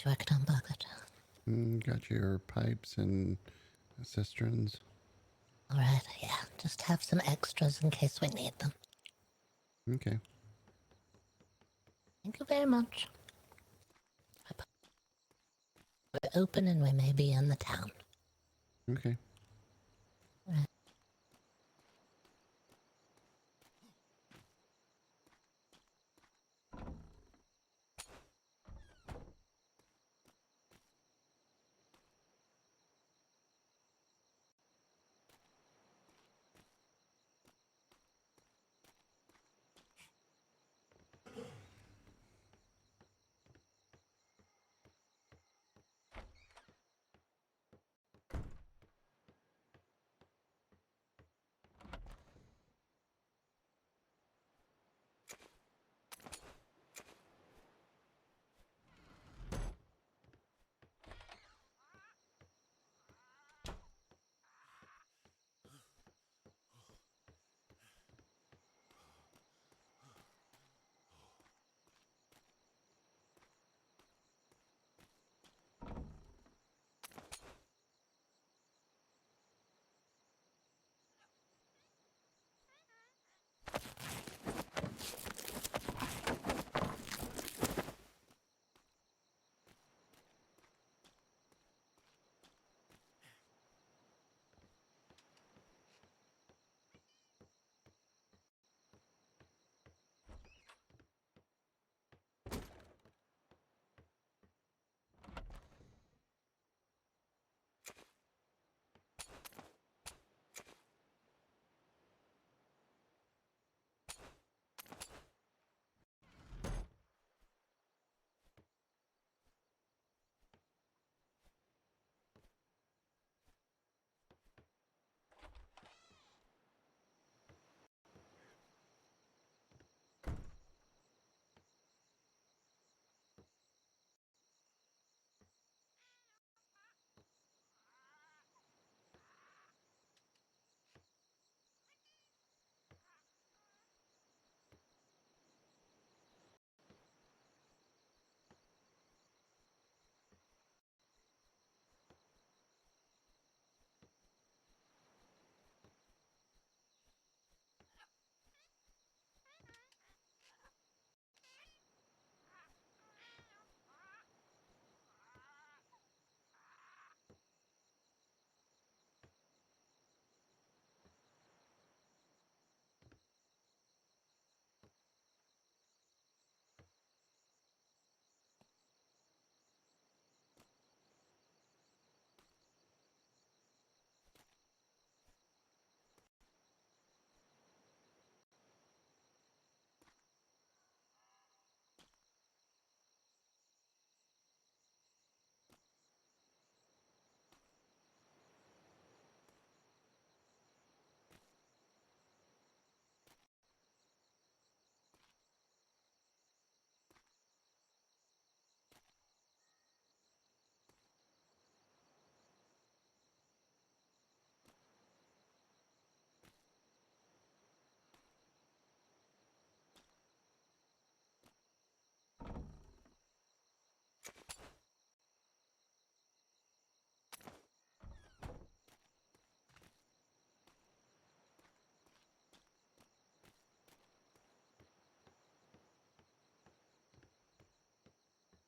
you working on, Boggert? Got your pipes and cisterns. Alright, yeah, just have some extras in case we need them. Okay. Thank you very much. We're open and we may be in the town. Okay. Right.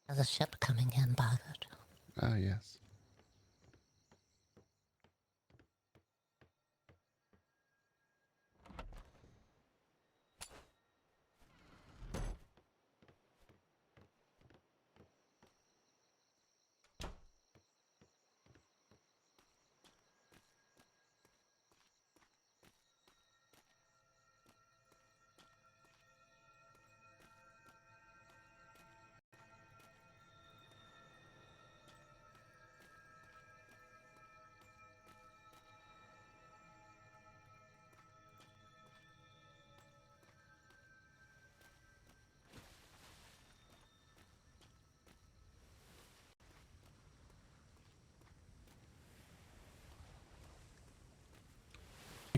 There's a ship coming in, Boggert. Ah, yes.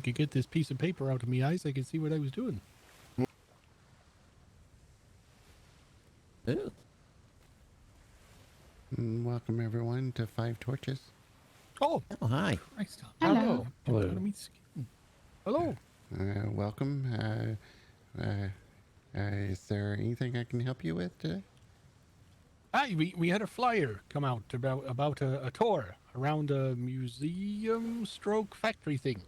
I could get this piece of paper out of my eyes, I could see what I was doing. Ew. Five Torches. Oh, Oh, hi. Christ. Hello. Hello. Out of me skin. Hello. Welcome. Is there anything I can help you with today? Hi, we had a flyer come out about a tour around a museum stroke factory thing.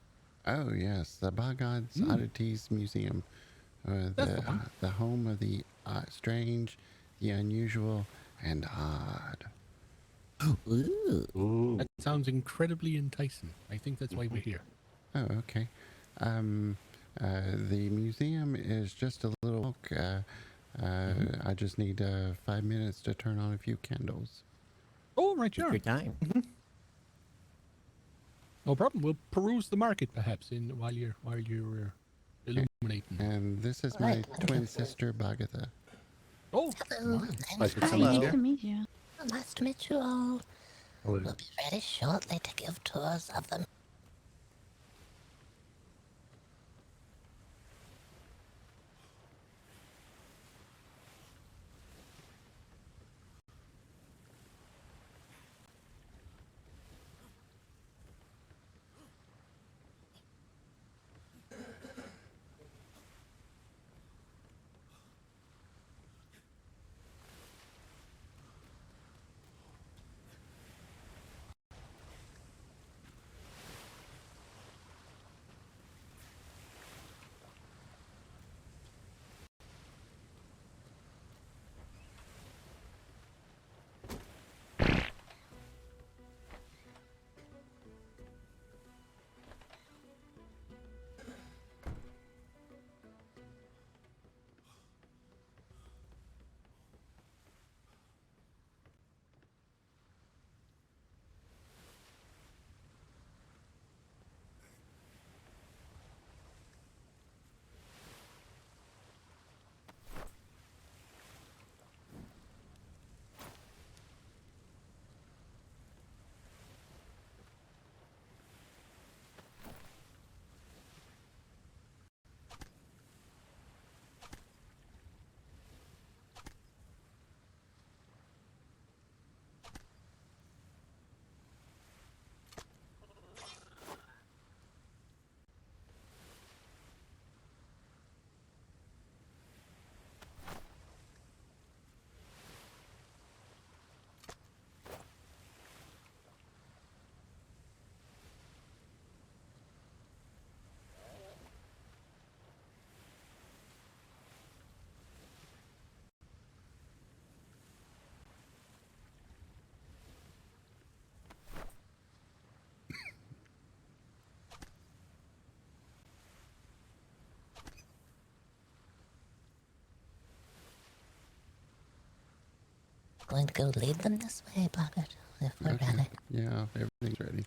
Oh, yes, the BoggOdd Oddities Museum. That's the one. The home of the strange, the unusual, and odd. Ooh. That sounds incredibly enticing. I think that's why we're here. Oh, okay. The museum is just a little walk. I just need 5 minutes to turn on a few candles. Oh, right, Take sure. your time. No problem. We'll peruse the market perhaps while you're illuminating. And this is Right. my twin sister, Bagatha. Oh, Hello. Martin. Nice Hi, to meet nice you. to meet you. Nice to meet you all. We'll be ready shortly to give tours of them. Going to go lead them this way, Boggert, if we're ready. Yeah, everything's ready.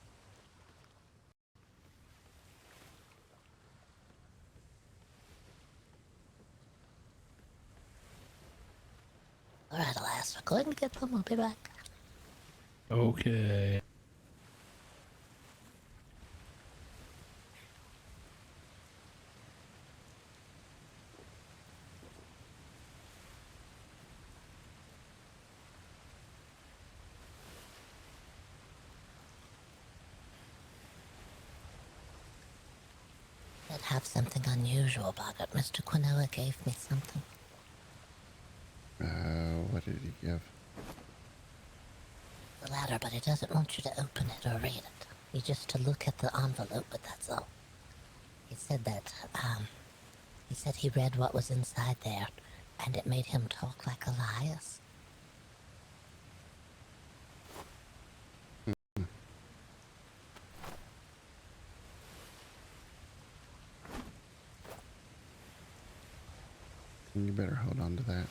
All right, alas, we're going to get them. We'll be back. Okay. I'd have something unusual, Boggert. Mr. Quinoa gave me something. What did he give? The ladder, but he doesn't want you to open it or read it. He just to look at the envelope, but that's all. He said that, he said he read what was inside there, and it made him talk like Elias. You better hold on to that.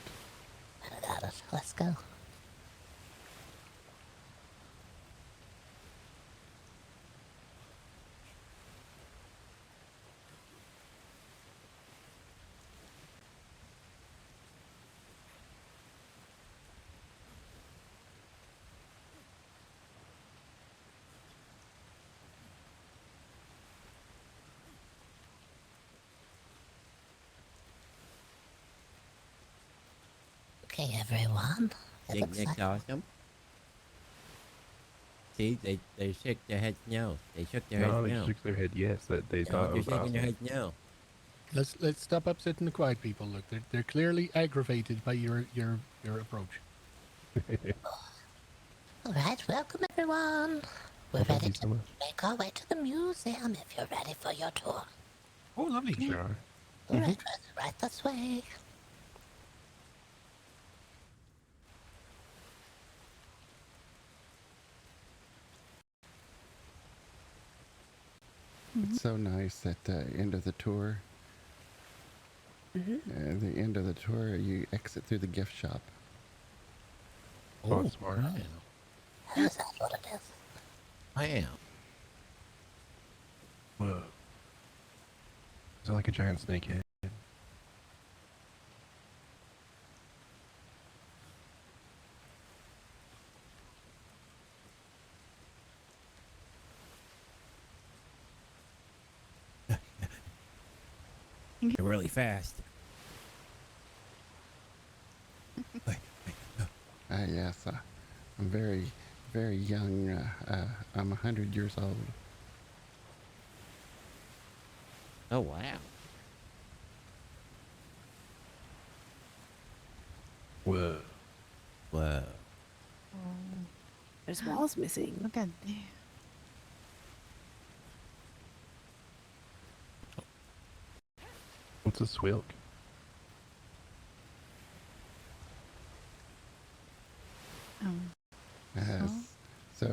I got it. Let's go. Okay, everyone. It looks Picnic's like awesome. See, they shook their heads no. They shook their No, heads they no. shook their head yes. That they No, thought it they're was shaking awesome. their heads no. Let's stop upsetting the quiet people. Look, they're clearly aggravated by your approach. All right, welcome everyone. We're Well, thank ready you to so much. make our way to the museum if you're ready for your tour. Oh, lovely. Sure are. All right, right this way. It's so nice at the end of the tour. At the end of the tour, you exit through the gift shop. Oh, it's smart. Wow. Is that what it is? I am. Whoa. Is it like a giant snake head? They're really fast. Yes, I'm very, very young. I'm 100 years old. Oh wow. Whoa. Whoa. There's walls missing. Look at there. What's a swilk? Yes. So,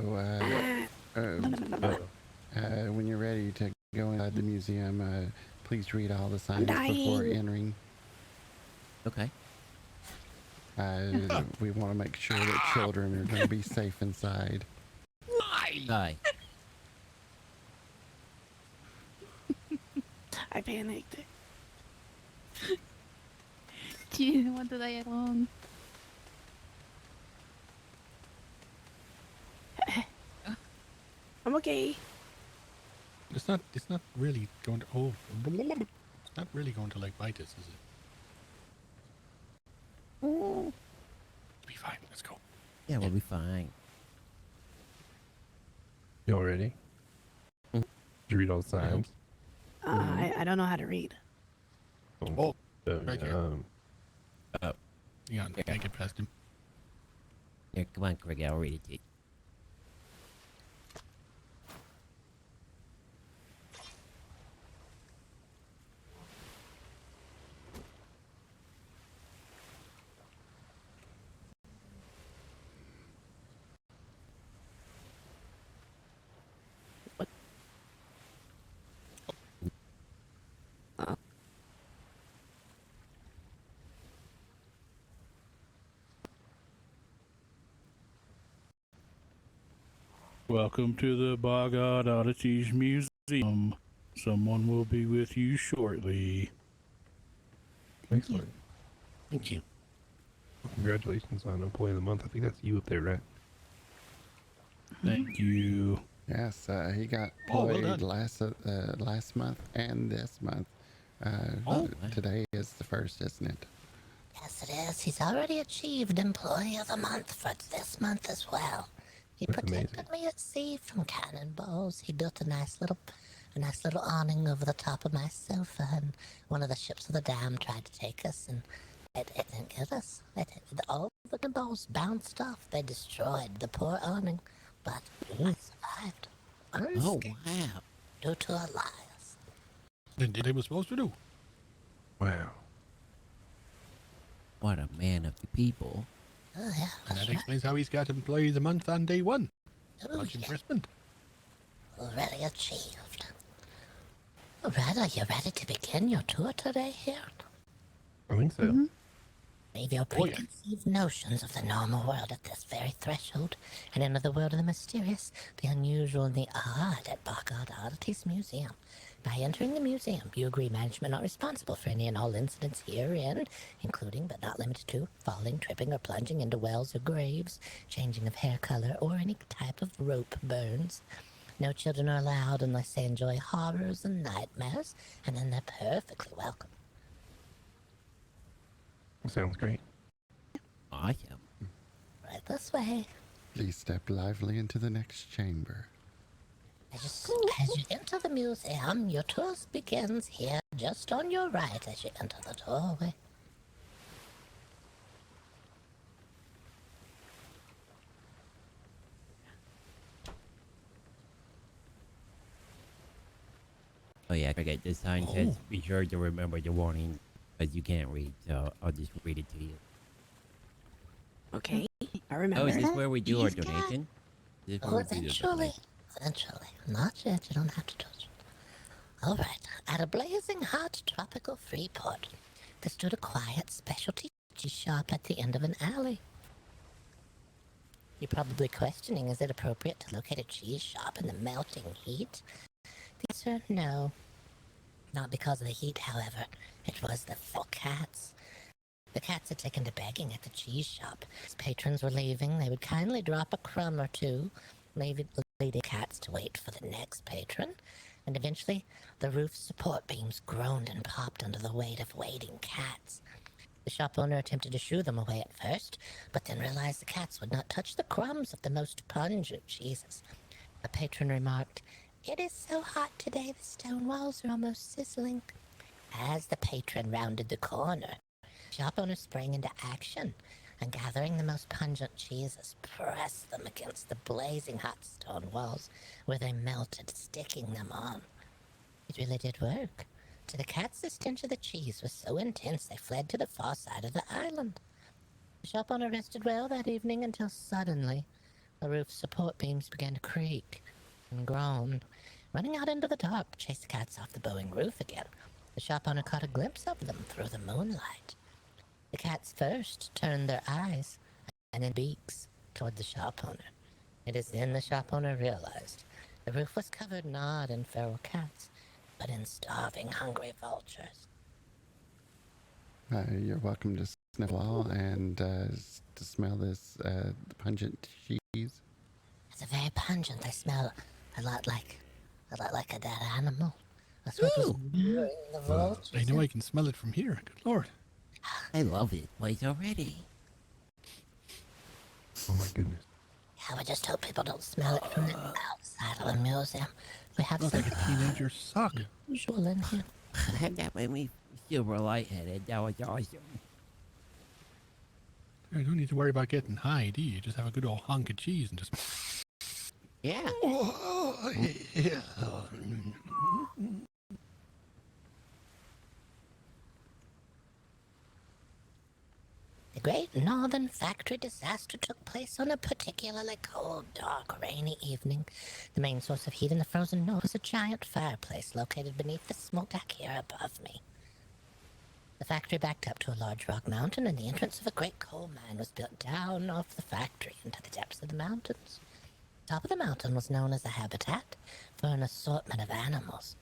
when you're ready to go inside the museum, please read all the signs before dying. entering. Okay. We want to make sure that children are going to be safe inside. Aye. I panicked. Gee, what did I get wrong? I'm okay. It's not really going to. Oh, it's not really going to like bite us, is it? Mm. Be fine. Let's go. Yeah, we'll be fine. You all ready? Did you read all the signs? I don't know how to read. Oh, right here. Oh, Yeah, can't get past him. yeah, come on, Greg, I'll read it to you. Welcome to the BoggOdd Oddities Museum. Someone will be with you shortly. Excellent. Thank you. Congratulations on Employee of the Month. I think that's you up there, right? Thank you. Yes, he got Oh, well employed done. last month and this month. Oh, Today is the first, isn't it? Yes, it is. He's already achieved Employee of the Month for this month as well. He That's protected amazing. me at sea from cannonballs. He built a nice little awning over the top of my sofa, and one of the ships of the dam tried to take us, and it didn't get us. All the cannonballs bounced off. They destroyed the poor awning, but I survived. Oh, Unscathed wow. due to Elias. Then did they were supposed to do. Wow. What a man of the people. Oh, yeah, And that's that explains how he's got Employee of the Month on day one. Oh, Much yeah. impressment. Already achieved. All right, are you ready to begin your tour today here? I think so. Leave your Oh, yeah. preconceived notions of the normal world at this very threshold and enter the world of the mysterious, the unusual, and the odd at BoggOdd Oddities Museum. By entering the museum, you agree management not responsible for any and all incidents herein, including but not limited to falling, tripping, or plunging into wells or graves, changing of hair color, or any type of rope burns. No children are allowed unless they enjoy horrors and nightmares, and then they're perfectly welcome. Sounds great. Awesome. Right this way. Please step lively into the next chamber. As you enter the museum, your tour begins here, just on your right as you enter the doorway. Oh yeah, okay. The sign says be sure to remember the warning, because you can't read. So I'll just read it to you. Okay, I Oh, remember. is this where we do our These guys- donation? Is this Oh, where we do the eventually. donation? Eventually. Not yet, you don't have to touch it. Alright, at a blazing hot tropical free port, there stood a quiet specialty cheese shop at the end of an alley. You're probably questioning, is it appropriate to locate a cheese shop in the melting heat? The answer, no. Not because of the heat, however. It was the full cats. The cats had taken to begging at the cheese shop. As patrons were leaving, they would kindly drop a crumb or two, leaving cats to wait for the next patron, and eventually the roof's support beams groaned and popped under the weight of waiting cats. The shop owner attempted to shoo them away at first, but then realized the cats would not touch the crumbs of the most pungent cheeses. A patron remarked, "It is so hot today, the stone walls are almost sizzling." As the patron rounded the corner, the shop owner sprang into action and, gathering the most pungent cheeses, pressed them against the blazing hot stone walls where they melted, sticking them on. It really did work. To the cats, the stench of the cheese was so intense they fled to the far side of the island. The shop owner rested well that evening until suddenly the roof's support beams began to creak and groan. Running out into the dark to chase the cats off the bowing roof again, the shop owner caught a glimpse of them through the moonlight. The cats first turned their eyes and then beaks toward the shop owner. It is then the shop owner realized the roof was covered not in feral cats, but in starving, hungry vultures. You're welcome to sniff all and to smell this pungent cheese. It's a very pungent. They smell a lot like a dead animal. That's what was luring the vultures. I know I can smell it from here. Good lord. I love this place already. Oh my goodness. Yeah, we just hope people don't smell it from the outside of the museum. We have Smells some like a teenager sock. usual in here. I had that when we still were lightheaded. That was awesome. You don't need to worry about getting high, do you? Just have a good old hunk of cheese and just... Yeah. The Great Northern Factory disaster took place on a particularly cold, dark, rainy evening. The main source of heat in the frozen north was a giant fireplace located beneath the smoke deck here above me. The factory backed up to a large rock mountain, and the entrance of a great coal mine was built down off the factory into the depths of the mountains. The top of the mountain was known as a habitat for an assortment of animals.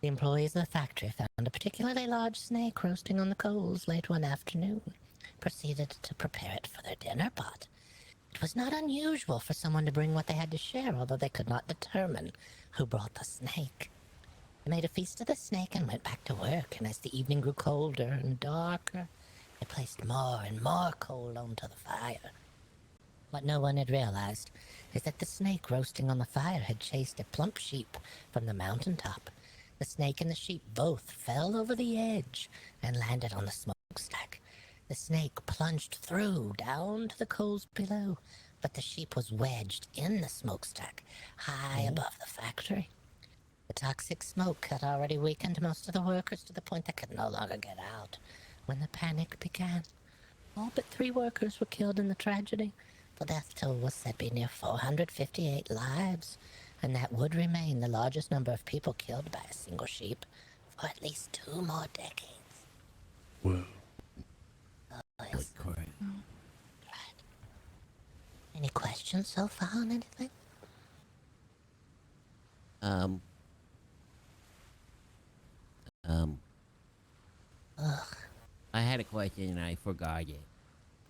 The employees of the factory found a particularly large snake roasting on the coals late one afternoon, proceeded to prepare it for their dinner pot. It was not unusual for someone to bring what they had to share, although they could not determine who brought the snake. They made a feast of the snake and went back to work, and as the evening grew colder and darker, they placed more and more coal onto the fire. What no one had realized is that the snake roasting on the fire had chased a plump sheep from the mountaintop. The snake and the sheep both fell over the edge and landed on the smokestack. The snake plunged through down to the coals below, but the sheep was wedged in the smokestack high above the factory. The toxic smoke had already weakened most of the workers to the point they could no longer get out when the panic began. All but 3 workers were killed in the tragedy. The death toll was said to be near 458 lives, and that would remain the largest number of people killed by a single sheep for at least 2 more decades. Whoa. Yes. Correct. Right. Any questions so far on anything? I had a question and I forgot it.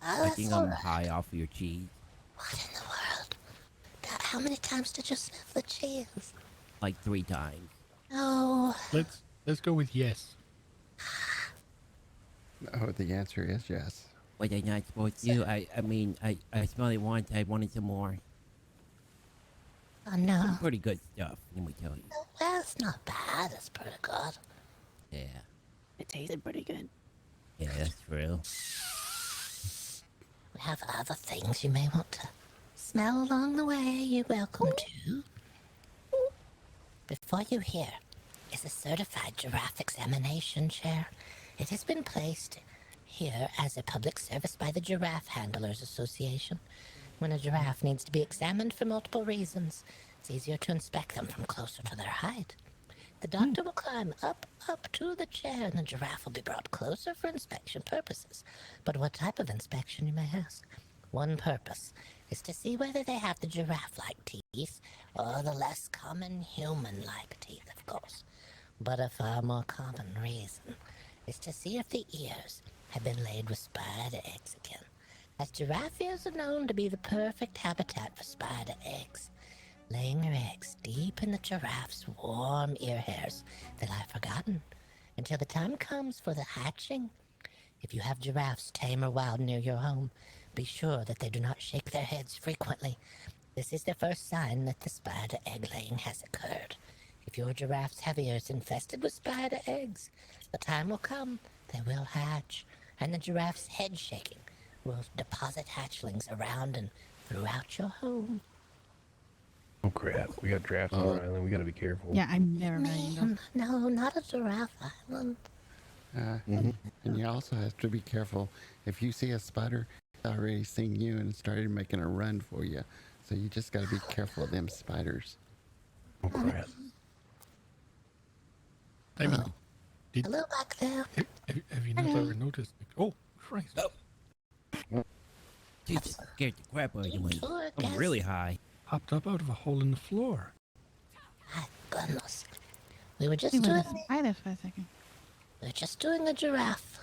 Oh, I that's think all I'm right. high off your cheese. What in the world? How many times did you sniff the cheese? Like 3 times. Oh, Let's go with yes. Oh, the answer is yes. Was I not supposed to? I mean, I smelled it once. I wanted some more. Oh no. Some pretty good stuff, let me tell you. Well, it's not bad. It's pretty good. Yeah. It tasted pretty good. Yeah, that's true. We have other things you may want to smell along the way. You're welcome to. Before you hear is a certified giraffe examination chair. It has been placed here as a public service by the Giraffe Handlers Association. When a giraffe needs to be examined for multiple reasons, it's easier to inspect them from closer to their height. The doctor will climb up to the chair, and the giraffe will be brought closer for inspection purposes. But what type of inspection, you may ask? One purpose is to see whether they have the giraffe-like teeth or the less common human-like teeth, of course. But a far more common reason is to see if the ears have been laid with spider eggs again, as giraffe ears are known to be the perfect habitat for spider eggs. Laying their eggs deep in the giraffe's warm ear hairs, they lie forgotten until the time comes for the hatching. If you have giraffes, tame or wild, near your home, be sure that they do not shake their heads frequently. This is the first sign that the spider egg laying has occurred. If your giraffes have ears infested with spider eggs, the time will come they will hatch, and the giraffe's head shaking will deposit hatchlings around and throughout your home. Oh crap! We got drafts on our island. We gotta be careful. Yeah, I'm never ready. Man, no, not a giraffe island. And you also have to be careful. If you see a spider, it's already seen you and started making a run for you. So you just got to be careful of them spiders. Oh crap! Damon, Hello back there. have you not ever noticed? Oh, Christ. Jesus, scared the crap out of me. Sure, I'm guess. really high. Popped up out of a hole in the floor. My goodness. We were just We doing were silent for a second. a giraffe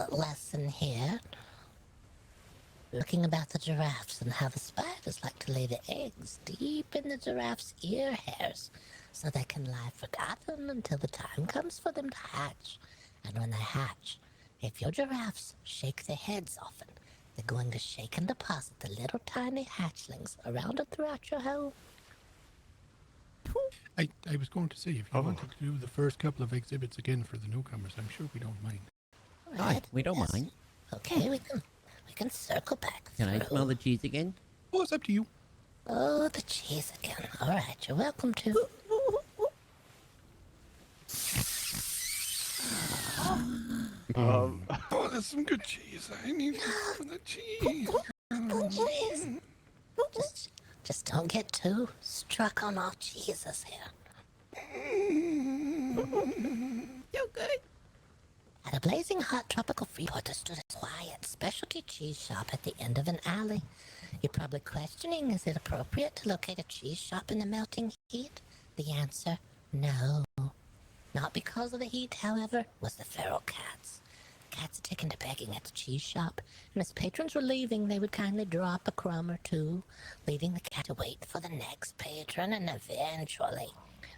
lesson here. Looking about the giraffes and how the spiders like to lay the eggs deep in the giraffe's ear hairs so they can lie forgotten until the time comes for them to hatch. And when they hatch, if your giraffes shake their heads often, they're going to shake and deposit the little tiny hatchlings around and throughout your home. I was going to say, if you wanted to do the first couple of exhibits again for the newcomers, I'm sure we don't mind. All right, We don't yes. mind. Okay, we can circle back. Can I through. smell the cheese again? Oh, it's up to you. Oh, the cheese again. All right, you're welcome to. Oh, that's some good cheese. I need some of the cheese. Cheese. Just don't get too struck on our cheeses here. So good. At a blazing hot tropical Freeport, there stood a quiet specialty cheese shop at the end of an alley. You're probably questioning, is it appropriate to locate a cheese shop in the melting heat? The answer, no. Not because of the heat, however, was the feral cats. The cats had taken to begging at the cheese shop, and as patrons were leaving, they would kindly drop a crumb or two, leaving the cat to wait for the next patron, and eventually,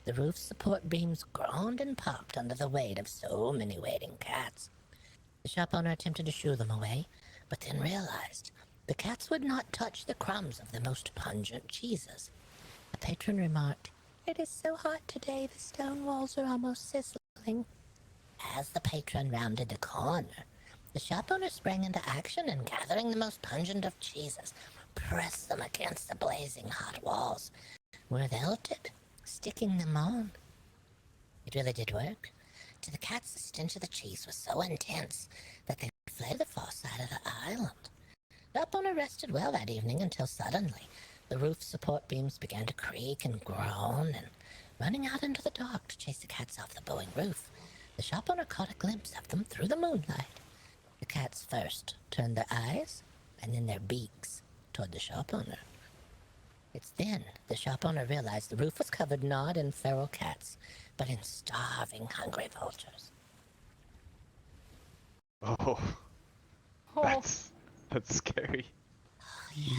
the roof support beams groaned and popped under the weight of so many waiting cats. The shop owner attempted to shoo them away, but then realized the cats would not touch the crumbs of the most pungent cheeses. A patron remarked, "It is so hot today, the stone walls are almost sizzling." As the patron rounded the corner, the shop owner sprang into action and, gathering the most pungent of cheeses, pressed them against the blazing hot walls, where they melted, sticking them on. It really did work. To the cats, the stench of the cheese was so intense that they fled the far side of the island. The shop owner rested well that evening until suddenly the roof support beams began to creak and groan, and running out into the dark to chase the cats off the bowing roof, the shop owner caught a glimpse of them through the moonlight. The cats first turned their eyes and then their beaks toward the shop owner. It's then the shop owner realized the roof was covered not in feral cats, but in starving, hungry vultures. Oh, that's scary.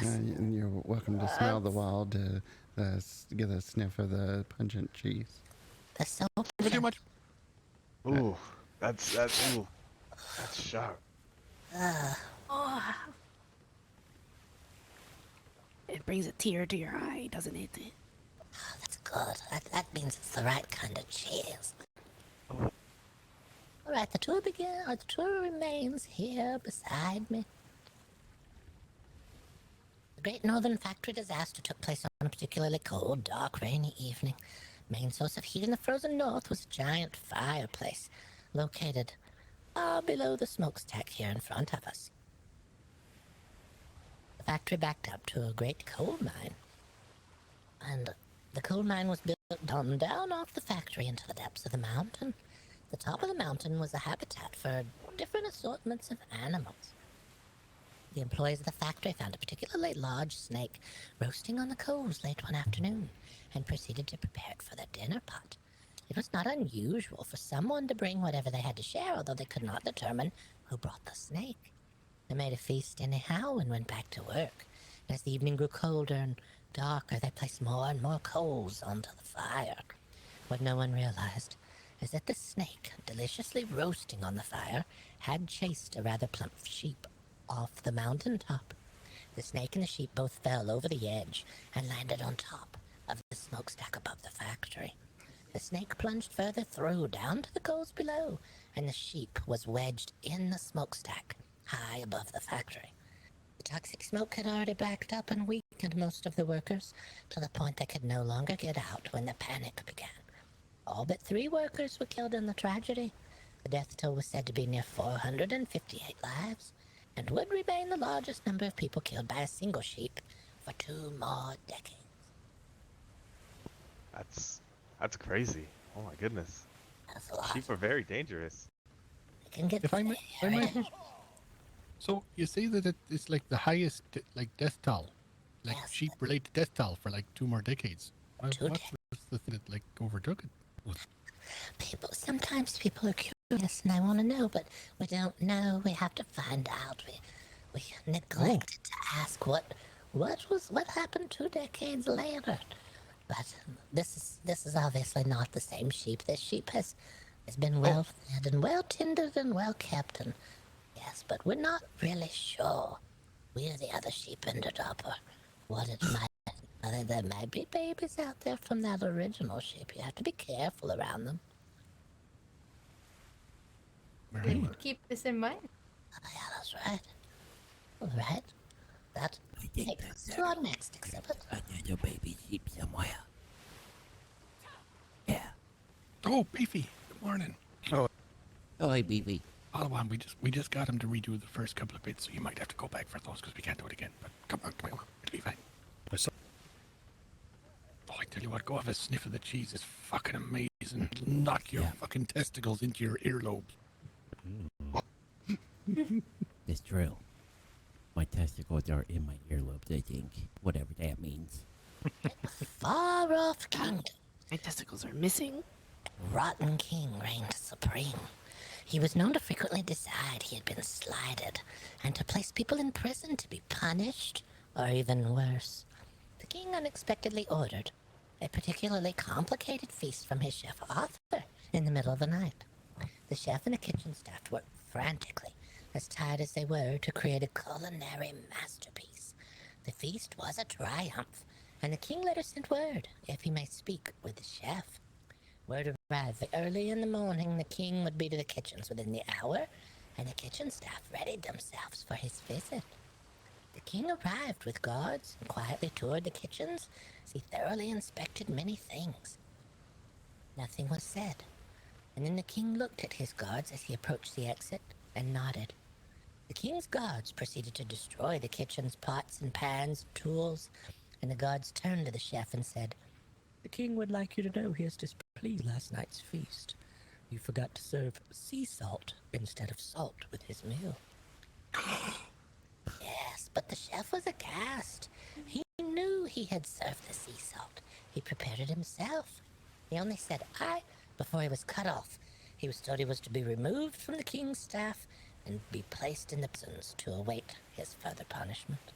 And you're welcome to smell the wild to get a sniff of the pungent cheese. They're so Never too much. Ooh, that's sharp. Oh, it brings a tear to your eye, doesn't it? Oh, that's good. That means it's the right kind of cheese. All right, the tour remains here beside me. The Great Northern Factory disaster took place on a particularly cold, dark, rainy evening. Main source of heat in the frozen north was a giant fireplace located far below the smokestack here in front of us. The factory backed up to a great coal mine, and the coal mine was built down off the factory into the depths of the mountain. The top of the mountain was a habitat for different assortments of animals. The employees of the factory found a particularly large snake roasting on the coals late one afternoon and proceeded to prepare it for their dinner pot. It was not unusual for someone to bring whatever they had to share, although they could not determine who brought the snake. They made a feast anyhow and went back to work. And as the evening grew colder and darker, they placed more and more coals onto the fire. What no one realized is that the snake, deliciously roasting on the fire, had chased a rather plump sheep off the mountain top. The snake and the sheep both fell over the edge and landed on top of the smokestack above the factory. The snake plunged further through, down to the coals below, and the sheep was wedged in the smokestack, high above the factory. The toxic smoke had already backed up and weakened most of the workers, to the point they could no longer get out when the panic began. All but 3 workers were killed in the tragedy. The death toll was said to be near 458 lives, and would remain the largest number of people killed by a single sheep for 2 more decades. That's crazy. Oh my goodness. That's a lot. Sheep are very dangerous. They can get If I may, so you say that it's like the highest like death toll, like Yes. sheep-related death toll for like 2 more decades. What 2 was the thing that like overtook it? Sometimes people are curious and they want to know, but we don't know. We have to find out. We neglected to ask what happened 2 decades later. But this is obviously not the same sheep. This sheep has been well fed and well tended and well kept, and yes, but we're not really sure where the other sheep ended up or what it might. There might be babies out there from that original sheep. You have to be careful around them. Right. Keep this in mind. Oh, yeah, that's right. All right. That takes us to our next exhibit. There's a baby sheep somewhere. Yeah. Oh, Beefy. Good morning. Oh, hey, Beefy. Hold on, we just got him to redo the first couple of bits, so you might have to go back for those because we can't do it again. But come on, it'll be fine. Oh, I tell you what, go have a sniff of the cheese. It's fucking amazing. It'll knock your fucking testicles into your earlobes. It's true. My testicles are in my earlobes, I think. Whatever that means. Far off kingdom, My testicles are missing. Rotten King reigned supreme. He was known to frequently decide he had been slighted and to place people in prison to be punished, or even worse. The king unexpectedly ordered a particularly complicated feast from his chef Arthur in the middle of the night. The chef and the kitchen staff worked frantically, as tired as they were, to create a culinary masterpiece. The feast was a triumph, and the king later sent word, if he may speak with the chef. Word arrived early in the morning. The king would be to the kitchens within the hour, and the kitchen staff readied themselves for his visit. The king arrived with guards and quietly toured the kitchens as he thoroughly inspected many things. Nothing was said, and then the king looked at his guards as he approached the exit and nodded. The king's guards proceeded to destroy the kitchen's pots and pans and tools, and the guards turned to the chef and said, "The king would like you to know he is displeased last night's feast. You forgot to serve sea salt instead of salt with his meal." Yes, but the chef was aghast. He knew he had served the sea salt. He prepared it himself. He only said "aye" before he was cut off. He was told he was to be removed from the king's staff and be placed in the prisons to await his further punishment.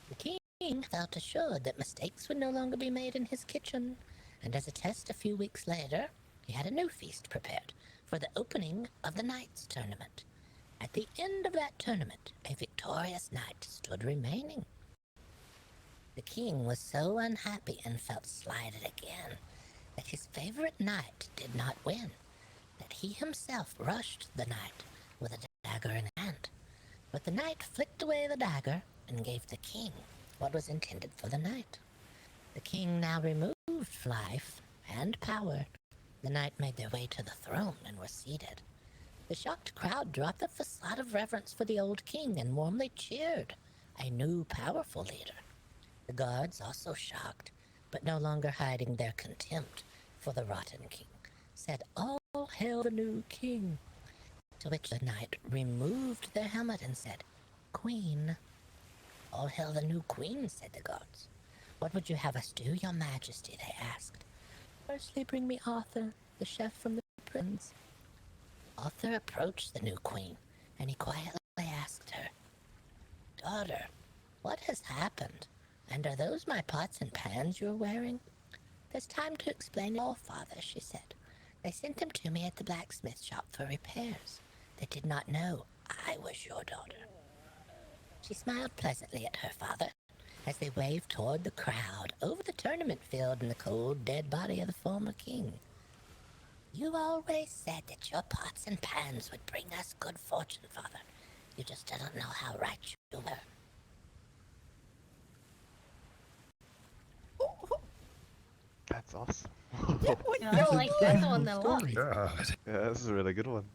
The king felt assured that mistakes would no longer be made in his kitchen, and as a test a few weeks later, he had a new feast prepared for the opening of the Knights tournament. At the end of that tournament, a victorious knight stood remaining. The king was so unhappy and felt slighted again that his favorite knight did not win, that he himself rushed the knight with a dagger in hand. But the knight flicked away the dagger and gave the king what was intended for the knight. The king now removed life and power. The knight made their way to the throne and were seated. The shocked crowd dropped the facade of reverence for the old king and warmly cheered a new powerful leader. The guards, also shocked, but no longer hiding their contempt for the rotten king, said, "All hail the new king." To which the knight removed their helmet and said, "Queen." "All hail the new queen," said the guards. "What would you have us do, your majesty?" they asked. "Firstly, bring me Arthur, the chef from the prince." Arthur approached the new queen, and he quietly asked her, "Daughter, what has happened? And are those my pots and pans you're wearing?" "There's time to explain it all, father," she said. "They sent them to me at the blacksmith shop for repairs. They did not know I was your daughter." She smiled pleasantly at her father as they waved toward the crowd over the tournament field and the cold, dead body of the former king. "You always said that your pots and pans would bring us good fortune, father. You just didn't know how right you were." That's awesome. I like this one a lot. God. Yeah, this is a really good one.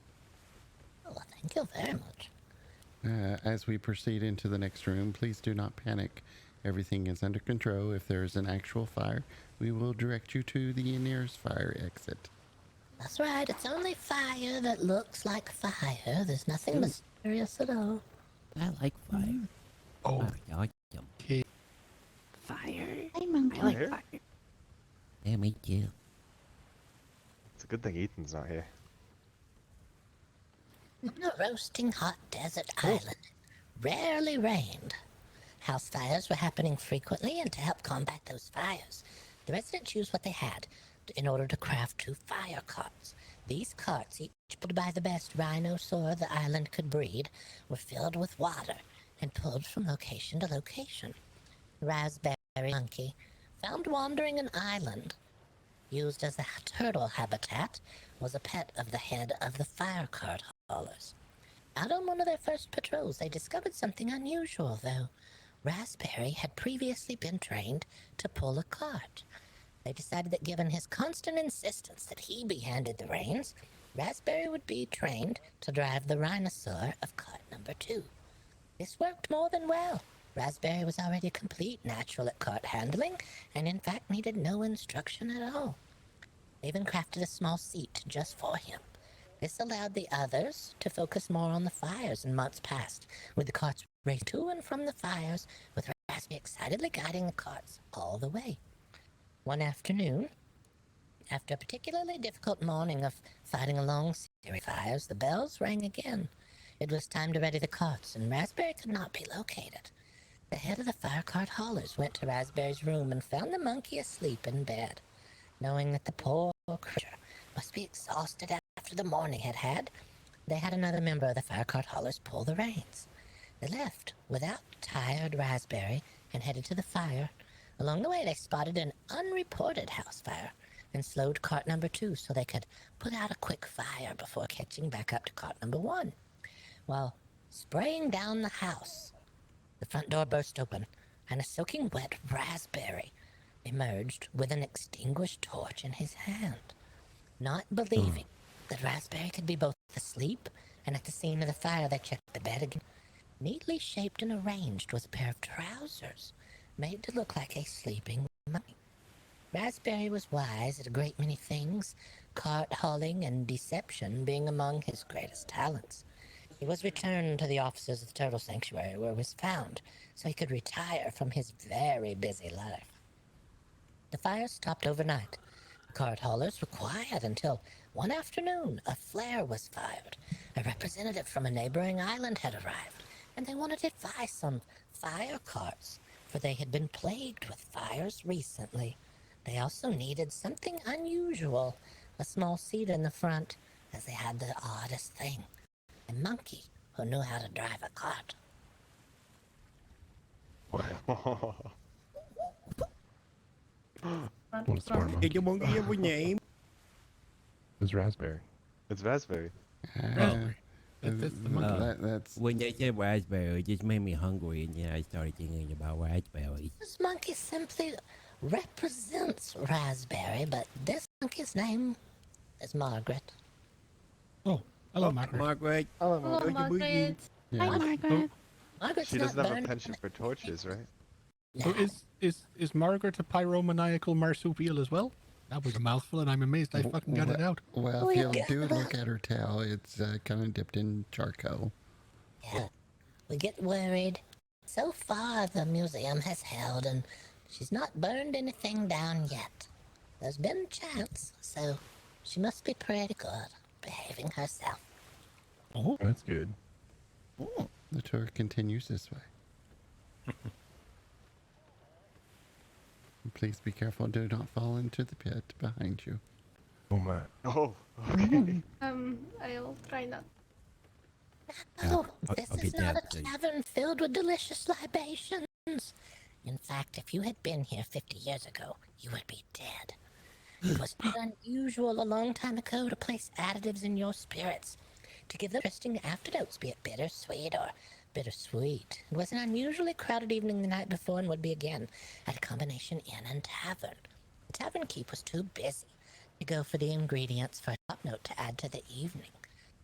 Oh, well, thank you very much. As we proceed into the next room, please do not panic. Everything is under control. If there is an actual fire, we will direct you to the nearest fire exit. That's right, it's only fire that looks like fire. There's nothing mysterious at all. I like fire. Oh, I like them. Fire. Hey, I monkey. like Fire? fire. Yeah, me too. It's a good thing Ethan's not here. On a roasting hot desert island, it rarely rained. House fires were happening frequently, and to help combat those fires, the residents used what they had in order to craft 2 fire carts. These carts, each pulled by the best rhinosaur the island could breed, were filled with water and pulled from location to location. Raspberry Monkey, found wandering an island, used as a turtle habitat, was a pet of the head of the fire cart haulers. Out on one of their first patrols, they discovered something unusual, though. Raspberry had previously been trained to pull a cart. They decided that given his constant insistence that he be handed the reins, Raspberry would be trained to drive the rhinosaur of cart number 2. This worked more than well. Raspberry was already a complete natural at cart handling, and in fact needed no instruction at all. They even crafted a small seat just for him. This allowed the others to focus more on the fires, and months passed, with the carts raced to and from the fires, with Raspberry excitedly guiding the carts all the way. One afternoon, after a particularly difficult morning of fighting a long series of fires, the bells rang again. It was time to ready the carts, and Raspberry could not be located. The head of the fire cart haulers went to Raspberry's room and found the monkey asleep in bed. Knowing that the poor creature must be exhausted after the morning had, they had another member of the fire cart haulers pull the reins. They left without tired Raspberry and headed to the fire. Along the way, they spotted an unreported house fire and slowed cart number 2 so they could put out a quick fire before catching back up to cart number 1. While spraying down the house, the front door burst open, and a soaking wet Raspberry emerged with an extinguished torch in his hand. Not believing that Raspberry could be both asleep and at the scene of the fire, they checked the bed again. Neatly shaped and arranged was a pair of trousers, made to look like a sleeping mummy. Raspberry was wise at a great many things, cart hauling and deception being among his greatest talents. He was returned to the offices of the Turtle Sanctuary, where he was found, so he could retire from his very busy life. The fire stopped overnight. The cart haulers were quiet until one afternoon a flare was fired. A representative from a neighboring island had arrived, and they wanted advice on fire carts, for they had been plagued with fires recently. They also needed something unusual, a small seat in the front, as they had the oddest thing. A monkey who knew how to drive a cart. What a smart monkey. Did you monkey have a name? It's raspberry. It's raspberry. Raspberry. That's the monkey. That's When they said raspberry, it just made me hungry, and then I started thinking about raspberries. This monkey simply represents raspberry, but this monkey's name is Margaret. Oh, hello, Margaret. Margaret. Hello, Margaret. yeah. Hi, Margaret. Margaret's She not doesn't have a burned. penchant for torches, right? So is Margaret a pyromaniacal marsupial as well? That was a mouthful, and I'm amazed I fucking got it out. Well, if you do look at her tail, it's kind of dipped in charcoal. Yeah, we get worried. So far, the museum has held, and she's not burned anything down yet. There's been a chance, so she must be pretty good, behaving herself. Oh, That's good. The tour continues this way. Please be careful. Do not fall into the pit behind you. Oh my. Oh, okay. I'll try not. Oh, I'll this get is not that, a please. tavern filled with delicious libations. In fact, if you had been here 50 years ago, you would be dead. It was not unusual a long time ago to place additives in your spirits to give them interesting afternotes, be it bittersweet or bittersweet. It was an unusually crowded evening the night before and would be again at a combination inn and tavern. The tavern keep was too busy to go for the ingredients for a top note to add to the evening.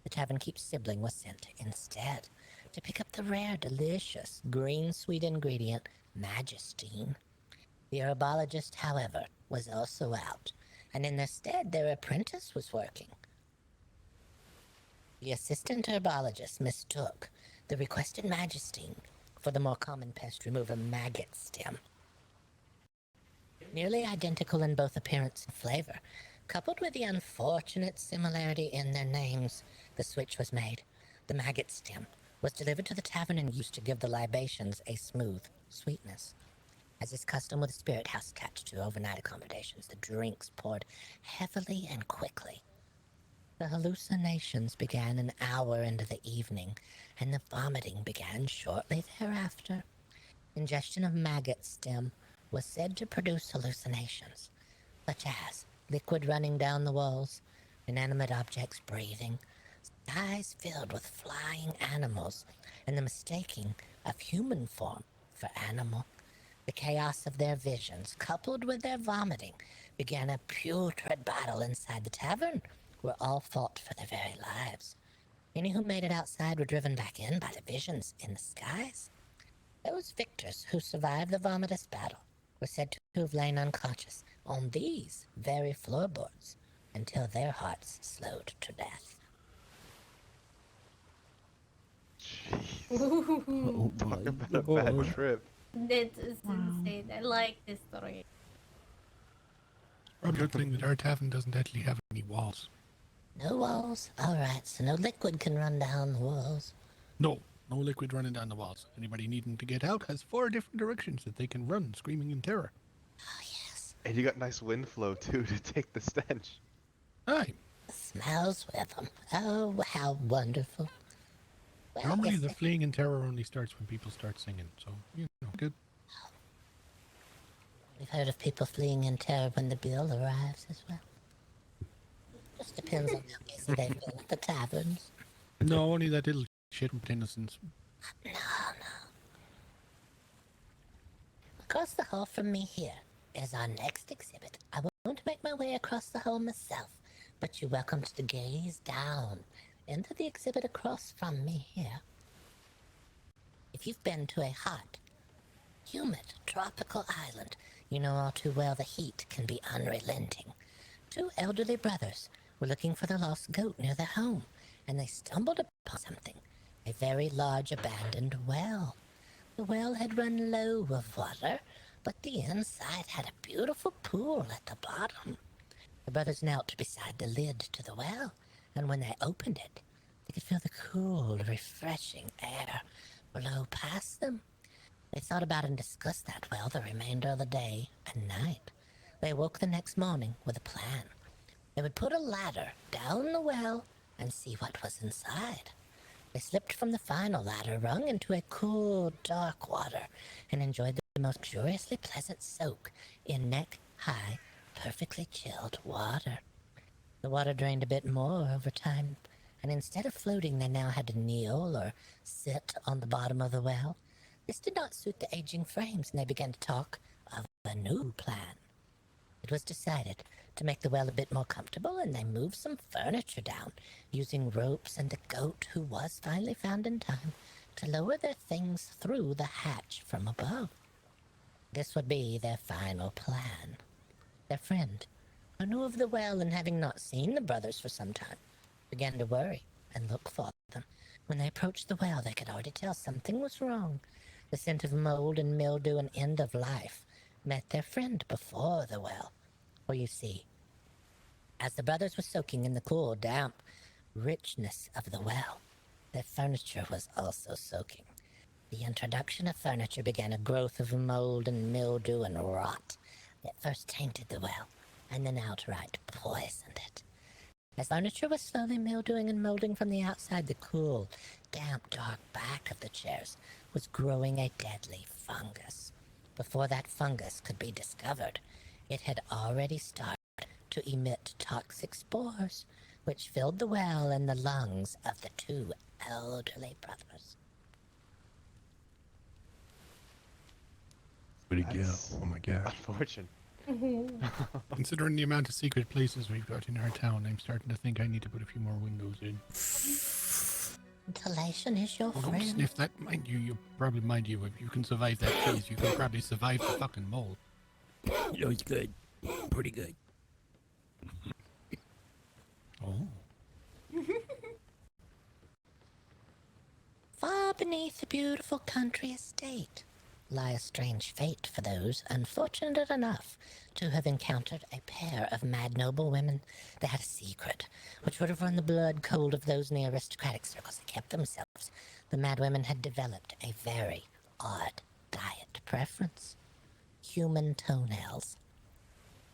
The tavern keep sibling was sent instead to pick up the rare, delicious, green sweet ingredient, Magistine. The herbologist, however, was also out, and in their stead their apprentice was working. The assistant herbologist mistook the requested Magistine for the more common pest remover maggot stem. Nearly identical in both appearance and flavor, coupled with the unfortunate similarity in their names, the switch was made. The maggot stem was delivered to the tavern and used to give the libations a smooth sweetness. As is custom with a spirit house attached to overnight accommodations, the drinks poured heavily and quickly. The hallucinations began an hour into the evening, and the vomiting began shortly thereafter. Ingestion of maggot stem was said to produce hallucinations, such as liquid running down the walls, inanimate objects breathing, skies filled with flying animals, and the mistaking of human form for animal. The chaos of their visions, coupled with their vomiting, began a putrid battle inside the tavern, where all fought for their very lives. Any who made it outside were driven back in by the visions in the skies. Those victors who survived the vomitous battle were said to have lain unconscious on these very floorboards until their hearts slowed to death. Ooh, Talk about a bad trip. this is insane. I like this story. I'm good thing that our tavern doesn't actually have any walls. No walls? Alright, so no liquid can run down the walls. No liquid running down the walls. Anybody needing to get out has 4 different directions that they can run, screaming in terror. Oh, yes. And you got nice wind flow too to take the stench. Aye. The smells with them. Oh, how wonderful. Well, Normally if the they- fleeing in terror only starts when people start singing, so, you know, good. We've heard of people fleeing in terror when the bill arrives as well. Just depends on how busy they've been at the taverns. No, only that little shit with innocence. No. Across the hall from me here is our next exhibit. I won't make my way across the hall myself, but you're welcome to gaze down into the exhibit across from me here. If you've been to a hot, humid, tropical island, you know all too well the heat can be unrelenting. 2 elderly brothers were looking for their lost goat near their home, and they stumbled upon something, a very large abandoned well. The well had run low of water, but the inside had a beautiful pool at the bottom. The brothers knelt beside the lid to the well, and when they opened it, they could feel the cool, refreshing air blow past them. They thought about and discussed that well the remainder of the day and night. They woke the next morning with a plan. They would put a ladder down the well and see what was inside. They slipped from the final ladder rung into a cool, dark water and enjoyed the most luxuriously pleasant soak in neck-high, perfectly chilled water. The water drained a bit more over time, and instead of floating, they now had to kneel or sit on the bottom of the well. This did not suit the aging frames, and they began to talk of a new plan. It was decided to make the well a bit more comfortable, and they moved some furniture down, using ropes and a goat who was finally found in time to lower their things through the hatch from above. This would be their final plan. Their friend, who knew of the well and having not seen the brothers for some time, began to worry and look for them. When they approached the well, they could already tell something was wrong. The scent of mold and mildew and end of life met their friend before the well. For you see, as the brothers were soaking in the cool, damp richness of the well, their furniture was also soaking. The introduction of furniture began a growth of mold and mildew and rot that first tainted the well and then outright poisoned it. As furniture was slowly mildewing and molding from the outside, the cool, damp, dark back of the chairs was growing a deadly fungus. Before that fungus could be discovered, it had already started to emit toxic spores, which filled the well and the lungs of the two elderly brothers. Where'd he go? That's Oh my god. unfortunate. Considering the amount of secret places we've got in our town, I'm starting to think I need to put a few more windows in. Ventilation is your Oh, don't friend. sniff that. Mind you, if you can survive that cheese, you can probably survive the fucking mold. No, it's good. Pretty good. Oh. Far beneath the beautiful country estate lie a strange fate for those unfortunate enough to have encountered a pair of mad noble women. They had a secret which would have run the blood cold of those in the aristocratic circles that kept themselves. The mad women had developed a very odd diet preference. Human toenails.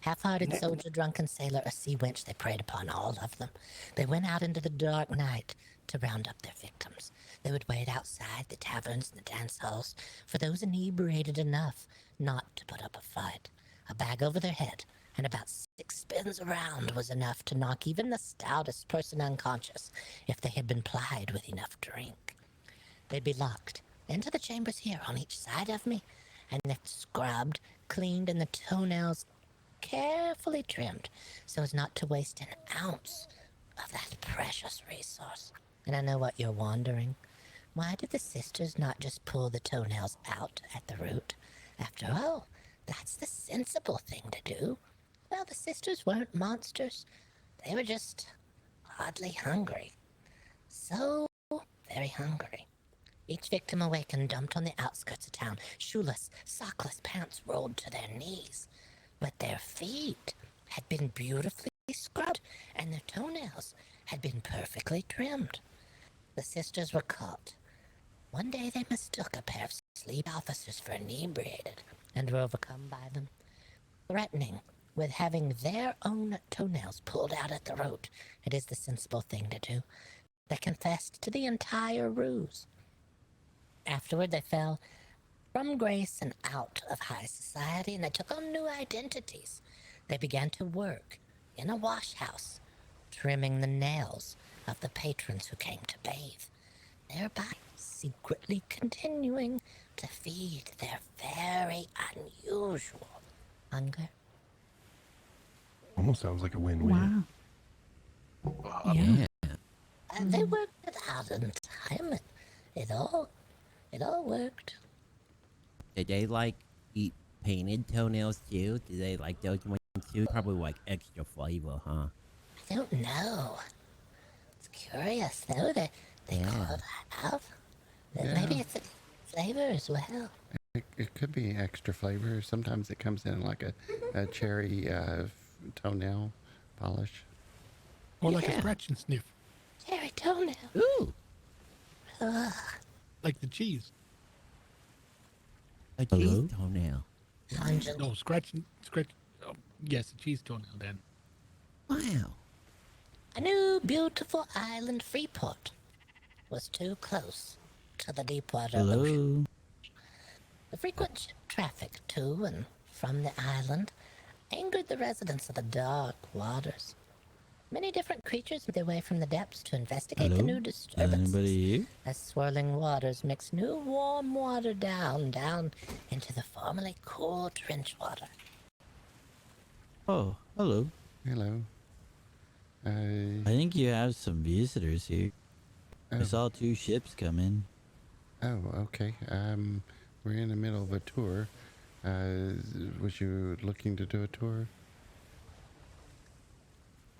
Half-hearted soldier, drunken sailor, a sea wench, they preyed upon all of them. They went out into the dark night to round up their victims. They would wait outside the taverns and the dance halls for those inebriated enough not to put up a fight. A bag over their head and about 6 spins around was enough to knock even the stoutest person unconscious if they had been plied with enough drink. They'd be locked into the chambers here on each side of me, and they're scrubbed, cleaned, and the toenails carefully trimmed so as not to waste an ounce of that precious resource. And I know what you're wondering. Why did the sisters not just pull the toenails out at the root? After all, that's the sensible thing to do. Well, the sisters weren't monsters. They were just oddly hungry. So very hungry. Each victim awakened dumped on the outskirts of town, shoeless, sockless, pants rolled to their knees. But their feet had been beautifully scrubbed, and their toenails had been perfectly trimmed. The sisters were caught. One day they mistook a pair of sleep officers for inebriated and were overcome by them, threatening with having their own toenails pulled out at the root. It is the sensible thing to do. They confessed to the entire ruse. Afterward, they fell from grace and out of high society, and they took on new identities. They began to work in a wash house, trimming the nails of the patrons who came to bathe, thereby secretly continuing to feed their very unusual hunger. Almost sounds like a win-win. Wow. Yeah. And they worked it out in time. It all worked. Did they like eat painted toenails too? Do they like those ones too? Probably like extra flavor, huh? I don't know. It's curious though. They call that out. Maybe it's a flavor as well. It could be extra flavor. Sometimes it comes in like a cherry toenail polish. Or like a scratch and sniff. Cherry toenail. Ooh, Like the cheese. a cheese toenail. Pungent. No, scratch. Oh, yes, a cheese toenail then. Wow. A new beautiful island Freeport. was too close to the Deepwater Ocean. Hello. The frequent ship traffic to and from the island angered the residents of the dark waters. Many different creatures made their way from the depths to investigate the Hello? new Is anybody disturbances. here? As swirling waters mix new warm water down into the formerly cool trench water. Oh, hello. Hello. I think you have some visitors here. I Oh, saw 2 ships come in. oh, okay. We're in the middle of a tour. Was you looking to do a tour?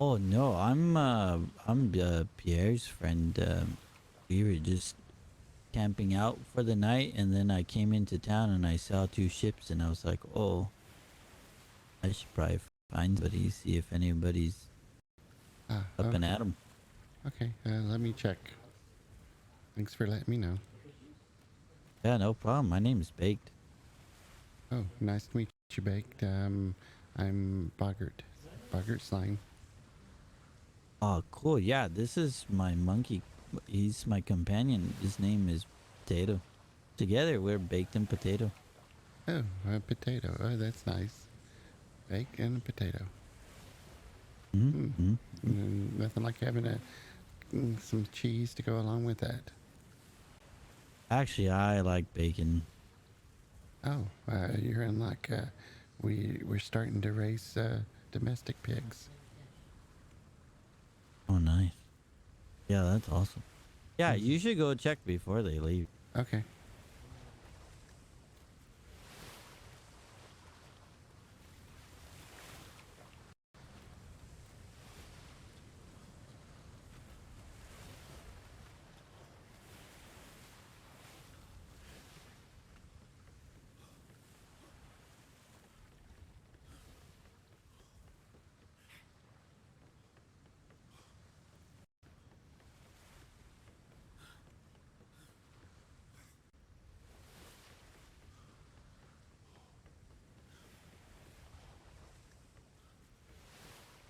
Oh no, I'm Pierre's friend. We were just camping out for the night, and then I came into town and I saw 2 ships, and I was like, oh, I should probably find somebody, see if anybody's Ah, up and okay. at 'em. Okay, let me check. Thanks for letting me know. Yeah, no problem. My name is Baked. Oh, nice to meet you, Baked. I'm Boggert. Boggert Slime. Oh, cool. Yeah, this is my monkey. He's my companion. His name is Potato. Together, we're Baked and Potato. Oh, a potato. Oh, that's nice. Baked and a potato. Mm-hmm. Nothing like having some cheese to go along with that. Actually, I like bacon. Oh, you're in luck. We're starting to raise domestic pigs. Oh, nice. Yeah, that's awesome. Yeah, you should go check before they leave. Okay.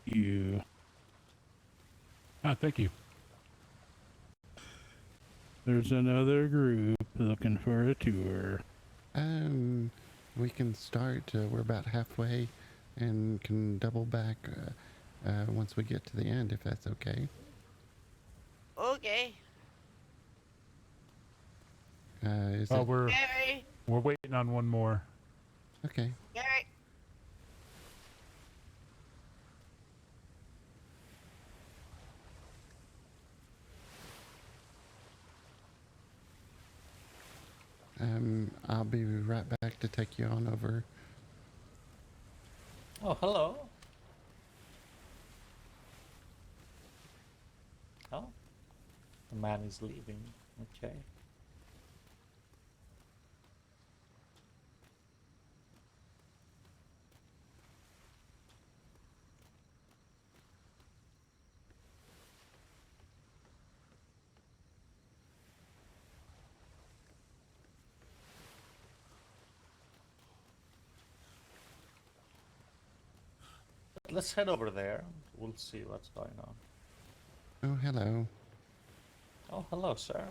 You. Ah, thank you. There's another group looking for a tour. We can start. We're about halfway, and can double back once we get to the end, if that's okay. Okay. Is Oh, it Gary. we're waiting on one more. okay? Gary. I'll be right back to take you on over. Oh, hello. Oh, the man is leaving. Okay. Let's head over there. We'll see what's going on. Oh, hello. Oh, hello, sir.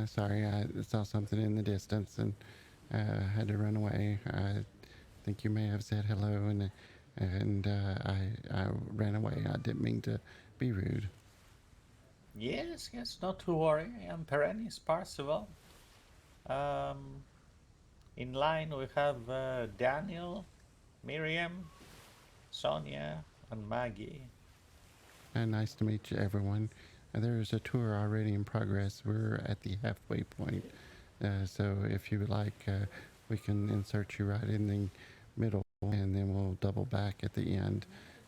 Sorry, I saw something in the distance and had to run away. I think you may have said hello, and I ran away. I didn't mean to be rude. Yes, yes, not to worry. I am Perennis Parzival. In line we have Daniel, Miriam, Sonia, and Maggie. Nice to meet you, everyone. There's a tour already in progress. We're at the halfway point. So if you would like, we can insert you right in the middle, and then we'll double back at the end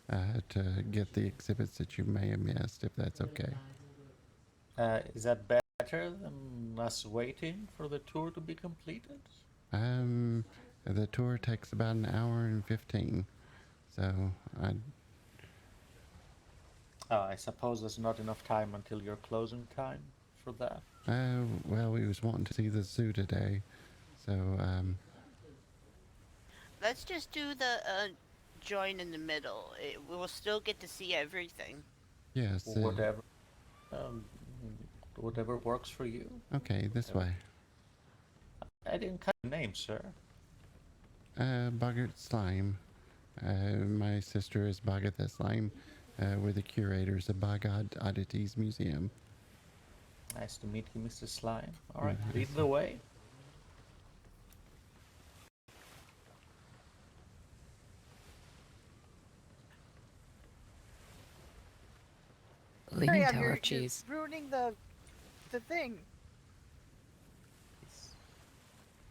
to get the exhibits that you may have missed, if that's okay. Is that better than us waiting for the tour to be completed? The tour takes about an hour and 15. So I suppose there's not enough time until your closing time for that. well, we was wanting to see the zoo today, so Let's just do the join in the middle. We'll still get to see everything. yes. Whatever. Um, Whatever works for you. Okay, this way. I didn't catch your name, sir. Boggert Slime. My sister is Boggert the Slime. We're the curators of BoggOdd Oddities Museum. Nice to meet you, Mr. Slime. Alright, lead the way. Leaning Hurry to up, our you're cheese. ruining the thing.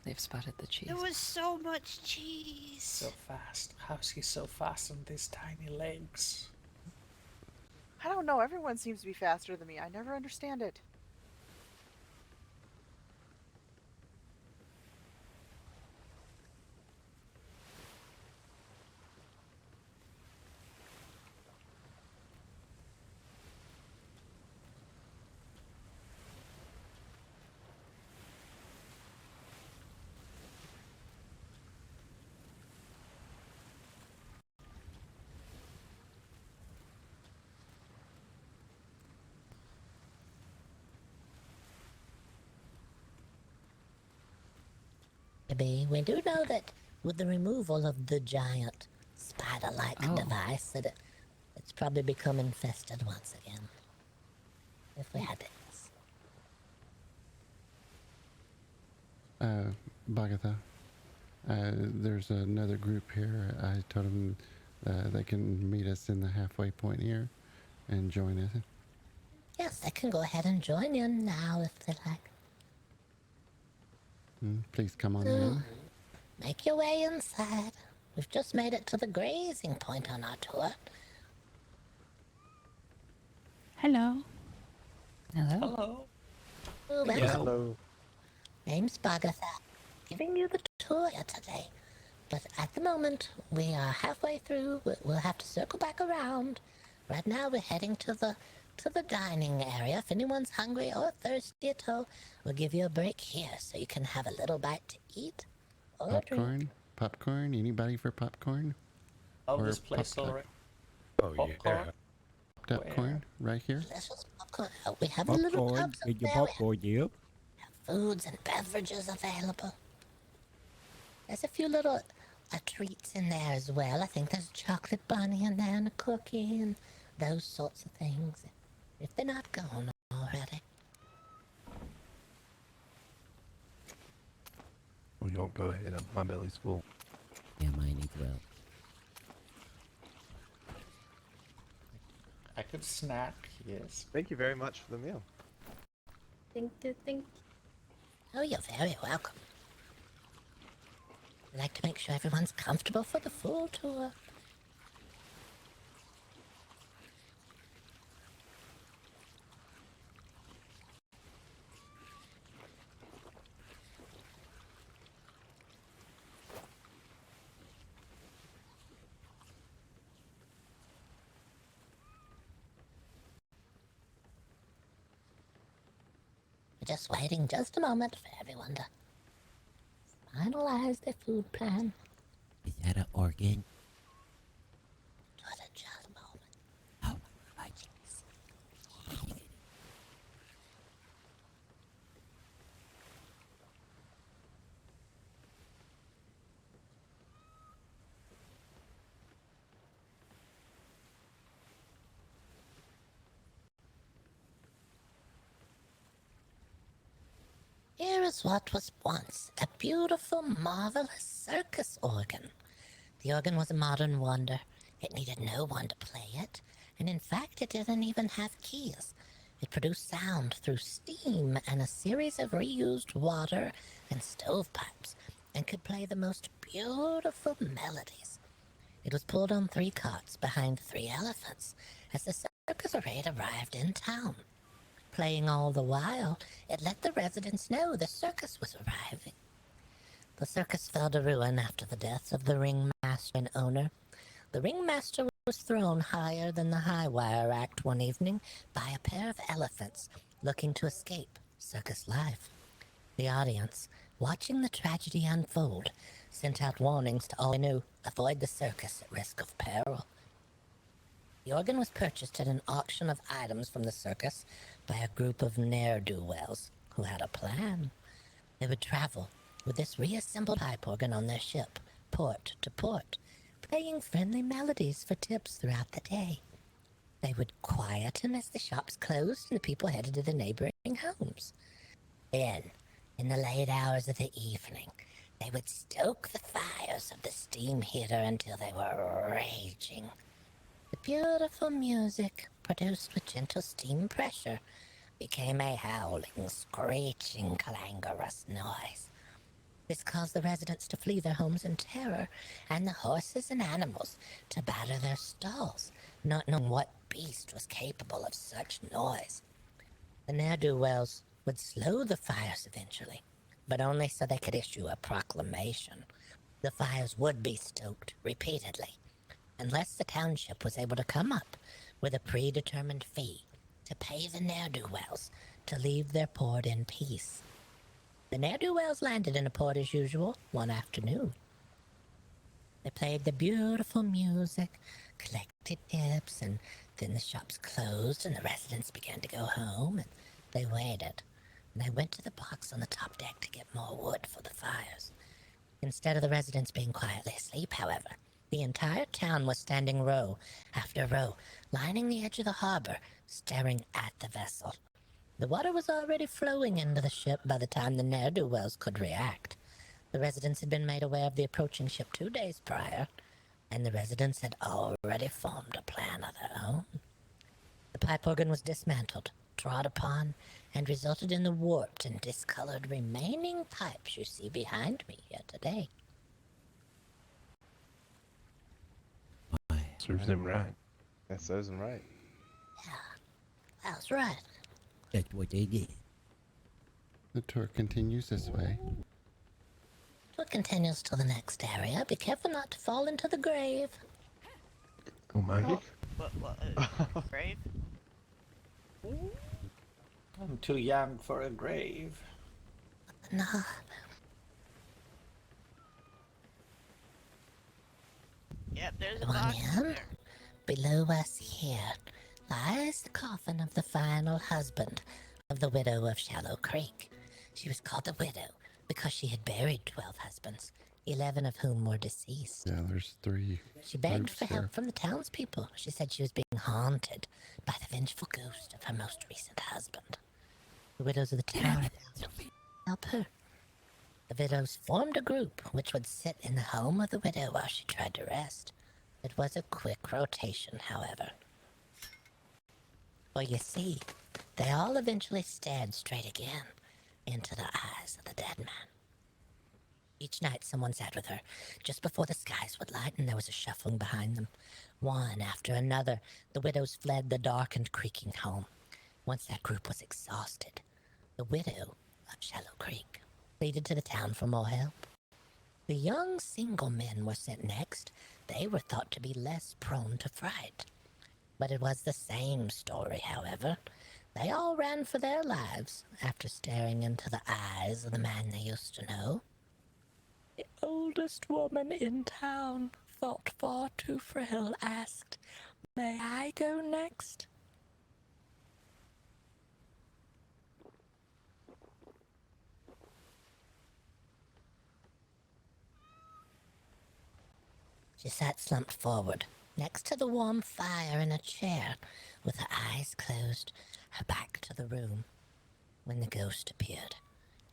They've spotted the cheese. There was so much cheese. So fast. How's he so fast on these tiny legs? I don't know. Everyone seems to be faster than me. I never understand it. We do know that with the removal of the giant spider-like device, that it's probably become infested once again. If we had to guess. Bagatha, there's another group here. I told them they can meet us in the halfway point here and join us. Yes, they can go ahead and join you now if they like. Please come on in. Make your way inside. We've just made it to the grazing point on our tour. Hello. Hello. Hello. Oh, welcome. Hello. Name's Bagatha. Giving you the tour here today. But at the moment, we are halfway through. We'll have to circle back around. Right now, we're heading to the dining area. If anyone's hungry or thirsty at all, we'll give you a break here so you can have a little bite to eat or drink. Popcorn? Popcorn? Anybody for popcorn? Oh, Or this place Pop-Tart? already. Oh, Popcorn? Popcorn? Right here? Delicious popcorn. Oh, we have a little Popcorn. tubs Get up your there. We popcorn, you. have foods and beverages available. There's a few little treats in there as well. I think there's a chocolate bunny in there and a cookie and those sorts of things. If they're not gone already. Well, you don't go ahead. My belly's full. Yeah, mine as well. I could snack, yes. Thank you very much for the meal. Thank you, thank you. Oh, you're very welcome. We like to make sure everyone's comfortable for the full tour. We're just waiting just a moment for everyone to finalize their food plan. Is that an organ? Just a moment. Oh, my goodness. Here is what was once a beautiful, marvelous circus organ. The organ was a modern wonder. It needed no one to play it, and in fact it didn't even have keys. It produced sound through steam and a series of reused water and stovepipes, and could play the most beautiful melodies. It was pulled on 3 carts behind 3 elephants as the circus parade arrived in town. Playing all the while, it let the residents know the circus was arriving. The circus fell to ruin after the death of the ringmaster and owner. The ringmaster was thrown higher than the high wire act one evening by a pair of elephants looking to escape circus life. The audience, watching the tragedy unfold, sent out warnings to all they knew: avoid the circus at risk of peril. The organ was purchased at an auction of items from the circus by a group of ne'er-do-wells who had a plan. They would travel with this reassembled pipe organ on their ship, port to port, playing friendly melodies for tips throughout the day. They would quieten as the shops closed and the people headed to the neighboring homes. Then, in the late hours of the evening, they would stoke the fires of the steam heater until they were raging. The beautiful music, produced with gentle steam pressure, became a howling, screeching, clangorous noise. This caused the residents to flee their homes in terror, and the horses and animals to batter their stalls, not knowing what beast was capable of such noise. The ne'er-do-wells would slow the fires eventually, but only so they could issue a proclamation. The fires would be stoked repeatedly, unless the township was able to come up with a predetermined fee to pay the ne'er-do-wells to leave their port in peace. The ne'er-do-wells landed in a port as usual one afternoon. They played the beautiful music, collected tips, and then the shops closed and the residents began to go home, and they waited. And they went to the box on the top deck to get more wood for the fires. Instead of the residents being quietly asleep, however, the entire town was standing row after row, lining the edge of the harbor, staring at the vessel. The water was already flowing into the ship by the time the ne'er-do-wells could react. The residents had been made aware of the approaching ship 2 days prior, and the residents had already formed a plan of their own. The pipe organ was dismantled, trod upon, and resulted in the warped and discolored remaining pipes you see behind me here today. Serves him right. That serves him right. That's right. That's what they did. The tour continues this way. It continues to the next area. Be careful not to fall into the grave. Oh my. What, grave? I'm too young for a grave. No. Yep, there's a One box end, there. below us here, lies the coffin of the final husband of the widow of Shallow Creek. She was called the widow because she had buried 12 husbands, 11 of whom were deceased. Yeah, there's 3. She begged groups for there. help from the townspeople. She said she was being haunted by the vengeful ghost of her most recent husband. The widows of the town help her. The widows formed a group which would sit in the home of the widow while she tried to rest. It was a quick rotation, however. For you see, they all eventually stared straight again into the eyes of the dead man. Each night someone sat with her, just before the skies would lighten there was a shuffling behind them. One after another, the widows fled the dark and creaking home. Once that group was exhausted, the widow of Shallow Creek pleaded to the town for more help. The young single men were sent next. They were thought to be less prone to fright. But it was the same story, however. They all ran for their lives after staring into the eyes of the man they used to know. The oldest woman in town, thought far too frail, asked, "May I go next?" She sat slumped forward, next to the warm fire in a chair, with her eyes closed, her back to the room, when the ghost appeared.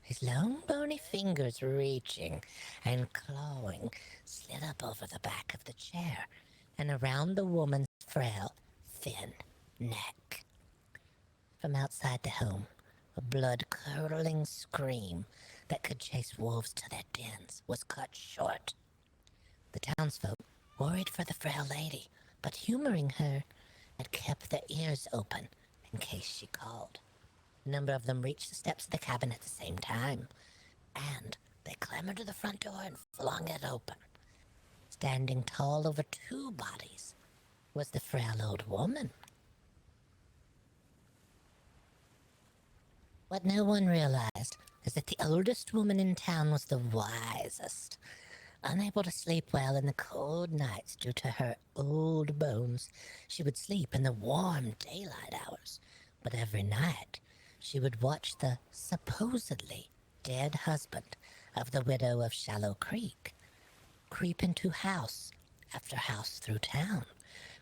His long bony fingers reaching and clawing slid up over the back of the chair and around the woman's frail, thin neck. From outside the home, a blood-curdling scream that could chase wolves to their dens was cut short. The townsfolk, worried for the frail lady, but humoring her, had kept their ears open in case she called. A number of them reached the steps of the cabin at the same time, and they clambered to the front door and flung it open. Standing tall over 2 bodies was the frail old woman. What no one realized is that the oldest woman in town was the wisest. Unable to sleep well in the cold nights due to her old bones, she would sleep in the warm daylight hours. But every night, she would watch the supposedly dead husband of the widow of Shallow Creek creep into house after house through town.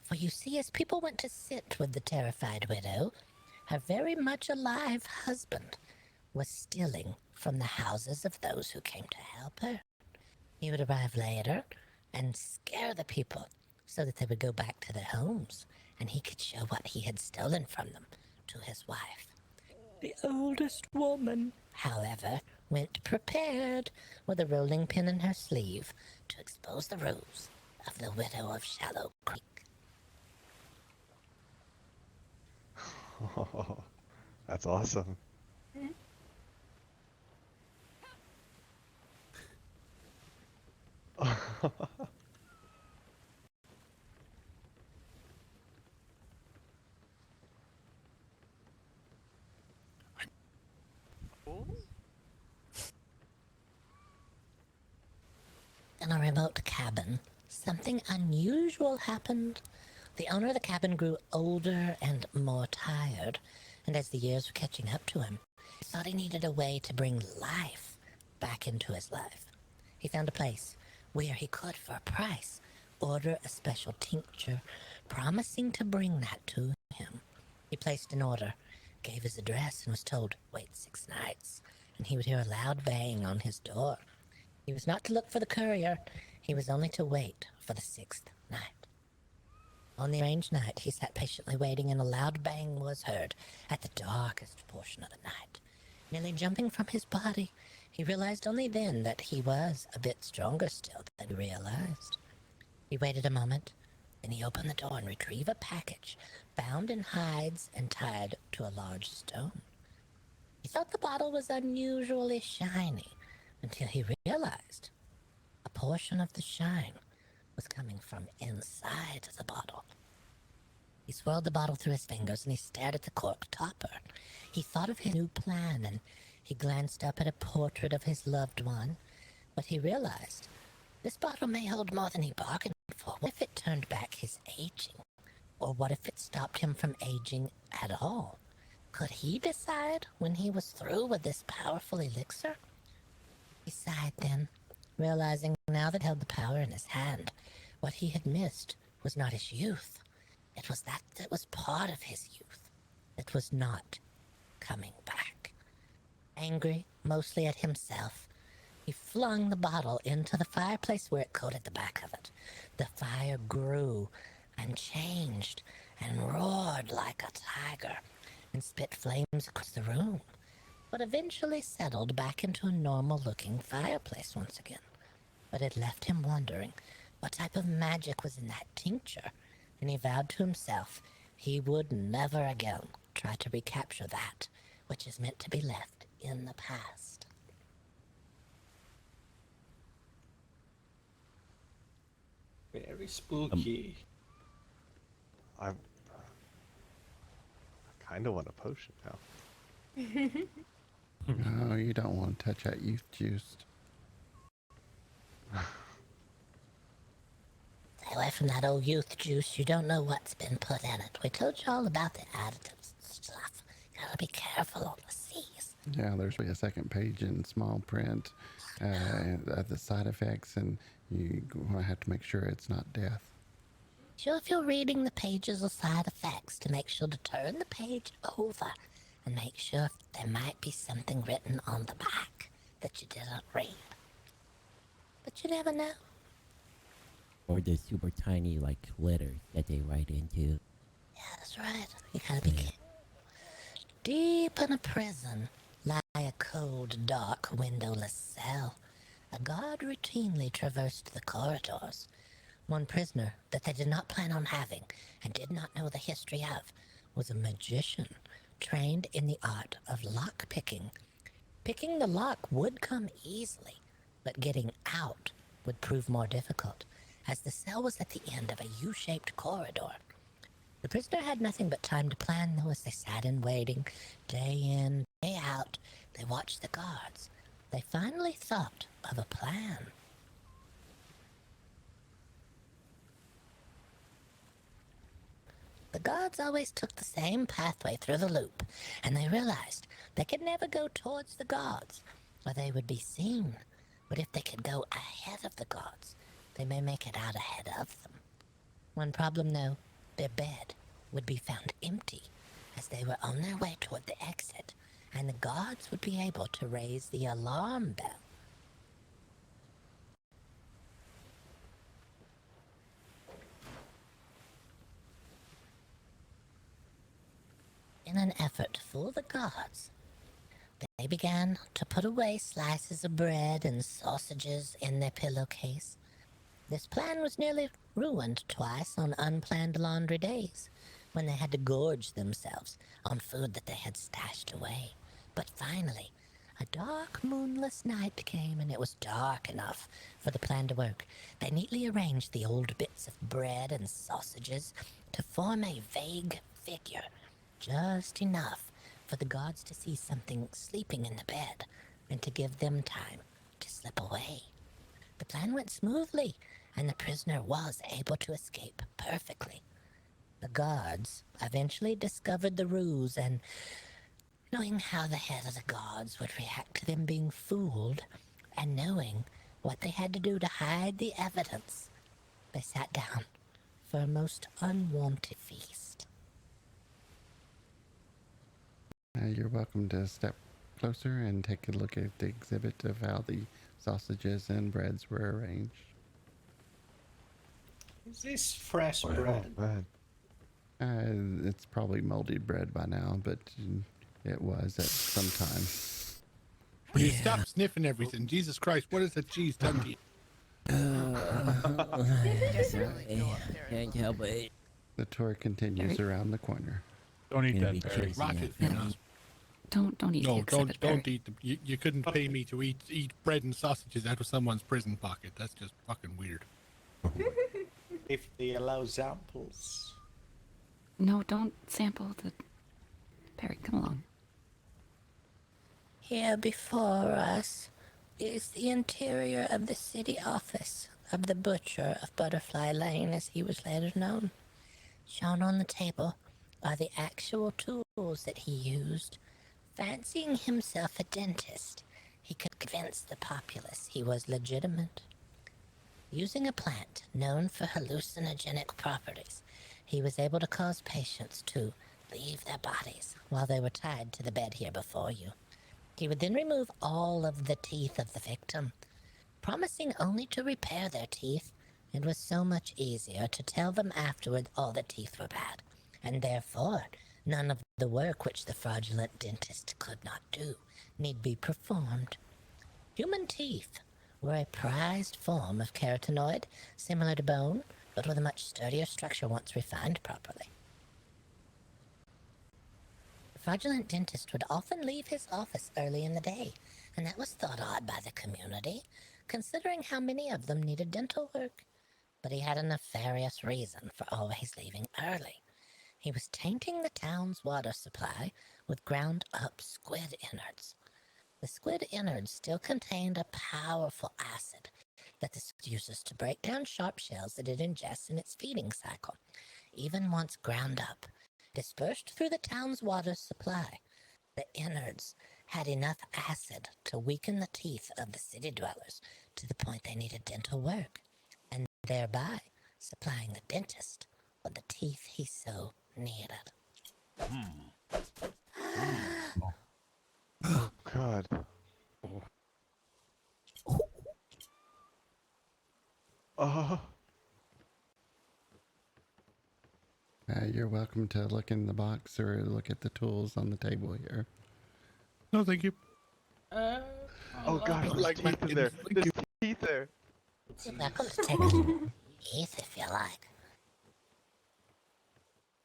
For you see, as people went to sit with the terrified widow, her very much alive husband was stealing from the houses of those who came to help her. He would arrive later and scare the people so that they would go back to their homes, and he could show what he had stolen from them to his wife. The oldest woman, however, went prepared with a rolling pin in her sleeve to expose the ruse of the widow of Shallow Creek. Oh, that's awesome. In a remote cabin, something unusual happened. The owner of the cabin grew older and more tired, and as the years were catching up to him, he thought he needed a way to bring life back into his life. He found a place where he could, for a price, order a special tincture, promising to bring that to him. He placed an order, gave his address, and was told, wait 6 nights, and he would hear a loud bang on his door. He was not to look for the courier. He was only to wait for the 6th night. On the arranged night, he sat patiently waiting, and a loud bang was heard at the darkest portion of the night. Nearly jumping from his body, he realized only then that he was a bit stronger still than he realized. He waited a moment, then he opened the door and retrieved a package bound in hides and tied to a large stone. He thought the bottle was unusually shiny, until he realized a portion of the shine was coming from inside the bottle. He swirled the bottle through his fingers and he stared at the cork topper. He thought of his new plan and he glanced up at a portrait of his loved one, but he realized this bottle may hold more than he bargained for. What if it turned back his aging? Or what if it stopped him from aging at all? Could he decide when he was through with this powerful elixir? He sighed then, realizing now that he held the power in his hand, what he had missed was not his youth. It was that was part of his youth. It was not coming back. Angry mostly at himself, he flung the bottle into the fireplace where it coated the back of it. The fire grew and changed and roared like a tiger and spit flames across the room, but eventually settled back into a normal-looking fireplace once again. But it left him wondering what type of magic was in that tincture, and he vowed to himself he would never again try to recapture that which is meant to be left in the past. Very spooky. I kind of want a potion now. No, you don't want to touch that youth juice. Stay away from that old youth juice. You don't know what's been put in it. We told you all about the additives and stuff. You gotta be careful on the seas. Yeah, there's a second page in small print of the side effects, and you have to make sure it's not death. Sure, if you're reading the pages of side effects, to make sure to turn the page over and make sure if there might be something written on the back that you didn't read. But you never know. Or the super tiny, like, letters that they write into. Yeah, that's right. You gotta be careful. Deep in a prison lie a cold, dark, windowless cell. A guard routinely traversed the corridors. One prisoner that they did not plan on having and did not know the history of was a magician trained in the art of lock picking. Picking the lock would come easily, but getting out would prove more difficult, as the cell was at the end of a U-shaped corridor. The prisoner had nothing but time to plan, though, as they sat in waiting, day in, day out. They watched the guards. They finally thought of a plan. The gods always took the same pathway through the loop, and they realized they could never go towards the gods, or they would be seen. But if they could go ahead of the gods, they may make it out ahead of them. One problem, though, their bed would be found empty, as they were on their way toward the exit, and the gods would be able to raise the alarm bell. In an effort to fool the gods, they began to put away slices of bread and sausages in their pillowcase. This plan was nearly ruined twice on unplanned laundry days, when they had to gorge themselves on food that they had stashed away. But finally, a dark, moonless night came, and it was dark enough for the plan to work. They neatly arranged the old bits of bread and sausages to form a vague figure, just enough for the gods to see something sleeping in the bed and to give them time to slip away. The plan went smoothly, and the prisoner was able to escape perfectly. The gods eventually discovered the ruse, and knowing how the head of the gods would react to them being fooled, and knowing what they had to do to hide the evidence, they sat down for a most unwanted feast. You're welcome to step closer and take a look at the exhibit of how the sausages and breads were arranged. Is this fresh bread? It's probably moldy bread by now, but it was at some time. Will you stop sniffing everything? Jesus Christ, what has the cheese done to you? Can't help it. The tour continues around the corner. Don't eat Gonna be that, Barry. chasing Rocket. that. Don't eat the No, exhibit, don't Barry. eat them. You couldn't pay me to eat bread and sausages out of someone's prison pocket. That's just fucking weird. If they allow samples. No, don't sample the... Barry, come along. Here before us is the interior of the city office of the butcher of Butterfly Lane, as he was later known. Shown on the table are the actual tools that he used. Fancying himself a dentist, he could convince the populace he was legitimate. Using a plant known for hallucinogenic properties, he was able to cause patients to leave their bodies while they were tied to the bed here before you. He would then remove all of the teeth of the victim, promising only to repair their teeth. It was so much easier to tell them afterward all the teeth were bad, and therefore none of the work which the fraudulent dentist could not do need be performed. Human teeth were a prized form of carotenoid, similar to bone, but with a much sturdier structure once refined properly. The fraudulent dentist would often leave his office early in the day, and that was thought odd by the community, considering how many of them needed dental work. But he had a nefarious reason for always leaving early. He was tainting the town's water supply with ground-up squid innards. The squid innards still contained a powerful acid that the squid uses to break down sharp shells that it ingests in its feeding cycle. Even once ground up, dispersed through the town's water supply, the innards had enough acid to weaken the teeth of the city dwellers to the point they needed dental work, and thereby supplying the dentist with the teeth he so needed. Oh, God. Oh. You're welcome to look in the box or look at the tools on the table here. No, thank you. Oh, gosh, there's like my teeth in there. thank There's you. teeth there. You're welcome to take a teeth if you like.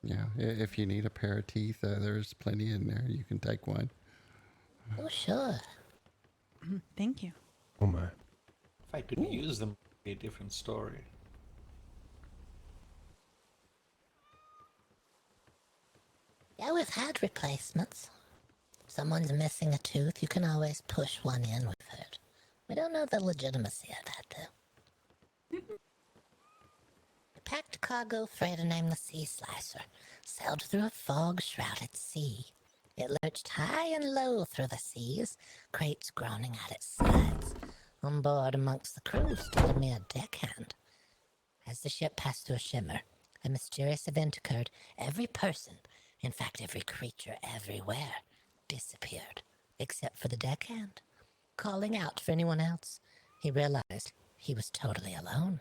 Yeah, if you need a pair of teeth, there's plenty in there. You can take one. Oh, sure. Thank you. Oh my. If I could use them, it'd be a different story. Yeah, we've had replacements. If someone's missing a tooth, you can always push one in, we've heard. We don't know the legitimacy of that, though. A packed cargo freighter named the Sea Slicer sailed through a fog-shrouded sea. It lurched high and low through the seas, crates groaning at its sides. On board amongst the crew stood a mere deckhand. As the ship passed through a shimmer, a mysterious event occurred. Every person, in fact every creature everywhere, disappeared, except for the deckhand. Calling out for anyone else, he realized he was totally alone.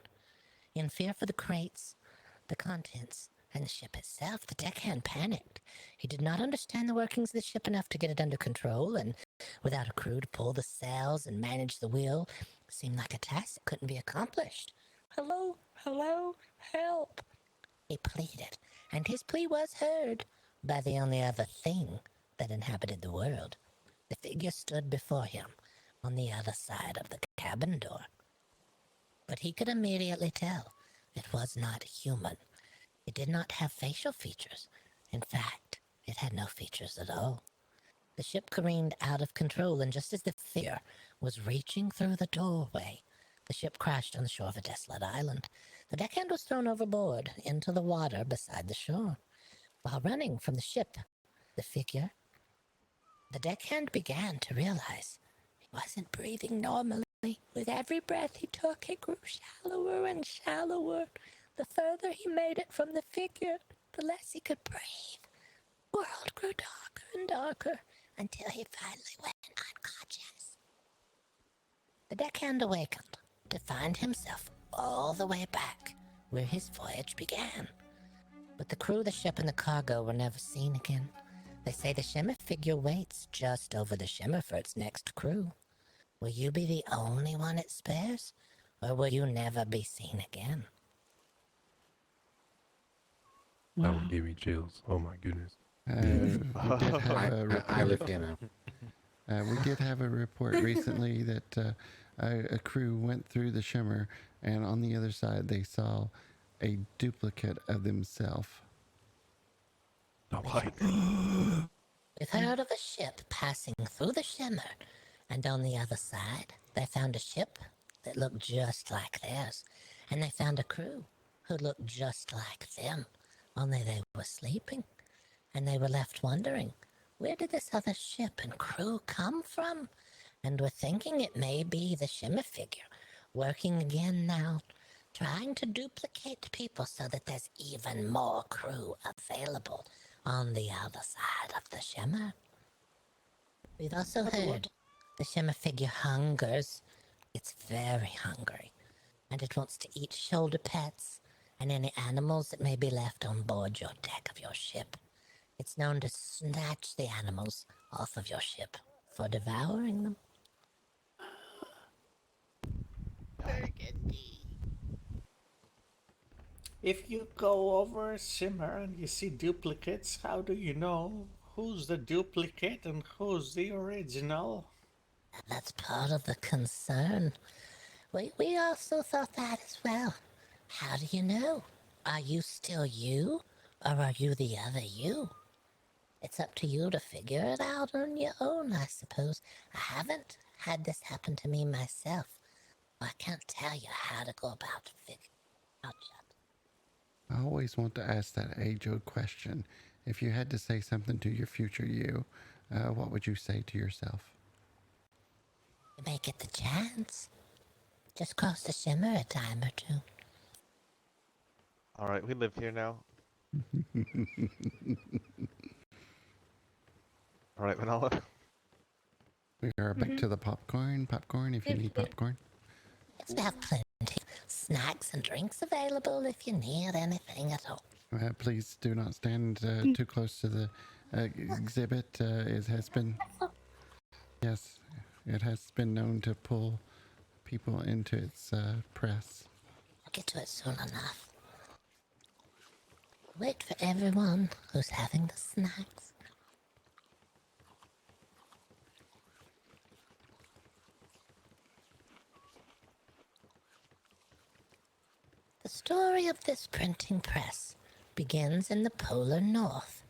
In fear for the crates, the contents, and the ship itself, the deckhand panicked. He did not understand the workings of the ship enough to get it under control, and without a crew to pull the sails and manage the wheel, it seemed like a task that couldn't be accomplished. Hello, hello, help! He pleaded, and his plea was heard by the only other thing that inhabited the world. The figure stood before him on the other side of the cabin door. But he could immediately tell it was not human. It did not have facial features. In fact, it had no features at all. The ship careened out of control, and just as the figure was reaching through the doorway, the ship crashed on the shore of a desolate island. The deckhand was thrown overboard into the water beside the shore. While running from the ship, the deckhand began to realize he wasn't breathing normally. With every breath he took, it grew shallower and shallower. The further he made it from the figure, the less he could breathe. The world grew darker and darker until he finally went unconscious. The deckhand awakened to find himself all the way back where his voyage began. But the crew, the ship, and the cargo were never seen again. They say the shimmer figure waits just over the shimmer for its next crew. Will you be the only one it spares, or will you never be seen again? That would give me chills. Oh my goodness. We did have a report. I live here now. We did have a report recently that a crew went through the shimmer, and on the other side they saw a duplicate of themselves. We've heard of a ship passing through the shimmer, and on the other side they found a ship that looked just like theirs, and they found a crew who looked just like them, only they were sleeping, and they were left wondering, where did this other ship and crew come from? And were thinking it may be the shimmer figure, working again now, trying to duplicate people so that there's even more crew available on the other side of the shimmer. We've also heard the shimmer figure hungers. It's very hungry, and it wants to eat shoulder pets and any animals that may be left on board your deck of your ship. It's known to snatch the animals off of your ship for devouring them. If you go over a shimmer and you see duplicates, how do you know who's the duplicate and who's the original? That's part of the concern. We also thought that as well. How do you know? Are you still you, or are you the other you? It's up to you to figure it out on your own, I suppose. I haven't had this happen to me myself. I can't tell you how to go about figuring it out yet. I always want to ask that age-old question. If you had to say something to your future you, what would you say to yourself? You may get the chance. Just cross the shimmer a time or two. Alright, we live here now. Alright, Manala. We are back to the popcorn. Popcorn, if you need popcorn. Yes, we have plenty of snacks and drinks available if you need anything at all. Please do not stand too close to the exhibit. It has been known to pull people into its press. I'll get to it soon enough. Wait for everyone who's having the snacks. The story of this printing press begins in the polar north.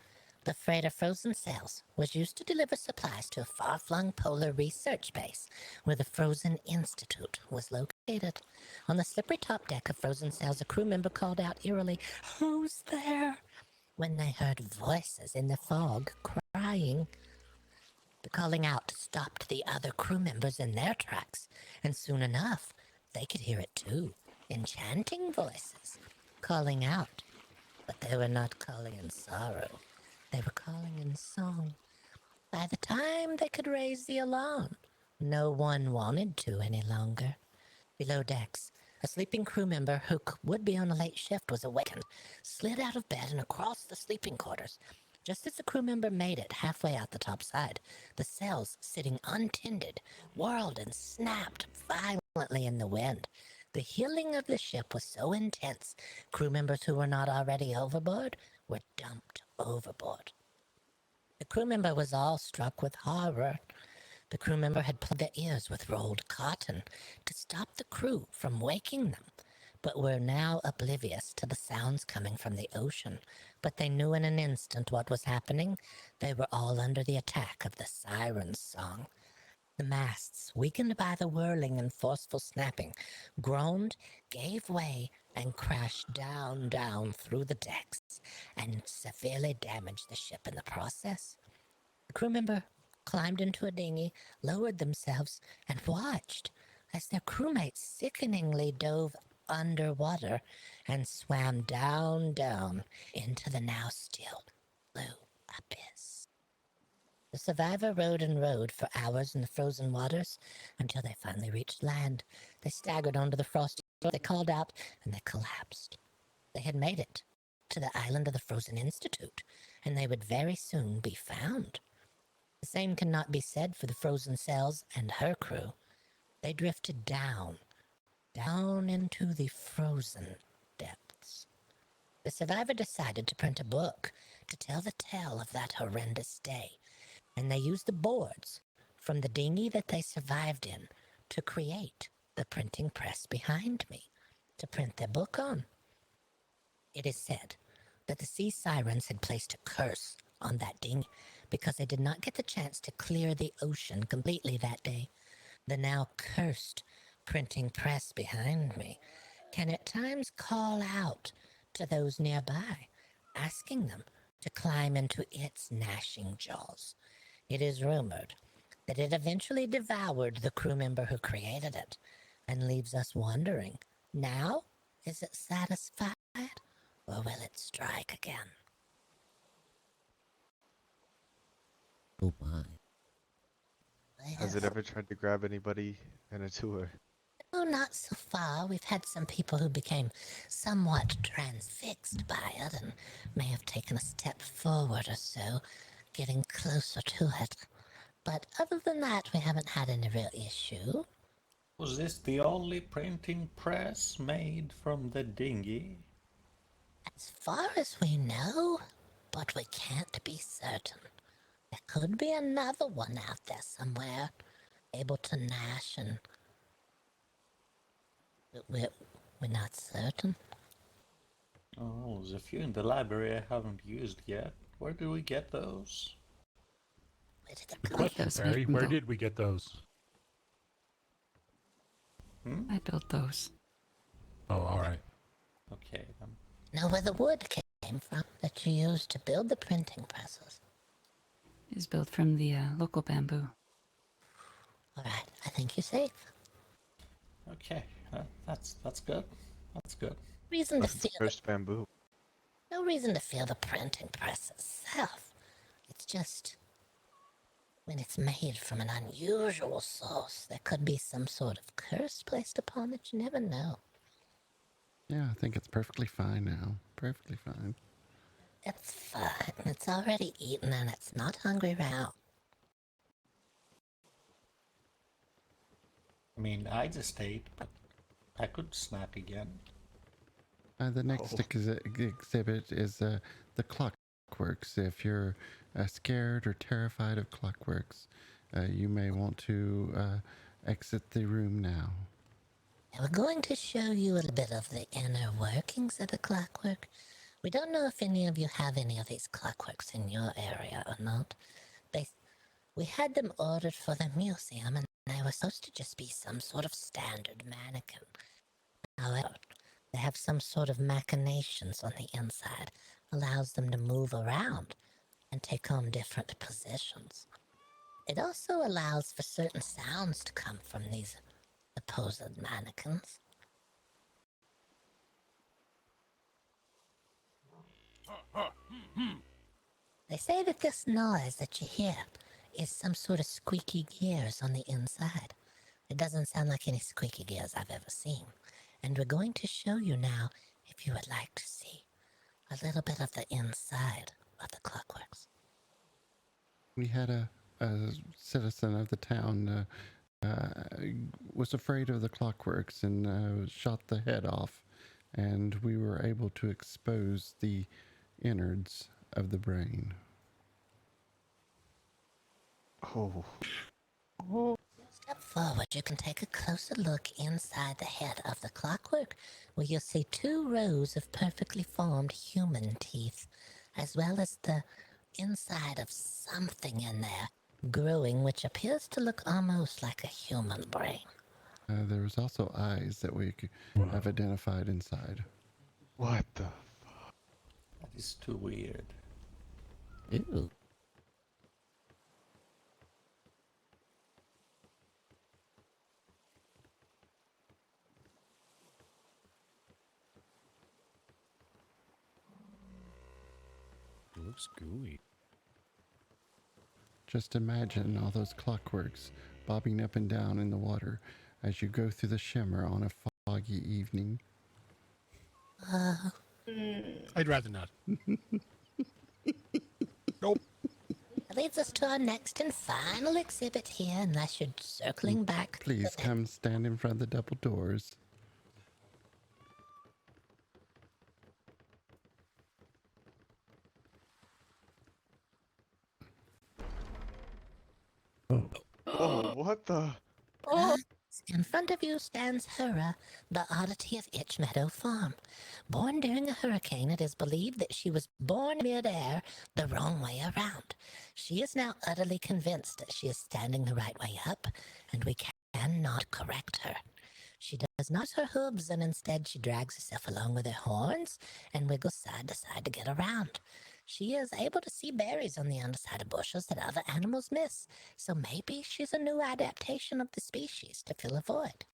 The freighter Frozen Sails was used to deliver supplies to a far-flung polar research base where the Frozen Institute was located. On the slippery top deck of Frozen Sails, a crew member called out eerily, "Who's there?" when they heard voices in the fog crying. The calling out stopped the other crew members in their tracks, and soon enough, they could hear it too. Enchanting voices, calling out. But they were not calling in sorrow. They were calling in song. By the time they could raise the alarm, no one wanted to any longer. Below decks, a sleeping crew member who would be on a late shift was awakened, slid out of bed and across the sleeping quarters. Just as the crew member made it halfway out the top side, the sails, sitting untended, whirled and snapped violently in the wind. The heeling of the ship was so intense, crew members who were not already overboard were dumped overboard. The crew member was all struck with horror. The crew member had plugged their ears with rolled cotton to stop the crew from waking them, but were now oblivious to the sounds coming from the ocean. But they knew in an instant what was happening. They were all under the attack of the siren's song. The masts, weakened by the whirling and forceful snapping, groaned, gave way, and crashed down through the decks, and severely damaged the ship in the process. The crew member climbed into a dinghy, lowered themselves, and watched as their crewmates sickeningly dove underwater and swam down into the now still blue abyss. The survivor rode and rode for hours in the frozen waters until they finally reached land. They staggered onto the frosty shore, they called out, and they collapsed. They had made it to the island of the Frozen Institute, and they would very soon be found. The same cannot be said for the frozen cells and her crew. They drifted down into the frozen depths. The survivor decided to print a book to tell the tale of that horrendous day, and they used the boards from the dinghy that they survived in to create the printing press behind me to print their book on. It is said that the sea sirens had placed a curse on that dinghy because they did not get the chance to clear the ocean completely that day. The now cursed printing press behind me can at times call out to those nearby, asking them to climb into its gnashing jaws. It is rumored that it eventually devoured the crew member who created it and leaves us wondering, now, is it satisfied or will it strike again? Oh my. Has it ever tried to grab anybody in a tour? No, not so far. We've had some people who became somewhat transfixed by it and may have taken a step forward or so, getting closer to it. But other than that, we haven't had any real issue. Was this the only printing press made from the dinghy? As far as we know, but we can't be certain. There could be another one out there somewhere, able to gnash and... We're not certain. Oh, there's a few in the library I haven't used yet. Where do we get those? Where did Good question, Barry. Where did we get those? I built those. Oh, all right. Okay, then. Know where the wood came from that you used to build the printing presses? It was built from the local bamboo. All right, I think you're safe. Okay, that's good. That's good. Reason to That's feel first bamboo. no reason to feel the printing press itself. It's just when it's made from an unusual source, there could be some sort of curse placed upon it. You never know. Yeah, I think it's perfectly fine now. Perfectly fine. It's fine. It's already eaten and it's not hungry now. I mean, I just ate, but I could snack again. The next exhibit is the clockworks. If you're scared or terrified of clockworks, you may want to exit the room now. And we're going to show you a little bit of the inner workings of the clockwork. We don't know if any of you have any of these clockworks in your area or not. We had them ordered for the museum, and they were supposed to just be some sort of standard mannequin. However, they have some sort of machinations on the inside allows them to move around and take on different positions. It also allows for certain sounds to come from these supposed mannequins. They say that this noise that you hear is some sort of squeaky gears on the inside. It doesn't sound like any squeaky gears I've ever seen. And we're going to show you now, if you would like to see, a little bit of the inside of the clockworks. We had a citizen of the town was afraid of the clockworks and shot the head off, and we were able to expose the innards of the brain. Oh. Step forward, you can take a closer look inside the head of the clockwork, where you'll see 2 rows of perfectly formed human teeth, as well as the inside of something in there growing, which appears to look almost like a human brain. There was also eyes that we have identified inside. What the? That is too weird. Ew. It looks gooey. Just imagine all those clockworks bobbing up and down in the water as you go through the shimmer on a foggy evening. I'd rather not. Nope. That leads us to our next and final exhibit here, unless you're circling back. Please come stand in front of the double doors. Oh, what the? In front of you stands Hura, the oddity of Itch Meadow Farm. Born during a hurricane, it is believed that she was born mid-air the wrong way around. She is now utterly convinced that she is standing the right way up, and we cannot correct her. She does not use her hooves, and instead she drags herself along with her horns and wiggles side to side to get around. She is able to see berries on the underside of bushes that other animals miss, so maybe she's a new adaptation of the species to fill a void.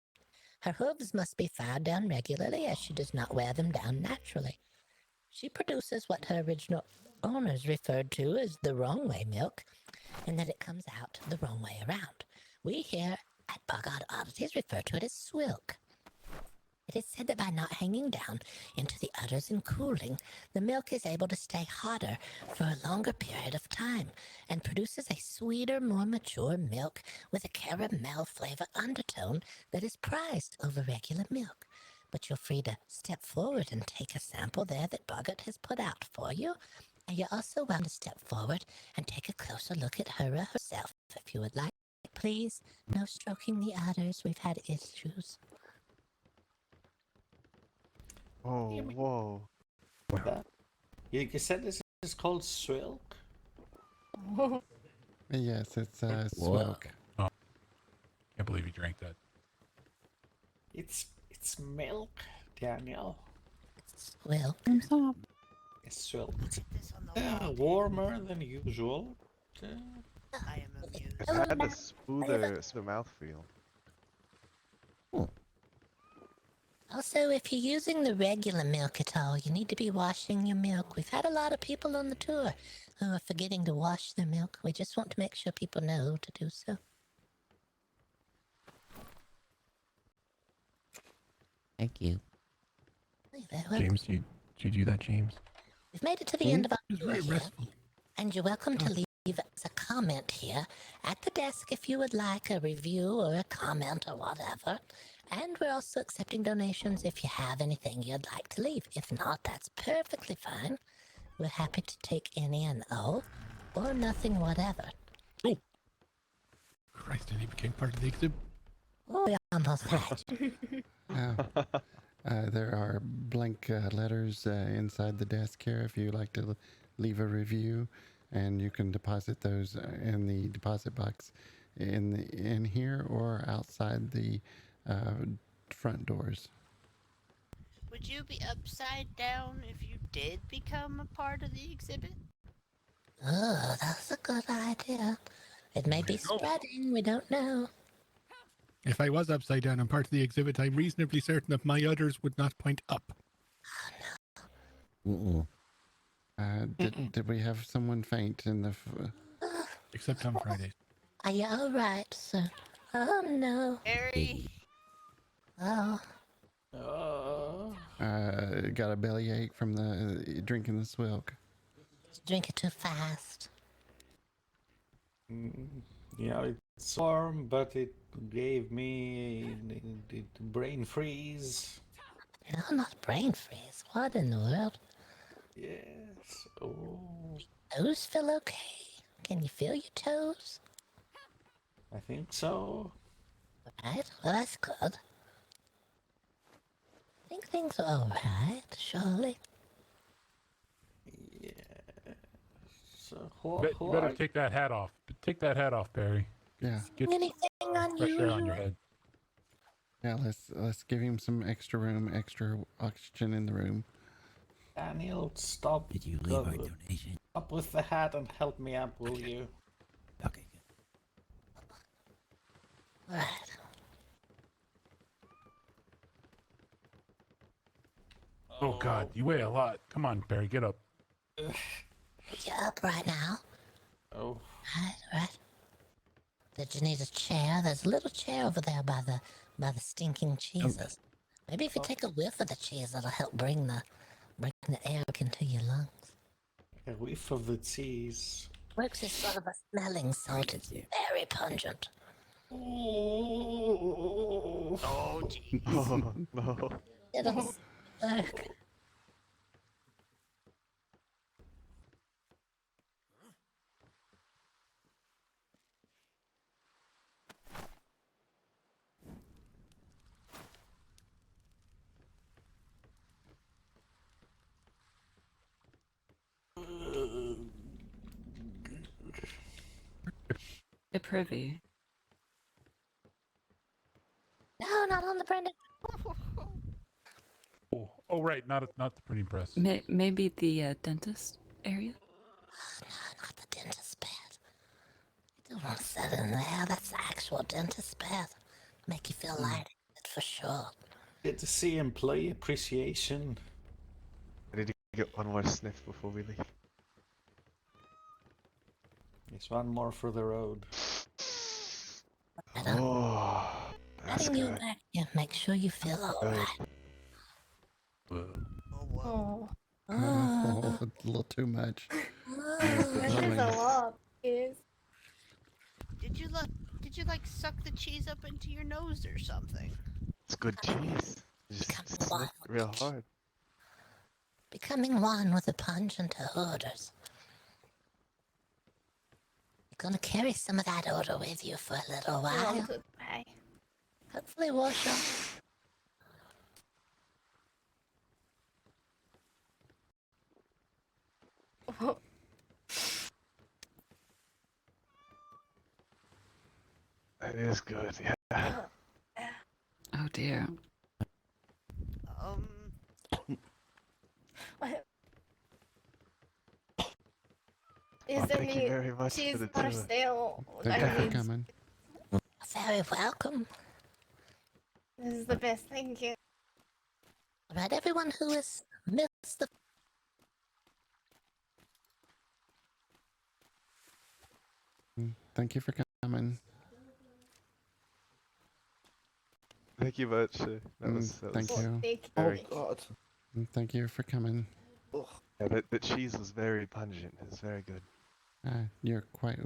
Her hooves must be filed down regularly, as she does not wear them down naturally. She produces what her original owners referred to as the wrong way milk, and that it comes out the wrong way around. We here at BoggOdd Oddities refer to it as swilk. It is said that by not hanging down into the udders and cooling, the milk is able to stay hotter for a longer period of time and produces a sweeter, more mature milk with a caramel flavor undertone that is prized over regular milk. But you're free to step forward and take a sample there that Boggert has put out for you. And you're also welcome to step forward and take a closer look at her herself if you would like. Please, no stroking the udders. We've had issues. Oh, whoa. You said this is called swilk? Yes, it's swilk. Oh, can't believe you drank that. It's milk, Daniel. Swilk. It's swilk. Warmer than usual. I am amused. It had a smoother mouthfeel. Also, if you're using the regular milk at all, you need to be washing your milk. We've had a lot of people on the tour who are forgetting to wash their milk. We just want to make sure people know to do so. Thank you. James, did you do that, James? We've made it to the end of our tour here, and you're welcome to leave us a comment here at the desk if you would like a review or a comment or whatever. And we're also accepting donations if you have anything you'd like to leave. If not, that's perfectly fine. We're happy to take any and all, or nothing, whatever. Oh, Christ, and he became part of the exhibit. Oh, we almost had. There are blank letters inside the desk here if you'd like to leave a review, and you can deposit those in the deposit box in here or outside the front doors. Would you be upside down if you did become a part of the exhibit? Oh, that's a good idea. It may be spreading, we don't know. If I was upside down and part of the exhibit, I'm reasonably certain that my udders would not point up. Did we have someone faint in the... Except on Fridays. Are you alright, sir? Oh no. Harry. Oh. Got a bellyache from the drinking the swilk. Drink it too fast. Yeah, it's warm, but it gave me brain freeze. No, not brain freeze. What in the world? Yes. Oh. Toes feel okay? Can you feel your toes? I think so. Right, well that's good. I think things are alright, surely. Yeah. So You better take that hat off. Take that hat off, Barry. Yeah. Get Anything on fresh you? air on your head. Yeah, let's give him some extra room, extra oxygen in the room. Daniel, stop. Did you leave our donation? Up with the hat and help me up, will you? Okay, good. Right. Oh God, you weigh a lot. Come on, Barry, get up. You up right now? Oh. Right. Did you need a chair? There's a little chair over there by the stinking cheeses. Maybe if you take a whiff of the cheese, that'll help bring the air into your lungs. A whiff of the cheese. Works as sort of a smelling salt. It's very pungent. Oh, jeez. Oh, no. It'll work. A privy. No, not on the Brendan. Oh, right, not the printing press. Maybe the dentist area? No, not the dentist bed. You don't want to sit in there. That's the actual dentist bed. Make you feel light, for sure. Good to see employee appreciation. I need to get one more sniff before we leave. There's one more for the road. Oh, that's Letting you good. back, yeah, make sure you feel alright. Oh. Oh, a little too much. This is a lot. Is Did you like suck the cheese up into your nose or something? It's good cheese. Just sniff it real hard. Becoming one with the pungent odors. You're gonna carry some of that odor with you for a little while. goodbye. Hopefully wash off. Oh. It is good, yeah. Oh dear. Is there thank you very much cheese for the for tour. sale? Thank you for coming. Very welcome. This is the best, thank you. Alright, everyone who has missed the Thank you for coming. Thank you much. That was Thank you. very... God. Thank you for coming. Yeah, the cheese was very pungent. It was very good. You're quite...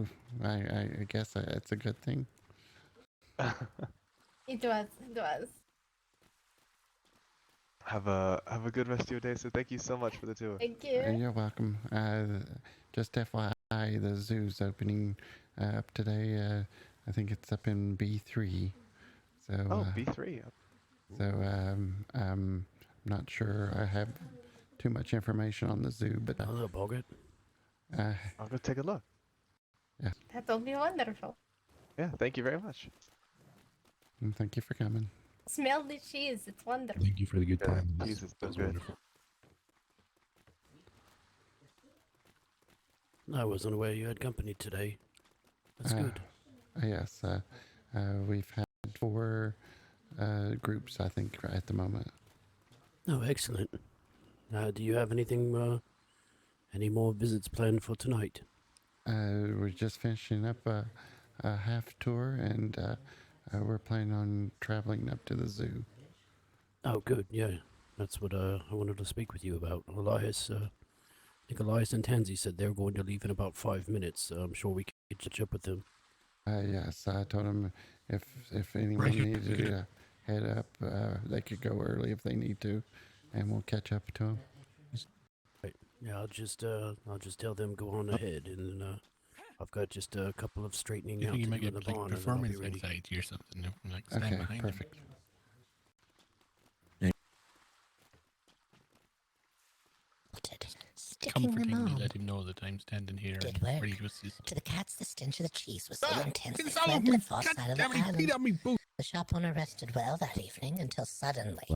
I guess it's a good thing. It was. Have a good rest of your day. So thank you so much for the tour. Thank you. You're welcome. Just FYI, the zoo's opening up today. I think it's up in B3. So. B3. So I'm not sure I have too much information on the zoo, but Boggert. I'll go take a look. Yeah. That will be wonderful. Yeah. Thank you very much. And thank you for coming. Smell the cheese. It's wonderful. Thank you for the good Yeah, time. cheese is so That was good. wonderful. I wasn't aware you had company today. That's good. Yes, we've had 4 groups, I think, at the moment. Oh, excellent. Do you have anything, any more visits planned for tonight? We're just finishing up a half tour, and we're planning on traveling up to the zoo. Oh, good. Yeah, that's what I wanted to speak with you about. Elias, I think Elias and Tansy said they're going to leave in about 5 minutes. I'm sure we can catch up with them. Yes, I told them if anyone needed to head up, they could go early if they need to, and we'll catch up to them. Right. Yeah, I'll just tell them go on ahead, and I've got just a couple of straightening You out think you to might do in get the like barn, and then I'll be performance ready. anxiety or something? Like stand Okay, behind perfect. Him. Sticking them Comfortingly on. let him know the time's tending here Did and work. ready to assist. To the cats, the stench of the cheese was so intense they It's all fled over to me. the far God side of the damn it, he peed island. on me boot. The shop owner rested well that evening until suddenly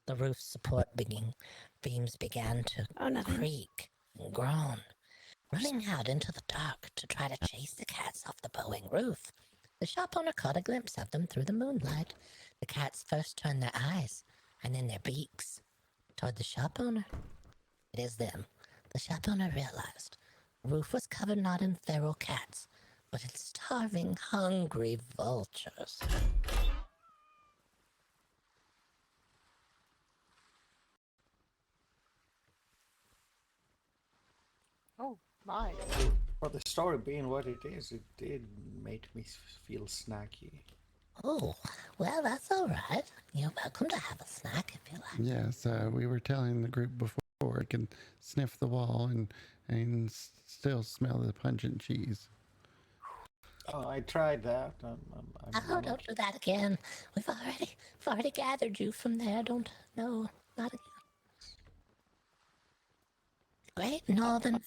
the roof support beams began to creak and groan. Running out into the dark to try to chase the cats off the bowing roof, the shop owner caught a glimpse of them through the moonlight. The cats first turned their eyes and then their beaks toward the shop owner. It is then the shop owner realized the roof was covered not in feral cats, but in starving, hungry vultures. Oh, my. For the story being what it is, it did make me feel snacky. Oh, well, that's all right. You're welcome to have a snack if you like. Yes, we were telling the group before it can sniff the wall and still smell the pungent cheese. Oh, I tried that. Don't do that again. We've already gathered you from there. Don't, no, not again. Great Northern.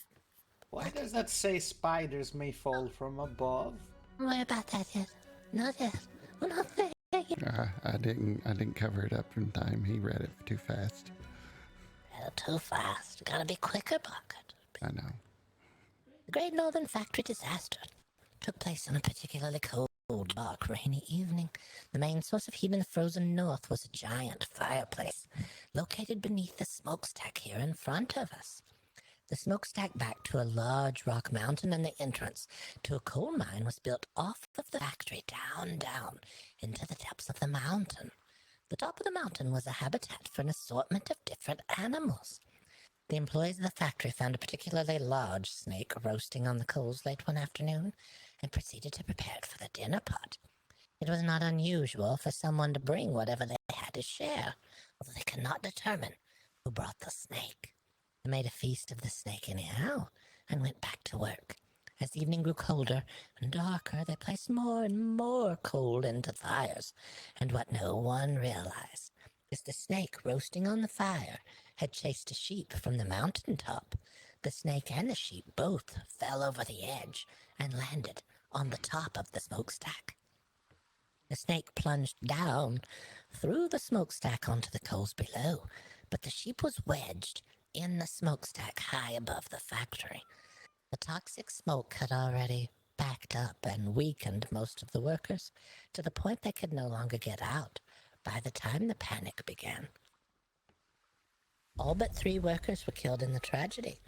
Why does that say spiders may fall from above? Don't worry about that yet. Not yet. We're not there yet. I didn't cover it up in time. He read it too fast. Too fast. Gotta be quicker, Boggert. I know. The Great Northern Factory disaster took place on a particularly cold, dark, rainy evening. The main source of heat in the frozen north was a giant fireplace located beneath the smokestack here in front of us. The smokestack backed to a large rock mountain, and the entrance to a coal mine was built off of the factory down into the depths of the mountain. The top of the mountain was a habitat for an assortment of different animals. The employees of the factory found a particularly large snake roasting on the coals late one afternoon and proceeded to prepare it for the dinner pot. It was not unusual for someone to bring whatever they had to share, although they could not determine who brought the snake. They made a feast of the snake anyhow and went back to work. As the evening grew colder and darker, they placed more and more coal into the fires, and what no one realized is the snake roasting on the fire had chased a sheep from the mountain top. The snake and the sheep both fell over the edge and landed on the top of the smokestack. The snake plunged down through the smokestack onto the coals below, but the sheep was wedged in the smokestack high above the factory. The toxic smoke had already backed up and weakened most of the workers to the point they could no longer get out by the time the panic began. All but 3 workers were killed in the tragedy.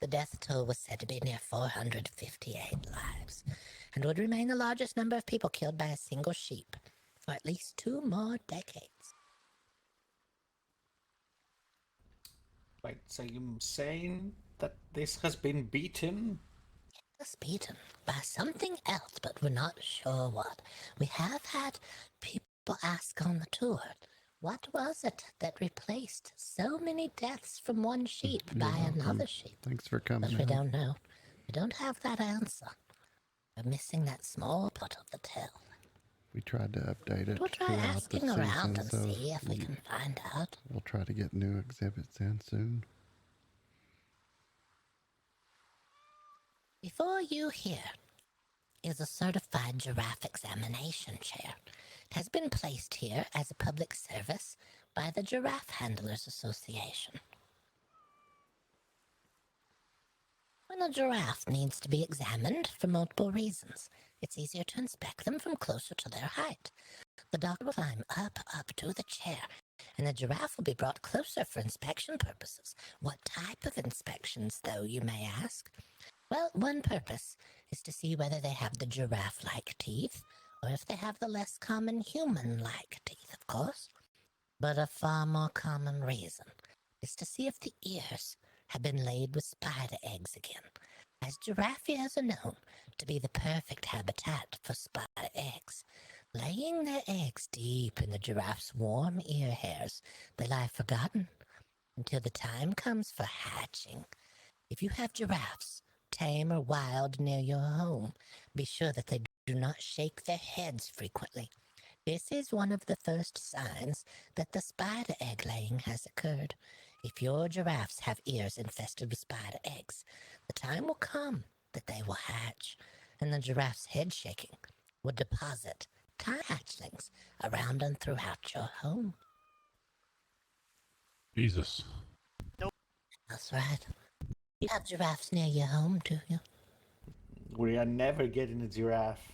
The death toll was said to be near 458 lives, and would remain the largest number of people killed by a single sheep for at least 2 more decades. Wait, so you're saying that this has been beaten? Yes, beaten by something else, but we're not sure what. We have had people ask on the tour, what was it that replaced so many deaths from one sheep by another sheep? Thanks for coming. But we don't know. We don't have that answer. We're missing that small part of the tale. We tried to update it. We'll try throughout asking the around season, and so see if we can find out. We'll try to get new exhibits in soon. Before you here is a certified Giraffe Examination chair. It has been placed here as a public service by the Giraffe Handlers Association. When a giraffe needs to be examined for multiple reasons, it's easier to inspect them from closer to their height. The doctor will climb up to the chair, and the giraffe will be brought closer for inspection purposes. What type of inspections, though, you may ask? Well, one purpose is to see whether they have the giraffe-like teeth, or if they have the less common human-like teeth, of course. But a far more common reason is to see if the ears have been laid with spider eggs again, as giraffe ears are known to be the perfect habitat for spider eggs. Laying their eggs deep in the giraffe's warm ear hairs, they lie forgotten until the time comes for hatching. If you have giraffes, tame or wild, near your home, be sure that they do not shake their heads frequently. This is one of the first signs that the spider egg laying has occurred. If your giraffes have ears infested with spider eggs, the time will come that they will hatch, and the giraffe's head shaking will deposit tiny hatchlings around and throughout your home. Jesus. That's right. You have giraffes near your home, do you? We are never getting a giraffe.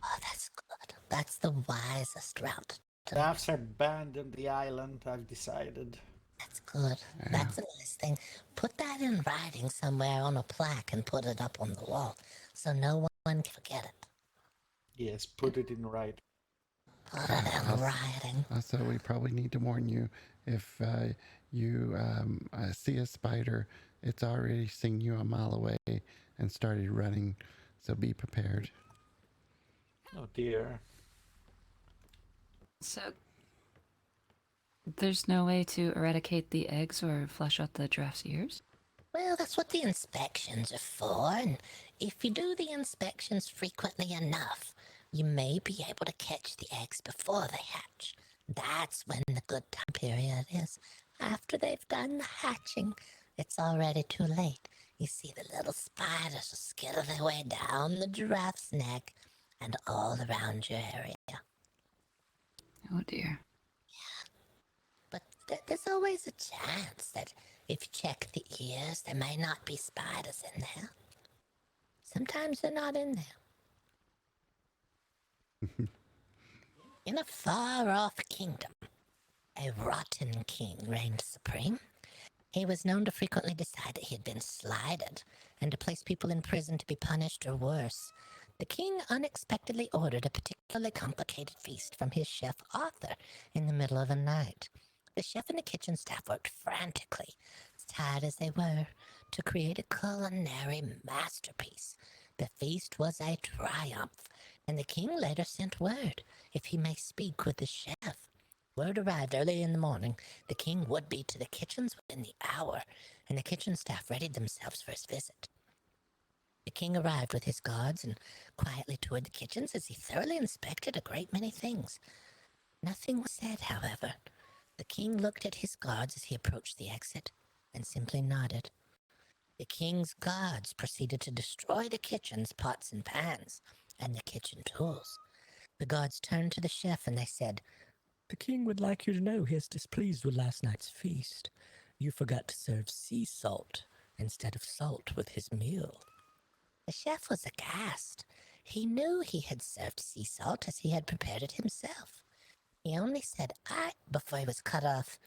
Oh, that's good. That's the wisest route. Giraffes are banned on the island, I've decided. That's good. That's a nice thing. Put that in writing somewhere on a plaque and put it up on the wall so no one can forget it. Yes, put it in writing. Put it in writing. Also, we probably need to warn you, if you see a spider, it's already seen you a mile away and started running, so be prepared. Oh dear. So, there's no way to eradicate the eggs or flush out the giraffe's ears? Well, that's what the inspections are for, and if you do the inspections frequently enough, you may be able to catch the eggs before they hatch. That's when the good time period is. After they've done the hatching, it's already too late. You see, the little spiders will skitter their way down the giraffe's neck and all around your area. Oh dear. But there's always a chance that if you check the ears, there may not be spiders in there. Sometimes they're not in there. In a far-off kingdom, a rotten king reigned supreme. He was known to frequently decide that he had been slighted and to place people in prison to be punished or worse. The king unexpectedly ordered a particularly complicated feast from his chef Arthur in the middle of the night. The chef and the kitchen staff worked frantically, as tired as they were, to create a culinary masterpiece. The feast was a triumph, and the king later sent word, if he may speak with the chef. Word arrived early in the morning. The king would be to the kitchens within the hour, and the kitchen staff readied themselves for his visit. The king arrived with his guards and quietly toured the kitchens as he thoroughly inspected a great many things. Nothing was said, however. The king looked at his guards as he approached the exit and simply nodded. The king's guards proceeded to destroy the kitchen's pots and pans and the kitchen tools. The guards turned to the chef and they said, "The king would like you to know he is displeased with last night's feast. You forgot to serve sea salt instead of salt with his meal." The chef was aghast. He knew he had served sea salt as he had prepared it himself. He only said "I" before he was cut off.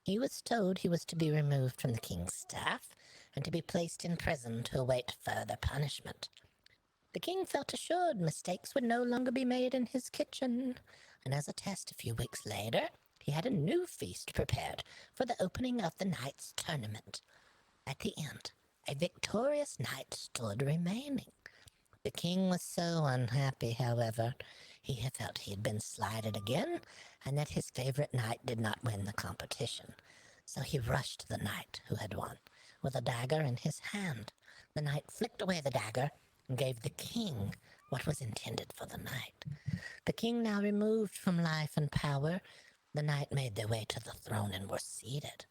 He was told he was to be removed from the king's staff and to be placed in prison to await further punishment. The king felt assured mistakes would no longer be made in his kitchen, and as a test a few weeks later, he had a new feast prepared for the opening of the knight's tournament. At the end, a victorious knight stood remaining. The king was so unhappy, however. He had felt he had been slighted again, and that his favorite knight did not win the competition. So he rushed to the knight who had won, with a dagger in his hand. The knight flicked away the dagger and gave the king what was intended for the knight. The king now removed from life and power, the knight made their way to the throne and were seated.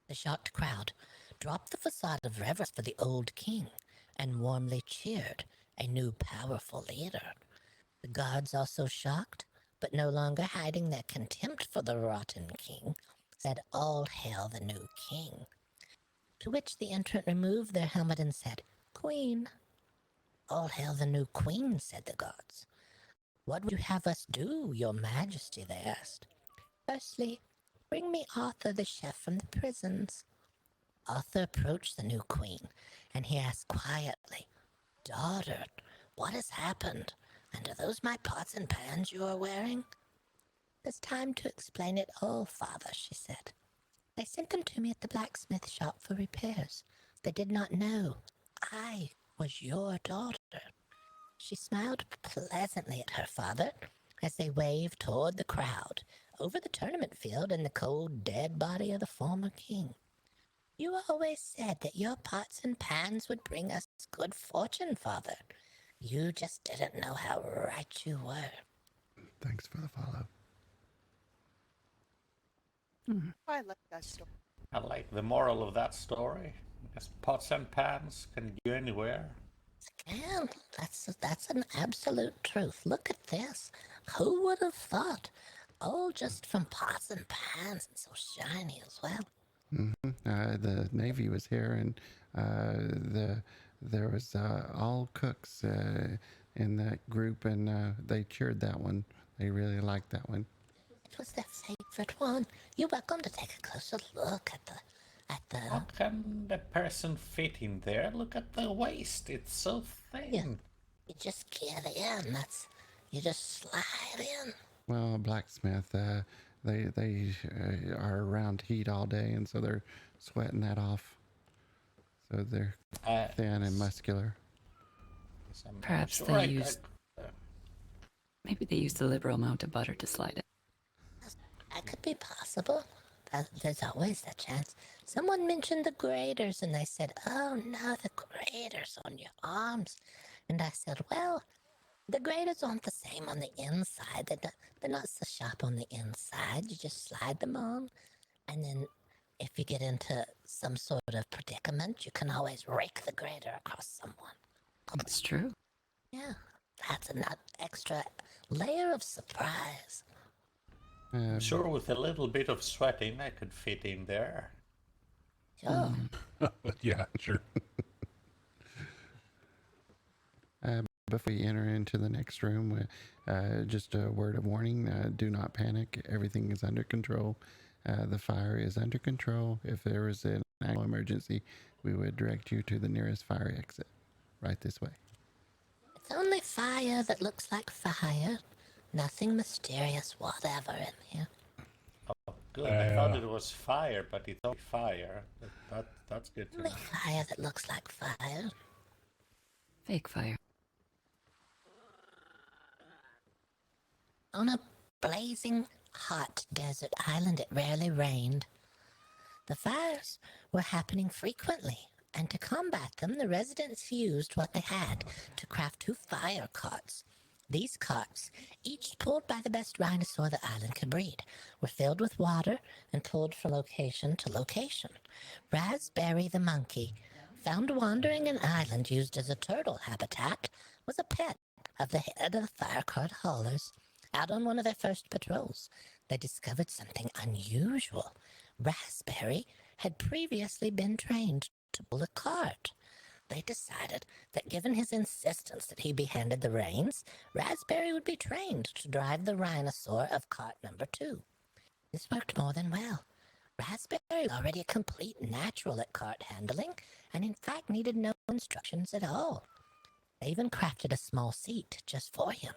The shocked crowd dropped the facade of reverence for the old king and warmly cheered a new powerful leader. The guards, also shocked, but no longer hiding their contempt for the rotten king, said, "All hail the new king." To which the entrant removed their helmet and said, "Queen." "All hail the new queen," said the gods. "What would you have us do, your majesty?" they asked. "Firstly, bring me Arthur the chef from the prisons." Arthur approached the new queen, and he asked quietly, "Daughter, what has happened? And are those my pots and pans you are wearing?" "It's time to explain it all, father," she said. "They sent them to me at the blacksmith shop for repairs. They did not know I was your daughter." She smiled pleasantly at her father as they waved toward the crowd over the tournament field and the cold, dead body of the former king. "You always said that your pots and pans would bring us good fortune, father. You just didn't know how right you were." Thanks for the follow. I like that story. I like the moral of that story. Yes, pots and pans can get you anywhere. And that's an absolute truth. Look at this. Who would have thought? All just from pots and pans, and so shiny as well. The Navy was here, and there was all cooks in that group, and they cheered that one. They really liked that one. It was their favorite one. You're welcome to take a closer look at the. How can the person fit in there? Look at the waist. It's so thin. Yeah. You just get in. You just slide in. Well, blacksmith, they are around heat all day, and so they're sweating that off. So they're thin and muscular. Perhaps maybe they used the liberal amount of butter to slide it. That could be possible. There's always that chance. Someone mentioned the graters, and they said, "Oh no, the graters on your arms." And I said, "Well, the graters aren't the same on the inside. They're not so sharp on the inside. You just slide them on, and then if you get into some sort of predicament, you can always rake the grater across someone." That's true. Yeah, that's an extra layer of surprise. I'm sure with a little bit of sweating, I could fit in there. Sure. Yeah, sure. Before we enter into the next room, just a word of warning, do not panic. Everything is under control. The fire is under control. If there is an actual emergency, we would direct you to the nearest fire exit. Right this way. It's only fire that looks like fire. Nothing mysterious whatever in here. Oh, good. I thought it was fire, but it's only fire. That's good to know. Only fire that looks like fire. Fake fire. On a blazing hot desert island, it rarely rained. The fires were happening frequently, and to combat them, the residents used what they had to craft 2 fire carts. These carts, each pulled by the best rhinosaur the island could breed, were filled with water and pulled from location to location. Raspberry the monkey, found wandering an island used as a turtle habitat, was a pet of the head of the fire cart haulers. Out on one of their first patrols, they discovered something unusual. Raspberry had previously been trained to pull a cart. They decided that given his insistence that he be handed the reins, Raspberry would be trained to drive the rhinosaur of cart number 2. This worked more than well. Raspberry was already a complete natural at cart handling, and in fact needed no instructions at all. They even crafted a small seat just for him.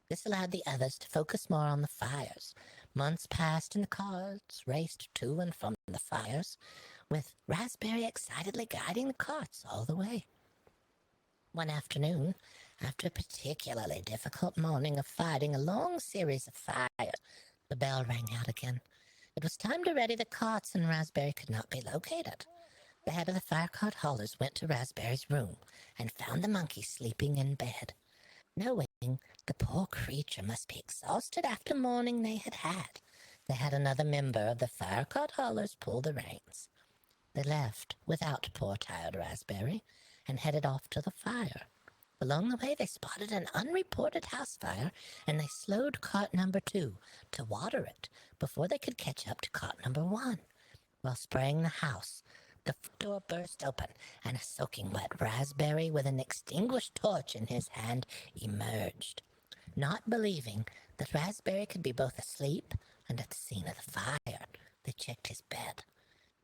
This allowed the others to focus more on the fires. Months passed and the carts raced to and from the fires, with Raspberry excitedly guiding the carts all the way. One afternoon, after a particularly difficult morning of fighting a long series of fires, the bell rang out again. It was time to ready the carts, and Raspberry could not be located. The head of the fire cart haulers went to Raspberry's room and found the monkey sleeping in bed. Knowing the poor creature must be exhausted after the morning they had another member of the fire cart haulers pull the reins. They left without poor tired Raspberry and headed off to the fire. Along the way, they spotted an unreported house fire, and they slowed cart number 2 to water it before they could catch up to cart number 1. While spraying the house, the door burst open, and a soaking wet Raspberry with an extinguished torch in his hand emerged. Not believing that Raspberry could be both asleep and at the scene of the fire, they checked his bed.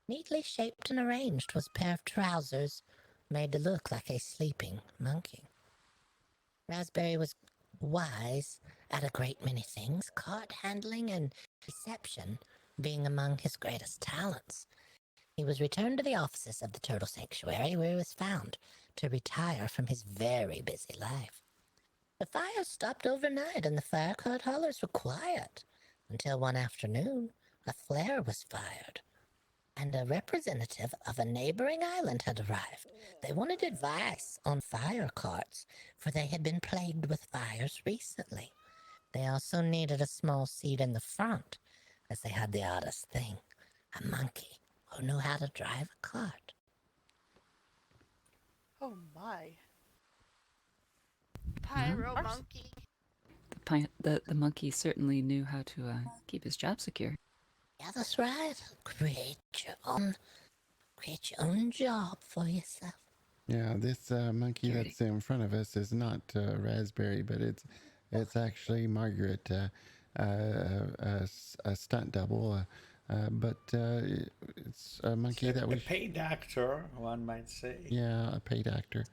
Neatly shaped and arranged was a pair of trousers made to look like a sleeping monkey. Raspberry was wise at a great many things, cart handling and deception being among his greatest talents. He was returned to the offices of the Turtle Sanctuary, where he was found to retire from his very busy life. The fire stopped overnight, and the fire cart haulers were quiet until one afternoon a flare was fired, and a representative of a neighboring island had arrived. They wanted advice on fire carts, for they had been plagued with fires recently. They also needed a small seat in the front, as they had the oddest thing, a monkey who knew how to drive a cart. Oh my. Pyro monkey. The monkey certainly knew how to keep his job secure. Yeah, that's right. Create your own job for yourself. Yeah, this monkey that's in front of us is not Raspberry, but it's actually Margaret, a stunt double. But it's a monkey that we... A paid actor, one might say. Yeah, a paid actor.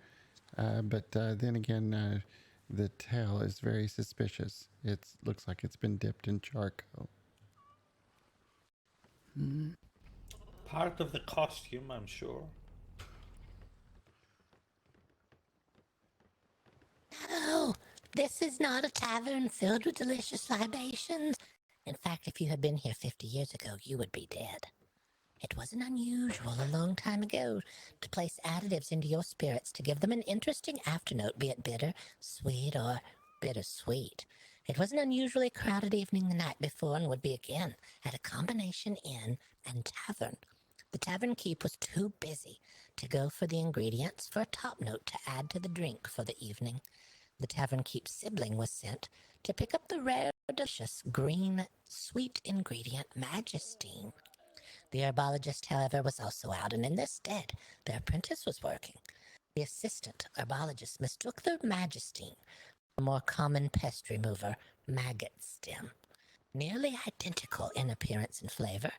But then again, the tail is very suspicious. It looks like it's been dipped in charcoal. Part of the costume, I'm sure. No, this is not a tavern filled with delicious libations. In fact, if you had been here 50 years ago, you would be dead. It wasn't unusual a long time ago to place additives into your spirits to give them an interesting afternote, be it bitter, sweet, or bittersweet. It was an unusually crowded evening the night before, and would be again at a combination inn and tavern. The tavern keep was too busy to go for the ingredients for a top note to add to the drink for the evening. The tavern keep sibling was sent to pick up the rare, delicious, green, sweet ingredient Magistine. The herbologist, however, was also out, and in their stead, their apprentice was working. The assistant herbologist mistook the Magistine for a more common pest remover, maggot stem. Nearly identical in appearance and flavor,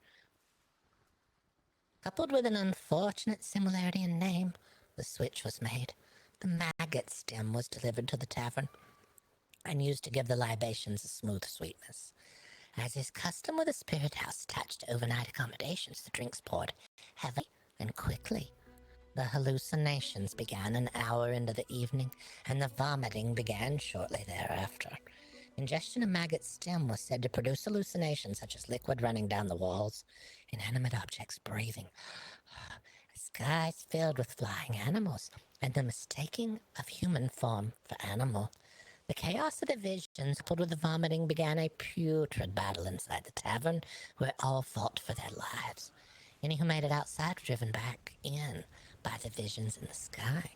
coupled with an unfortunate similarity in name, the switch was made. The maggot stem was delivered to the tavern and used to give the libations a smooth sweetness. As is custom with a spirit house attached to overnight accommodations, the drinks poured heavily and quickly. The hallucinations began an hour into the evening, and the vomiting began shortly thereafter. Ingestion of maggot stem was said to produce hallucinations such as liquid running down the walls, inanimate objects breathing, skies filled with flying animals, and the mistaking of human form for animal. The chaos of the visions, coupled with the vomiting, began a putrid battle inside the tavern, where all fought for their lives. Any who made it outside were driven back in by the visions in the sky.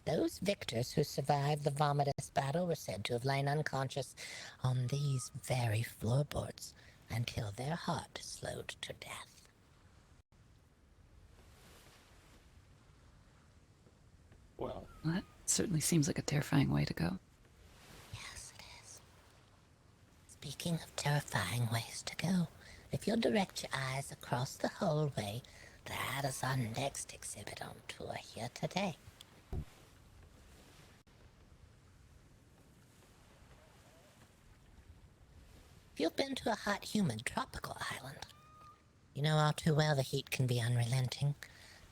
Those victors who survived the vomitous battle were said to have lain unconscious on these very floorboards until their heart slowed to death. Well, that certainly seems like a terrifying way to go. Yes, it is. Speaking of terrifying ways to go, if you'll direct your eyes across the hallway, that is our next exhibit on tour here today. If you've been to a hot, humid, tropical island, you know all too well the heat can be unrelenting.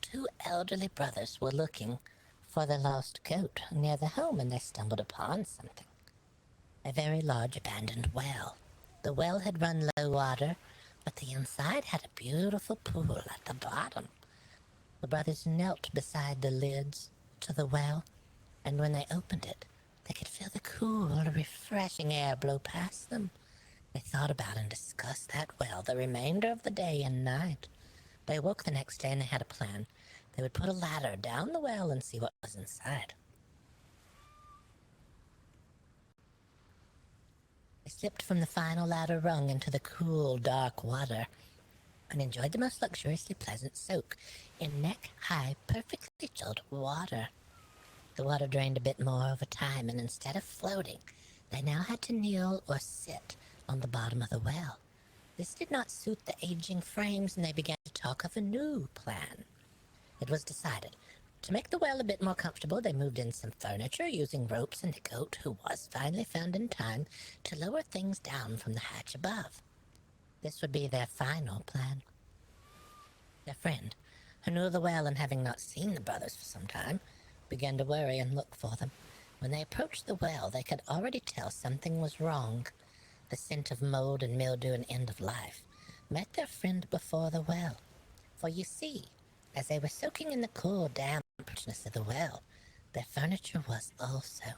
Two elderly brothers were looking for their lost goat near the home, and they stumbled upon something. A very large abandoned well. The well had run low water, but the inside had a beautiful pool at the bottom. The brothers knelt beside the lids to the well, and when they opened it, they could feel the cool, refreshing air blow past them. They thought about and discussed that well the remainder of the day and night. They awoke the next day and they had a plan. They would put a ladder down the well and see what was inside. They slipped from the final ladder rung into the cool, dark water and enjoyed the most luxuriously pleasant soak in neck-high, perfectly chilled water. The water drained a bit more over time, and instead of floating, they now had to kneel or sit on the bottom of the well. This did not suit the aging frames, and they began to talk of a new plan. It was decided to make the well a bit more comfortable. They moved in some furniture using ropes, and the goat, who was finally found in time to lower things down from the hatch above. This would be their final plan. Their friend, who knew the well and having not seen the brothers for some time, began to worry and look for them. When they approached the well, they could already tell something was wrong. The scent of mold and mildew and end of life met their friend before the well. For you see, as they were soaking in the cool dampness of the well, their furniture was also.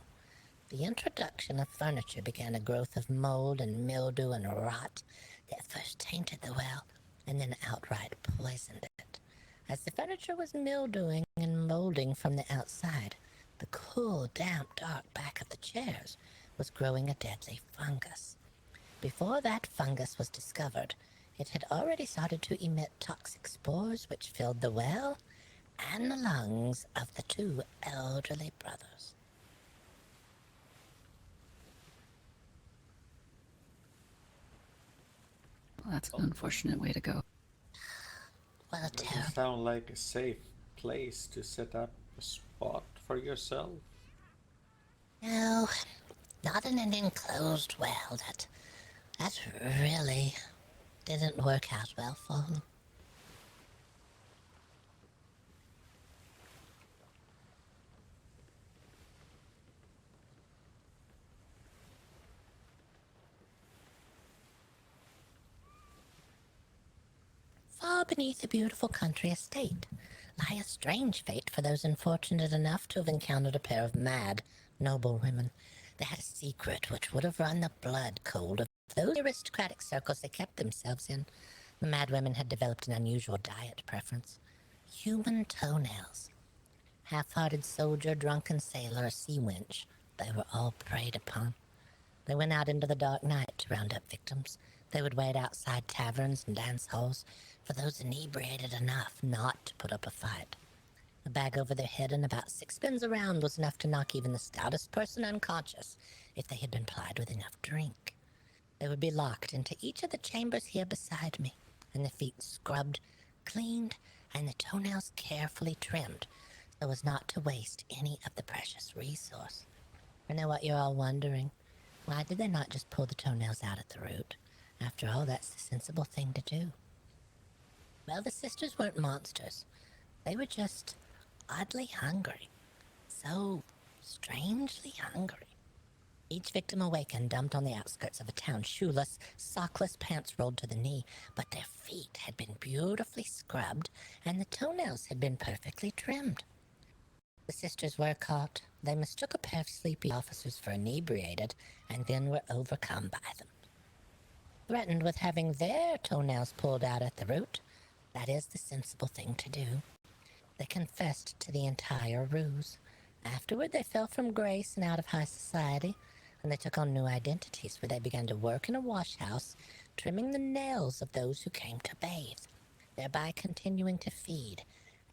The introduction of furniture began a growth of mold and mildew and rot that first tainted the well and then outright poisoned it. As the furniture was mildewing and molding from the outside, the cool, damp, dark back of the chairs was growing a deadly fungus. Before that fungus was discovered, it had already started to emit toxic spores which filled the well and the lungs of the two elderly brothers. Well, that's an unfortunate way to go. Well, a terrible. Doesn't sound like a safe place to set up a spot for yourself. No, not in an enclosed well. That really didn't work out well for them. Far beneath a beautiful country estate lie a strange fate for those unfortunate enough to have encountered a pair of mad, noble women. They had a secret which would have run the blood cold of those aristocratic circles they kept themselves in. The mad women had developed an unusual diet preference. Human toenails. Half-hearted soldier, drunken sailor, or sea wench, they were all preyed upon. They went out into the dark night to round up victims. They would wait outside taverns and dance halls for those inebriated enough not to put up a fight. A bag over their head and about 6 spins around was enough to knock even the stoutest person unconscious if they had been plied with enough drink. They would be locked into each of the chambers here beside me, and the feet scrubbed, cleaned, and the toenails carefully trimmed so as not to waste any of the precious resource. I know what you're all wondering. Why did they not just pull the toenails out at the root? After all, that's the sensible thing to do. Well, the sisters weren't monsters. They were just oddly hungry. So strangely hungry. Each victim awakened, dumped on the outskirts of a town, shoeless, sockless, pants rolled to the knee, but their feet had been beautifully scrubbed, and the toenails had been perfectly trimmed. The sisters were caught. They mistook a pair of sleepy officers for inebriated, and then were overcome by them. Threatened with having their toenails pulled out at the root, that is the sensible thing to do. They confessed to the entire ruse. Afterward, they fell from grace and out of high society, and they took on new identities where they began to work in a wash house, trimming the nails of those who came to bathe, thereby continuing to feed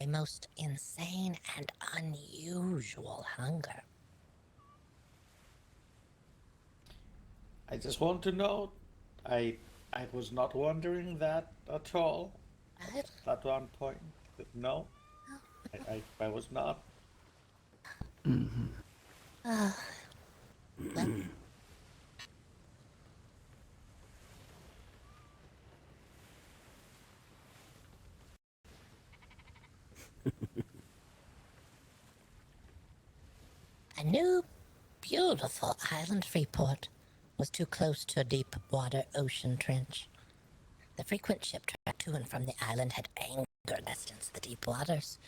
a most insane and unusual hunger. I just want to know, I was not wondering that at all. At one point, no, I was not. A new, beautiful island freeport was too close to a deep water ocean trench. The frequent ship track to and from the island had angered us into the deep waters.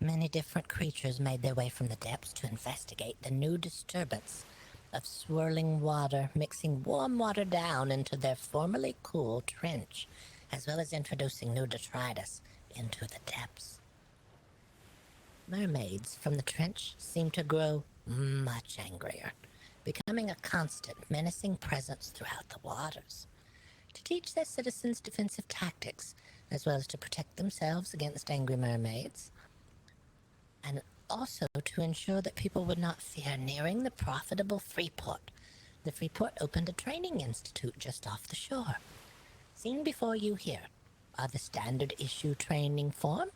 Many different creatures made their way from the depths to investigate the new disturbance of swirling water, mixing warm water down into their formerly cool trench, as well as introducing new detritus into the depths. Mermaids from the trench seemed to grow much angrier. becoming a constant, menacing presence throughout the waters. To teach their citizens defensive tactics, as well as to protect themselves against angry mermaids, and also to ensure that people would not fear nearing the profitable Freeport. The Freeport opened a training institute just off the shore. Seen before you here are the standard issue training form,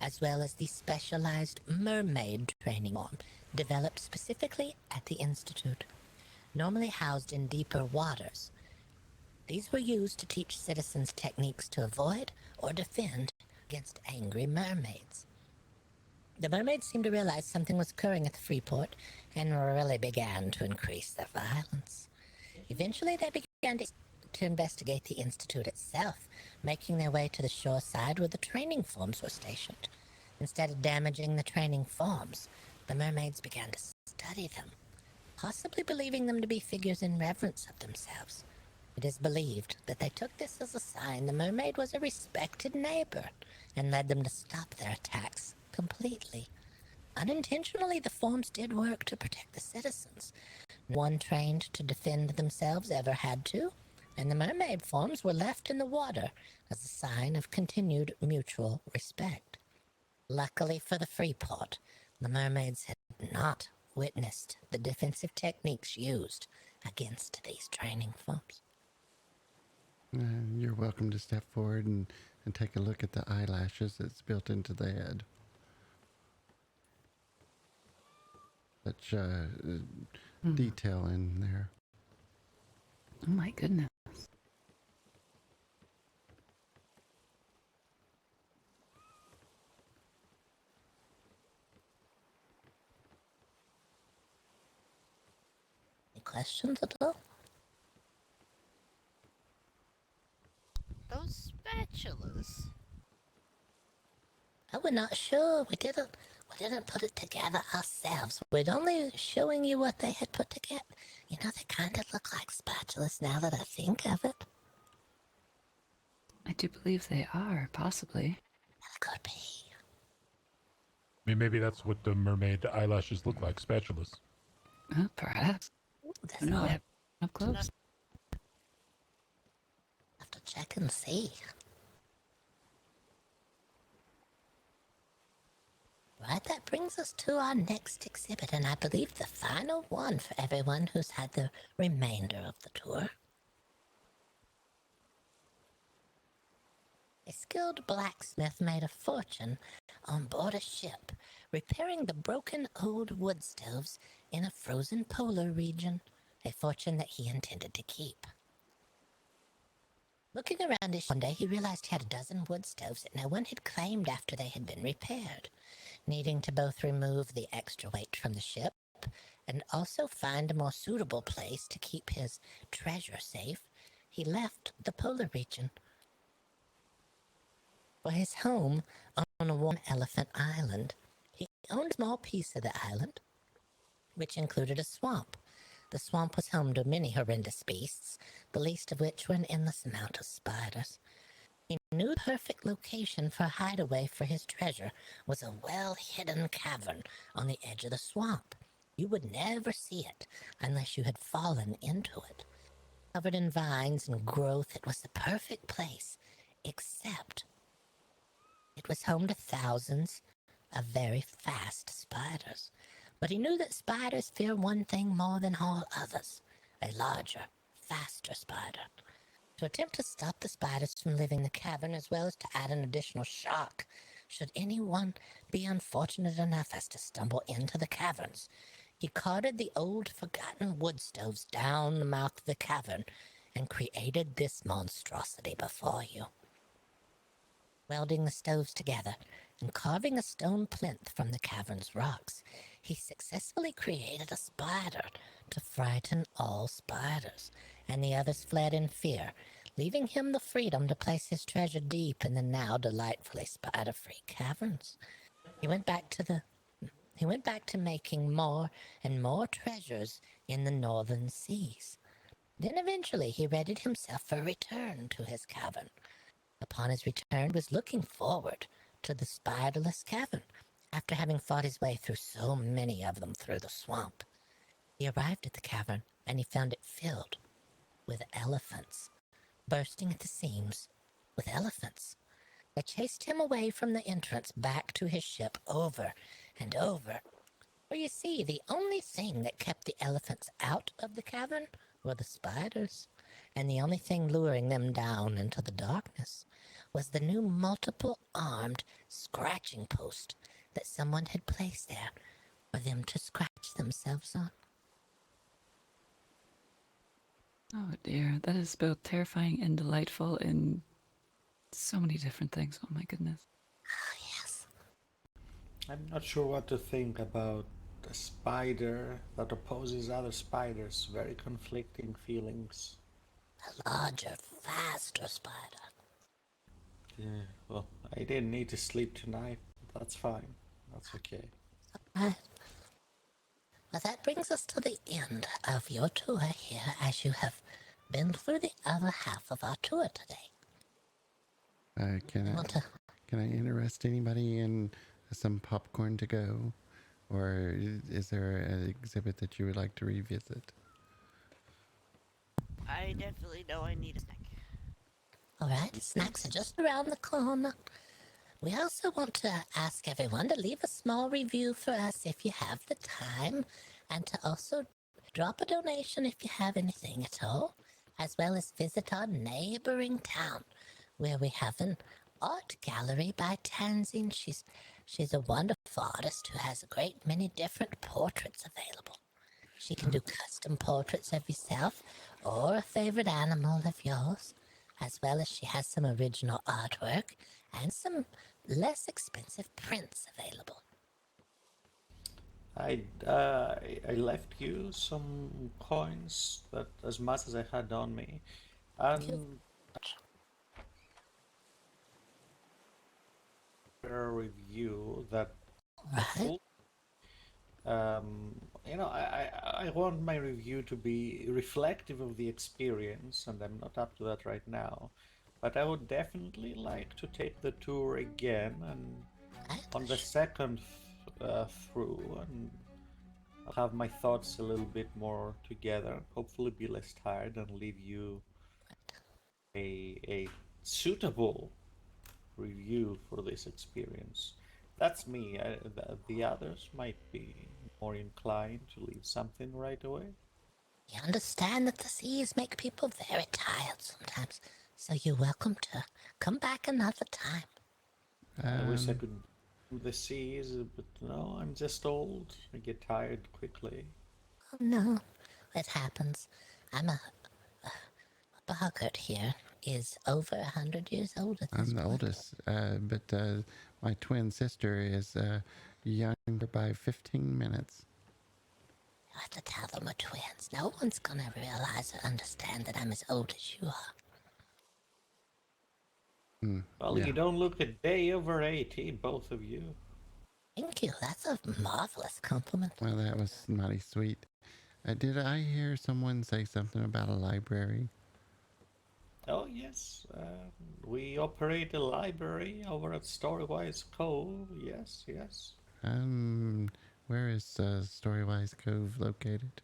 as well as the specialized mermaid training form, developed specifically at the institute. Normally housed in deeper waters, these were used to teach citizens techniques to avoid or defend against angry mermaids. The mermaids seemed to realize something was occurring at the Freeport and really began to increase their violence. Eventually, they began to investigate the institute itself, making their way to the shore side where the training forms were stationed. Instead of damaging the training forms, the mermaids began to study them, possibly believing them to be figures in reverence of themselves. It is believed that they took this as a sign the mermaid was a respected neighbor and led them to stop their attacks completely. Unintentionally, the forms did work to protect the citizens. No one trained to defend themselves ever had to, and the mermaid forms were left in the water as a sign of continued mutual respect. Luckily for the Freeport, the mermaids had not witnessed the defensive techniques used against these training forms. You're welcome to step forward and take a look at the eyelashes that's built into the head. Such detail in there. Oh my goodness. Any questions at all? Those spatulas. Oh, we're not sure. We didn't put it together ourselves. We're only showing you what they had put together. You know, they kind of look like spatulas now that I think of it. I do believe they are, possibly. That could be. I mean, maybe that's what the mermaid eyelashes look like, spatulas. Perhaps. There's No, no I have up close. have to check and see. Right, that brings us to our next exhibit, and I believe the final one for everyone who's had the remainder of the tour. A skilled blacksmith made a fortune on board a ship, repairing the broken old wood stoves in a frozen polar region, a fortune that he intended to keep. Looking around his one day, he realized he had a dozen wood stoves that no one had claimed after they had been repaired. Needing to both remove the extra weight from the ship and also find a more suitable place to keep his treasure safe, he left the polar region for his home on a warm elephant island. He owned a small piece of the island, which included a swamp. The swamp was home to many horrendous beasts, the least of which were an endless amount of spiders. He knew the perfect location for a hideaway for his treasure was a well-hidden cavern on the edge of the swamp. You would never see it unless you had fallen into it. Covered in vines and growth, it was the perfect place, except it was home to thousands of very fast spiders. But he knew that spiders fear one thing more than all others, a larger, faster spider. To attempt to stop the spiders from living in the cavern, as well as to add an additional shock, should anyone be unfortunate enough as to stumble into the caverns, he carted the old forgotten wood stoves down the mouth of the cavern and created this monstrosity before you. Welding the stoves together and carving a stone plinth from the cavern's rocks, he successfully created a spider to frighten all spiders, and the others fled in fear, leaving him the freedom to place his treasure deep in the now delightfully spider-free caverns. He went back to making more and more treasures in the northern seas. Then eventually he readied himself for return to his cavern. Upon his return, he was looking forward to the spiderless cavern, after having fought his way through so many of them through the swamp. He arrived at the cavern, and he found it filled with elephants, bursting at the seams with elephants. They chased him away from the entrance back to his ship over and over. For you see, the only thing that kept the elephants out of the cavern were the spiders, and the only thing luring them down into the darkness was the new multiple-armed scratching post that someone had placed there for them to scratch themselves on. Oh dear, that is both terrifying and delightful in so many different things. Oh my goodness. Ah, yes. I'm not sure what to think about a spider that opposes other spiders. Very conflicting feelings. A larger, faster spider. Yeah, well, I didn't need to sleep tonight. That's fine. That's okay. Right. Well, that brings us to the end of your tour here, as you have been through the other half of our tour today. Can I interest anybody in some popcorn to go? Or is there an exhibit that you would like to revisit? I definitely know I need a snack. All right, snacks are just around the corner. We also want to ask everyone to leave a small review for us if you have the time, and to also drop a donation if you have anything at all, as well as visit our neighboring town, where we have an art gallery by Tanzine. She's a wonderful artist who has a great many different portraits available. She can do custom portraits of yourself or a favorite animal of yours, as well as she has some original artwork and some less expensive prints available. I left you some coins, that as much as I had on me, and a review that you know, I want my review to be reflective of the experience, and I'm not up to that right now. But I would definitely like to take the tour again, and on the second through, and I'll have my thoughts a little bit more together. Hopefully, be less tired and leave you a suitable review for this experience. That's me. The others might be more inclined to leave something right away. We understand that the seas make people very tired sometimes, so you're welcome to come back another time. I wish I could do the seas, but no, I'm just old. I get tired quickly. Oh no, it happens. I'm a Boggert here is over 100 years old at this I'm the point. oldest, but my twin sister is younger by 15 minutes. You have to tell them we're twins. No one's gonna realize or understand that I'm as old as you are. Well, yeah. you don't look a day over 80, both of you. Thank you. That's a marvelous compliment. Well, that was mighty sweet. Did I hear someone say something about a library? Oh, yes. We operate a library over at Storywise Cove. Yes, yes. Where is Storywise Cove located?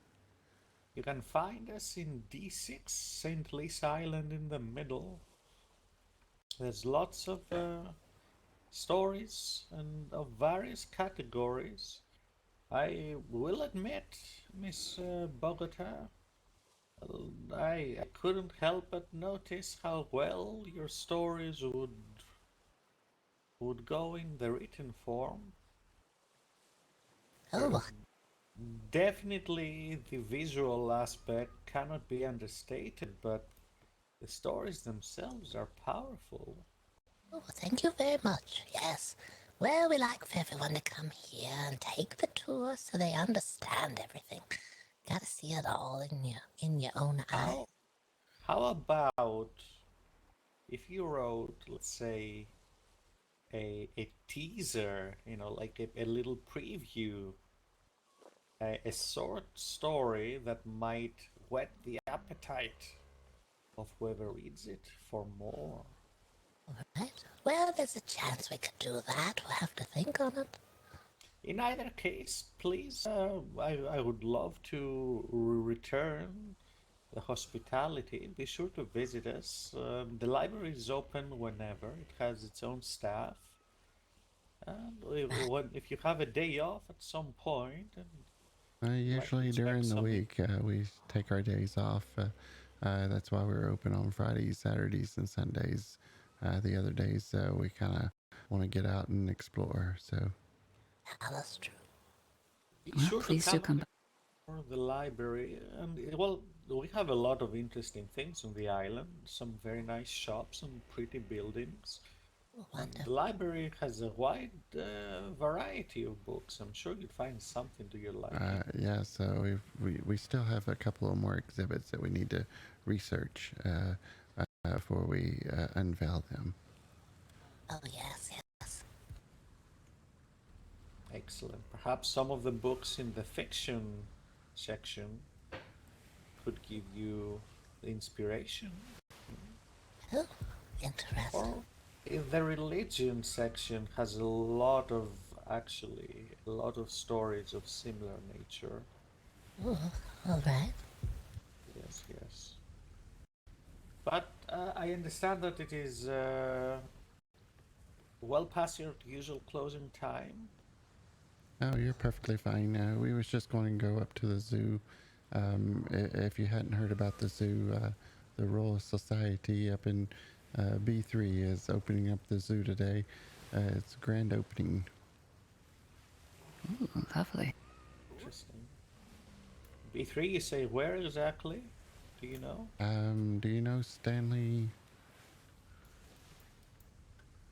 You can find us in D6, St. Lisa Island in the middle. There's lots of stories and of various categories. I will admit, Miss Boggert, I couldn't help but notice how well your stories would go in the written form. Oh, Definitely the visual aspect cannot be understated, but the stories themselves are powerful. oh, thank you very much. Yes. Well, we like for everyone to come here and take the tour so they understand everything. Gotta see it all in your own eyes. How about if you wrote, let's say, a teaser, you know, like a little preview, a short story that might whet the appetite of whoever reads it for more. All right. Well, there's a chance we could do that. We'll have to think on it. In either case, please, I would love to return the hospitality. Be sure to visit us. The library is open whenever. It has its own staff. And if you have a day off at some point, and Usually during the week, we take our days off. That's why we're open on Fridays, Saturdays, and Sundays. The other days, we kind of want to get out and explore. So, that's true. be Well, sure please to do come come back. for the library. And well, we have a lot of interesting things on the island. Some very nice shops and pretty buildings. The library has a wide variety of books. I'm sure you'd find something to your liking. yeah. So we still have a couple of more exhibits that we need to research before we unveil them. Oh, yes, yes. Excellent. Perhaps some of the books in the fiction section could give you inspiration. Oh, interesting. Or in the religion section has a lot of stories of similar nature. Oh, all right. Yes, yes. But I understand that it is well past your usual closing time. Oh, you're perfectly fine. We was just going to go up to the zoo. If you hadn't heard about the zoo, the Royal Society up in B3 is opening up the zoo today. It's a grand opening. Ooh, lovely. Interesting. B3, you say where exactly? Do you know? Do you know Stanley?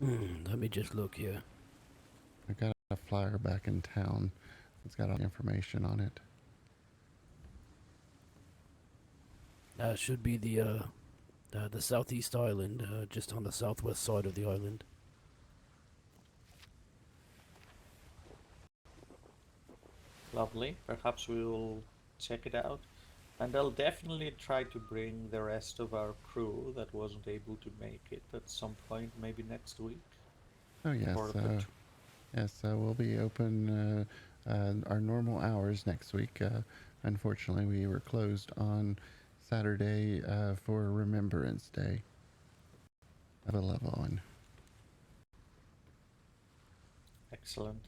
Let me just look here. I got a flyer back in town. It's got all the information on it. Should be the southeast island, just on the southwest side of the island. Lovely. Perhaps we'll check it out. And I'll definitely try to bring the rest of our crew that wasn't able to make it at some point, maybe next week. Oh yes, yes. We'll be open our normal hours next week. Unfortunately, we were closed on Saturday for Remembrance Day of a loved one. Excellent.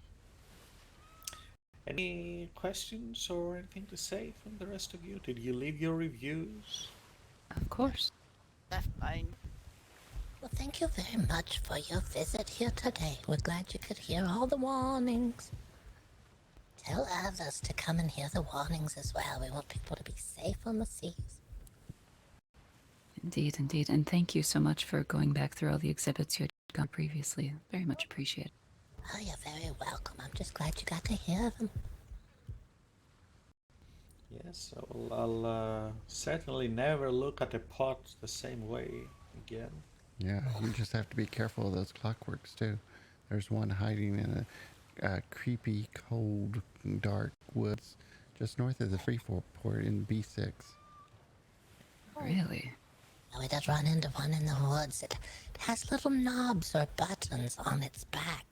Any questions or anything to say from the rest of you? Did you leave your reviews? Of course. Left mine. Well, thank you very much for your visit here today. We're glad you could hear all the warnings. Tell others to come and hear the warnings as well. We want people to be safe on the seas. Indeed, indeed. And thank you so much for going back through all the exhibits you had gone previously. Very much appreciated. Oh, you're very welcome. I'm just glad you got to hear them. Yes, I'll certainly never look at a pot the same way again. Yeah, you just have to be careful of those clockworks too. There's one hiding in a creepy, cold, dark woods just north of the Freeport port in B6. Really? We did run into one in the woods. It has little knobs or buttons on its back.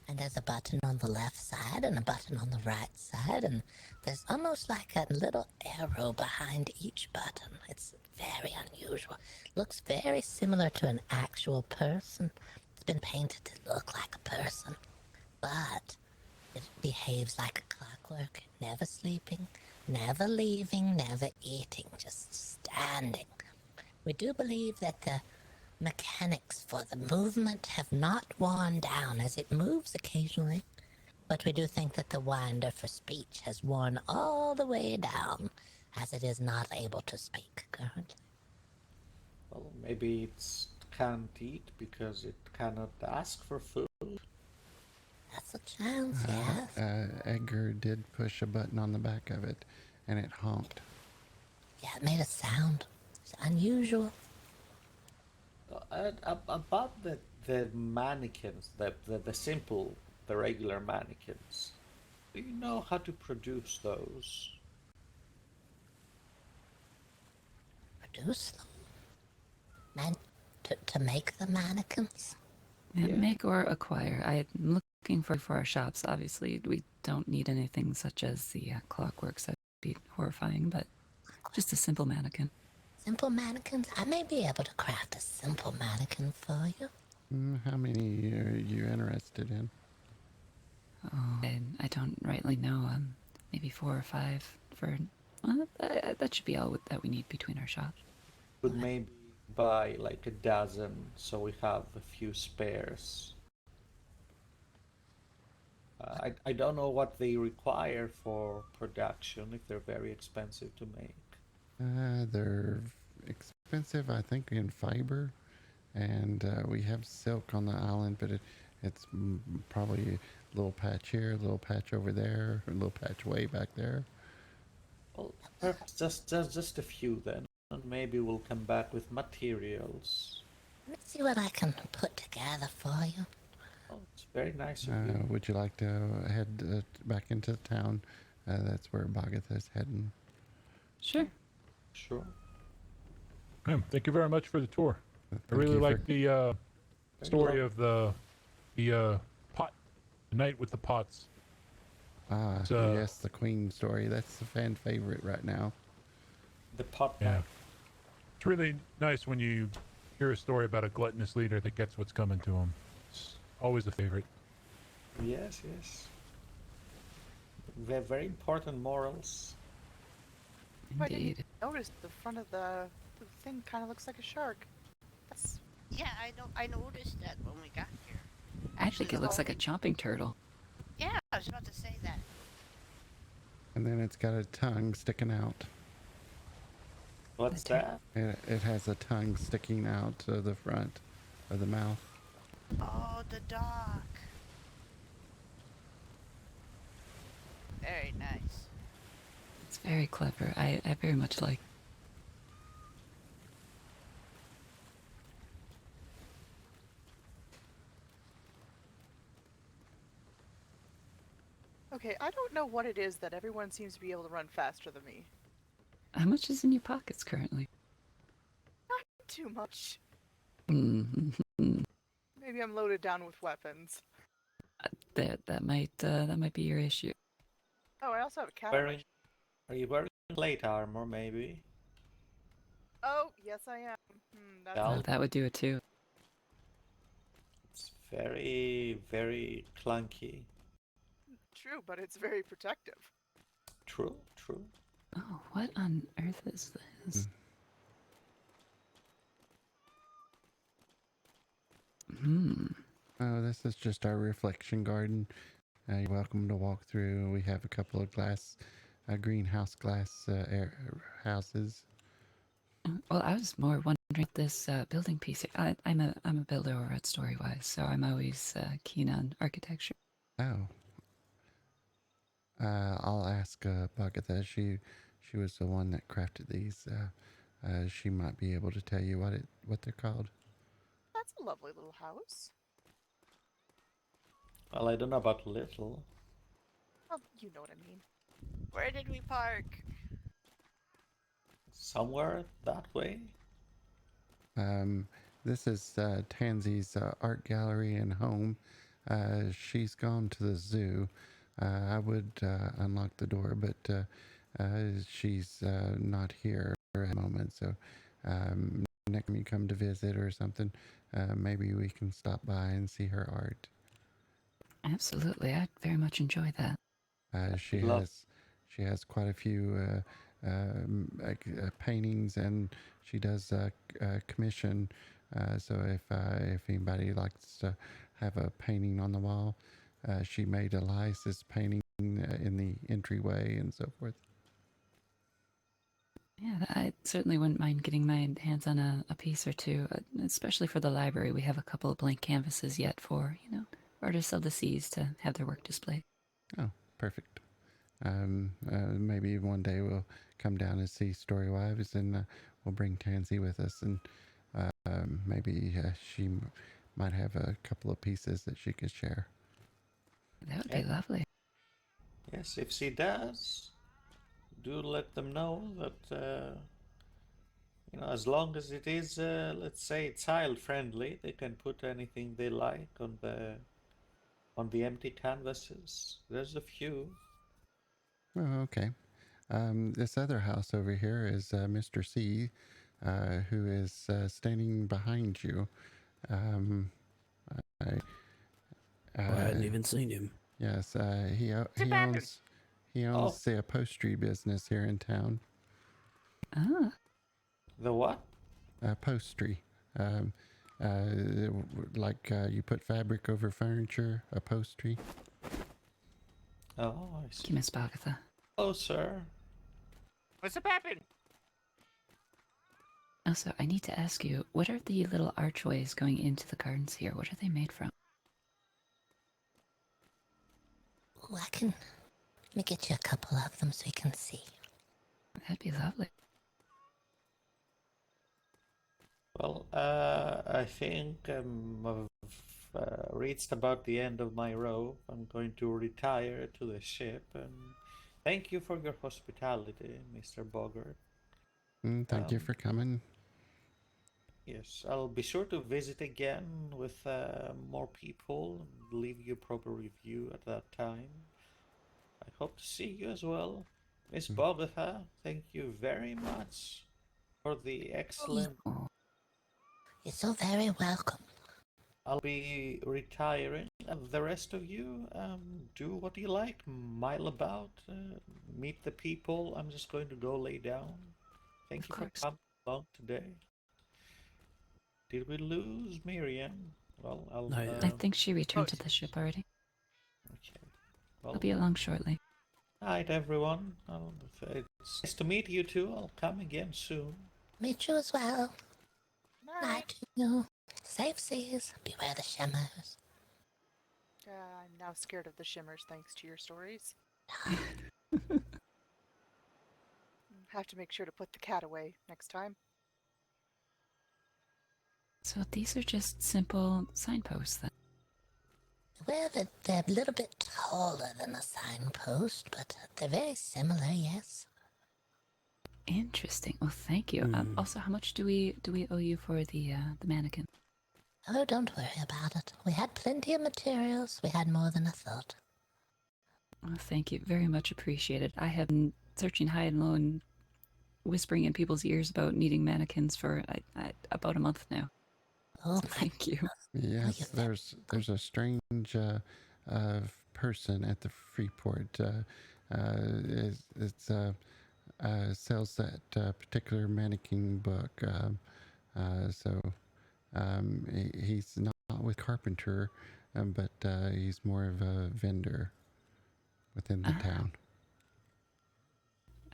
And there's a button on the left side and a button on the right side. And there's almost like a little arrow behind each button. It's very unusual. Looks very similar to an actual person. It's been painted to look like a person. But it behaves like a clockwork. Never sleeping, never leaving, never eating. Just standing. We do believe that the mechanics for the movement have not worn down, as it moves occasionally, but we do think that the winder for speech has worn all the way down, as it is not able to speak currently. Well, maybe it can't eat because it cannot ask for food. That's a chance, yes. Edgar did push a button on the back of it, and it honked. Yeah, it made a sound. It's unusual. About the mannequins, the regular mannequins, do you know how to produce those? Produce them? To make the mannequins? Yeah. Make or acquire. I'm looking looking for our shops. Obviously, we don't need anything such as the clockworks. That'd be horrifying, but just a simple mannequin. Simple mannequins? I may be able to craft a simple mannequin for you. How many are you interested in? Oh, I don't rightly know. Maybe 4 or 5 for. That should be all that we need between our shops. Could maybe buy like a dozen, so we have a few spares. I don't know what they require for production, if they're very expensive to make. They're expensive, I think, in fiber, and we have silk on the island, but it's probably a little patch here, a little patch over there, a little patch way back there. Well, perhaps just a few then, and maybe we'll come back with materials. Let me see what I can put together for you. Oh, it's very nice of you. Would you like to head back into town? That's where Boggett is heading. Sure. Sure. Thank you very much for the tour. I really like the story of the pot, the night with the pots. Yes, the Queen story. That's the fan favorite right now. The pot. Yeah. It's really nice when you hear a story about a gluttonous leader that gets what's coming to him. It's always a favorite. Yes, yes. They're very important morals. I didn't notice the front of the thing kind of looks like a shark. That's... Yeah, I noticed that when we got here. I think it looks like a chomping turtle. Yeah, I was about to say that. And then it's got a tongue sticking out. What's that? It has a tongue sticking out of the front of the mouth. Oh, the dog. Very nice. It's very clever. I very much like. Okay, I don't know what it is that everyone seems to be able to run faster than me. How much is in your pockets currently? Not too much. Mm-hmm. Maybe I'm loaded down with weapons. That might be your issue. Oh, I also have a cat. Are you wearing plate armor, maybe? Oh, yes I am. That's Oh, that would do it too. It's very, very clunky. true, but it's very protective. True, true. Oh, what on earth is this? Oh, this is just our reflection garden. You're welcome to walk through. We have a couple of greenhouse glass houses. Well, I was more wondering this building piece. I'm a builder over at Storywise, so I'm always keen on architecture. Oh. I'll ask Boggett. She was the one that crafted these. She might be able to tell you what they're called. That's a lovely little house. Well, I don't know about little. Well, you know what I mean. Where did we park? Somewhere that way. This is Tansy's art gallery and home. She's gone to the zoo. I would unlock the door, but she's not here at the moment. So next time you come to visit or something, maybe we can stop by and see her art. Absolutely, I'd very much enjoy that. She has quite a few paintings, and she does commission. So if anybody likes to have a painting on the wall, she made Elias's painting in the entryway and so forth. Yeah, I certainly wouldn't mind getting my hands on a piece or two, especially for the library. We have a couple of blank canvases yet for, artists of the seas to have their work displayed. Oh, perfect. Maybe one day we'll come down and see Storywives, and we'll bring Tansy with us, and maybe she might have a couple of pieces that she could share. That would be lovely. Yes, if she does, do let them know that, as long as it is, let's say, child-friendly, they can put anything they like on the on the empty canvases. There's a few. Oh, okay. This other house over here is Mr. C, who is standing behind you. I hadn't even seen him. Yes, he owns the upholstery business here in town. Ah. The what? Upholstery. You put fabric over furniture, upholstery. Oh, I see. Thank you, Miss Boggert. Oh, sir. What's up, happen? Also, I need to ask you, what are the little archways going into the gardens here? What are they made from? Oh, let me get you a couple of them so you can see. That'd be lovely. Well, I think I've reached about the end of my rope. I'm going to retire to the ship, and thank you for your hospitality, Mr. Boggert. Thank you for coming. Yes, I'll be sure to visit again with more people and leave you a proper review at that time. I hope to see you as well. Miss Boggert, thank you very much for the excellent... You're so very welcome. I'll be retiring, and the rest of you, do what you like, mile about, meet the people. I'm just going to go lay down. Thank you for coming along today. Did we lose Miriam? Well, I think she returned to the ship already. Okay. Well, I'll be along shortly. night, everyone. It's nice to meet you too. I'll come again soon. Meet you as well. Night to you. Safe seas. Beware the shimmers. I'm now scared of the shimmers thanks to your stories. Have to make sure to put the cat away next time. So these are just simple signposts then? Well, they're a little bit taller than a signpost, but they're very similar, yes. Interesting. Well, thank you. Also, how much do we owe you for the mannequin? Oh, don't worry about it. We had plenty of materials. We had more than I thought. Well, thank you. Very much appreciated. I have been searching high and low and whispering in people's ears about needing mannequins for about a month now. Oh, so thank you. Yes, there's a strange person at the Freeport. Sells that particular mannequin book. He's not with Carpenter, but he's more of a vendor within the town.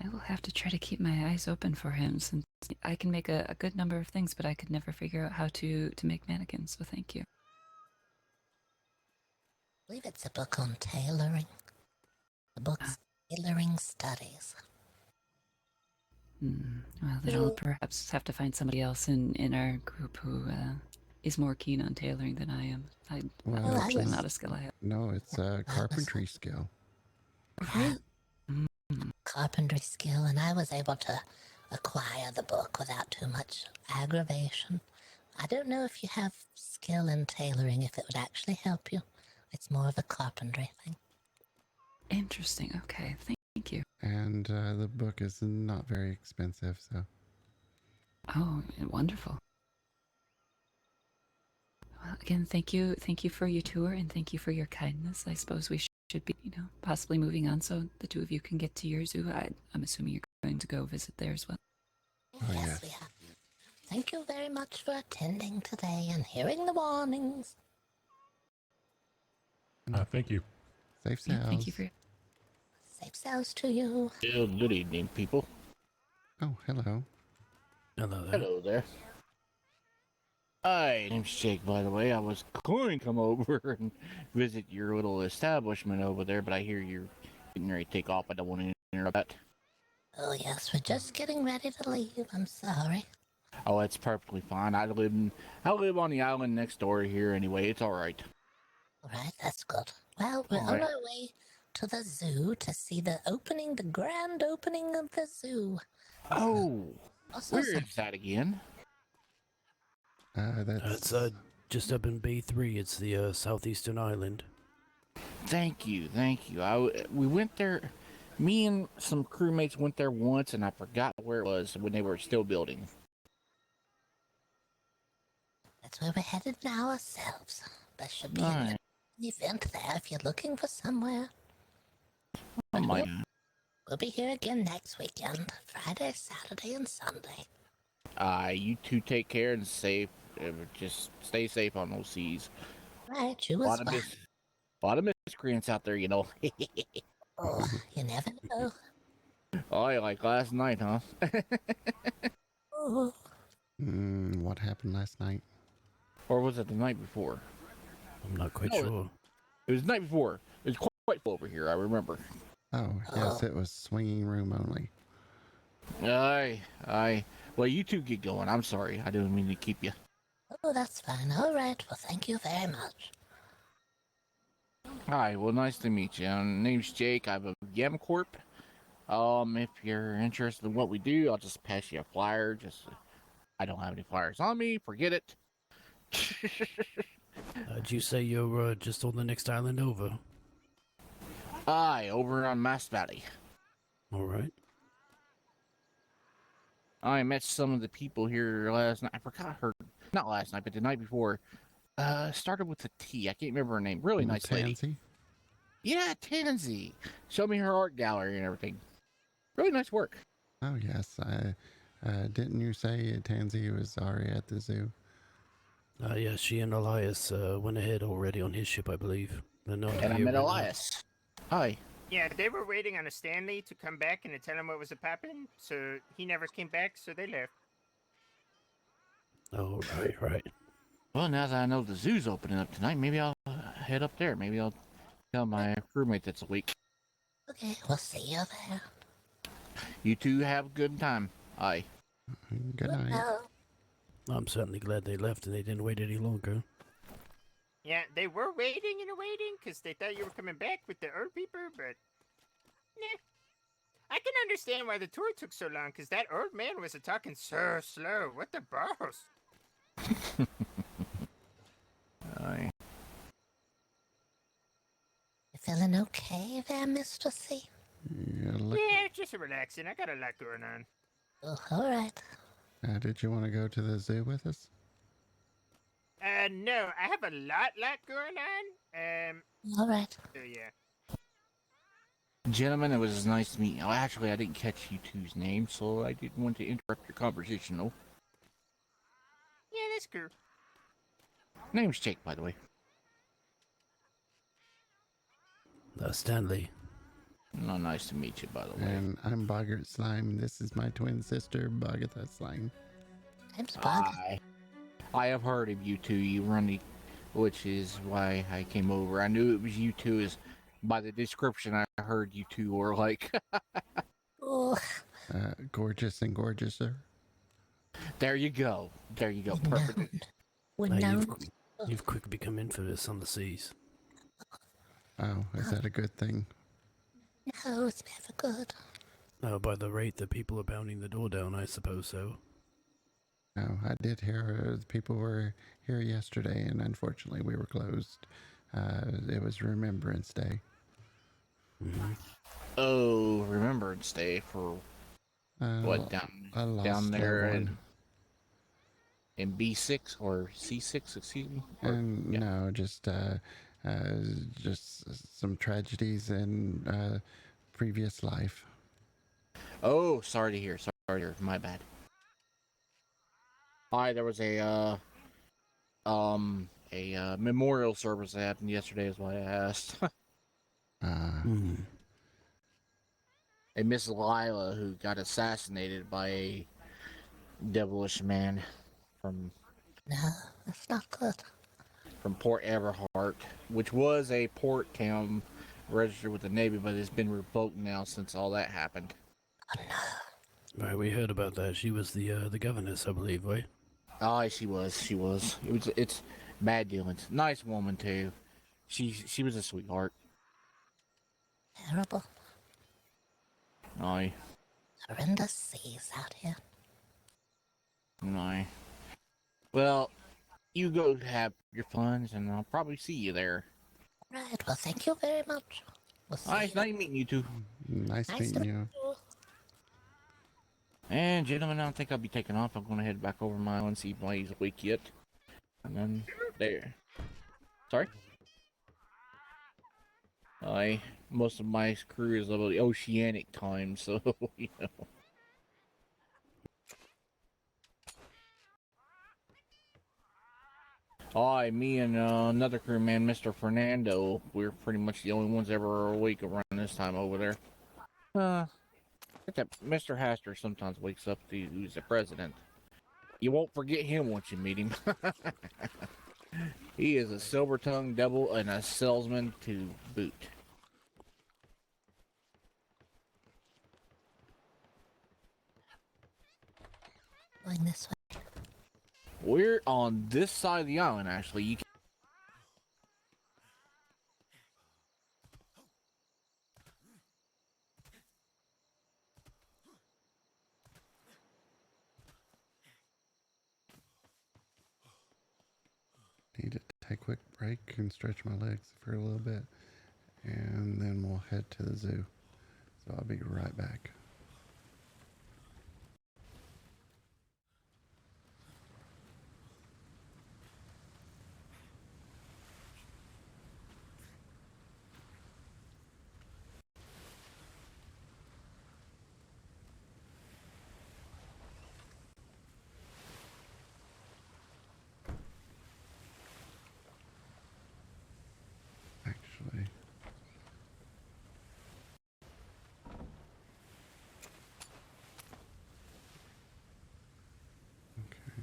I will have to try to keep my eyes open for him, since I can make a good number of things, but I could never figure out how to make mannequins, so thank you. I believe it's a book on tailoring. The book's Tailoring Studies. Well, then I'll perhaps have to find somebody else in our group who is more keen on tailoring than I am. Unfortunately, not a skill I have. No, it's a carpentry skill. Carpentry skill, and I was able to acquire the book without too much aggravation. I don't know if you have skill in tailoring, if it would actually help you. It's more of a carpentry thing. Interesting. Okay, thank you. And the book is not very expensive, so. Oh, wonderful. Well, again, thank you for your tour, and thank you for your kindness. I suppose we should be, possibly moving on so the two of you can get to your zoo. I'm assuming you're going to go visit there as well. Yes, we have. Thank you very much for attending today and hearing the warnings. Thank you. Safe sails. Thank you for safe sails to you. Good evening, people. Oh, hello. Hello there. Hello there. Hi, name's Jake, by the way. I was going to come over and visit your little establishment over there, but I hear you're getting ready to take off. I don't want to interrupt that. Oh, yes, we're just getting ready to leave. I'm sorry. Oh, that's perfectly fine. I live on the island next door here anyway. It's all right. All right, that's good. Well, we're on our way to the zoo to see the grand opening of the zoo. Oh, also where is that again? That's just up in Bay 3. It's the southeastern island. Thank you, thank you. We went there. Me and some crewmates went there once, and I forgot where it was when they were still building. That's where we're headed now ourselves. There should be Nice. an event there if you're looking for somewhere. Oh my! We'll be here again next weekend, Friday, Saturday, and Sunday. You two take care and safe. Just stay safe on those seas. Right, you as well. A lot of miscreants out there, you know. Oh, you never know. Oh, like last night, huh? Oh. What happened last night? Or was it the night before? I'm not quite sure. It was the night before. It was quite full over here, I remember. Oh, yes, it was swinging room only. Well, you two get going. I'm sorry. I didn't mean to keep you. Oh, that's fine. All right. Well, thank you very much. Hi, well, nice to meet you. Name's Jake. I have a Gem Corp. If you're interested in what we do, I'll just pass you a flyer. I don't have any flyers on me. Forget it. Did you say you're just on the next island over? Aye, over on Mast Valley. All right. I met some of the people here last night. I forgot her. Not last night, but the night before. Started with a T. I can't remember her name. Really nice lady. Tansy? Yeah, Tansy. Showed me her art gallery and everything. Really nice work. Oh, yes. Didn't you say Tansy was already at the zoo? Yeah, she and Elias went ahead already on his ship, I believe. And I met Elias. Hi. Yeah, they were waiting on a Stanley to come back and to tell him what was poppin', so he never came back, so they left. Oh, right. Well, now that I know the zoo's opening up tonight, maybe I'll head up there. Maybe I'll tell my crewmate that's awake. Okay, we'll see you there. You two have a good time. Aye. Good night. Well, I'm certainly glad they left and they didn't wait any longer. Yeah, they were waiting and waiting, because they thought you were coming back with the Earth Peeper, but... Nah. I can understand why the tour took so long, because that old man was talking so slow. What the balls? Aye. you feeling okay there, Mr. C? Yeah, just relaxing. I got a lot going on. Oh, all right. Did you want to go to the zoo with us? No, I have a lot going on. All right. So yeah. Gentlemen, it was nice to meet you. Actually, I didn't catch you two's names, so I didn't want to interrupt your conversation, though. Yeah, that's cool. Name's Jake, by the way. Stanley. No, nice to meet you, by the way. And I'm Boggert Slime. This is my twin sister, Boggett Slime. I'm Boggert. I have heard of you two. You run the... Which is why I came over. I knew it was you two as... By the description, I heard you two were like... Oh. Gorgeous and gorgeouser. There you go. There you go. Perfect. You've quickly become infamous on the seas. Oh, is that a good thing? No, it's never good. By the rate that people are pounding the door down, I suppose so. Oh, I did hear people were here yesterday, and unfortunately we were closed. It was Remembrance Day. Mm-hmm. Oh, Remembrance Day for what down there in B6 or C6? Excuse me. And no, just some tragedies in previous life. Oh, sorry to hear. Sorry to hear. My bad. Hi, there was a memorial service that happened yesterday, is why I asked. A Miss Lila who got assassinated by a devilish man from... No, that's not good. From Port Everhart, which was a port town registered with the Navy, but it's been revoked now since all that happened. Oh, no. Right, we heard about that. She was the governess, I believe, right? Oh, she was. It's bad dealings. Nice woman too. She was a sweetheart. Terrible. Aye. Horrendous seas out here. Aye. Well, you go have your funds, and I'll probably see you there. Right, well, thank you very much. We'll see Nice you. meeting you two. Nice Nice meeting to you. meet you. And gentlemen, I don't think I'll be taking off. I'm gonna head back over my island, see if he's awake yet. And then there. Sorry? Most of my crew is about the oceanic time, so you know. Me and another crewman, Mr. Fernando, we're pretty much the only ones ever awake around this time over there. Except Mr. Haster sometimes wakes up to who's the president. You won't forget him once you meet him. He is a silver-tongued devil and a salesman to boot. Going this way. We're on this side of the island, actually. You can Need to take a quick break and stretch my legs for a little bit, and then we'll head to the zoo. So I'll be right back. Actually, okay.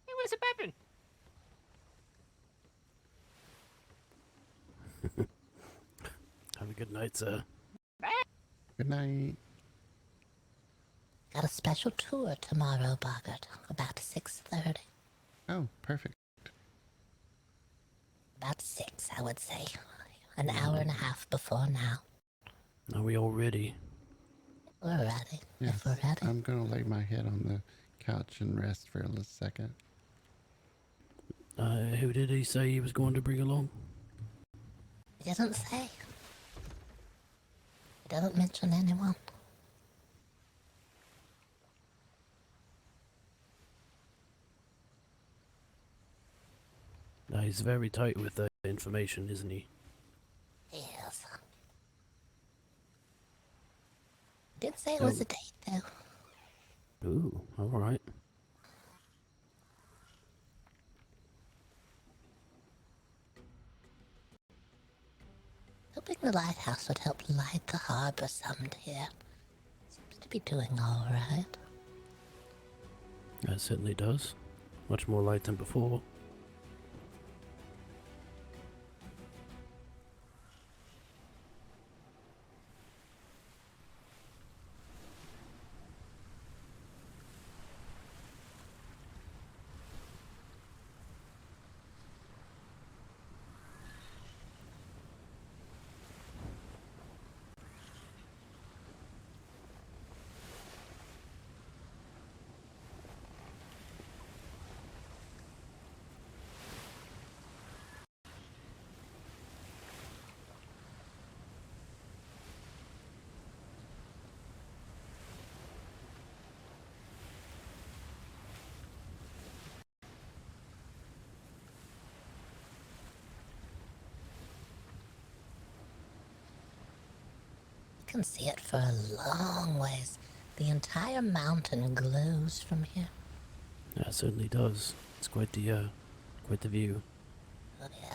Hey, what's up, happen? Have a good night, sir. Good night. Got a special tour tomorrow, Boggert, about 6:30. Oh, perfect. About 6, I would say. An hour and a half before now. Are we all ready? We're ready. Yes, If we're ready. I'm gonna lay my head on the couch and rest for a little second. Who did he say he was going to bring along? He doesn't say. He doesn't mention anyone. He's very tight with the information, isn't he? Yes. Did say it was a date, though. Ooh, alright. Hoping the lighthouse would help light the harbor some here. Seems to be doing all right. It certainly does. Much more light than before. can see it for a long ways. The entire mountain glows from here. Yeah, it certainly does. It's quite the view. Oh, yes.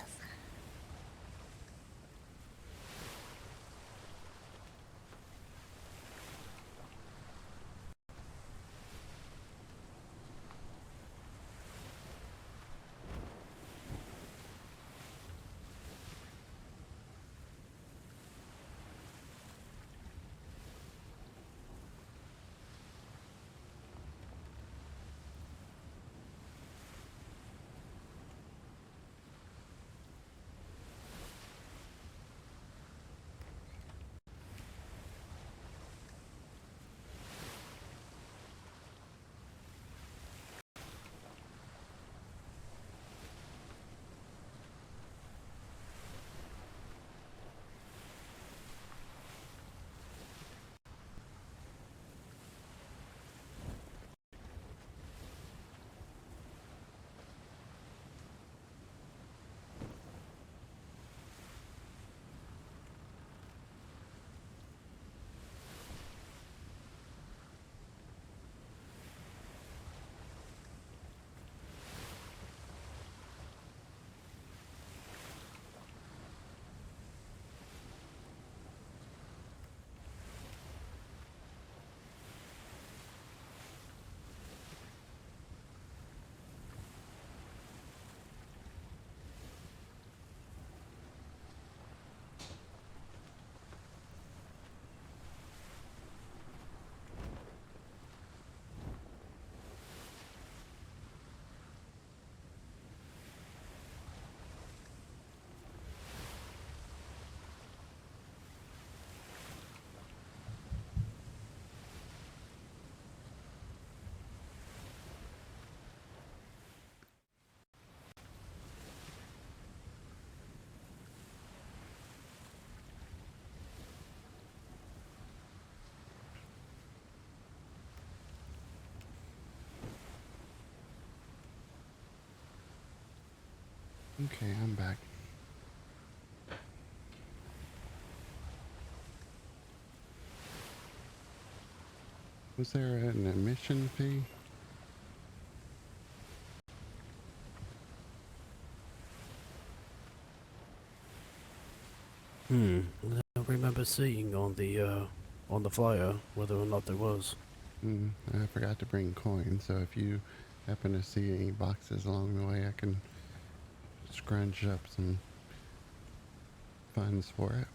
Okay, I'm back. Was there an admission fee? I don't remember seeing on the flyer whether or not there was. I forgot to bring coins, so if you happen to see any boxes along the way, I can scrunch up some funds for it.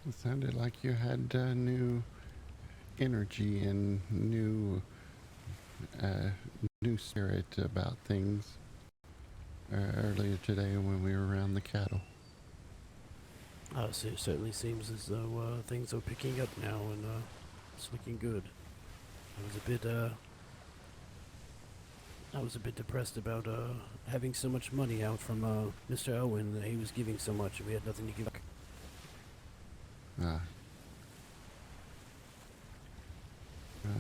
It sounded like you had new energy and new spirit about things earlier today when we were around the cattle. So it certainly seems as though things are picking up now, and it's looking good. I was a I was a bit depressed about having so much money out from Mr. Owen. That he was giving so much and we had nothing to give back.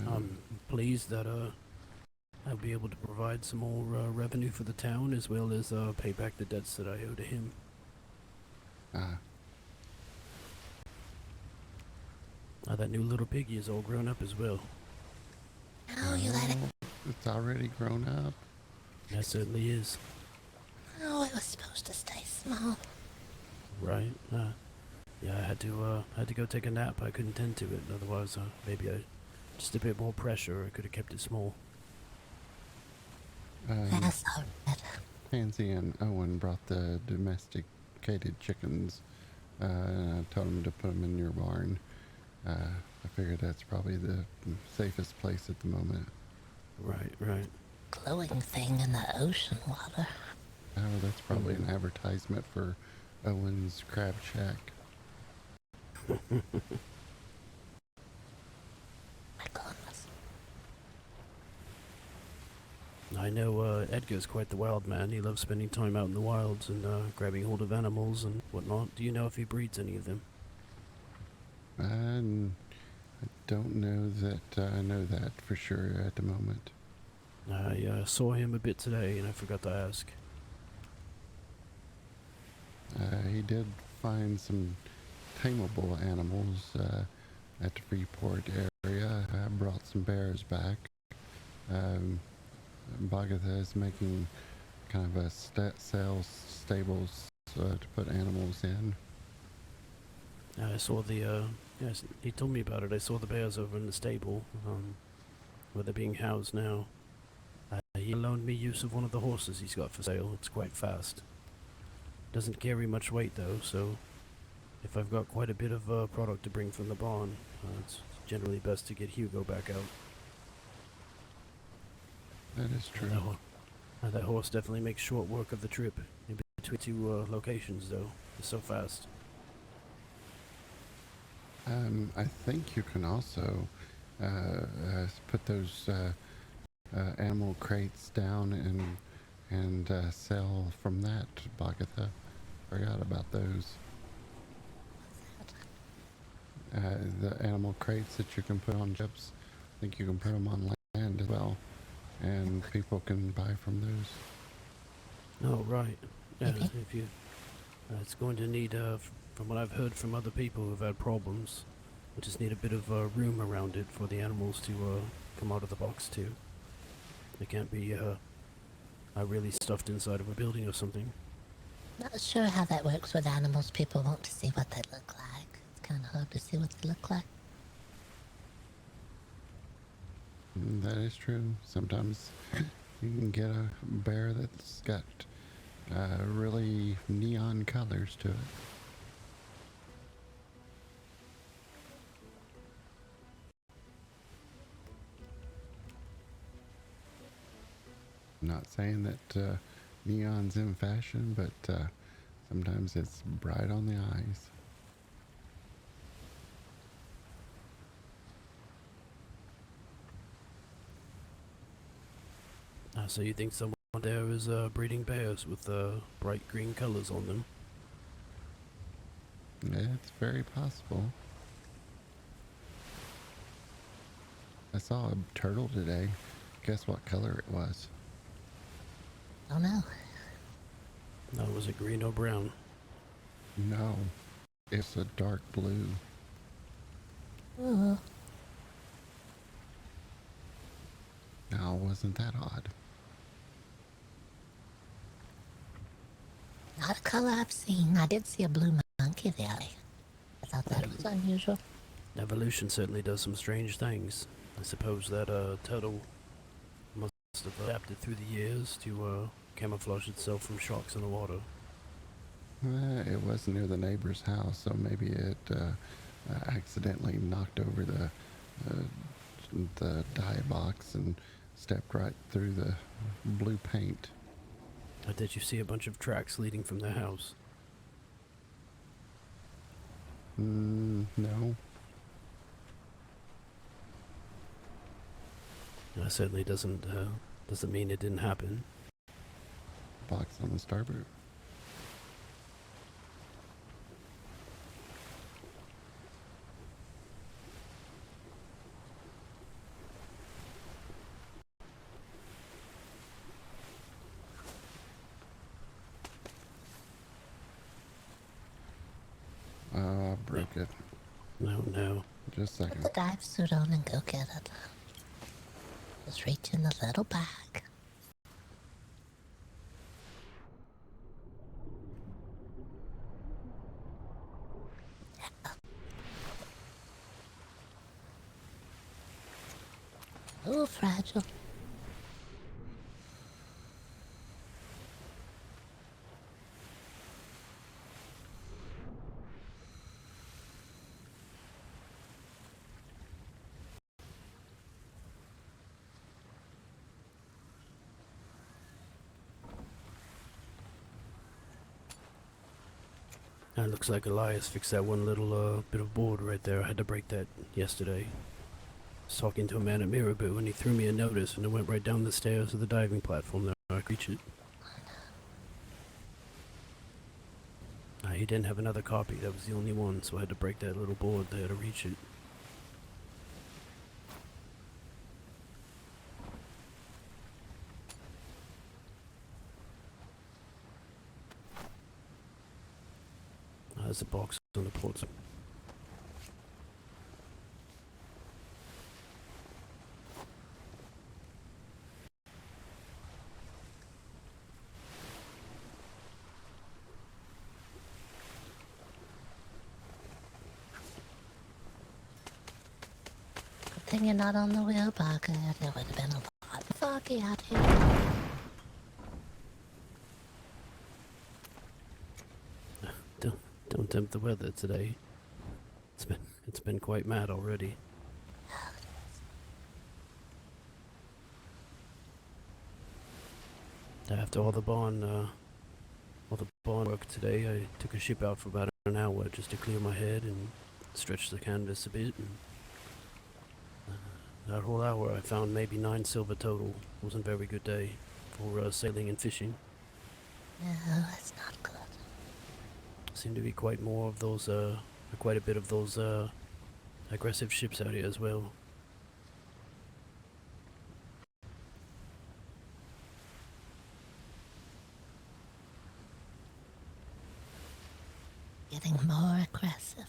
I'm pleased that I'll be able to provide some more revenue for the town as well as pay back the debts that I owe to him. That new little piggy is all grown up as well. Oh, you let it. It's already grown up. That certainly is. Oh, it was supposed to stay small. Right. Yeah, I had to go take a nap. I couldn't tend to it. Otherwise, maybe just a bit more pressure. I could have kept it small. That's all right. Pansy and Owen brought the domesticated chickens. I told them to put them in your barn. I figured that's probably the safest place at the moment. Right. Glowing thing in the ocean water. Oh, that's probably an advertisement for Owen's Crab Shack. My goodness. I know Edgar's quite the wild man. He loves spending time out in the wilds and grabbing hold of animals and whatnot. Do you know if he breeds any of them? I don't know that I know that for sure at the moment. I saw him a bit today and I forgot to ask. He did find some tameable animals at the Freeport area. I brought some bears back. Boggett is making kind of a sales stables to put animals in. I saw the, yes, he told me about it. I saw the bears over in the stable, where they're being housed now. He loaned me use of one of the horses he's got for sale. It's quite fast. Doesn't carry much weight though, so if I've got quite a bit of product to bring from the barn, it's generally best to get Hugo back out. That is true. That horse definitely makes short work of the trip. In between two locations though. It's so fast. I think you can also put those animal crates down and sell from that, Bogatha. Forgot about those. The animal crates that you can put on ships. I think you can put them on land as well, and people can buy from those. Oh right. Yeah, if you, it's going to need from what I've heard from other people who've had problems, we just need a bit of room around it for the animals to come out of the box too. They can't be really stuffed inside of a building or something. Not sure how that works with animals. People want to see what they look like. It's kind of hard to see what they look like. That is true. Sometimes you can get a bear that's got really neon colors to it. Not saying that neon's in fashion, but sometimes it's bright on the eyes. So you think someone there is breeding bears with bright green colors on them? It's very possible. I saw a turtle today. Guess what color it was? Oh no. No, was it green or brown? No, it's a dark blue. Ooh. Now, wasn't that odd? Not a color I've seen. I did see a blue monkey the other day. I thought that was unusual. Evolution certainly does some strange things. I suppose that turtle must have adapted through the years to camouflage itself from sharks in the water. It was near the neighbor's house, so maybe it accidentally knocked over the dye box and stepped right through the blue paint. Did you see a bunch of tracks leading from their house? No. That certainly doesn't Doesn't mean it didn't happen. Box on the starboard. Oh, I broke it. No. Just a second. Put the dive suit on and go get it. Just reach in the little bag. Oh, fragile. It looks like Elias fixed that one little bit of board right there. I had to break that yesterday. I was talking to a man at Miraboo and he threw me a notice and it went right down the stairs of the diving platform there. I could reach it. He didn't have another copy. That was the only one, so I had to break that little board there to reach it. There's a box on the ports. Good thing you're not on the wheel, Boggert. It would have been a lot foggy out here. Don't tempt the weather today. It's been quite mad already. After all the bond work today, I took a ship out for about an hour just to clear my head and stretch the canvas a bit. And that whole hour, I found maybe 9 silver total. Wasn't a very good day for sailing and fishing. No, that's not good. Seem to be quite a bit of those aggressive ships out here as well. Getting more aggressive.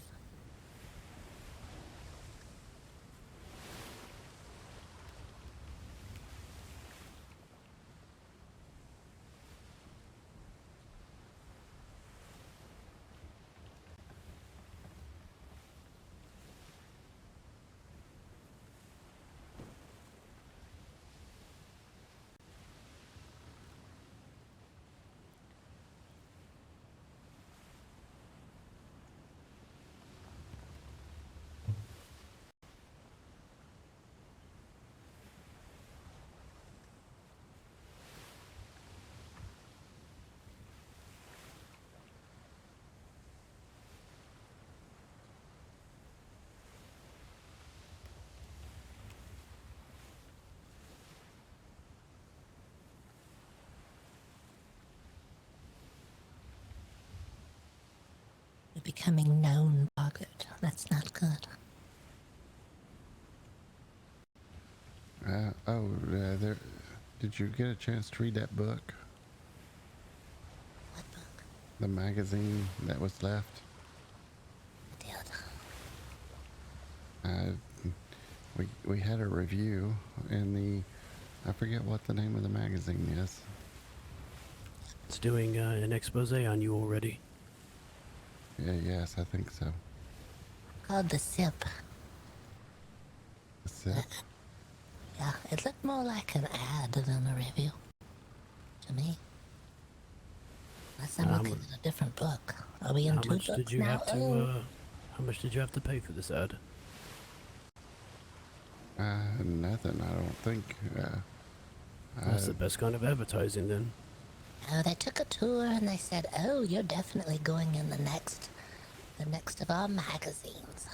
You're becoming known, Boggert. That's not good. There. Did you get a chance to read that book? What book? The magazine that was left? I did. We had a review in the... I forget what the name of the magazine is. It's doing an expose on you already. Yes, I think so. Called The Sip. The Sip? Yeah, it looked more like an ad than a review. To me. Unless I'm looking at a different book. Are we in two books now? How much did you have to pay for this ad? Nothing, I don't think. That's the best kind of advertising then. Oh, they took a tour and they said, "Oh, you're definitely going in the next of our magazines."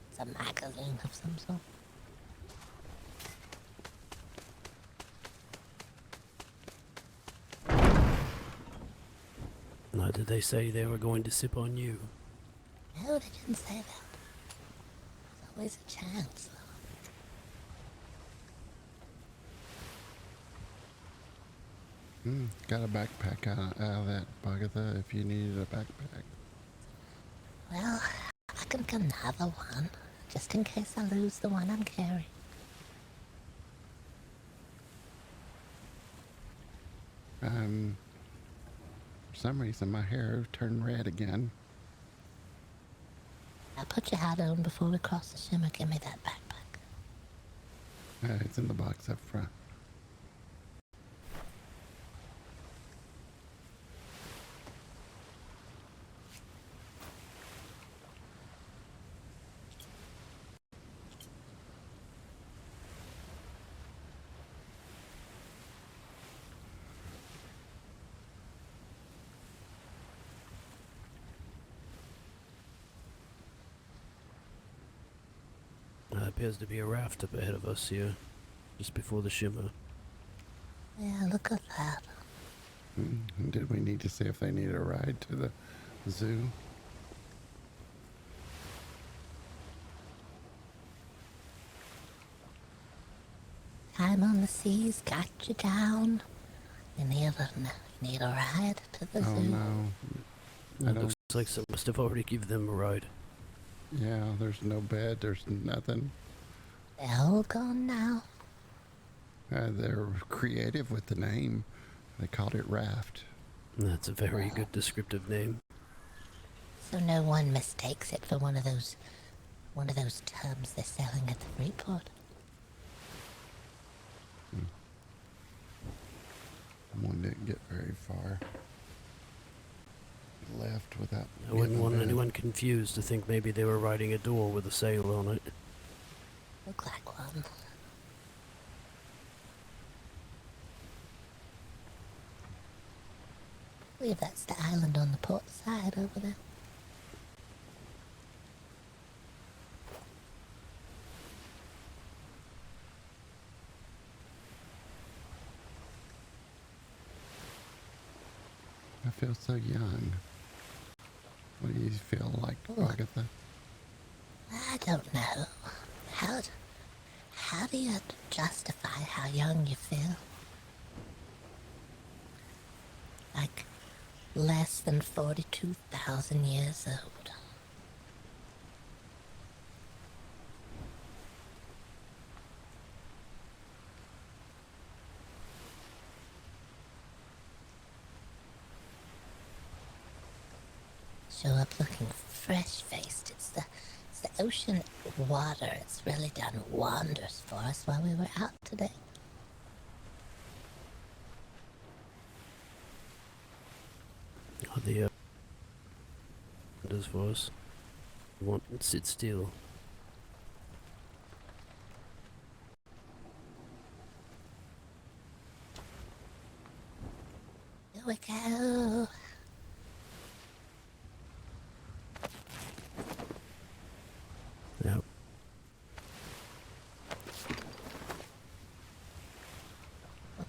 It's a magazine of some sort. Now, did they say they were going to sip on you? No, they didn't say that. There's always a chance. Got a backpack out of that, Boggert, if you needed a backpack. Well, I can get another one, just in case I lose the one I'm carrying. For some reason my hair turned red again. Now put your hat on before we cross the shimmer. Give me that backpack. It's in the box up front. Appears to be a raft up ahead of us here, just before the shimmer. Yeah, look at that. Did we need to see if they need a ride to the zoo? Time on the seas got you down. You need a ride to the zoo. Oh no. It looks like some must have already given them a ride. Yeah, there's no bed, there's nothing. They're all gone now. They're creative with the name. They called it Raft. That's a very good descriptive name. So no one mistakes it for one of those tubs they're selling at the Freeport. One didn't get very far. Left without. I wouldn't want anyone confused to think maybe they were riding a door with a sail on it. Look like one. I believe that's the island on the port side over there. I feel so young. What do you feel like, Agatha? I don't know. How do you justify how young you feel? Like less than 42,000 years old. Show up looking fresh-faced. It's the ocean water. It's really done wonders for us while we were out today. The does for us. We want to sit still. Here we go. Yep.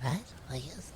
Alright, we'll use it.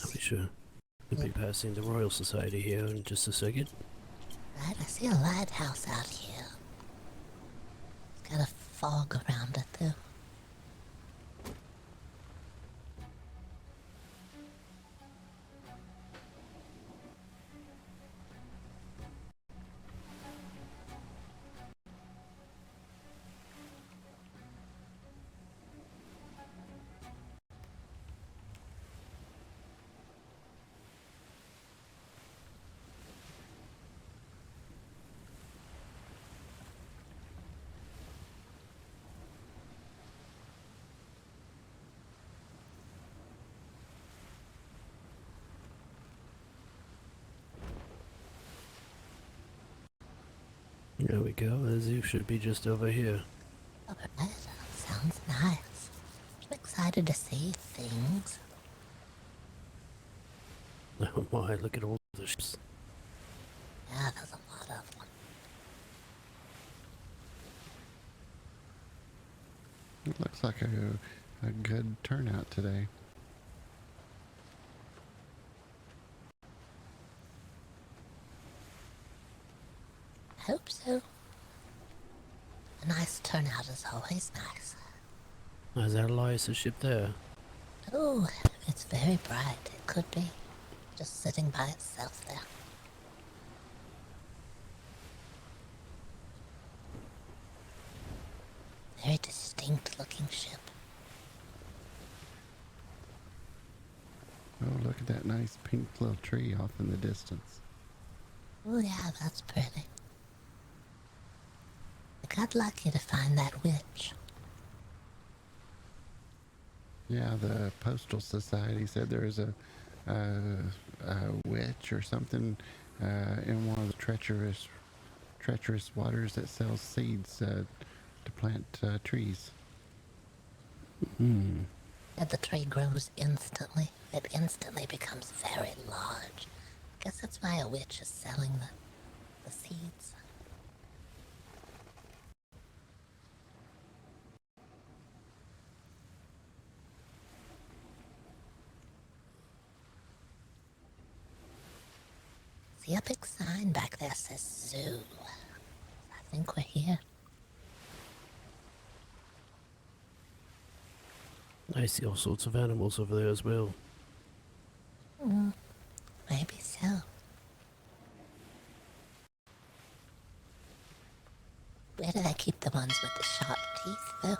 I'll be sure. We'll be passing the Royal Society here in just a second. Right, I see a lighthouse out here. It's got a fog around it, though. There we go. The zoo should be just over here. Alright, sounds nice. I'm excited to see things. Oh my, look at all the ships. Yeah, there's a lot of them. It looks like a good turnout today. I hope so. A nice turnout is always nice. Is that Elias' ship there? Oh, it's very bright. It could be just sitting by itself there. Very distinct looking ship. Oh, look at that nice pink little tree off in the distance. Oh yeah, that's pretty. I got lucky to find that witch. Yeah, the Postal Society said there was a witch or something in one of the treacherous waters that sells seeds to plant trees. Hmm. And the tree grows instantly. It instantly becomes very large. Guess that's why a witch is selling the seeds. See a big sign back there says zoo. I think we're here. I see all sorts of animals over there as well. Maybe so. Where do they keep the ones with the sharp teeth, though?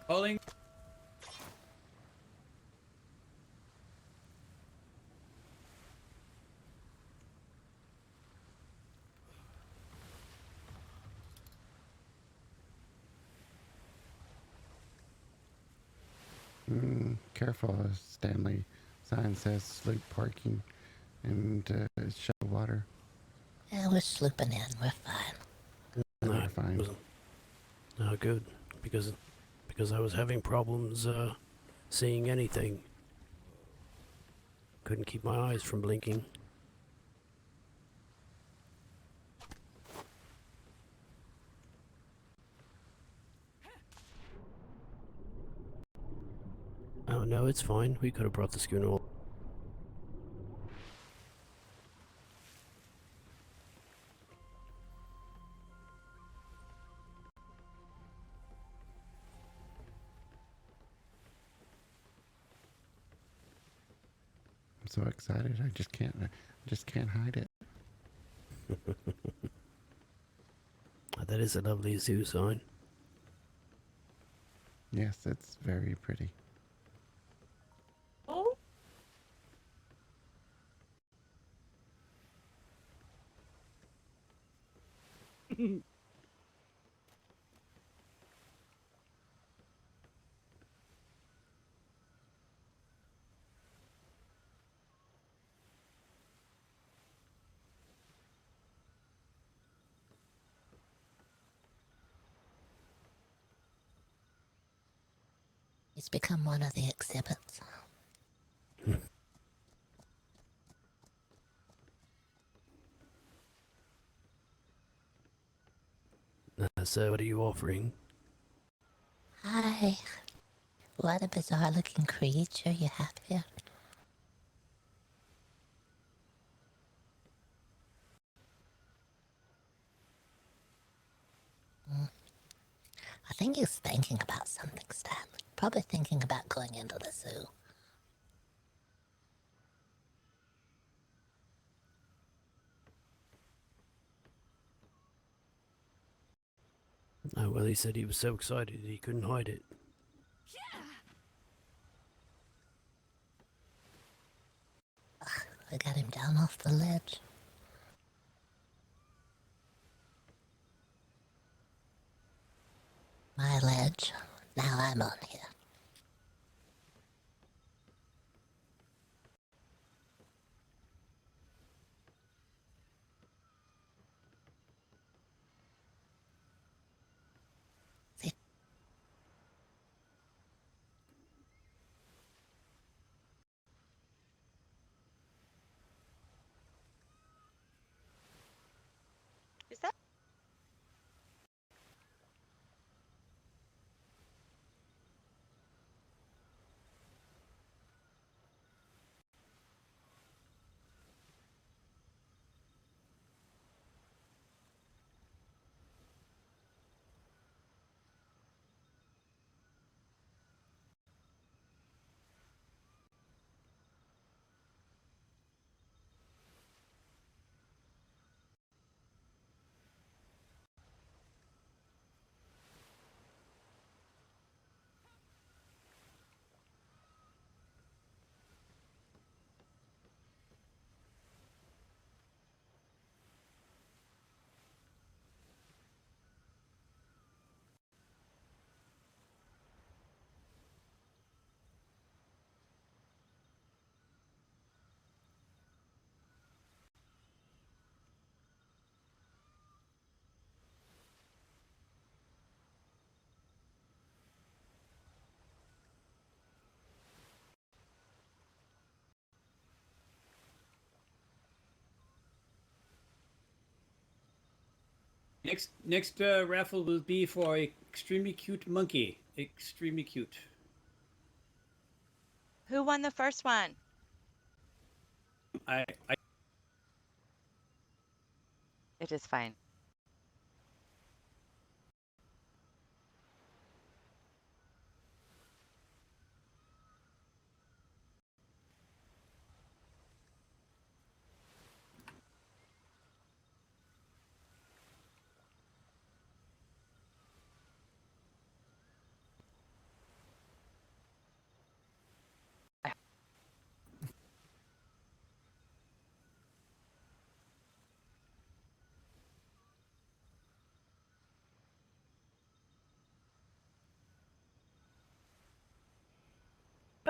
Calling. Careful, Stanley. Sign says sloop parking and shallow water. Yeah, we're slooping in. We're fine. We're fine. No, good. Because I was having problems seeing anything. Couldn't keep my eyes from blinking. Oh no, it's fine. We could have brought the schooner. I'm so excited. I just can't hide it. That is a lovely zoo sign. Yes, it's very pretty. Oh. He's become one of the exhibits. So what are you offering? Hi. What a bizarre looking creature you have here. I think he's thinking about something, Stanley. Probably thinking about going into the zoo. Oh, well, he said he was so excited he couldn't hide it. I got him down off the ledge. My ledge. Now I'm on here. Next raffle will be for a extremely cute monkey. Extremely cute. Who won the first one? I It is fine.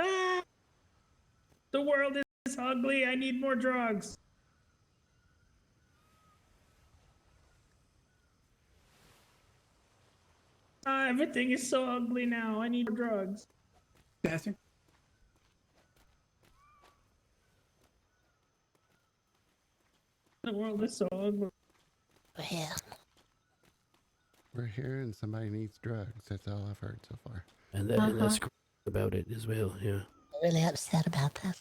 Ah! The world is ugly. I need more drugs. Everything is so ugly now. I need more drugs. Bastard. The world is so ugly. Yeah. We're here and somebody needs drugs. That's all I've heard so far. And that's about it as well, yeah. Really upset about that.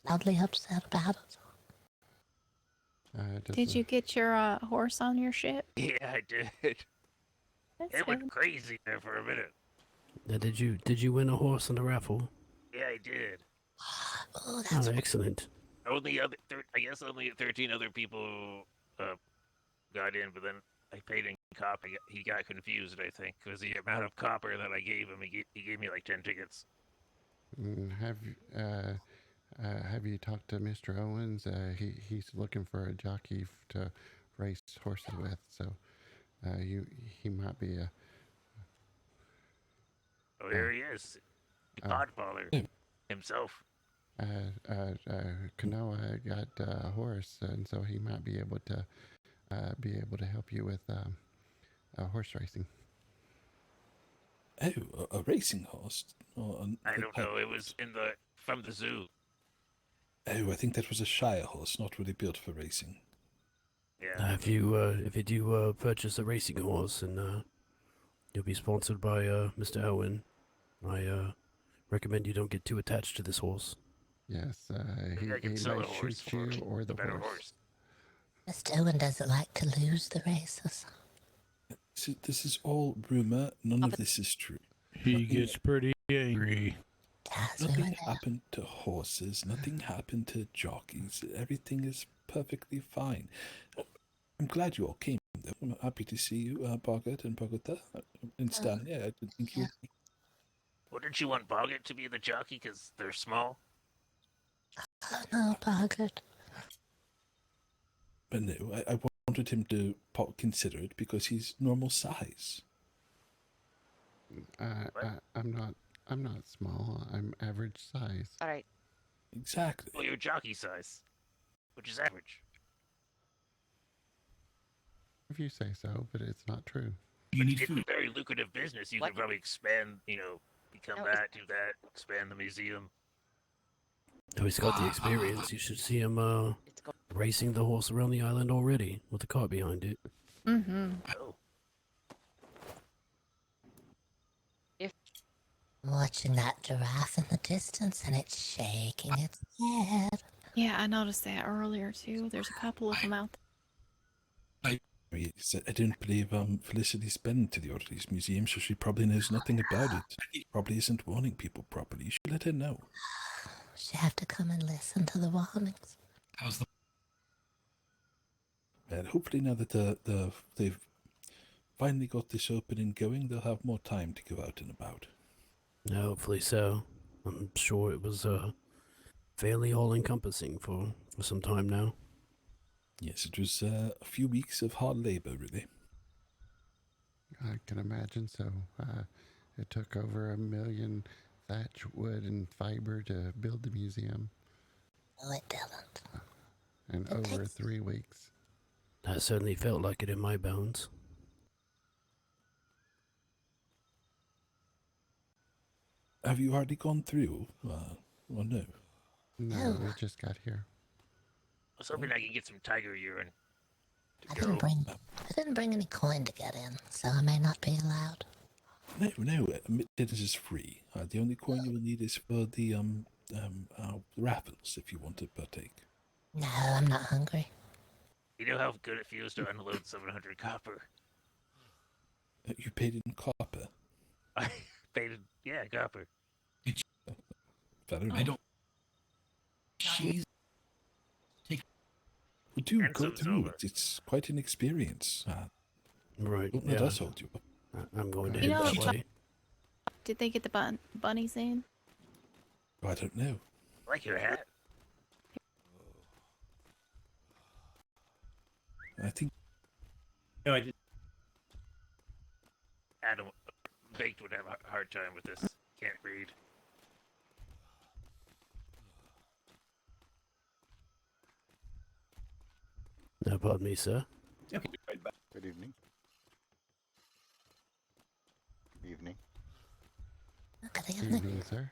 Loudly upset about it. Did you get your horse on your ship? Yeah, I did. That's It went good. crazy there for a minute. Now, did you win a horse on the raffle? Yeah, I did. Oh, Oh, excellent. Only I guess only 13 other people got in, but then I paid in copper. He got confused, I think, because the amount of copper that I gave him, he gave me like 10 tickets. Have you talked to Mr. Owens? He's looking for a jockey to race horses with, so he might be a. Oh, there he is, the Godfather himself. Kanoa got a horse, and so he might be able to help you with horse racing. Oh, a racing horse? I don't know. It was from the zoo. Oh, I think that was a Shire horse, not really built for racing. Yeah. If you do purchase a racing horse and you'll be sponsored by Mr. Owen, I recommend you don't get too attached to this horse. Yes, Maybe I can he sell might a horse shoot you for or the a better horse. horse. Mr. Owen doesn't like to lose the races. See, this is all rumor. None of this is true. He gets pretty angry. Nothing happened to horses. Nothing happened to jockeys. Everything is perfectly fine. I'm glad you all came. I'm happy to see you, Boggert and Boggert and Stan. Yeah, I didn't think you. Well, didn't you want Boggett to be the jockey because they're small? Oh no, Boggert. But no, I wanted him to consider it because he's normal size. I'm not small. I'm average size. All right. Exactly. Well, you're jockey size, which is average. If you say so, but it's not true. It's a very lucrative business. You could probably expand, become that, do that, expand the museum. Oh, he's got the experience. You should see him racing the horse around the island already with the cart behind it. Mm-hmm. Oh. I'm watching that giraffe in the distance and it's shaking its head. Yeah, I noticed that earlier too. There's a couple of them out there. I don't believe Felicity's been to the Oddities Museum, so she probably knows nothing about it. Probably isn't warning people properly. You should let her know. She'll have to come and listen to the warnings. How's the? And hopefully now that they've finally got this opening going, they'll have more time to go out and about. Hopefully so. I'm sure it was fairly all-encompassing for some time now. Yes, it was a few weeks of hard labor, really. I can imagine so. It took over 1 million thatch, wood, and fiber to build the museum. No, it didn't. And over 3 weeks. That certainly felt like it in my bones. Have you already gone through? Or no? No, we just got here. I was hoping I could get some tiger urine. I didn't bring any coin to get in, so I may not be allowed. No, admittance is free. The only coin you will need is for the raffles if you want to partake. No, I'm not hungry. You know how good it feels to unload 700 copper? You paid in copper. I paid in, yeah, copper. Fair enough. I don't. She's. Well, do And go some through silver. it. It's quite an experience. Right. Don't Yeah. let us hold you up. I'm going to You head know, that way. did they get the bunnies in? I don't know. I like your hat. I think. No, I didn't. Adam Baked would have a hard time with this. Can't read. No, pardon me, sir. Okay. Good evening. Evening. Good Evening, sir.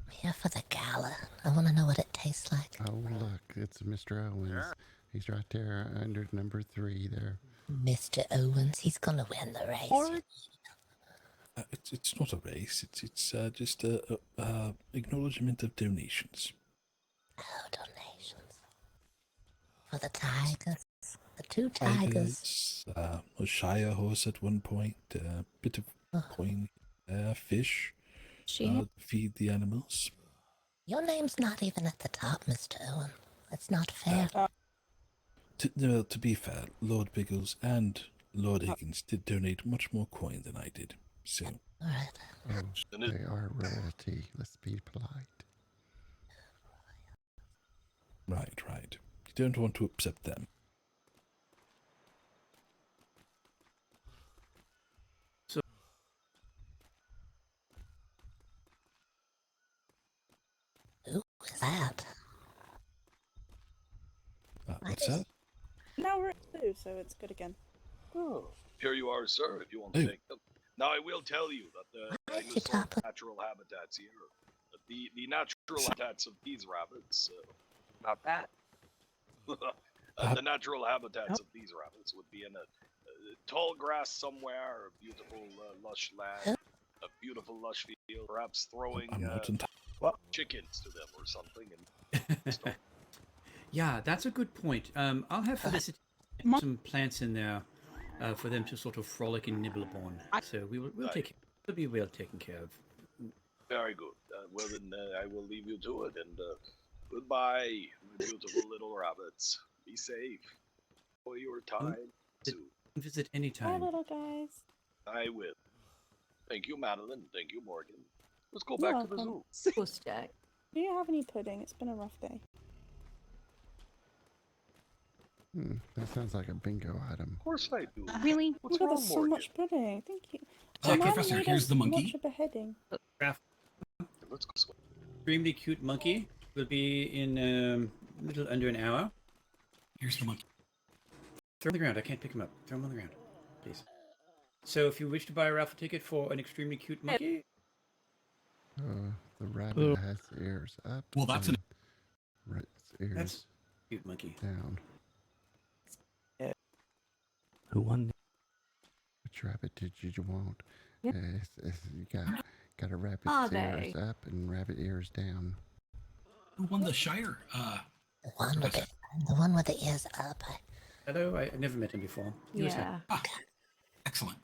I'm here for the gala. I want to know what it tastes like. Oh, look, it's Mr. Owens. He's right there under number 3 there. Mr. Owens, he's gonna win the race. It's not a race. It's just a acknowledgement of donations. Oh, donations. For the tigers. The 2 tigers. A Shire horse at one point. A bit of coin. Fish. Feed the animals. Your name's not even at the top, Mr. Owen. That's not fair. To be fair, Lord Biggles and Lord Higgins did donate much more coin than I did. So. Alright. Oh, they are royalty. Let's be polite. Right. You don't want to upset them. Who is that? What's that? Now we're at 2, so it's good again. Oh. Here you are, sir, if you want to take them. Now, I will tell you that the natural habitats here, the natural habitats of these rabbits... Not that. The natural habitats of these rabbits would be in a tall grass somewhere, a beautiful lush land, a beautiful lush field, perhaps throwing chickens to them or something. And Yeah, that's a good point. I'll have Felicity put some plants in there for them to sort of frolic and nibble upon. So we'll take it. It'll be well taken care of. Very good. Well, then I will leave you to it. And goodbye, my beautiful little rabbits. Be safe. Enjoy your time. Visit Bye, anytime. little guys. I will. Thank you, Madeline. Thank you, Morgan. Let's go back to the zoo. Puss Jack. Do you have any pudding? It's been a rough day. That sounds like a bingo item. Of course I do. Really? What's Look, wrong, there's so Morgan? much pudding. Thank you. Professor, here's the monkey. Watch a beheading. Let's go. Extremely cute monkey will be in a little under an hour. Here's the monkey. Throw him on the ground. I can't pick him up. Throw him on the ground, please. So if you wish to buy a raffle ticket for an extremely cute monkey... The rabbit has ears up. Well, that's an... Its ears That's cute monkey. down. Who won? Which rabbit did you want? Yep. You got a rabbit's Are ears they? up and rabbit ears down. Who won the Shire? The one with the ears up. Hello, I never met him before. He was Yeah. Excellent.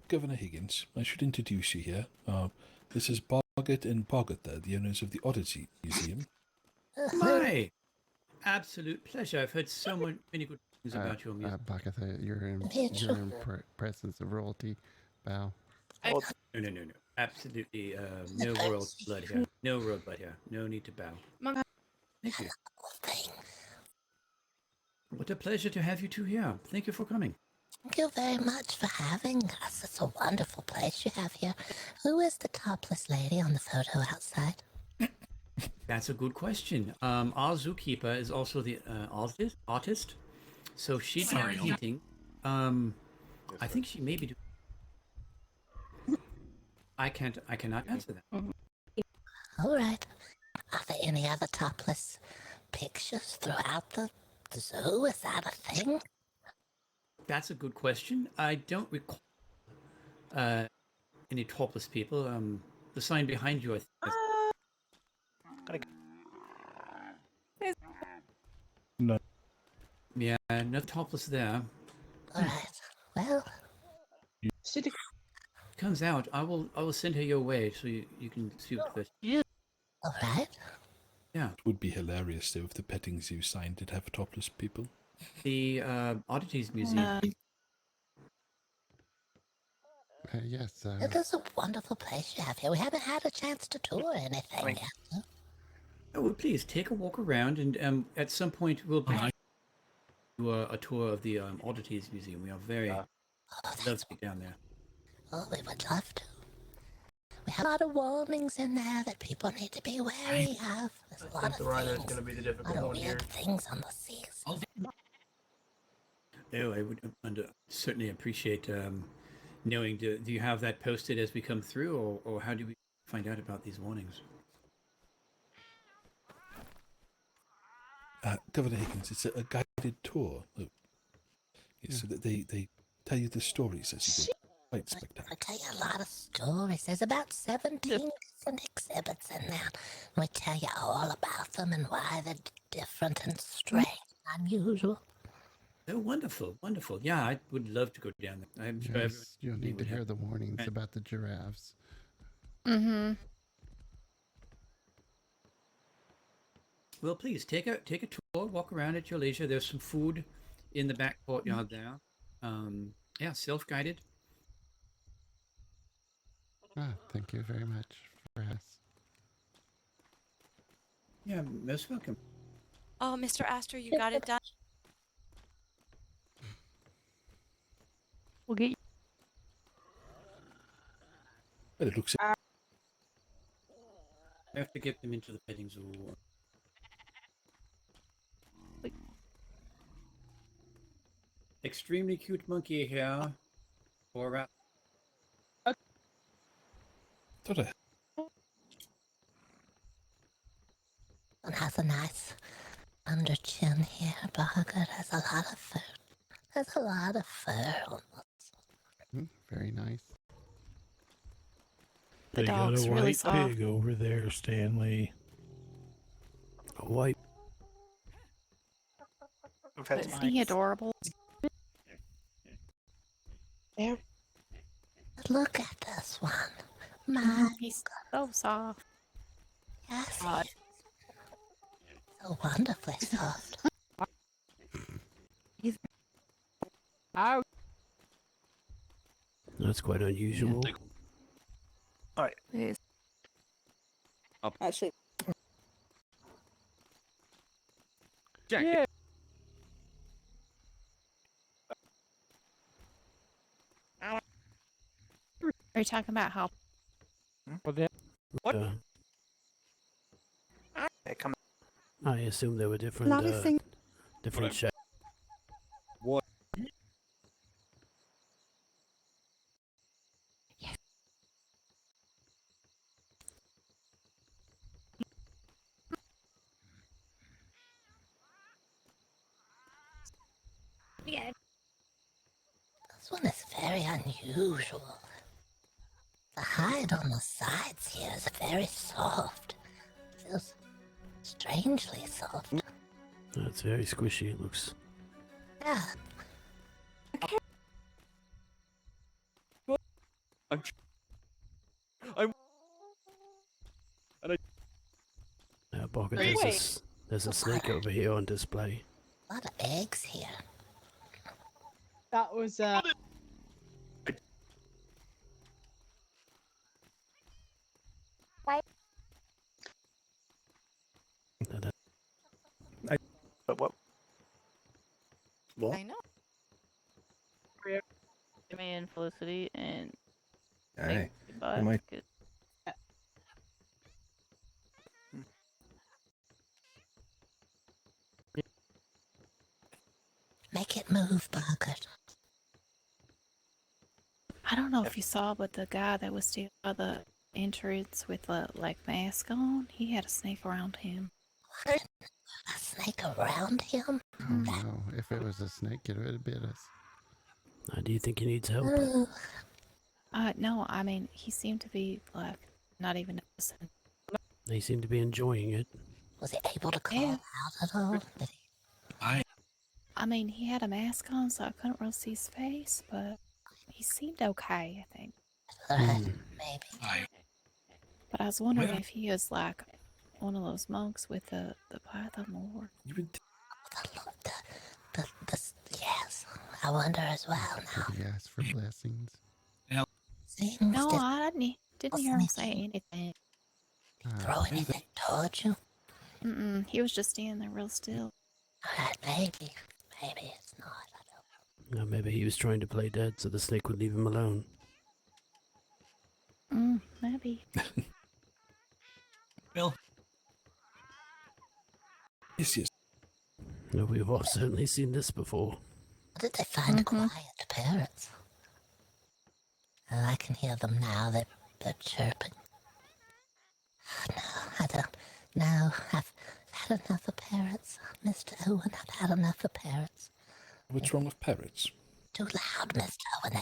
Governor Higgins, I should introduce you here. This is Boggert and Boggert, the owners of the Oddity Museum. My absolute pleasure. I've heard so many good things about your music. Bagatha, you're in presence of royalty. Bow. No. Absolutely no royal blood here. No royal blood here. No need to bow. Thank you. What a pleasure to have you two here. Thank you for coming. Thank you very much for having us. It's a wonderful place you have here. Who is the topless lady on the photo outside? That's a good question. Our zookeeper is also the artist. So she's Sorry, painting. I think she may be doing... I cannot answer that. All right. Are there any other topless pictures throughout the zoo? Is that a thing? That's a good question. I don't recall any topless people. The sign behind you, I think. No. Yeah, no topless there. All right. Well, comes out, I will send her your way so you can see what it. All right. Yeah. It would be hilarious though if the petting zoo sign did have topless people. The Oddities Museum. Yes. It is a wonderful place you have here. We haven't had a chance to tour anything yet. Oh, well, please take a walk around, and at some point we'll do a tour of the Oddities Museum. We are very love to be down there. Oh, we would love to. We have a lot of warnings in there that people need to be wary of. There's a lot of the rider is things, going to be the a difficult lot of one weird here. things on the seas. Oh, I would certainly appreciate knowing. Do you have that posted as we come through, or how do we find out about these warnings? Governor Higgins, it's a guided tour. Look. So that they tell you the stories as you go. Quite spectacular. I tell you a lot of stories. There's about 17 different exhibits in there. We tell you all about them and why they're different and strange and unusual. Oh, wonderful, wonderful. Yeah, I would love to go down there. I'm sure Yes, you'll need to hear the warnings about the giraffes. Mm-hmm. Well, please take a tour, walk around at your leisure. There's some food in the back courtyard there. Yeah, self-guided. Thank you very much for us. Yeah, most welcome. Oh, Mr. Astor, you got it done. We'll get you. But it looks. I have to get them into the petting zoo. Extremely cute monkey here. Or It has a nice under chin here. Boggert has a lot of fur. There's a lot of fur on it. Very nice. The They got dog's a really white soft. pig over there, Stanley. A white. Is he adorable? There. Look at this one. My He's so soft. yes, so wonderfully soft. He's That's quite unusual. Alright. Actually, Jack. yeah. Are you talking about how? What? Uh, Come I assume there were different, Not a thing. different shapes. What? Yeah. This one is very unusual. The hide on the sides here is very soft. Feels strangely soft. It's very squishy. It looks. Yeah. Boggert, Wait. there's a snake over here on display. A lot of eggs here. That was What? What? I know. Me and Felicity and. Hey, Goodbye. you might- Make it move, Boggert. I don't know if you saw, but the guy that was stealing the entrance with a mask on. He had a snake around him. A snake around him? Oh no, if it was a snake, it would have bit us. Do you think he needs help? No, I mean, he seemed to be, not even noticing. He seemed to be enjoying it. Was he able to call out at all? Did he? I mean, he had a mask on, so I couldn't really see his face, but he seemed okay, I think. Maybe. But I was wondering if he was one of those monks with the python or... Yes, I wonder as well now. Did he ask for blessings? No, I didn't hear him say anything. Throw anything towards you? Mm-mm, he was just standing there real still. Alright, maybe it's not. I don't know. Maybe he was trying to play dead so the snake would leave him alone. Maybe. Bill? Yes. No, we've all certainly seen this before. Did they find quiet parrots? Oh, I can hear them now. They're chirping. No, I don't. No, I've had enough of parrots. Mr. Owen, I've had enough of parrots. What's wrong with parrots? Too loud, Mr. Owen.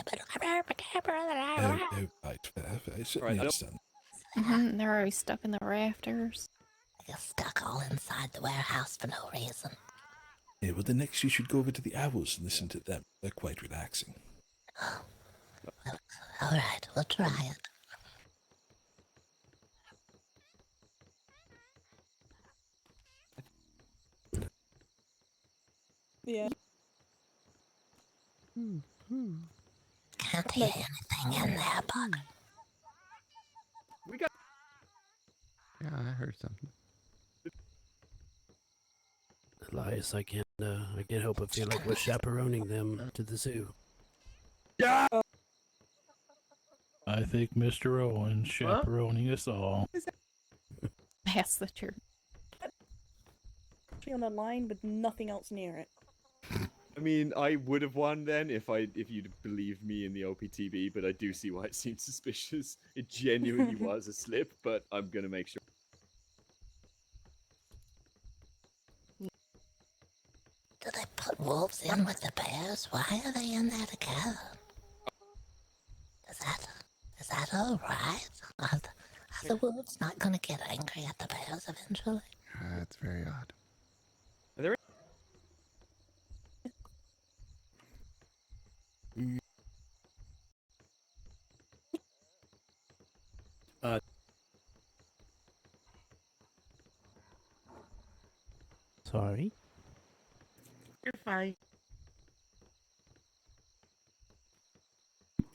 I certainly understand. They're always stuck in the rafters. They get stuck all inside the warehouse for no reason. Yeah, well, the next you should go over to the owls and listen to them. They're quite relaxing. Oh. Well, all right, we'll try it. Yeah. Can't hear anything in there, Bug. Yeah, I heard something. Elias, I can't help but feel like we're chaperoning them to the zoo. Yeah. I think Mr. Owen's chaperoning us all. That's the truth. On a line with nothing else near it. I mean, I would have won then if you'd believed me in the OPTB, but I do see why it seems suspicious. It genuinely was a slip, but I'm gonna make sure. Do they put wolves in with the bears? Why are they in there together? Is that all right? Are the wolves not going to get angry at the bears eventually? That's very odd. Are there... Sorry? You're fine.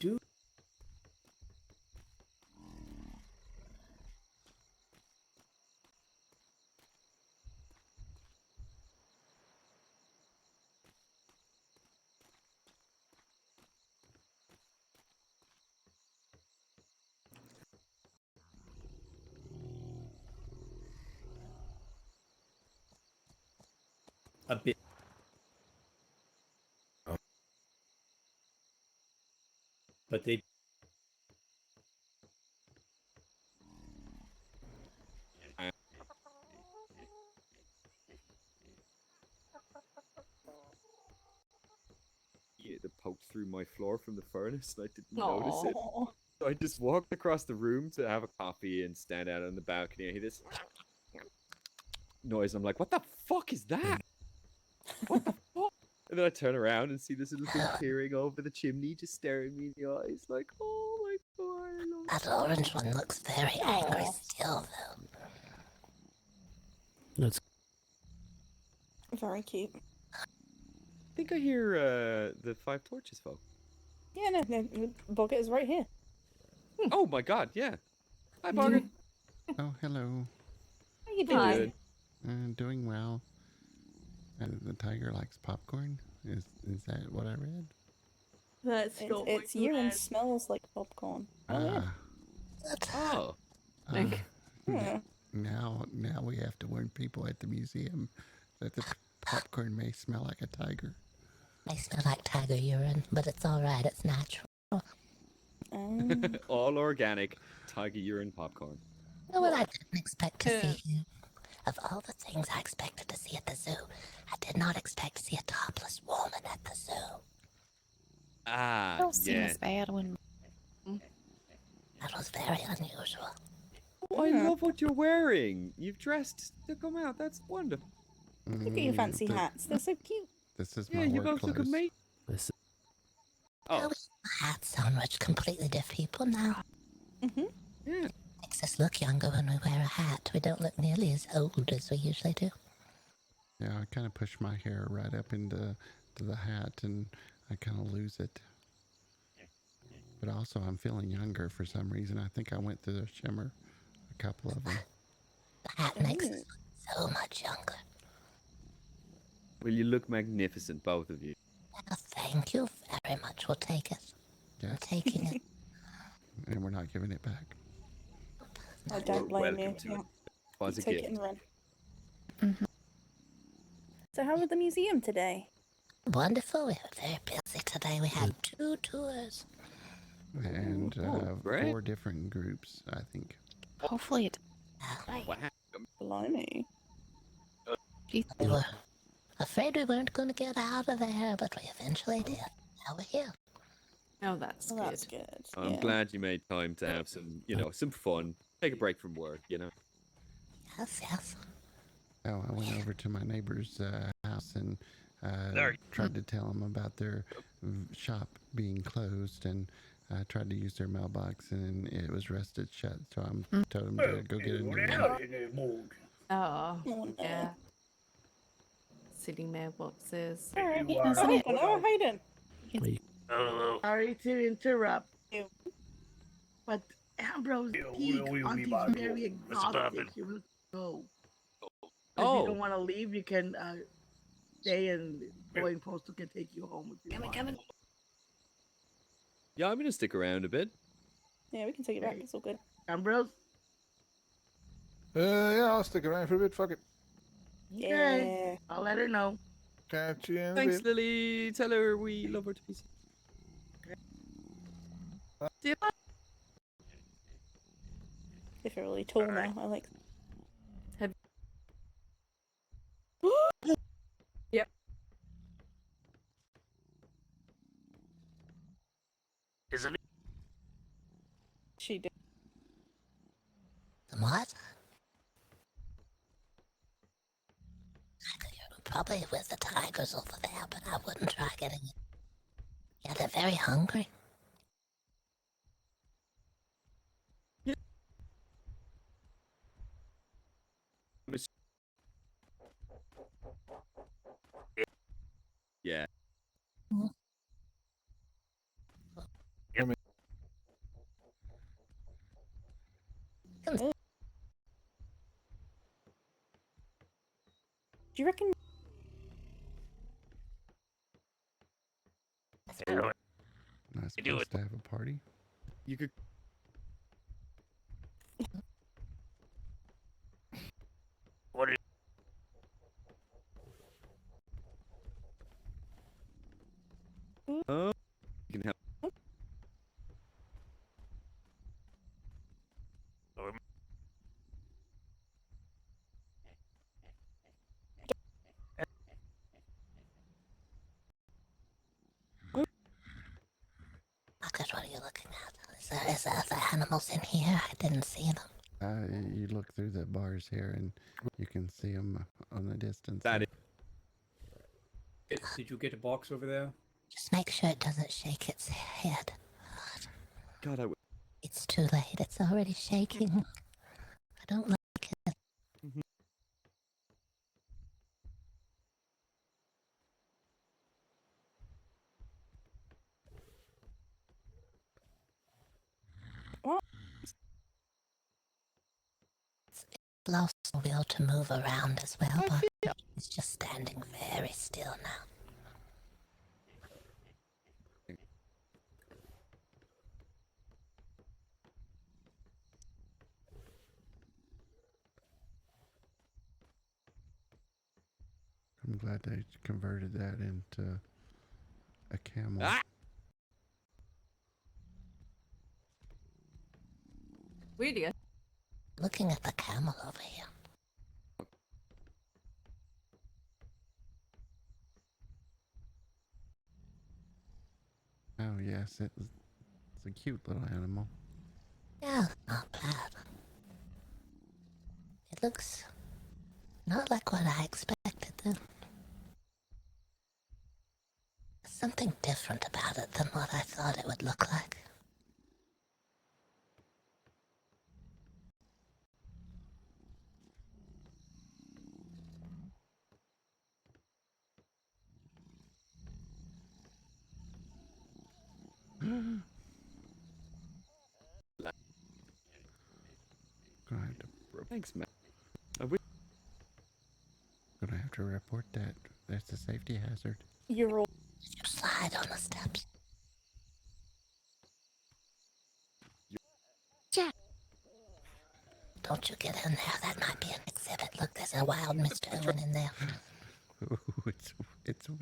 Do A bit. But they... That poked through my floor from the furnace, and I didn't notice it. So I just walked across the room to have a coffee and stand out on the balcony. I hear this noise. I'm like, what the fuck is that? What the fuck? And then I turn around and see this little thing peering over the chimney, just staring me in the eyes, like, oh my god. That orange one looks very angry still, though. That's very cute. I think I hear the Five Torches folk. Yeah, no, Boggett is right here. Oh my god, yeah. Hi, Boggert. Oh, hello. How you doing? Doing well. And the tiger likes popcorn? Is that what I read? That's it's you and smells like popcorn. Ah. Oh. Now we have to warn people at the museum that the popcorn may smell like a tiger. May smell like tiger urine, but it's alright, it's natural. All organic tiger urine popcorn. You know what I didn't expect to see here? Of all the things I expected to see at the zoo, I did not expect to see a topless woman at the zoo. Ah, Don't seem yeah. as bad when. That was very unusual. Oh, I love what you're wearing. You've dressed to come out. That's wonderful. Look at your fancy hats. They're so cute. This is Yeah, my you work both look clothes. amazing. This Oh. Hats on which completely different people now. Yeah. Makes us look younger when we wear a hat. We don't look nearly as old as we usually do. Yeah, I kind of push my hair right up into the hat, and I kind of lose it. But also, I'm feeling younger for some reason. I think I went through the shimmer, a couple of them. The hat makes us look so much younger. Well, you look magnificent, both of you. Well, thank you very much. We'll take it. Yes. I'm taking it. And we're not giving it back. I don't blame you. Welcome to Yeah. it. Was a Take it gift. and run. So how was the museum today? Wonderful. We were very busy today. We had 2 tours. And great. 4 different groups, I think. Hopefully it. Wow. Blimey. We were afraid we weren't going to get out of there, but we eventually did. Now we're here. Oh, that's good. That's good. I'm yeah. glad you made time to have some, some fun. Take a break from work, Yes, yes. Oh, I went over to my neighbor's house and There. tried to tell them about their shop being closed, and I tried to use their mailbox, and it was rusted shut. So I told them to go get a new one. Oh, no. yeah. City mailboxes. Alright. Yeah, isn't it? Hello, Hayden. Hello. Sorry to interrupt you, but Ambrose peak Auntie's very exhausted. poppin'? She will go. If Oh. you don't want to leave, you can stay and going postal can take you home if you want. Yeah, I'm going to stick around a bit. Yeah, we can take it back. It's all good. Ambrose? Yeah, I'll stick around for a bit. Fuck it. Okay. I'll let her know. Catch you in a Thanks, bit. Lily. Tell her we love her to pieces. If you're really tall now, I like. Yep. Isn't it? She did. What? Probably with the tigers over there, but I wouldn't try getting it. Yeah, they're very hungry. Yeah. Do you reckon? Not supposed to have a party. You could. What is Oh, you can help. Boggert, what are you looking at? Is there other animals in here? I didn't see them. You look through the bars here, and you can see them on the distance. That is. Did you get a box over there? Just make sure it doesn't shake its head. God, I would. It's too late. It's already shaking. I don't like it. Lost the will to move around as well, but it's just standing very still now. I'm glad they converted that into a camel. Ah! Where do you? Looking at the camel over here. Oh yes, it's a cute little animal. Yeah, not bad. It looks not like what I expected though. There's something different about it than what I thought it would look like. Gonna have to. Thanks, man. Gonna have to report that. That's a safety hazard. You're all. Did you slide on the steps? Jack. Don't you get in there. That might be an exhibit. Look, there's a wild Mr. Owen in there. Ooh, it's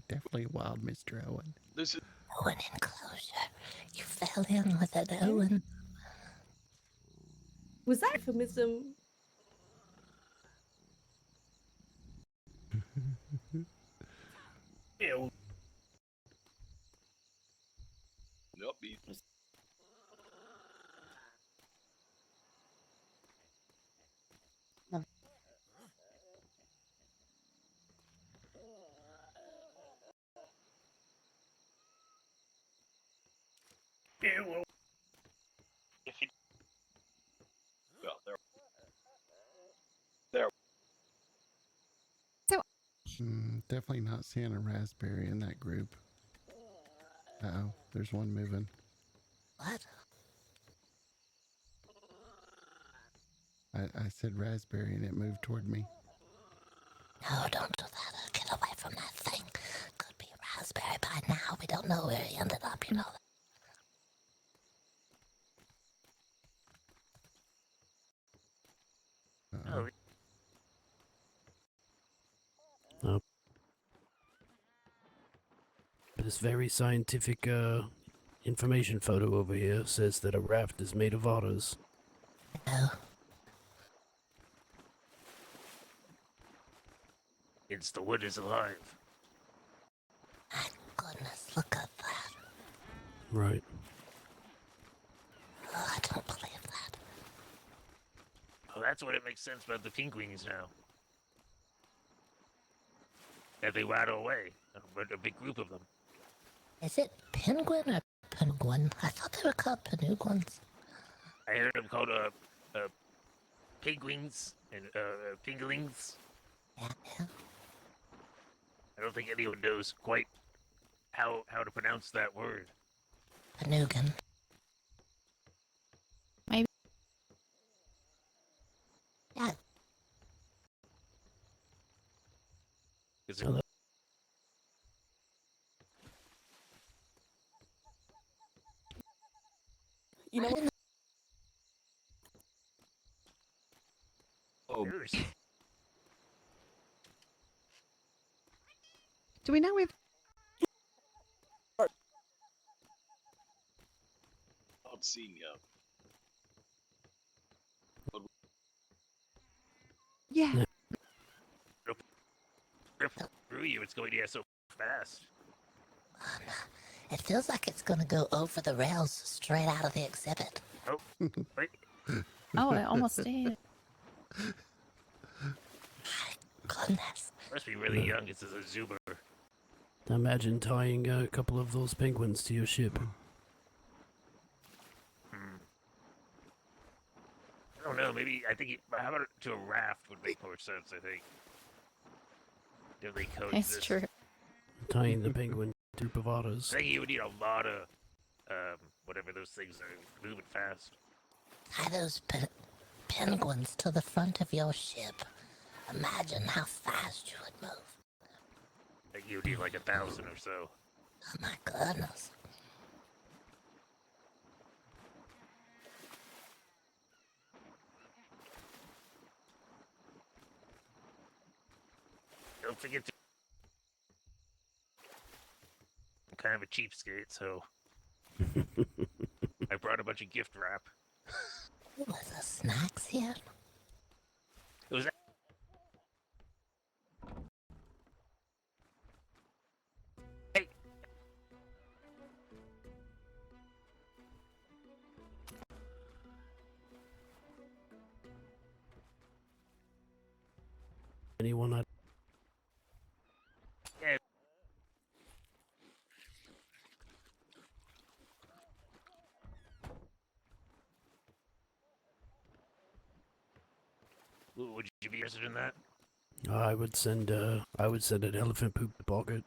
definitely wild, Mr. Owen. This is Owen enclosure. You fell in with an Owen. Was that euphemism? Ew. Nope. Ew. If you... Well, there. Definitely not seeing a raspberry in that group. Uh-oh, there's one moving. What? I said raspberry and it moved toward me. No, don't do that. Get away from that thing. Could be raspberry by now. We don't know where he ended up, you know. Uh-oh. Oh. This very scientific information photo over here says that a raft is made of otters. No. It's the wood is alive. My goodness, look at that. Right. Oh, I don't believe that. Oh, that's what it makes sense about the penguins now. That they waddle away. A big group of them. Is it penguin or penguin? I thought they were called penguins. I heard them called penguins and pinglings. Yeah. I don't think anyone knows quite how to pronounce that word. Panugan. Maybe. Yeah. Is it... You know what? Oh. Do we know if Not seen yet. Yeah. Through you, it's going to get so fast. It feels like it's gonna go over the rails straight out of the exhibit. Oh, wait. Oh, it almost did. Goodness. Must be really young. It's a zoomer. Imagine tying a couple of those penguins to your ship. I don't know. Maybe I think how about to a raft would make more sense. I think. Do they coexist? It's true. Tying the penguin to group of otters. I think you would need a lot of whatever those things are moving fast. Tie those penguins to the front of your ship. Imagine how fast you would move. I think you would need like 1,000 or so. Oh my goodness. Don't forget to... I'm kind of a cheapskate, so... I brought a bunch of gift wrap. Ooh, was there snacks here? Was that? Hey. Anyone I Yeah. Would you be interested in that? I would send an elephant poop to Boggert.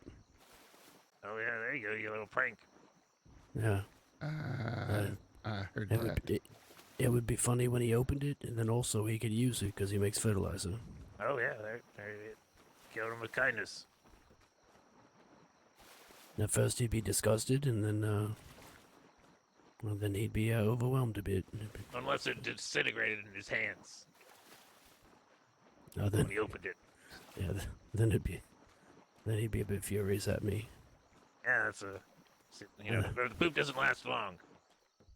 Oh yeah, there you go, you little prank. Yeah. I heard It that. it would be funny when he opened it, and then also he could use it because he makes fertilizer. Oh yeah, there killed him with kindness. At first he'd be disgusted, and then then he'd be overwhelmed a bit. Unless it disintegrated in his hands Then when he opened it. yeah, then he'd be a bit furious at me. Yeah, that's the poop doesn't last long.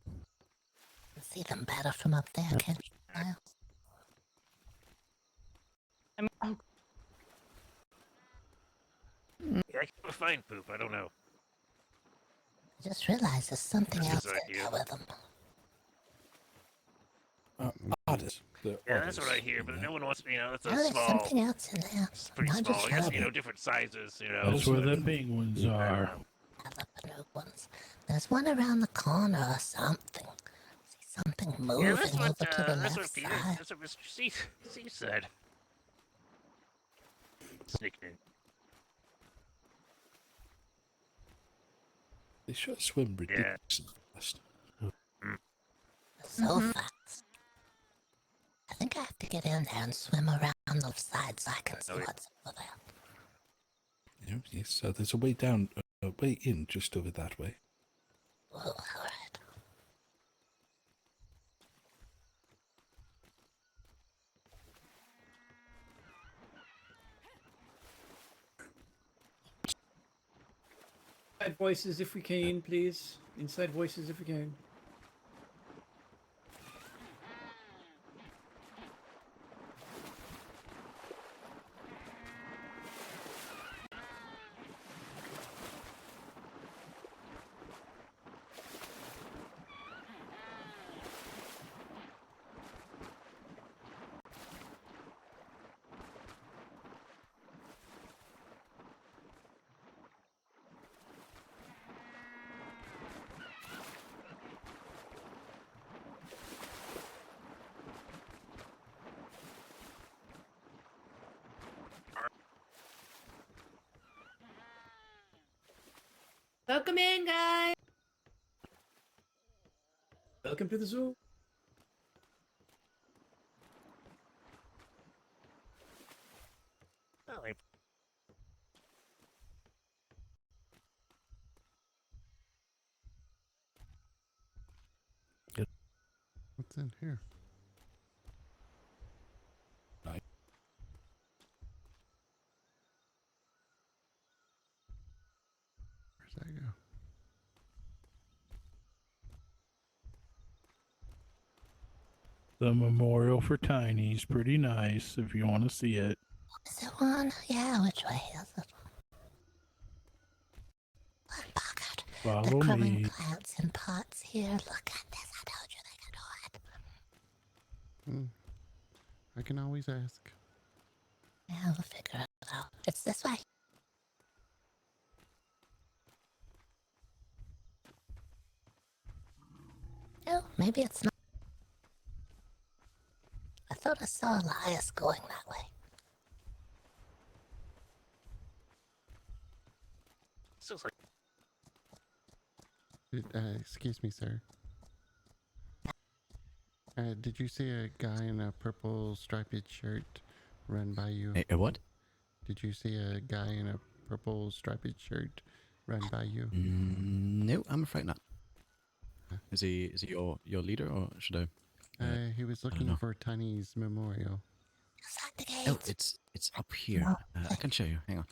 You see them better from up there, can't you, Miles? Yeah, I can't find poop. I don't know. I just realized there's something else in idea. there with them. Oddest. Yeah, that's what I hear, but no one wants. That's Oh, a there's small. something else in there. It's pretty Not small. just I guess rabbit. different sizes. That's where the penguins are. Jalapeno ones. There's one around the corner or something. See something moving Yeah, that's what. over to the That's left what Peter. side. That's what Mr. C said. Sneaking in. They should swim ridiculously fast. So fast. I think I have to get in there and swim around the side so I can see what's over there. Yeah, yes, so there's a way down, a way in just over that way. Whoa, alright. Inside voices if we can, please. Inside voices if we can. Welcome in, guys. Welcome to the zoo. What's in here? Where's that go? The memorial for Tiny's pretty nice if you want to see it. Is it one? Yeah, which way is it? Look, Boggert. Follow the growing me. plants in pots here. Look at this. I told you they could do it. I can always ask. Yeah, we'll figure it out. It's this way. Oh, maybe it's not. I thought I saw Elias going that way. Looks like Excuse me, sir. Did you see a guy in a purple striped shirt run by you? A what? Did you see a guy in a purple striped shirt run by you? No, I'm afraid not. Is he your leader, or should I? He was looking for Tiny's memorial. Oh, it's up here. I can show you. Hang on.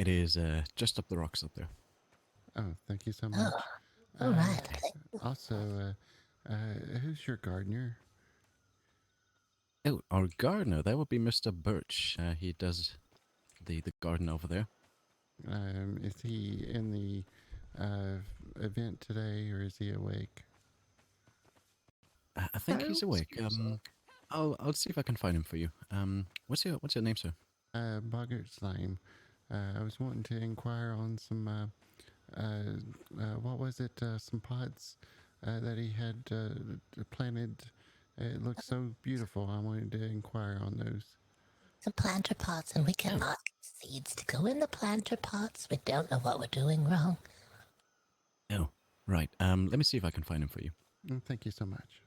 It is just up the rocks up there. Oh, thank you so much. All right. Also, who's your gardener? Oh, our gardener, that would be Mr. Birch. He does the garden over there. Is he in the event today, or is he awake? I think he's awake. I'll see if I can find him for you. What's your name, sir? Boggert's name. I was wanting to inquire on some what was it? Some pots that he had planted. It looks so beautiful. I wanted to inquire on those. Some planter pots, and we cannot get seeds to go in the planter pots. We don't know what we're doing wrong. Oh, right. Let me see if I can find him for you. Thank you so much.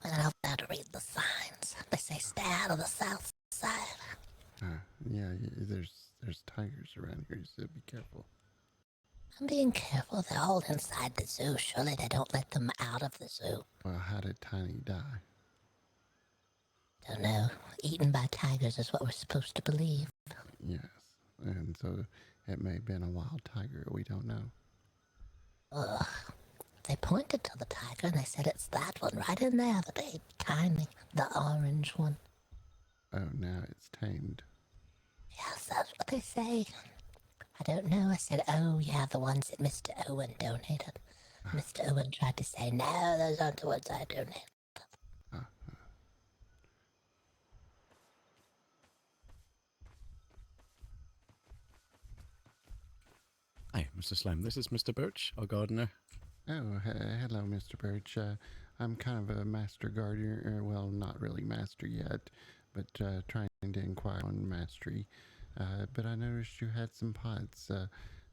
Well, I'll better read the signs. They say stay out of the south side. Yeah, there's tigers around here, so be careful. I'm being careful. They're all inside the zoo. Surely they don't let them out of the zoo. Well, how did Tiny die? Don't know. Eaten by tigers is what we're supposed to believe. Yes, and so it may have been a wild tiger. We don't know. Ugh. They pointed to the tiger and they said it's that one right in there, the big, tiny, the orange one. Oh, now it's tamed. Yes, that's what they say. I don't know. I said, oh, yeah, the ones that Mr. Owen donated. Mr. Owen tried to say, no, those aren't the ones I donated. Hi, Mr. Slime. This is Mr. Birch, our gardener. Oh, hello, Mr. Birch. I'm kind of a master gardener. Well, not really master yet, but trying to inquire on mastery. But I noticed you had some pots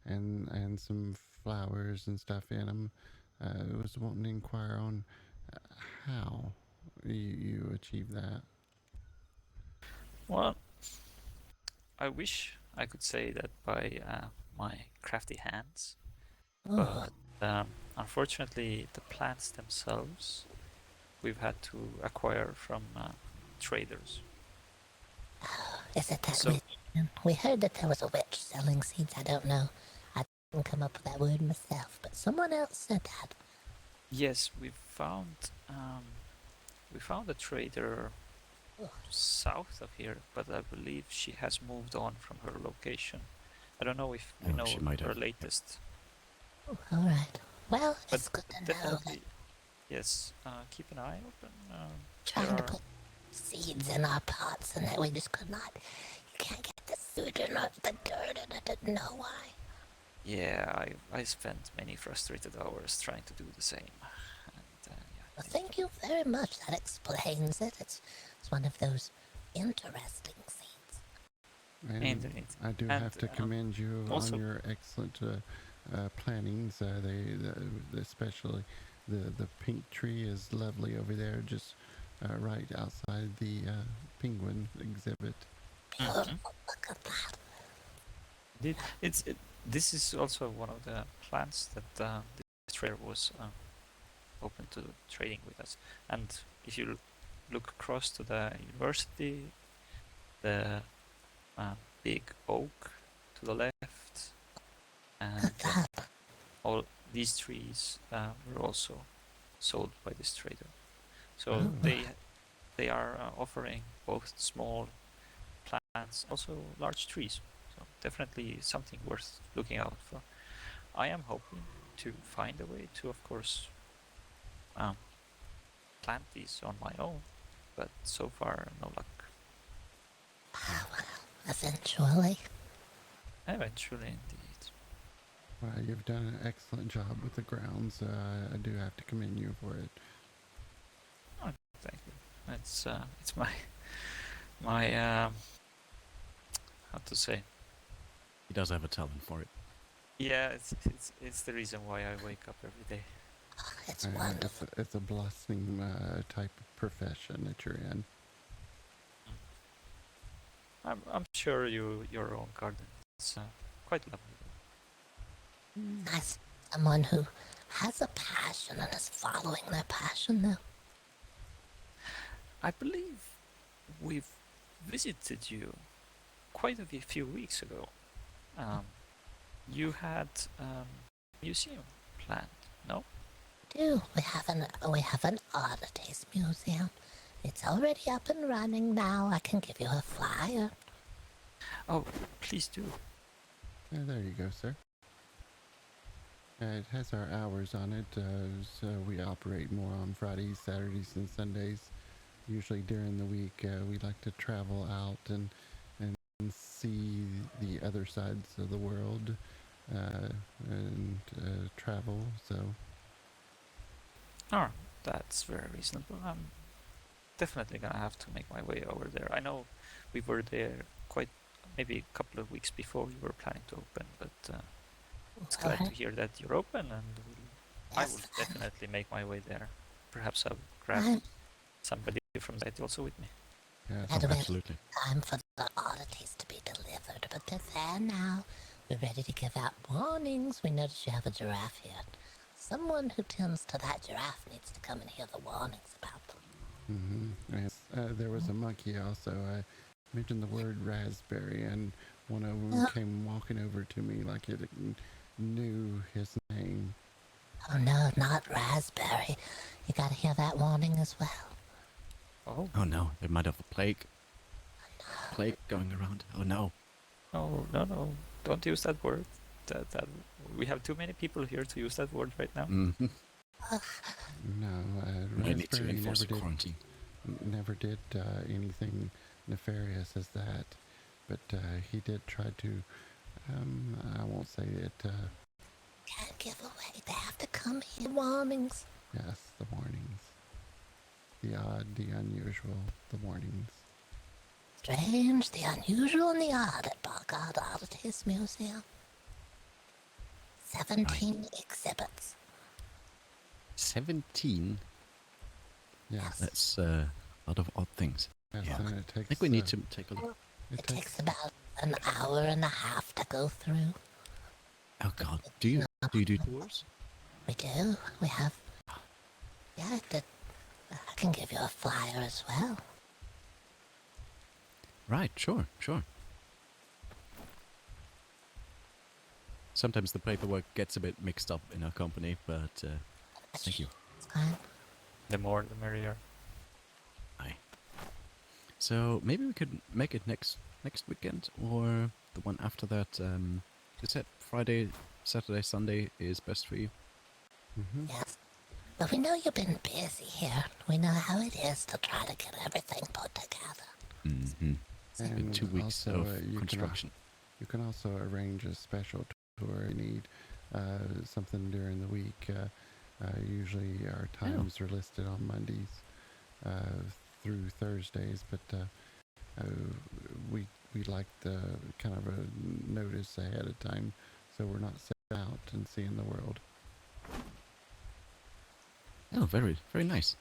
and some flowers and stuff in them. I was wanting to inquire on how you achieve that. Well, I wish I could say that by my crafty hands, but unfortunately the plants themselves we've had to acquire from traders. Is it that witch? We heard that there was a witch selling seeds. I don't know. I didn't come up with that word myself, but someone else said that. Yes, we found a trader south of here, but I believe she has moved on from her location. I don't know if we know her latest. Oh, all right. Well, it's good to know that. Yes, keep an eye open. Trying to put seeds in our pots, and that we just could not. You can't get the food or not the dirt, and I didn't know why. Yeah, I spent many frustrated hours trying to do the same. And, Well, thank you very much. That explains it. It's one of those interesting scenes. And I do have to commend you on your excellent plantings. Especially the pink tree is lovely over there, just right outside the penguin exhibit. Look at that. This is also one of the plants that the trader was open to trading with us. And if you look across to the university, the big oak to the left, and all these trees were also sold by this trader. So they are offering both small plants, also large trees. So definitely something worth looking out for. I am hoping to find a way to, of course, plant these on my own, but so far no luck. Eventually. Eventually, indeed. Well, you've done an excellent job with the grounds. I do have to commend you for it. Oh, thank you. It's my how to say. He does have a talent for it. Yeah, it's the reason why I wake up every day. It's wonderful. It's a blossoming type of profession that you're in. I'm sure your own garden is quite lovely. Nice. Someone who has a passion and is following their passion, though. I believe we've visited you quite a few weeks ago. You had museum planned, no? We have an oddities museum. It's already up and running now. I can give you a flyer. Oh, please do. There you go, sir. It has our hours on it, so we operate more on Fridays, Saturdays, and Sundays. Usually during the week, we like to travel out and see the other sides of the world and travel. So. Oh, that's very reasonable. I'm definitely gonna have to make my way over there. I know we were there maybe a couple of weeks before we were planning to open, but it's glad to hear that you're open, and I will definitely make my way there. Perhaps I'll grab somebody from that also with me. Yes, absolutely. Time for the oddities to be delivered, but they're there now. We're ready to give out warnings. We notice you have a giraffe here. Someone who tends to that giraffe needs to come and hear the warnings about them. Yes. There was a monkey also. I mentioned the word raspberry, and one of them came walking over to me like it knew his name. Oh no, not raspberry. You gotta hear that warning as well. Oh no, they might have a plague. Plague going around. Oh no. Oh no! Don't use that word. That we have too many people here to use that word right now. Mm-hmm. No, I need to raspberry enforce a quarantine. never did anything nefarious as that, but he did try to. I won't say it. Can't give away. They have to come hear warnings. Yes, the warnings. The odd, the unusual, the warnings. Strange, the unusual, and the odd at BoggOdd Oddities Museum. 17 exhibits. 17? Yes. That's a lot of odd things. Yes, yeah. and it takes, I think we need to take a look. It takes about an hour and a half to go through. Oh God! Do you do tours? We do. We have. Yeah, I can give you a flyer as well. Right. Sure. Sometimes the paperwork gets a bit mixed up in our company, but thank you. It's fine. The more, the merrier. Aye. So maybe we could make it next weekend, or the one after that. You said Friday, Saturday, Sunday is best for you. Yes. But we know you've been busy here. We know how it is to try to get everything put together. Mm-hmm. It's been 2 weeks also, of construction. You can also arrange a special tour. You need something during the week. Usually our times are listed on Mondays through Thursdays, but we like the kind of a notice ahead of time, so we're not set out and seeing the world. Oh, very, very nice.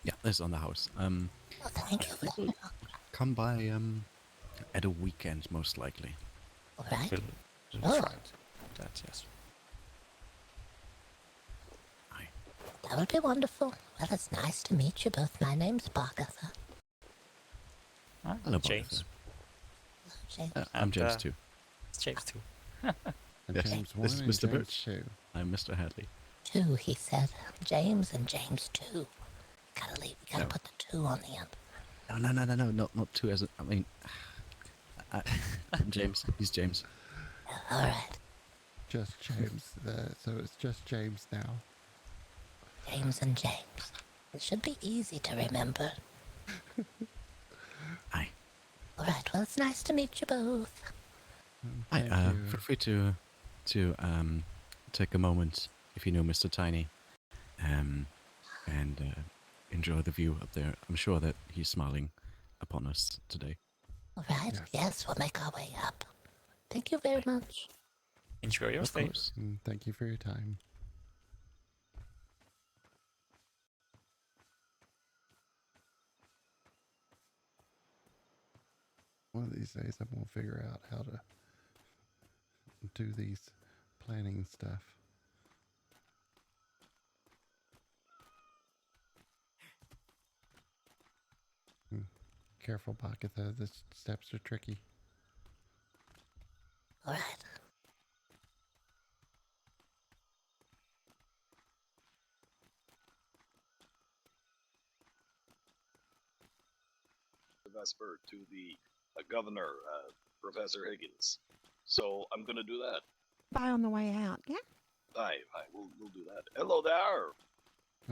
Yeah, that's on the house. Thank you. I think we'll come by at a weekend, most likely. All right. We'll try that, yes. Aye. That would be wonderful. Well, it's nice to meet you both. My name's Boggert. Hello, James. James. I'm James too. It's James too. And Yes, James 1 this is and Mr. James Birch. 2. I'm Mr. Hadley. 2, he said. James and James 2. Gotta put the 2 on the end. No, not two as a, I mean, I'm James. He's James. All right. Just James. So it's just James now. James and James. It should be easy to remember. Aye. All right. Well, it's nice to meet you both. Hi. Feel free to take a moment if you know Mr. Tiny, and enjoy the view up there. I'm sure that he's smiling upon us today. All right. Yes, we'll make our way up. Thank you very much. Enjoy your stay. Thank you for your time. One of these days, I'm gonna figure out how to do these planning stuff. Careful, Boggert. The steps are tricky. All right. Vesper to the governor, Professor Higgins. So I'm gonna do that. Bye on the way out, yeah? Aye, we'll do that. Hello there.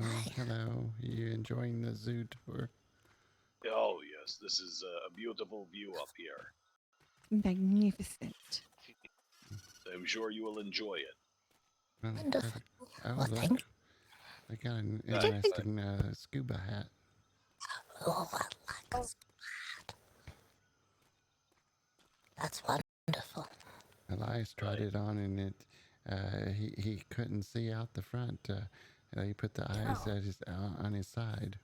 Oh, hello. You enjoying the zoo tour? Oh yes, this is a beautiful view up here. Magnificent. I'm sure you will enjoy it. Oh, Wonderful. oh Well, look. thank I got an interesting scuba hat. Oh, I like a hat. That's wonderful. Elias tried it on, and he couldn't see out the front. He put the eyes at on his side.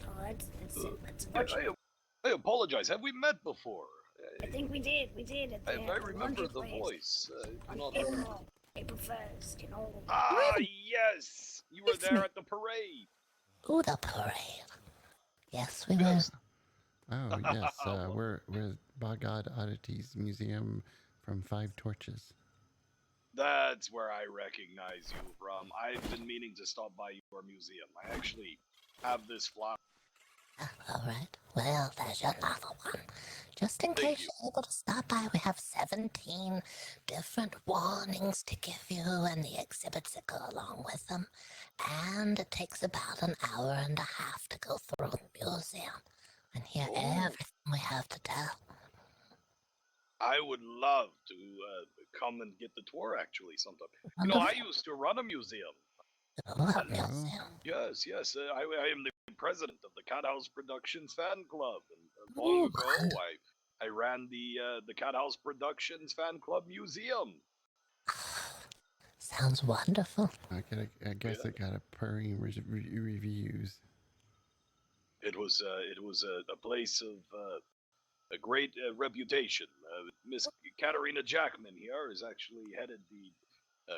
Oh, that's I apologize. Have we met before? I think we did. We did at the I remember laundry the place. voice. On Not April 1st, you know. Ah, yes! You were there at the parade. Ooh, the parade. Yes, we were. Oh yes, we're BoggOdd Oddities Museum from 5 Torches. That's where I recognize you from. I've been meaning to stop by your museum. I actually have this flower. All right. Well, there's another one. Just in case you're able to stop by, we have 17 different warnings to give you and the exhibits that go along with them. And it takes about an hour and a half to go through the museum and hear everything we have to tell. I would love to come and get the tour actually sometime. You know, I used to run a museum. Yes, yes. I am the president of the Cat House Productions fan club. And long ago, I ran the Cat House Productions fan club museum. Sounds wonderful. I guess it got a purring reviews. It was a place of a great reputation. Miss Katarina Jackman here is actually headed the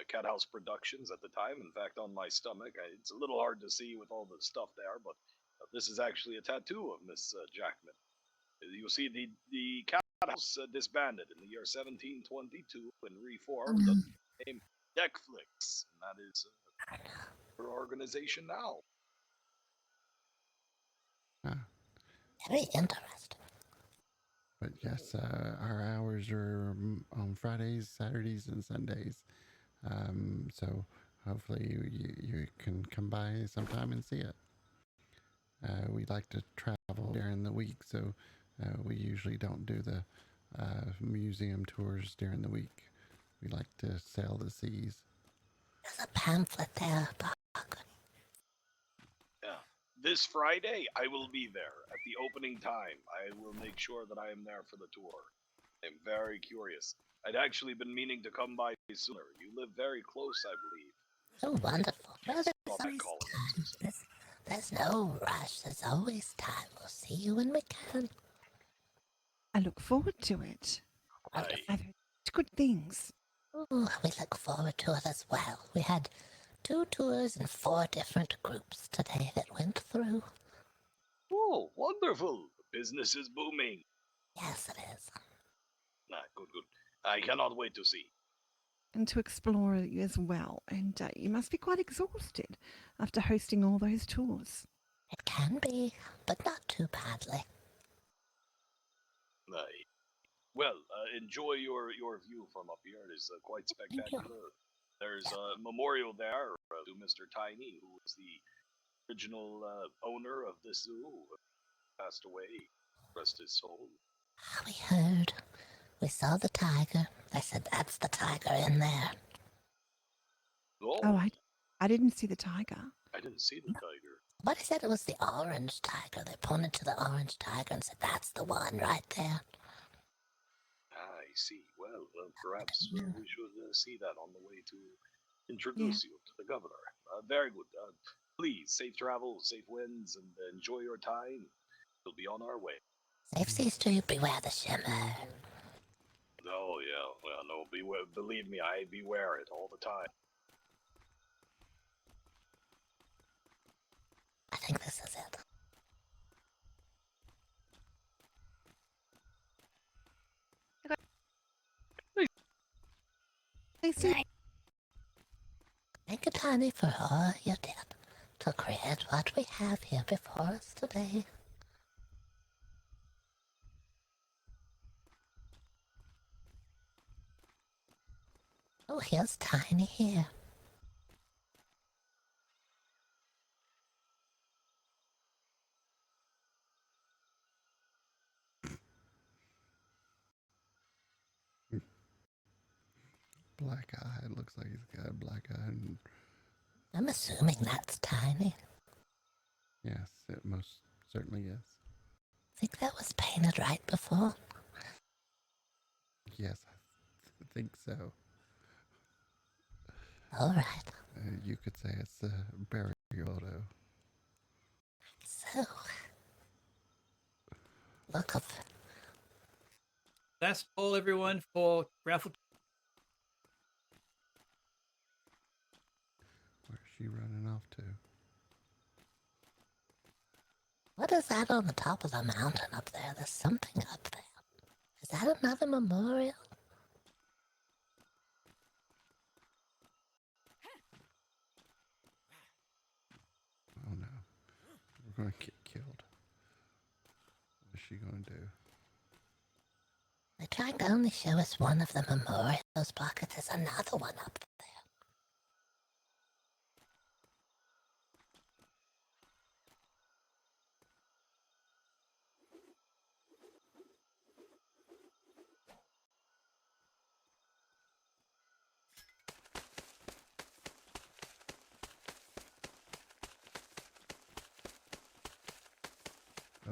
Cat House Productions at the time. In fact, on my stomach, it's a little hard to see with all the stuff there, but this is actually a tattoo of Miss Jackman. You see, the Cat House disbanded in the year 1722 and reformed under the name Deckflix, and that is her organization now. Very interesting. But yes, our hours are on Fridays, Saturdays, and Sundays. So hopefully you can come by sometime and see it. We like to travel during the week, so we usually don't do the museum tours during the week. We like to sail the seas. There's a pamphlet there, Yeah. This Friday, I will be there at the opening time. I will make sure that I am there for the tour. I'm very curious. I'd actually been meaning to come by sooner. You live very close, I believe. Oh, wonderful. Well, there's no rush. There's always time. We'll see you when we can. I look forward to it. I've heard good things. Ooh, we look forward to it as well. We had 2 tours and 4 different groups today that went through. Oh, wonderful. Business is booming. Yes, it is. Good. I cannot wait to see. And to explore as well. And you must be quite exhausted after hosting all those tours. It can be, but not too badly. Well, enjoy your view from up here. It is quite spectacular. There's a memorial there to Mr. Tiny, who was the original owner of this zoo. Passed away. Rest his soul. We heard. We saw the tiger. They said that's the tiger in there. Oh, I didn't see the tiger. I didn't see the tiger. But he said it was the orange tiger. They pointed to the orange tiger and said that's the one right there. I see. Well, perhaps we should see that on the way to introduce you to the governor. Very good. Please, safe travel, safe winds, and enjoy your time. We'll be on our way. Safe seas to you, beware the shimmer. Oh yeah, well, no, beware. Believe me, I beware it all the time. I think this is it. Thank you, Tiny, for all you did to create what we have here before us today. Oh, here's Tiny here. Black eye. It looks like he's got a black eye. And I'm assuming that's Tiny. yes, it most certainly is. Think that was painted right before? Yes, I think so. All right. You could say it's a burial auto. So, look up. That's all, everyone, for raffle. Where's she running off to? What is that on the top of the mountain up there? There's something up there. Is that another memorial? Oh no. We're going to get killed. What is she going to do? They're trying to only show us one of the memorials, Boggert. There's another one up there.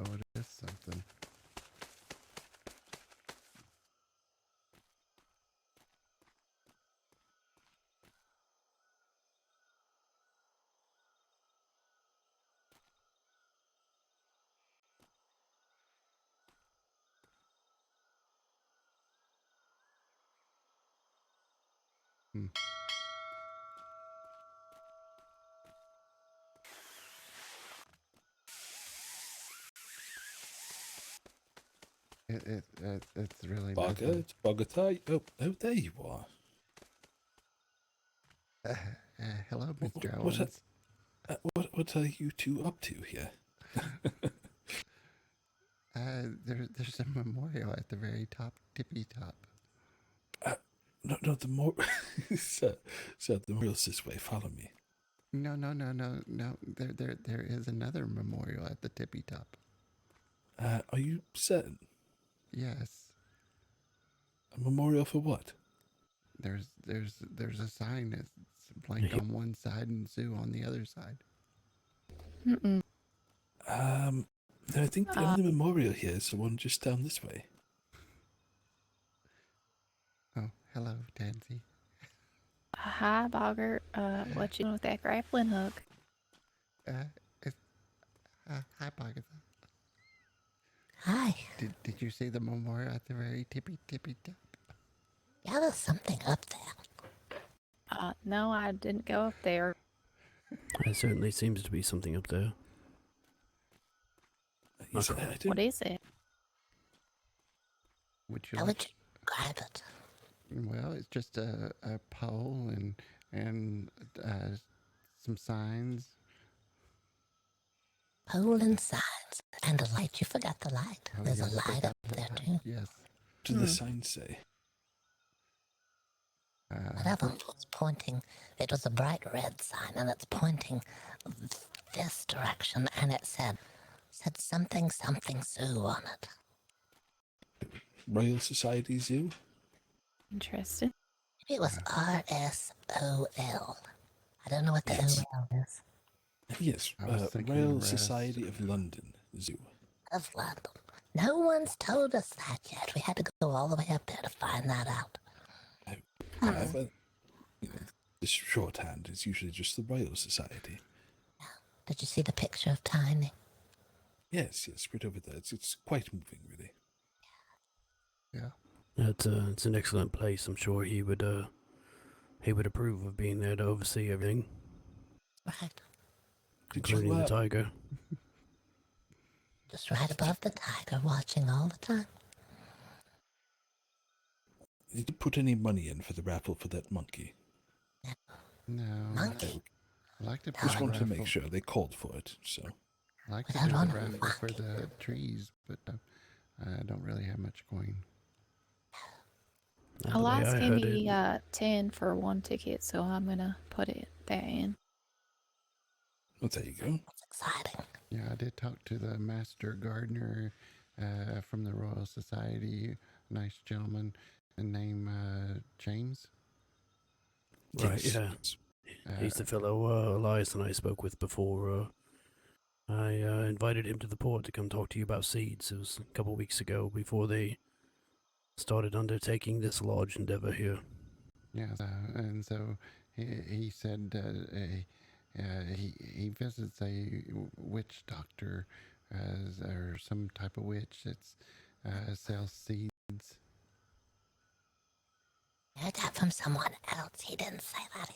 Oh, it is something. It's really nothing. Boggert, oh, there you are. Hello, Mr. Owens. What are you two up to here? There's a memorial at the very top, tippy top. No, the more, sir, the memorial's this way. Follow me. No. There is another memorial at the tippy top. Are you certain? Yes. A memorial for what? There's a sign that's blank on one side and zoo on the other side. I think the only memorial here is the one just down this way. Oh, hello, Tansy. Hi, Boggert. What you doing with that grappling hook? Hi, Boggert. Hi. Did you see the memorial at the very tippy top? Yeah, there's something up there. No, I didn't go up there. There certainly seems to be something up there. What is it? How would you describe it? Well, it's just a pole and some signs. Pole and signs. And a light. You forgot the light. Oh, There's yes, a light up there, too. Yes. What do the signs say? One of them was pointing. It was a bright red sign, and it's pointing this direction, and it said something zoo on it. Royal Society Zoo? Interesting. Maybe it was RSOL. I don't know what the OL is. Yes, Royal Society of London Zoo. Of London. No one's told us that yet. We had to go all the way up there to find that out. However, this shorthand is usually just the Royal Society. Did you see the picture of Tiny? Yes, right over there. It's quite moving, really. Yeah. It's an excellent place. I'm sure he would approve of being there to oversee everything, Right. including the tiger. Just right above the tiger, watching all the time. Did you put any money in for the raffle for that monkey? No. Monkey? I like to put Just a wanted to make raffle. sure they called for it, so. I like to do the raffle for the trees, but I don't really have much coin. Elias gave me 10 for one ticket, so I'm gonna put that in. Well, there you go. That's exciting. Yeah, I did talk to the master gardener from the Royal Society, nice gentleman, named James. Right, yeah. He's the fellow Elias and I spoke with before. I invited him to the port to come talk to you about seeds. It was a couple of weeks ago before they started undertaking this large endeavor here. Yeah, and so he said he visits a witch doctor or some type of witch that sells seeds. I heard that from someone else. He didn't say that.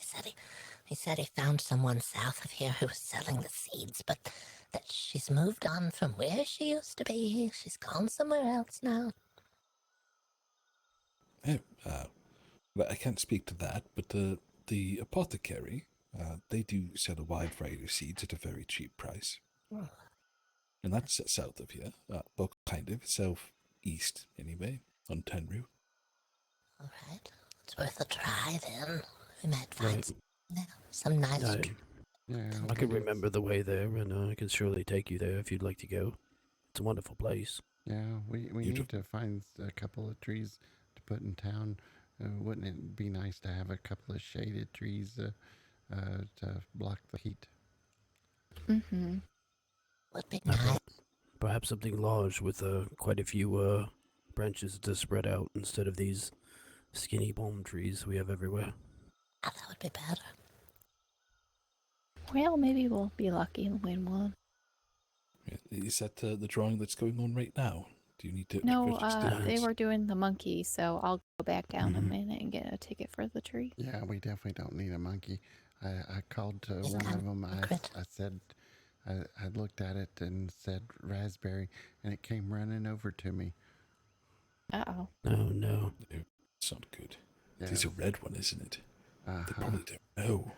He said he found someone south of here who was selling the seeds, but that she's moved on from where she used to be. She's gone somewhere else now. Oh, well, I can't speak to that, but the apothecary, they do sell a wide variety of seeds at a very cheap price. Oh. And that's south of here. Well, kind of. Southeast, anyway, on Tenru. All right. It's worth a try, then. We might find some nice... I can remember the way there, and I can surely take you there if you'd like to go. It's a wonderful place. Yeah, we need to find a couple of trees to put in town. Wouldn't it be nice to have a couple of shaded trees to block the heat? Mm-hmm. Would be nice. Perhaps something large with quite a few branches to spread out instead of these skinny palm trees we have everywhere. Oh, that would be better. Well, maybe we'll be lucky and win one. Is that the drawing that's going on right now? Do you need to No, register? they were doing the monkey, so I'll go back down a minute and get a ticket for the tree. Yeah, we definitely don't need a monkey. I called to one of them. I said, I looked at it and said raspberry, and it came running over to me. Uh-oh. Oh, no. It's not good. Yeah. It is a red one, isn't it? They probably don't know.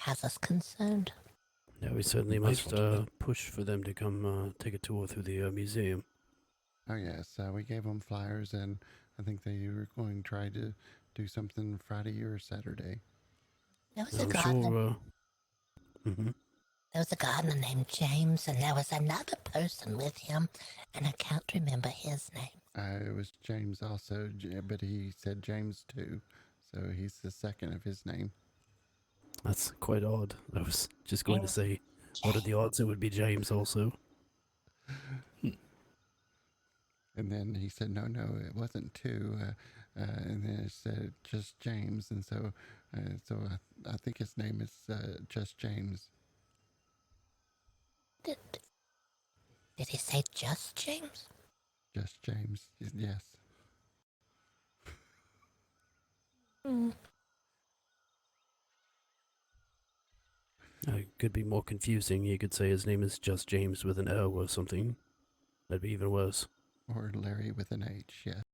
Has us concerned. No, we certainly must push for them to come take a tour through the museum. Oh, yes. We gave them flyers, and I think they were going to try to do something Friday or Saturday. There was a gardener. There was a gardener named James, and there was another person with him, and I can't remember his name. It was James also, but he said James too, so he's the second of his name. That's quite odd. I was just going to say, what are the odds it would be James also? And then he said, no, it wasn't two. And then it said just James, and so I think his name is just James. Did he say just James? Just James, yes. It could be more confusing. You could say his name is just James with an O or something. That'd be even worse. Or Larry with an H, yes.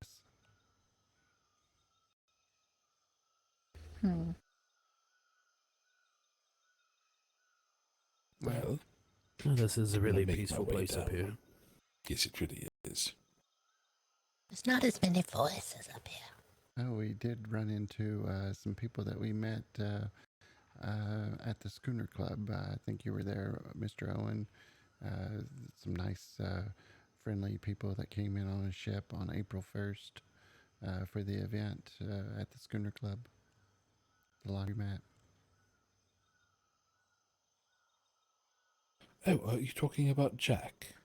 Well, this is a really peaceful place up here. Yes, it really is. There's not as many voices up here. Oh, we did run into some people that we met at the Schooner Club. I think you were there, Mr. Owen. Some nice, friendly people that came in on a ship on April 1st for the event at the Schooner Club. The laundromat. Oh, are you talking about Jack?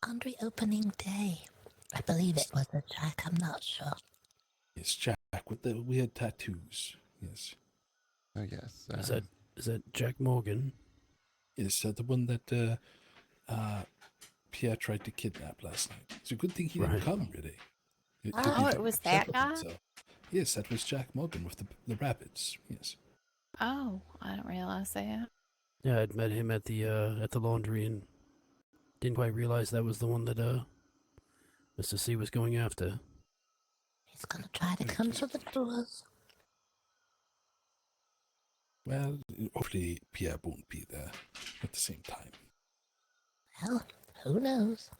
Laundry opening day. I believe it was a Jack, I'm not sure. Yes, Jack with the weird tattoos. Yes. Oh, yes. Is that Jack Morgan? Yes, the one that Pierre tried to kidnap last night. It's a good thing he didn't Right. come, really. Oh, it was that guy? Yes, that was Jack Morgan with the rabbits. Yes. Oh, I didn't realize that. Yeah, I'd met him at the laundry and didn't quite realize that was the one that Mr. C was going after. He's gonna try to come to the doors. Well, hopefully Pierre won't be there at the same time. Well, who knows?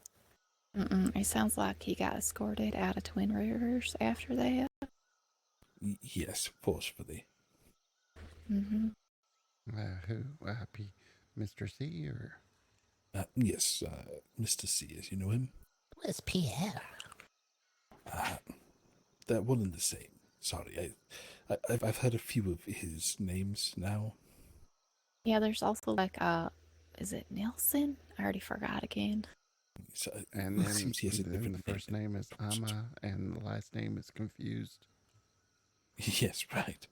It sounds like he got escorted out of Twin Rivers after that. Yes, forcefully. Mm-hmm. Who? Mr. C or? Yes, Mr. C, as you know him. Where's Pierre? They're one and the same. Sorry, I've heard a few of his names now. Yeah, there's also like is it Nelson? I already forgot again. So, And then seems he has a the different first name is Ama, and the last name is confused. Yes, right.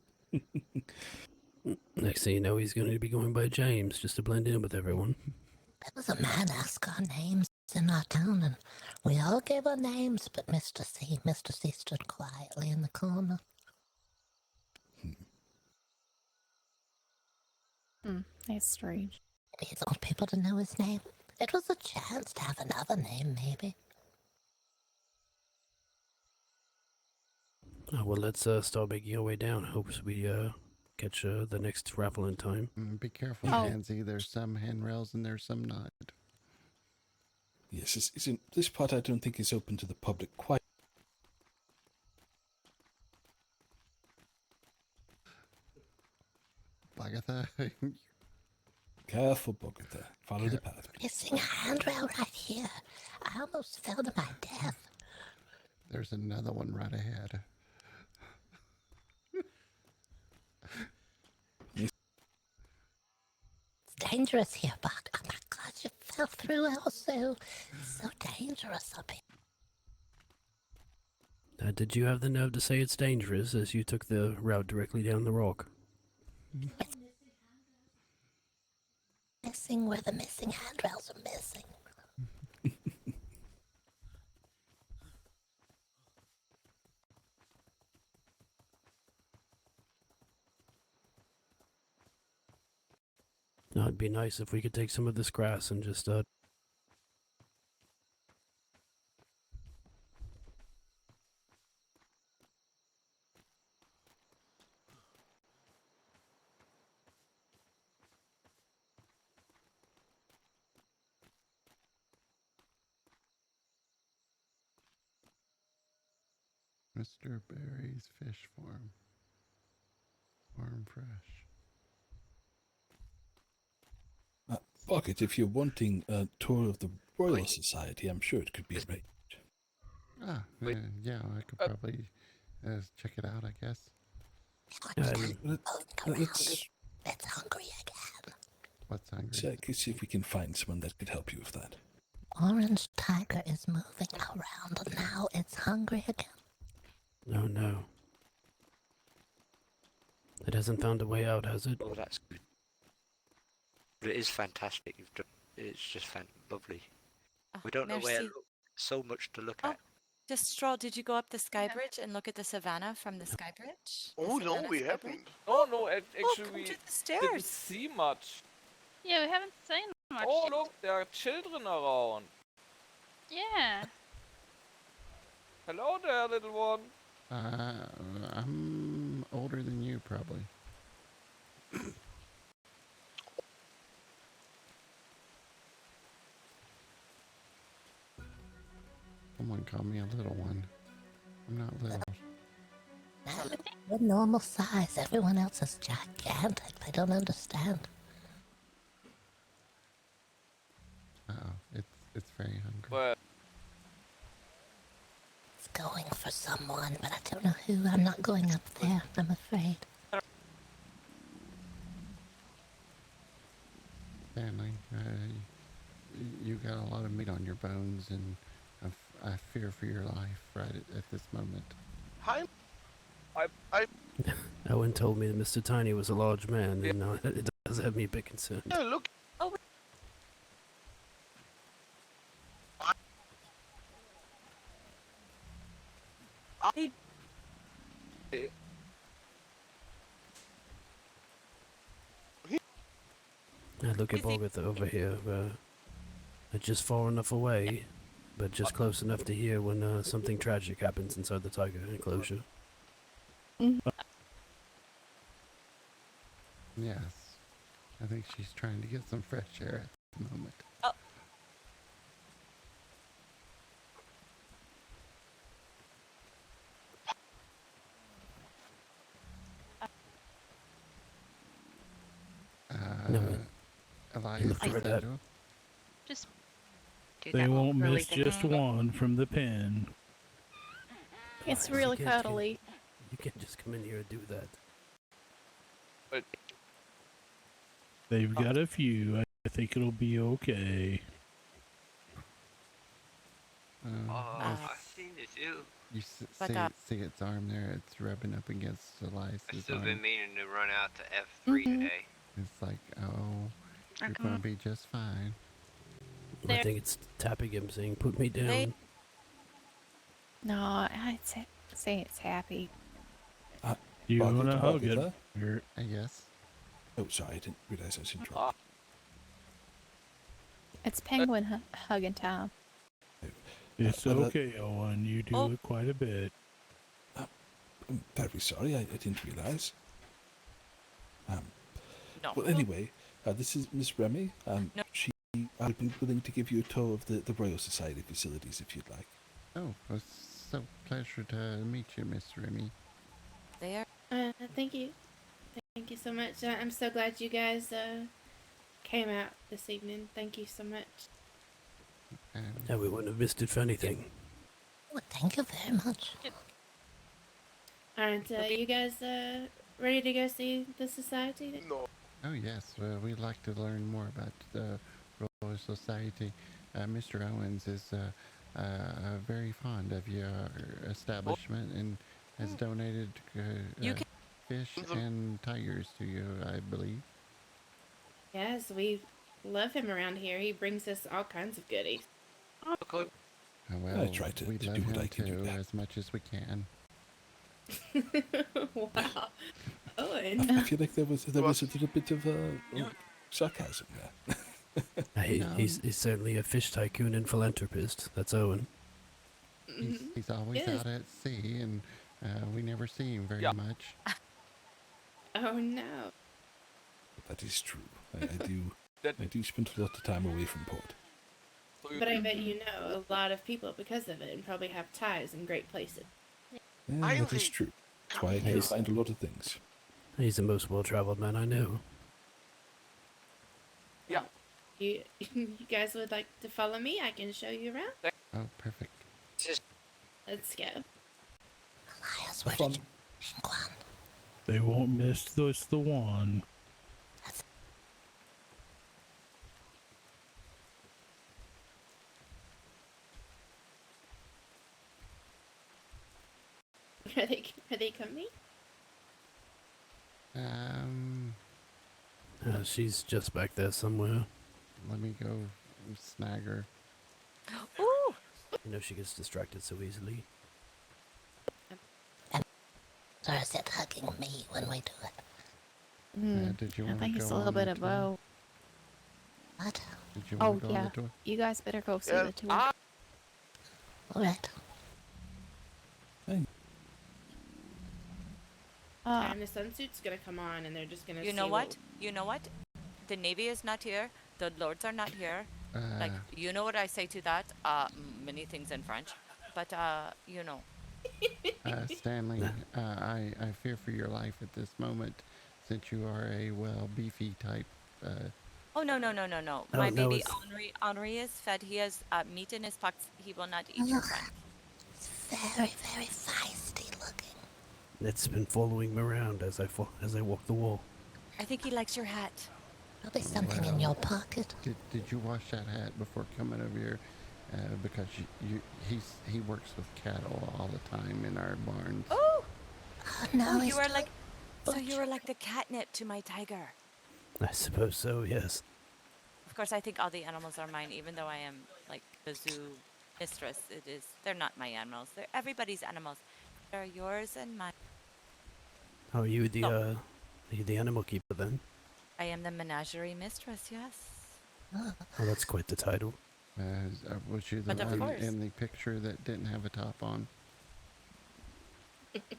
Next thing you know, he's going to be going by James just to blend in with everyone. There was a man asked our names in our town, and we all gave our names, but Mr. C stood quietly in the corner. That's strange. Maybe he wants people to know his name. It was a chance to have another name, maybe. Oh, well, let's start making our way down. Hopes we catch the next raffle in time. Be careful, Pansy. There's some handrails and there's some not. Yes, this part I don't think is open to the public quite. Bagatha. Careful, Boggert. Follow the path. Missing a handrail right here. I almost fell to my death. There's another one right ahead. It's dangerous here, Bog. Oh my God, you fell through also. It's so dangerous up here. Did you have the nerve to say it's dangerous as you took the route directly down the rock? It's missing where the missing handrails are missing. No, it'd be nice if we could take some of this grass and just Mr. Barry's Fish Farm. Farm fresh. Boggert, if you're wanting a tour of the Royal Society, I'm sure it could be arranged. Yeah, I could probably check it out, I guess. It's hungry again. What's hungry? Check and see if we can find someone that could help you with that. Orange Tiger is moving around and now it's hungry again. No, no. It hasn't found a way out, has it? Oh, that's good. But it is fantastic. You've done. It's just lovely. We don't know where to look. So much to look at. Just Stroll, did you go up the sky bridge and look at the savannah from the sky bridge? Oh no, we haven't. Oh no, actually come we to the stairs. didn't see much. Yeah, we haven't seen much. Oh look, there are children around. Yeah. Hello there, little one. I'm older than you, probably. Someone call me a little one. I'm not little. We're normal size. Everyone else is gigantic. They don't understand. It's very hungry. But It's going for someone, but I don't know who. I'm not going up there, I'm afraid. Stanley, you got a lot of meat on your bones, and I fear for your life right at this moment. Hi. Owen told me that Mr. Tiny was a large man, and it does have me a bit concerned. Yeah, look. Oh. Look at Boggert over here. Just far enough away, but just close enough to hear when something tragic happens inside the tiger enclosure. Yes. I think she's trying to get some fresh air at the moment. Elias, Just do They that won't really miss just one from the pen. It's really cuddly. You can't just come in here and do that. They've got a few. I think it'll be okay. I've seen it too. You see its arm there, it's rubbing up against Elias's I've still arm. been meaning to run out to F3 today. It's like, oh, you're gonna be just fine. I think it's tapping him, saying, "Put me down." No, I'd say it's happy. You Boggert, wanna hug Boggert it? there? Yes. Oh, sorry, I didn't realize I was interrupted. It's penguin hugging time. It's okay, Owen. You do it quite a bit. I'm very sorry, I didn't realize. No. Well, anyway, this is Miss Remy. I'll be willing to give you a tour of the Royal Society facilities if you'd like. Oh, it's so pleasure to meet you, Miss Remy. There. Thank you. Thank you so much. I'm so glad you guys came out this evening. Thank you so much. Yeah, we wouldn't have missed it for anything. Well, thank you very much. Aren't you guys ready to go see the society? No. Oh yes, we'd like to learn more about the Royal Society. Mr. Owens is very fond of your establishment and has donated fish and tigers to you, I believe. Yes, we love him around here. He brings us all kinds of goodies. Well, I try to we do love what him I can do too, now. as much as we can. Wow. Owen. I feel like there was a little bit of sarcasm there. He's certainly a fish tycoon and philanthropist. That's Owen. He's always Yes. out at sea, and we never see him very much. Oh no. That is true. I do spend a lot of time away from port. But I bet you know a lot of people because of it and probably have ties in great places. Yeah, that is true. That's why I can find a lot of things. He's the most well-traveled man I know. Yeah. You guys would like to follow me? I can show you around. Oh, perfect. Let's go. Elias, where did you go on? They won't miss this the one. Are they coming? She's just back there somewhere. Let me go snag her. Ooh! You know she gets distracted so easily. Or is it hugging me when we do it? Did you I want think to it's go a little on bit the of tour? both. What? Did you Oh want to go yeah. on the tour? You guys better go see Yeah, the tour. Alright. And the sunsuit's gonna come on, and they're just gonna. You know what? You know what? The Navy is not here. The Lords are not here. Like, you know what I say to that? Many things in French. But, you know. Stanley, I fear for your life at this moment, since you are a, well, beefy type. Oh, no. My baby Henri is fed. He has meat in his pockets. He will not eat your friend. It's very, very feisty looking. It's been following me around as I walk the wall. I think he likes your hat. Probably something in your pocket. Did you wash that hat before coming over here? Because he works with cattle all the time in our barns. Oh! Oh no, you are like, so you are like the catnip to my tiger. I suppose so, yes. Of course, I think all the animals are mine, even though I am like the zoo mistress. They're not my animals. They're everybody's animals. They're yours and mine. How are you the animal keeper then? I am the menagerie mistress, yes. Oh, that's quite the title. Was you the But of one course. in the picture that didn't have a top on?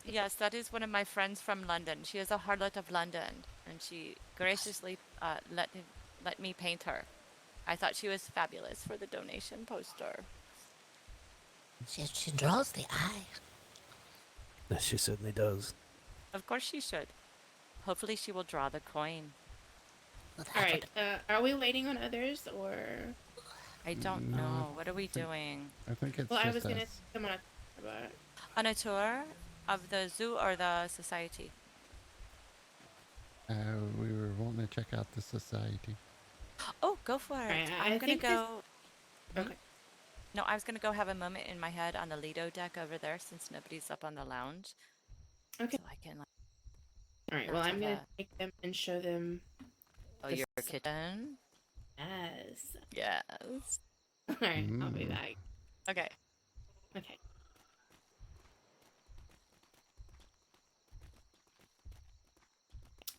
Yes, that is one of my friends from London. She is a harlot of London, and she graciously let me paint her. I thought she was fabulous for the donation poster. She draws the eye. Yes, she certainly does. Of course she should. Hopefully she will draw the coin. Alright, are we waiting on others, or...? I don't know. What are we doing? I think it's Well, I was just gonna us. come on about it. On a tour of the zoo or the society? We were wanting to check out the society. Oh, go for it. Alright, I'm I gonna think go. Okay. No, I was gonna go have a moment in my head on the Lido deck over there since nobody's up on the lounge. Okay. So I can. Alright, well, I'm gonna take them and show them. Oh, your kitten? Yes. Yes. Alright, I'll be back. Okay. Okay.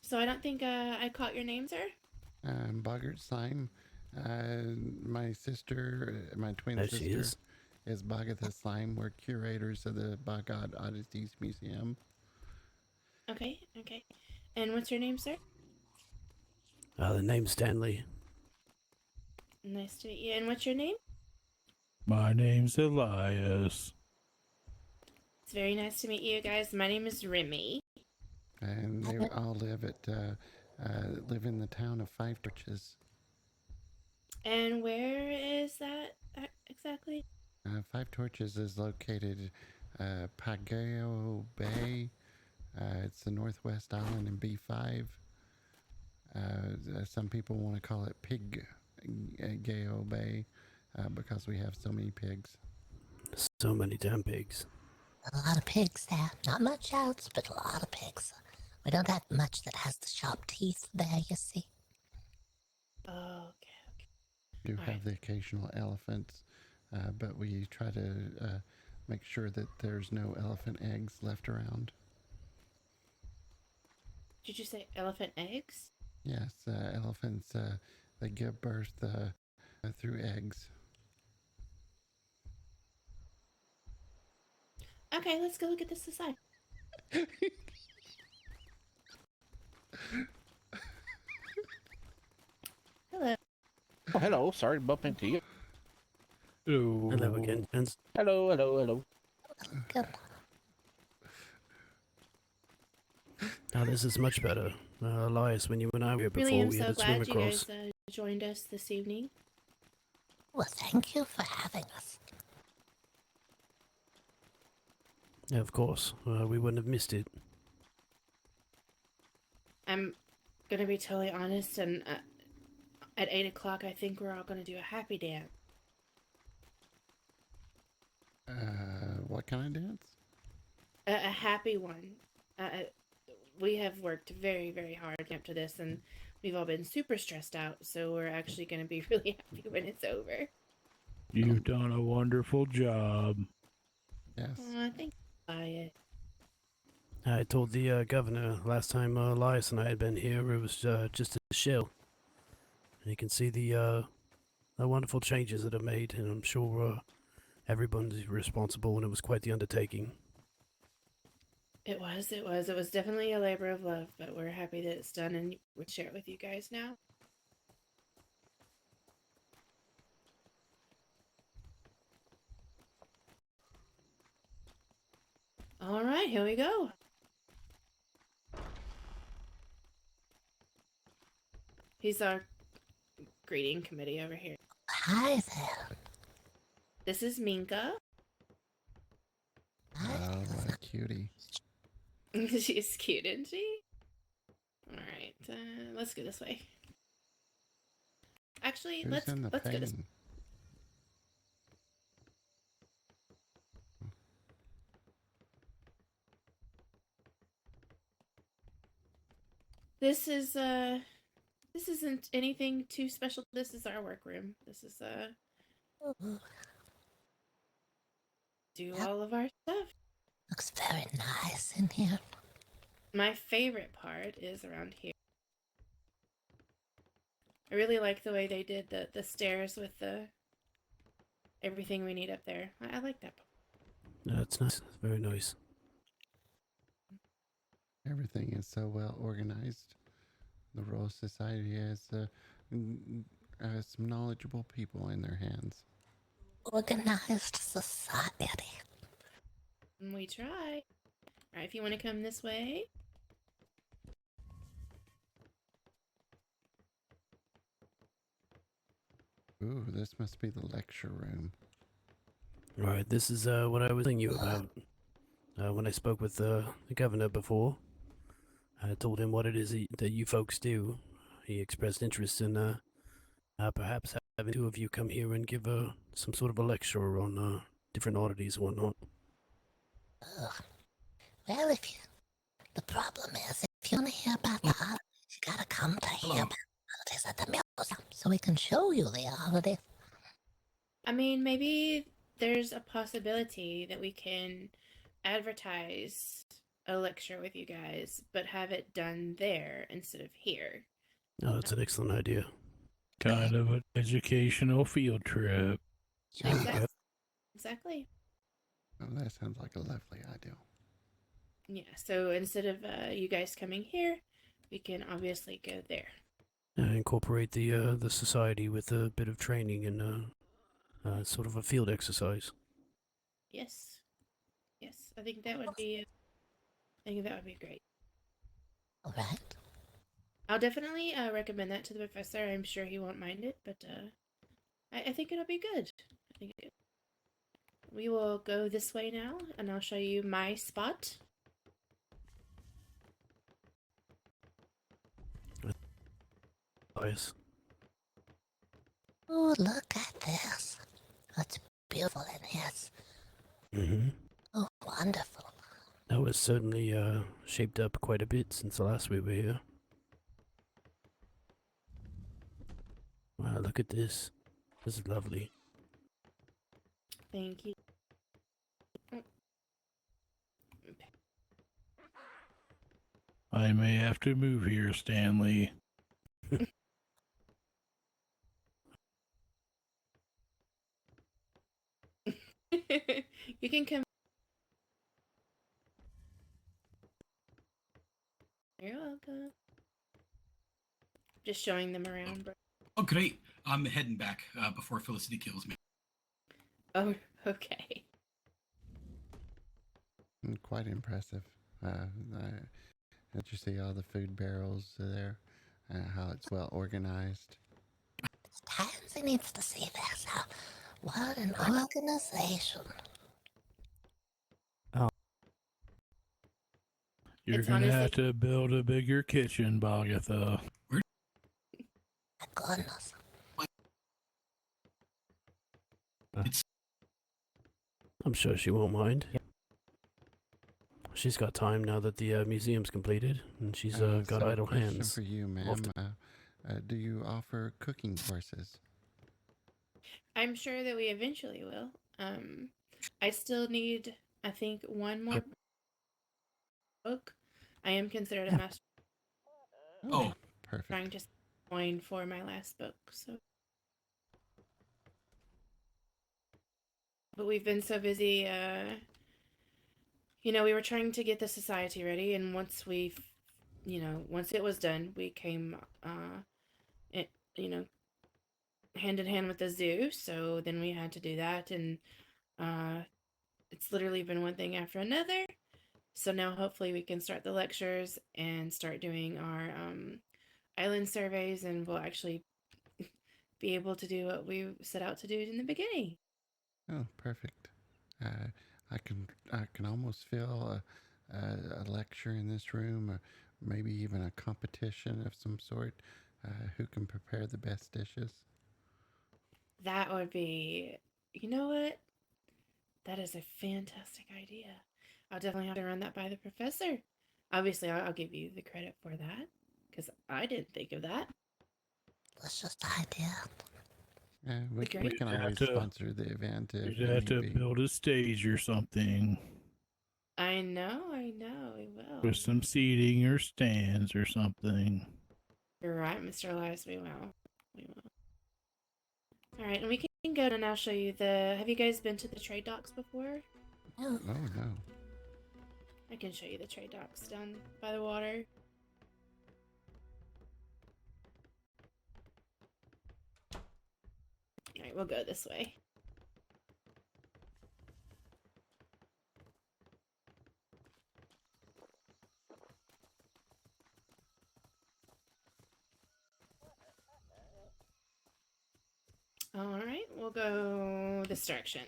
So I don't think I caught your name, sir? Boggert Slime. My sister, my twin There she sister, is Boggert the Slime. We're curators of the BoggOdd Oddities Museum. Okay, okay. And what's your name, sir? The name's Stanley. Nice to meet you. And what's your name? My name's Elias. It's very nice to meet you guys. My name is Remy. And they all live live in the town of Five Torches. And where is that exactly? Five Torches is located Pagao Bay. It's the northwest island in B5. Some people want to call it Gao Bay because we have so many pigs. So many damn pigs. A lot of pigs there. Not much else, but a lot of pigs. We don't have much that has the sharp teeth there, you see. Oh, okay. You have the occasional elephants, but we try to make sure that there's no elephant eggs left around. Did you say elephant eggs? Yes, elephants, they give birth through eggs. Okay, let's go look at the society. Hello. Oh, hello. Sorry to bump into you. Hello. Hello again, gents. Hello, hello, hello. Good. Now this is much better. Elias, when you and I were here before, Really, I'm we so had to swim glad you across. guys joined us this evening. Well, thank you for having us. Yeah, of course. We wouldn't have missed it. I'm gonna be totally honest, and at 8 o'clock, I think we're all gonna do a happy dance. What kind of dance? A happy one. We have worked very, very hard up to this, and we've all been super stressed out, so we're actually going to be really happy when it's over. You've done a wonderful job. Yes. Thank you, Wyatt. I told the governor last time Elias and I had been here, it was just a shell. And you can see the wonderful changes that are made, and I'm sure everyone's responsible, and it was quite the undertaking. It was definitely a labor of love, but we're happy that it's done, and we share it with you guys now. All right, here we go. He's our greeting committee over here. Hi there. This is Minka. Oh, what a cutie. She's cute, isn't she? Alright, let's go this way. Actually, Who's let's in the go this pain? This isn't anything too special. This is our workroom. This is do all of our stuff. Looks very nice in here. My favorite part is around here. I really like the way they did the stairs with the everything we need up there. I like that part. No, it's nice. It's very nice. Everything is so well organized. The Royal Society has some knowledgeable people in their hands. Organized society. We try. Alright, if you want to come this way. Ooh, this must be the lecture room. Right, this is what I was telling you about. When I spoke with the governor before, I told him what it is that you folks do. He expressed interest in perhaps having two of you come here and give some sort of a lecture on different oddities and whatnot. Well, the problem is, if you want to hear about the oddities, you gotta come to hear about the oddities at the museum, so we can show you the oddities. I mean, maybe there's a possibility that we can advertise a lecture with you guys, but have it done there instead of here. Oh, that's an excellent idea. Kind of an educational field trip. Exactly. Oh, that sounds like a lovely idea. Yeah, so instead of you guys coming here, we can obviously go there. Incorporate the society with a bit of training and sort of a field exercise. Yes. Yes, I think that would be great. All right. I'll definitely recommend that to the professor. I'm sure he won't mind it, but I think it'll be good. I think it. We will go this way now, and I'll show you my spot. Nice. Oh, look at this. It's beautiful in here. Mm-hmm. Oh, wonderful. That was certainly shaped up quite a bit since the last we were here. Wow, look at this. This is lovely. Thank you. I may have to move here, Stanley. You can come. You're welcome. Just showing them around, bro. Oh, great. I'm heading back before Felicity kills me. Oh, okay. Quite impressive. Did you see all the food barrels there? How it's well organized? Tansy needs to see this. What an organization. Oh. You're going to have to build a bigger kitchen, Boggert. My goodness. I'm sure she won't mind. She's got time now that the museum's completed, and she's got So idle question hands. for you, ma'am. Do you offer cooking courses? I'm sure that we eventually will. I still need, I think, one more book. I am considered a master. Oh, perfect. Trying to coin for my last book, so. But we've been so busy, you know, we were trying to get the society ready, and once once it was done, we came, hand in hand with the zoo, so then we had to do that, and it's literally been one thing after another. So now hopefully we can start the lectures and start doing our island surveys, and we'll actually be able to do what we set out to do in the beginning. Oh, perfect. I can almost feel a lecture in this room, or maybe even a competition of some sort. Who can prepare the best dishes? That would be, you know what? That is a fantastic idea. I'll definitely have to run that by the professor. Obviously, I'll give you the credit for that, because I didn't think of that. That's just an idea. Yeah, we can always sponsor the event if You'd have to need be. build a stage or something. I I know, we will. With some seating or stands or something. You're right, Mr. Elias, we will. We will. Alright, and we can go and I'll show you the... Have you guys been to the trade docks before? No. Oh, no. I can show you the trade docks down by the water. Alright, we'll go this way. Alright, we'll go this direction.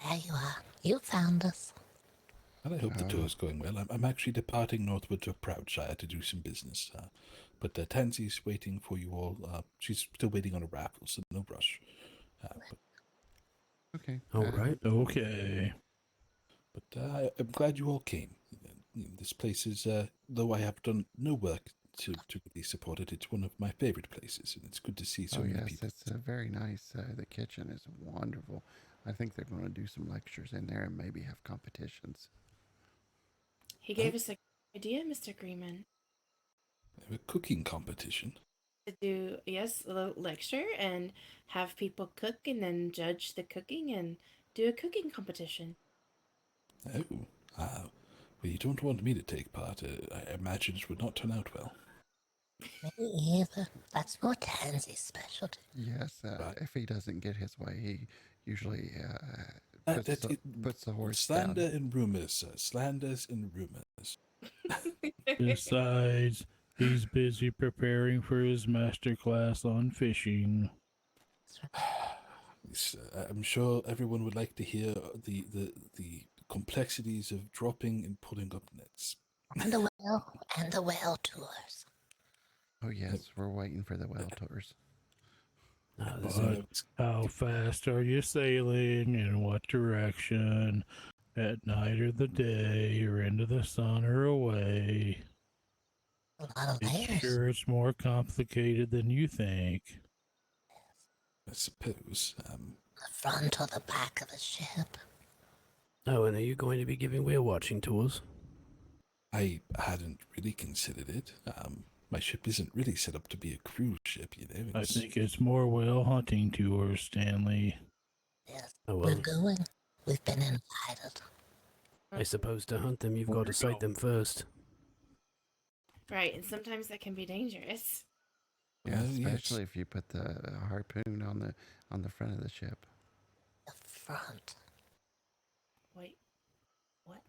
There you are. You found us. Well, I hope the tour's going well. I'm actually departing northward to Proudshire to do some business. But Tansy's waiting for you all. She's still waiting on a raffle, so no rush. Okay. All right. Okay. But I'm glad you all came. This place is, though I have done no work to really support it, it's one of my favorite places, and it's good to see so many people. It's very nice. The kitchen is wonderful. I think they're going to do some lectures in there and maybe have competitions. He gave us an idea, Mr. Greenman. A cooking competition? To do, yes, a little lecture and have people cook and then judge the cooking and do a cooking competition. Oh, well, you don't want me to take part. I imagine it would not turn out well. Me either. That's more Tansy's specialty. Yes, if he doesn't get his way, he usually puts the horse slander down. and rumors, sir. Slanders and rumors. Besides, he's busy preparing for his master class on fishing. Yes, I'm sure everyone would like to hear the complexities of dropping and pulling up nets. And the whale tours. Oh yes, we're waiting for the whale tours. How fast are you sailing? In what direction? At night or the day, or into the sun or away? A lot of layers. It's sure it's more complicated than you think. I suppose. The front or the back of a ship. Oh, and are you going to be giving whale watching tours? I hadn't really considered it. My ship isn't really set up to be a cruise ship, you know. I think it's more whale hunting tours, Stanley. Yes, Oh, well. we're going. We've been invited. I suppose to hunt them, you've got to sight them first. Right, and sometimes that can be dangerous. Yeah, especially if you put the harpoon on the front of the ship. The front. Wait, what?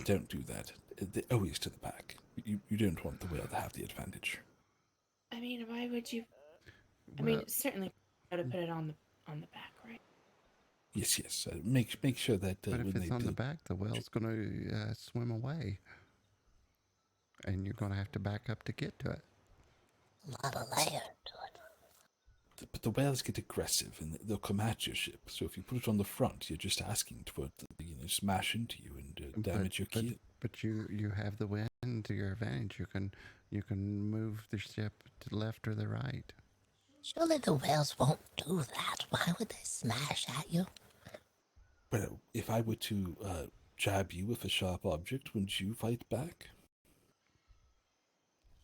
Don't do that. They're always to the back. You don't want the whale to have the advantage. I mean, why would you? I mean, certainly got to put it on the back, right? Yes. Make sure that. But if when it's they on the back, the whale's going to swim away, and you're going to have to back up to get to it. A lot of layer to it. But the whales get aggressive and they'll come at your ship. So if you put it on the front, you're just asking for it to smash into you and damage your keel. But you have the wind to your advantage. You can move the ship to the left or the right. Surely the whales won't do that. Why would they smash at you? Well, if I were to jab you with a sharp object, wouldn't you fight back?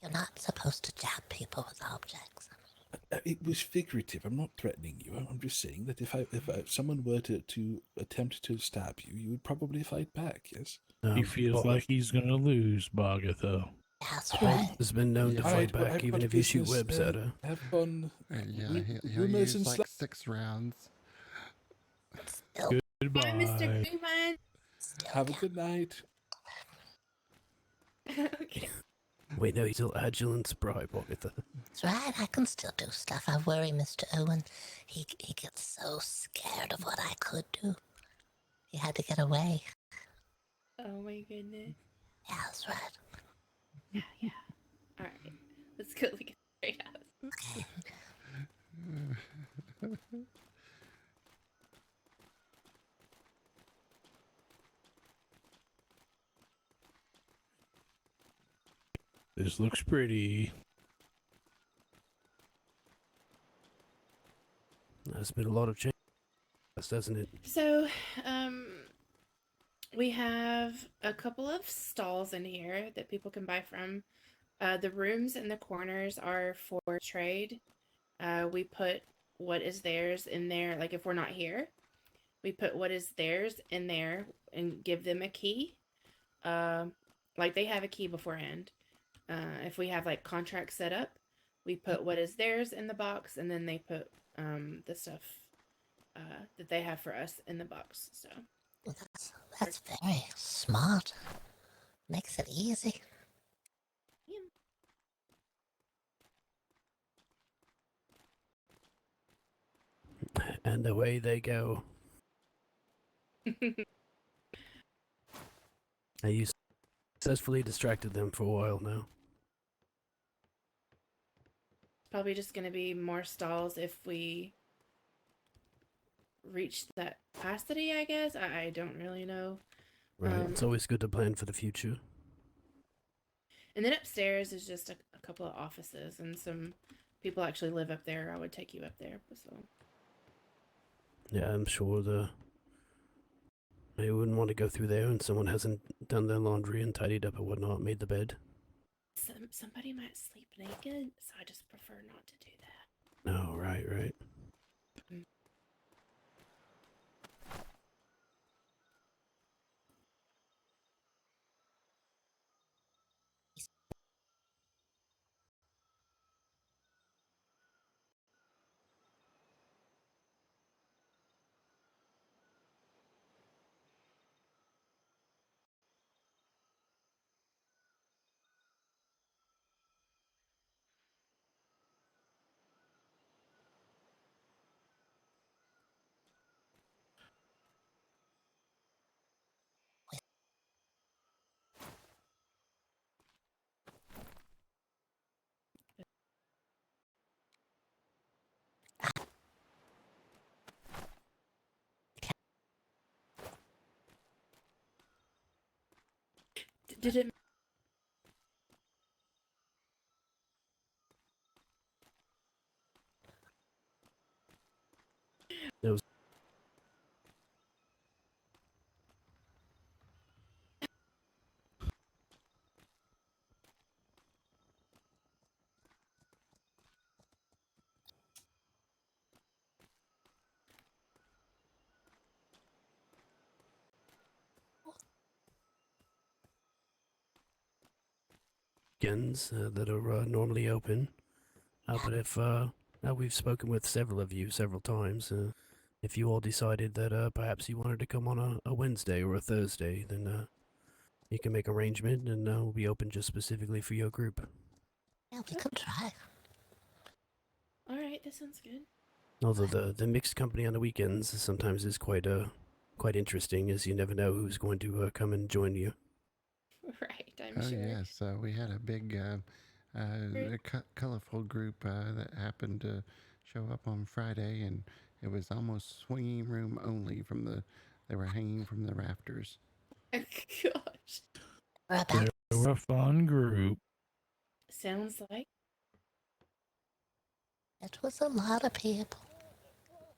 You're not supposed to jab people with objects. It was figurative. I'm not threatening you. I'm just saying that if someone were to attempt to stab you, you would probably fight back. Yes. He feels like he's going to lose, Boggert, though. That's right. Has been known to fight back, even if you shoot webs at her. Have fun. He'll use like 6 rounds. Goodbye. Bye, Mr. Greenman. Have a good night. Okay. Wait, no, he's still agile and spry, Boggert. That's right, I can still do stuff. I worry Mr. Owen. He gets so scared of what I could do. He had to get away. Oh my goodness. Yeah, that's right. Yeah. Alright. Let's go look at the great house. This looks pretty. There's been a lot of change, hasn't it? So, we have a couple of stalls in here that people can buy from. The rooms in the corners are for trade. We put what is theirs in there. Like if we're not here, we put what is theirs in there and give them a key. Like they have a key beforehand. If we have like contracts set up, we put what is theirs in the box, and then they put the stuff that they have for us in the box. So That's very smart. Makes it easy. And away they go. You successfully distracted them for a while now. Probably just going to be more stalls if we reach that capacity, I guess. I don't really know. Right, it's always good to plan for the future. And then upstairs is just a couple of offices, and some people actually live up there. I would take you up there. So. Yeah, I'm sure they wouldn't want to go through there and someone hasn't done their laundry and tidied up or whatnot, made the bed. Somebody might sleep naked, so I just prefer not to do that. No, right. Did it? There was weekends that are normally open. But if we've spoken with several of you several times, if you all decided that perhaps you wanted to come on a Wednesday or a Thursday, then you can make arrangement and we'll be open just specifically for your group. Yeah, we could try. All right, that sounds good. Although the mixed company on the weekends sometimes is quite interesting, as you never know who's going to come and join you. Right, I'm sure. Yes, we had a big, colorful group that happened to show up on Friday, and it was almost swinging room only. They were hanging from the rafters. Gosh. They were a fun group. Sounds like. It was a lot of people.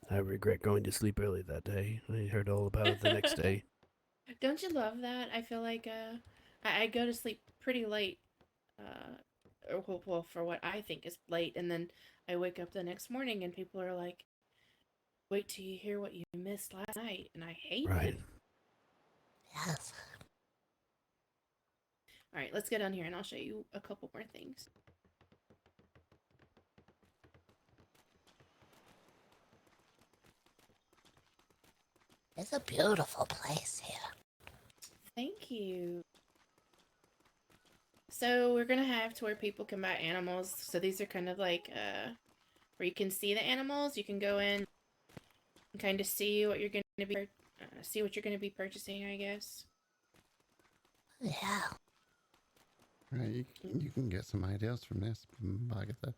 I regret going to sleep early that day. I heard all about it the next day. Don't you love that? I feel like I go to sleep pretty late, well, for what I think is late, and then I wake up the next morning and people are like, wait till you hear what you missed last night, and I hate it. Yes. All right, let's get down here and I'll show you a couple more things. It's a beautiful place here. Thank you. So we're gonna have to where people can buy animals. So these are kind of like where you can see the animals. You can go in and kind of see what you're gonna be purchasing, I guess. Yeah. You can get some ideas from this, Bagatha.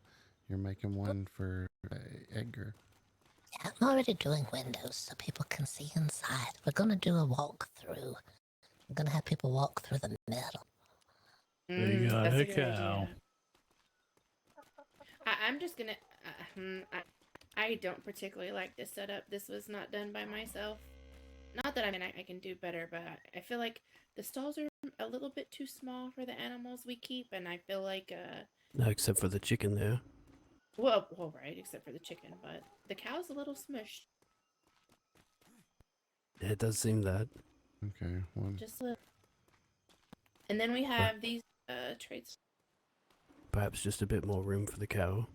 You're making one for Edgar. Yeah, I'm already doing windows so people can see inside. We're gonna do a walkthrough. We're gonna have people walk through the middle. They got That's a a good cow. idea. I'm just gonna. I don't particularly like this setup. This was not done by myself. Not that I can do better, but I feel like the stalls are a little bit too small for the animals we keep, and I feel like No, except for the chicken there. well, right, except for the chicken, but the cow's a little smushed. Yeah, it does seem that. Okay, one. Just a little. And then we have these traits. Perhaps just a bit more room for the cow.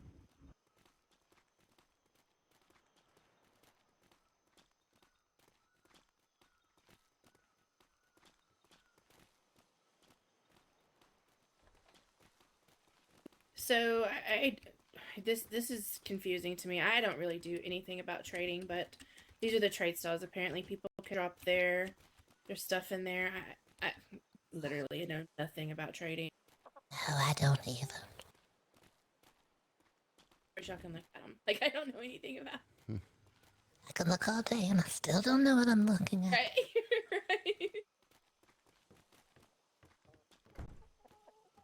So this is confusing to me. I don't really do anything about trading, but these are the trade stalls. Apparently, people can drop their stuff in there. I literally know nothing about trading. No, I don't either. Or y'all can look at them. Like I don't know anything about. I can look all day and I still don't know what I'm looking at. Right, right.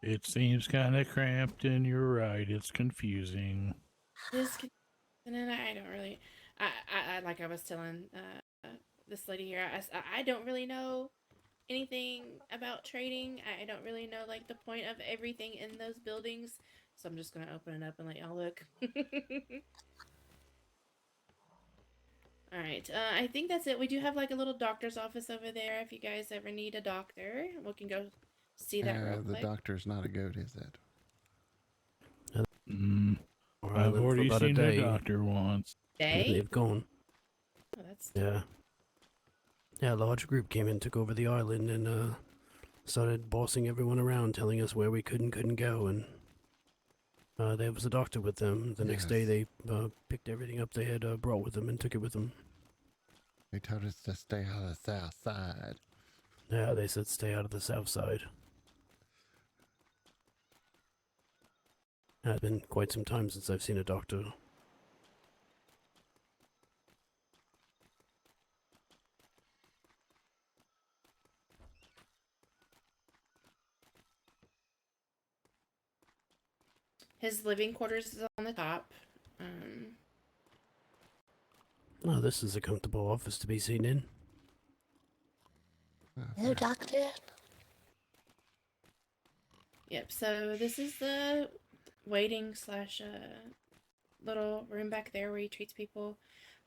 It seems kind of cramped, and you're right. It's confusing. And then I don't really. I like I was telling this lady here. I don't really know anything about trading. I don't really know like the point of everything in those buildings. So I'm just gonna open it up and let y'all look. All right. I think that's it. We do have like a little doctor's office over there. If you guys ever need a doctor, we can go see that real The quick. doctor's not a goat, is it? I've already seen the doctor once. Day? They've gone. Oh, that's Yeah. Yeah, a large group came in, took over the island, and started bossing everyone around, telling us where we could and couldn't go. And there was a doctor with them. The next day, they picked everything up they had brought with them and took it with them. They told us to stay out of the south side. Yeah, they said stay out of the south side. It's been quite some time since I've seen a doctor. His living quarters is on the top. Oh, this is a comfortable office to be seen in. Hello, doctor. Yep. So this is the waiting slash little room back there where he treats people.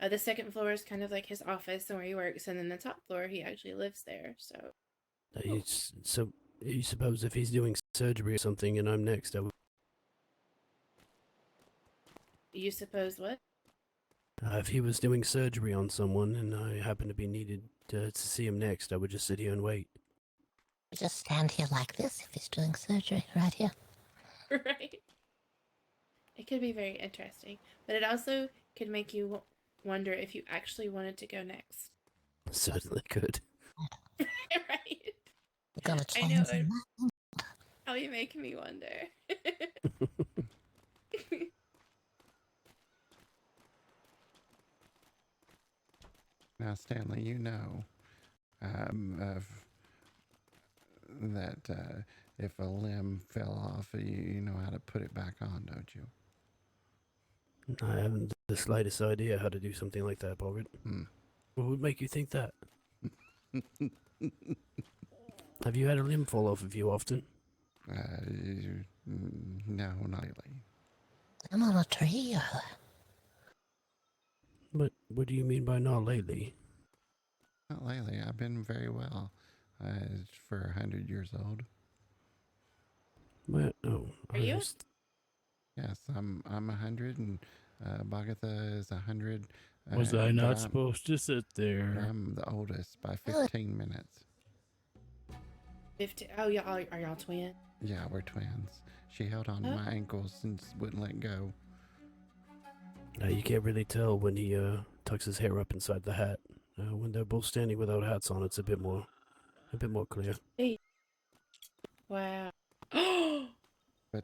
The second floor is kind of like his office and where he works, and then the top floor he actually lives there. So. So you suppose if he's doing surgery or something and I'm next, I would. You suppose what? If he was doing surgery on someone and I happen to be needed to see him next, I would just sit here and wait. Just stand here like this if he's doing surgery, right here. Right. It could be very interesting, but it also could make you wonder if you actually wanted to go next. Certainly could. Right. You're gonna I know. change his mind. Oh, you make me wonder. Now, Stanley, you know that if a limb fell off, you know how to put it back on, don't you? I haven't the slightest idea how to do something like that, Boggert. What would make you think that? Have you had a limb fall off of you often? No, not lately. I'm on a tree. But what do you mean by not lately? Not lately. I've been very well. For 100 years old. Well, oh, Are you? Yes, I'm 100, and Bagatha is 100. Was I not supposed to sit there? I'm the oldest by 15 minutes. 50. Oh, y'all are y'all twins? Yeah, we're twins. She held on to my ankles and wouldn't let go. You can't really tell when he tucks his hair up inside the hat. When they're both standing without hats on, it's a bit more clear. Hey. Wow.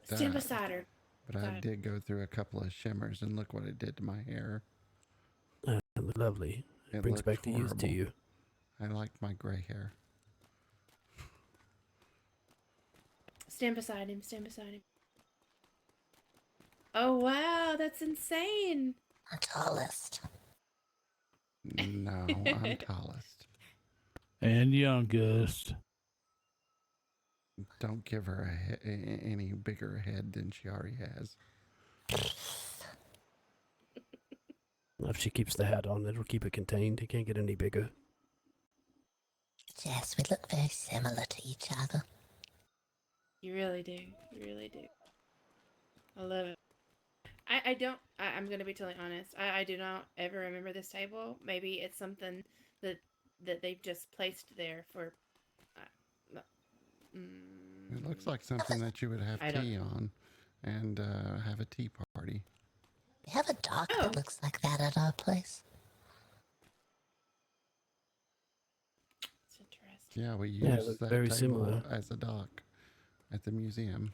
But Stand beside her. But I did go through a couple of shimmers, and look what it did to my hair. Lovely. It It brings looked back the youth to horrible. you. I liked my gray hair. Stand beside him. Stand beside him. Oh, wow. That's insane. I'm tallest. No, I'm tallest. And youngest. Don't give her any bigger head than she already has. If she keeps the hat on, it'll keep it contained. It can't get any bigger. Yes, we look very similar to each other. You really do. You really do. I love it. I'm going to be totally honest. I do not ever remember this table. Maybe it's something that they've just placed there for... It looks like something that you would have tea on and have a tea party. We have a dock that looks like that at our place. It's interesting. Yeah, we Yeah, use that very table similar. as a dock at the museum.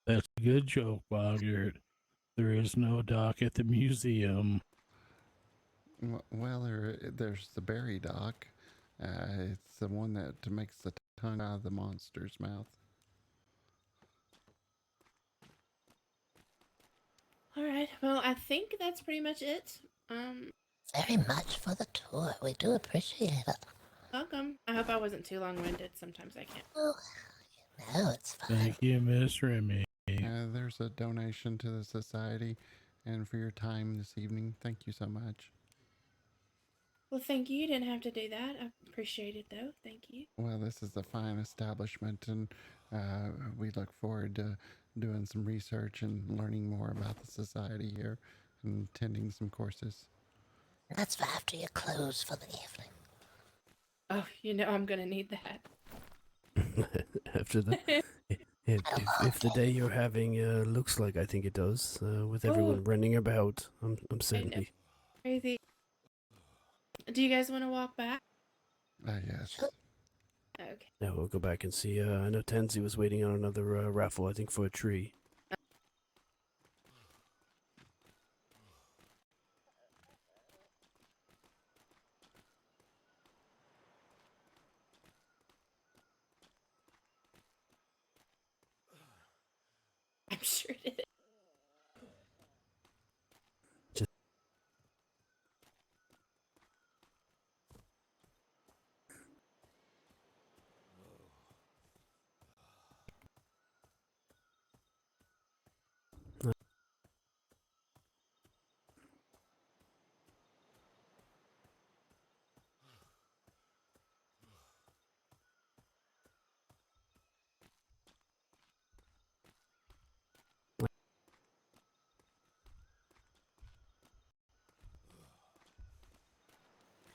That's a good joke, Boggert. There is no dock at the museum. Well, there's the berry dock. It's the one that makes the tongue out of the monster's mouth. All right. Well, I think that's pretty much it. Very much for the tour. We do appreciate it. Welcome. I hope I wasn't too long-winded. Sometimes I can't. Oh, no, it's fine. Thank you, Miss Remy. There's a donation to the society, and for your time this evening, thank you so much. Well, thank you. You didn't have to do that. I appreciate it, though. Thank you. Well, this is a fine establishment, and we look forward to doing some research and learning more about the society here and attending some courses. That's for after you close for the evening. Oh, you know I'm going to need that. After that, if the day you're having looks like I think it does, with everyone running about, I'm certainly. Crazy. Do you guys want to walk back? Yes. Okay. Now we'll go back and see. I know Tansy was waiting on another raffle, I think, for a tree. I'm sure it is.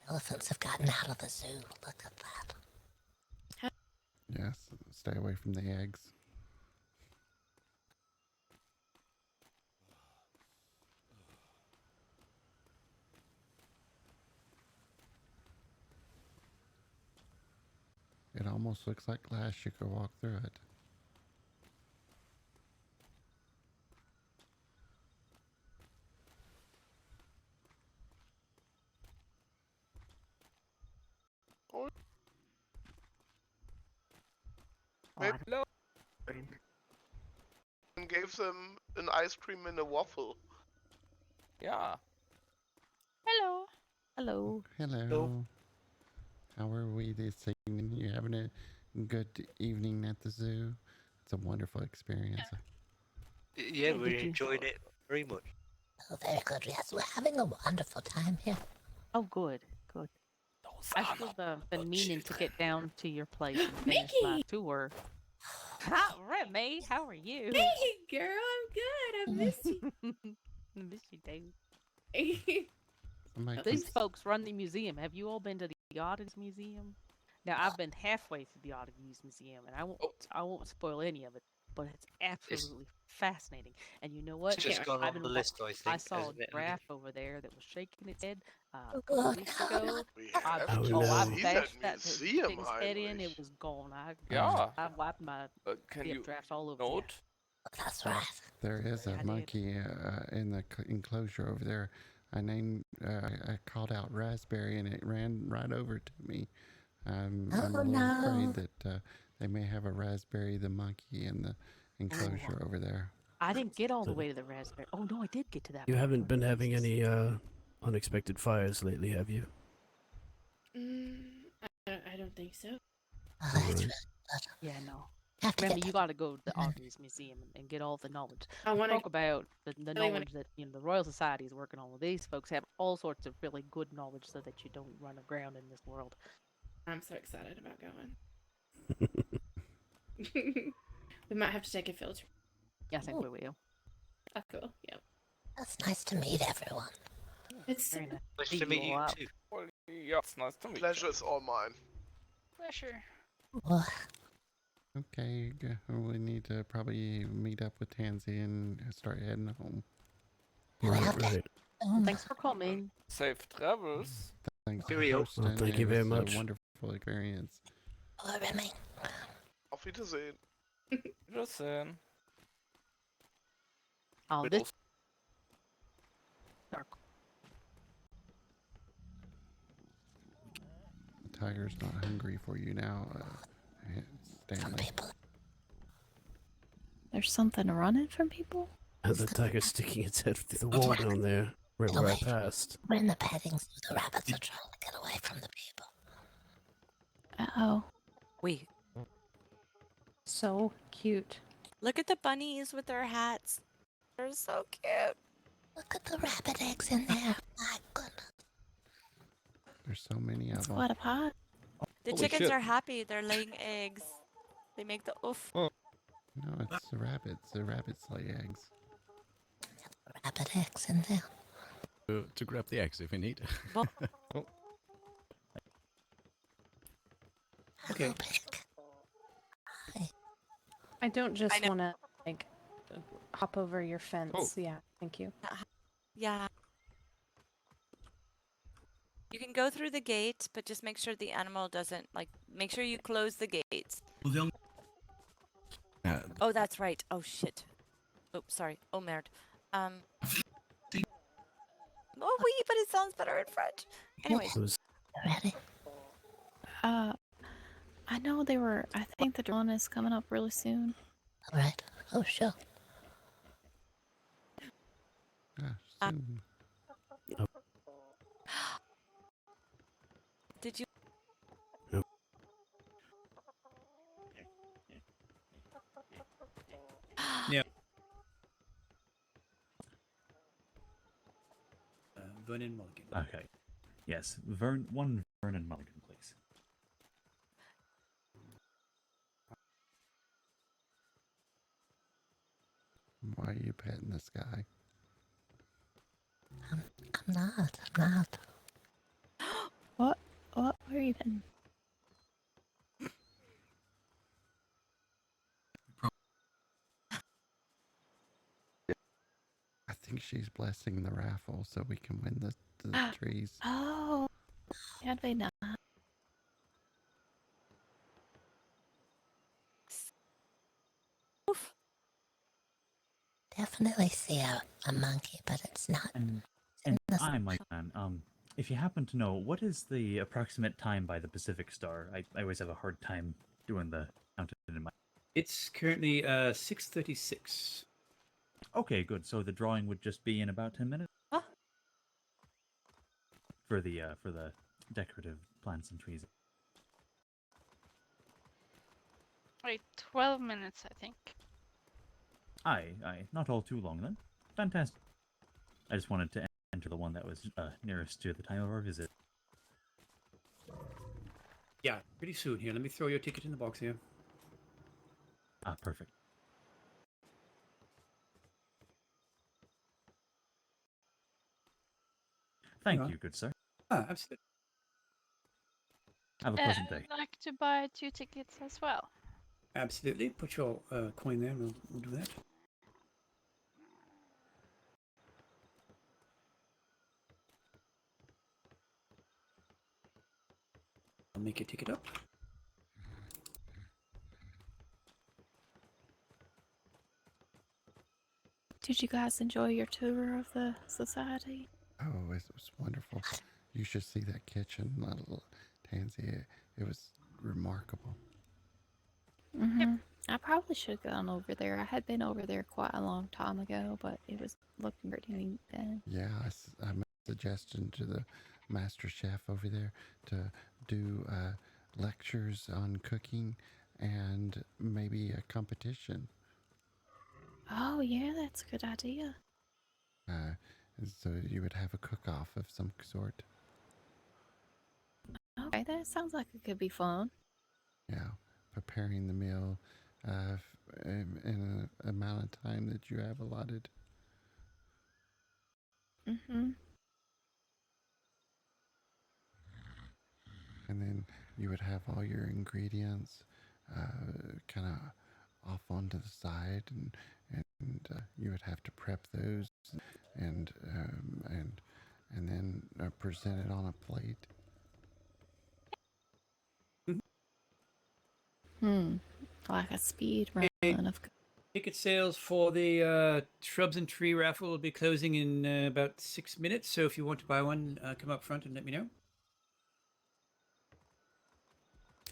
Elephants have gotten out of the zoo. Look at that. Yes, stay away from the eggs. It almost looks like glass. You could walk through it. Maybe and gave them an ice cream and a waffle. Yeah. Hello. Hello. Hello. How are we this evening? You having a good evening at the zoo? It's a wonderful experience. Yeah, we're enjoying it very much. Oh, very good. Yes, we're having a wonderful time here. Oh, good. Good. I still been meaning to get down to your place and finish my Mickey! tour. Hi, Remy. How are you? Hey, girl, I'm good. I missed you. I miss you, Dave. These folks run the museum. Have you all been to the Oddities Museum? Now, I've been halfway through the Oddities Museum, and I won't spoil any of it. but it's absolutely fascinating. And you know what? It's just gone I've on been the list, I I think, saw hasn't a it? giraffe over there that was shaking its head a couple weeks ago. I see that bashed that museum thing's head in. highlight. It was gone. Yeah. I wiped my Can you drafts all over. note? That's right. There is a monkey in the enclosure over there. I called out raspberry and it ran right over to me. I'm a little afraid that they may have a raspberry the monkey in the enclosure over there. I didn't get all the way to the raspberry. Oh no, I did get to that. You haven't been having any unexpected fires lately, have you? I don't think so. Yeah, no. Remember, you got to go to the Oddities Museum and get all the knowledge. I want to talk about the knowledge that the Royal Society is working on. These folks have all sorts of really good knowledge so that you don't run aground in this world. I'm so excited about going. We might have to take a field trip. Yeah, I think we will. Oh, cool. Yep. That's nice to meet everyone. It's very nice to meet you too. Well, yeah, it's nice to meet Pleasure is all mine. Pleasure. Okay, we need to probably meet up with Tansy and start heading home. Right. Thanks for coming. Safe travels. Thanks Very for old. hosting. Well, thank you very much. It was a wonderful experience. Auf Wiedersehen. Wiedersehen. Oh, this The tiger's not hungry for you now, Stanley. There's something running from people? The tiger's sticking its head through the wall down there, right where I passed. We're in the petting zoo. The rabbits are trying to get away from the people. Uh-oh. Wait. So cute. Look at the bunnies with their hats. They're so cute. Look at the rabbit eggs in there. My goodness. There's so many of them. What a pot. The Holy chickens shit. are happy. They're laying eggs. They make the oof. No, it's the rabbits. The rabbits lay eggs. Rabbit eggs in there. To grab the eggs if we need. Well, Oh. Okay. I don't just want to, like, hop over your fence. Yeah, thank you. Yeah. You can go through the gate, but just make sure the animal doesn't, like, make sure you close the gates. Oh, that's right. Oh, shit. Oh, sorry. Oh, merde. Oh, oui, but it sounds better in French. Anyways. Ready? I know they were, I think the one is coming up really soon. All right. Oh, sure. Soon. Did you? Nope. Yeah. Vernon Mulligan. Okay. Yes, one Vernon Mulligan, please. Why are you petting this guy? I'm not. What were you doing? I think she's blessing the raffle so we can win the trees. Oh, had they not? Definitely see a monkey, but it's not. And I, my man, if you happen to know, what is the approximate time by the Pacific Star? I always have a hard time doing the counting in my. It's currently 6:36. Okay, good. So the drawing would just be in about 10 minutes. For the decorative plants and trees. Wait, 12 minutes, I think. Aye, not all too long then. Fantastic. I just wanted to enter the one that was nearest to the time of our visit. Yeah, pretty soon. Here, let me throw your ticket in the box here. Ah, perfect. Thank you, good sir. Ah, absolutely. Have a pleasant day. I'd like to buy 2 tickets as well. Absolutely. Put your coin there, and we'll do that. I'll make your ticket up. Did you guys enjoy your tour of the society? Oh, it was wonderful. You should see that kitchen, little Tansy. It was remarkable. I probably should have gone over there. I had been over there quite a long time ago, but it was looking pretty neat then. Yeah, I made a suggestion to the master chef over there to do lectures on cooking and maybe a competition. Oh, yeah, that's a good idea. So you would have a cook-off of some sort. Okay, that sounds like it could be fun. Yeah, preparing the meal in an amount of time that you have allotted. And then you would have all your ingredients kind of off onto the side, and you would have to prep those and then present it on a plate. Like a speed run of. Ticket sales for the Shrubs and Tree raffle will be closing in about 6 minutes. So if you want to buy one, come up front and let me know.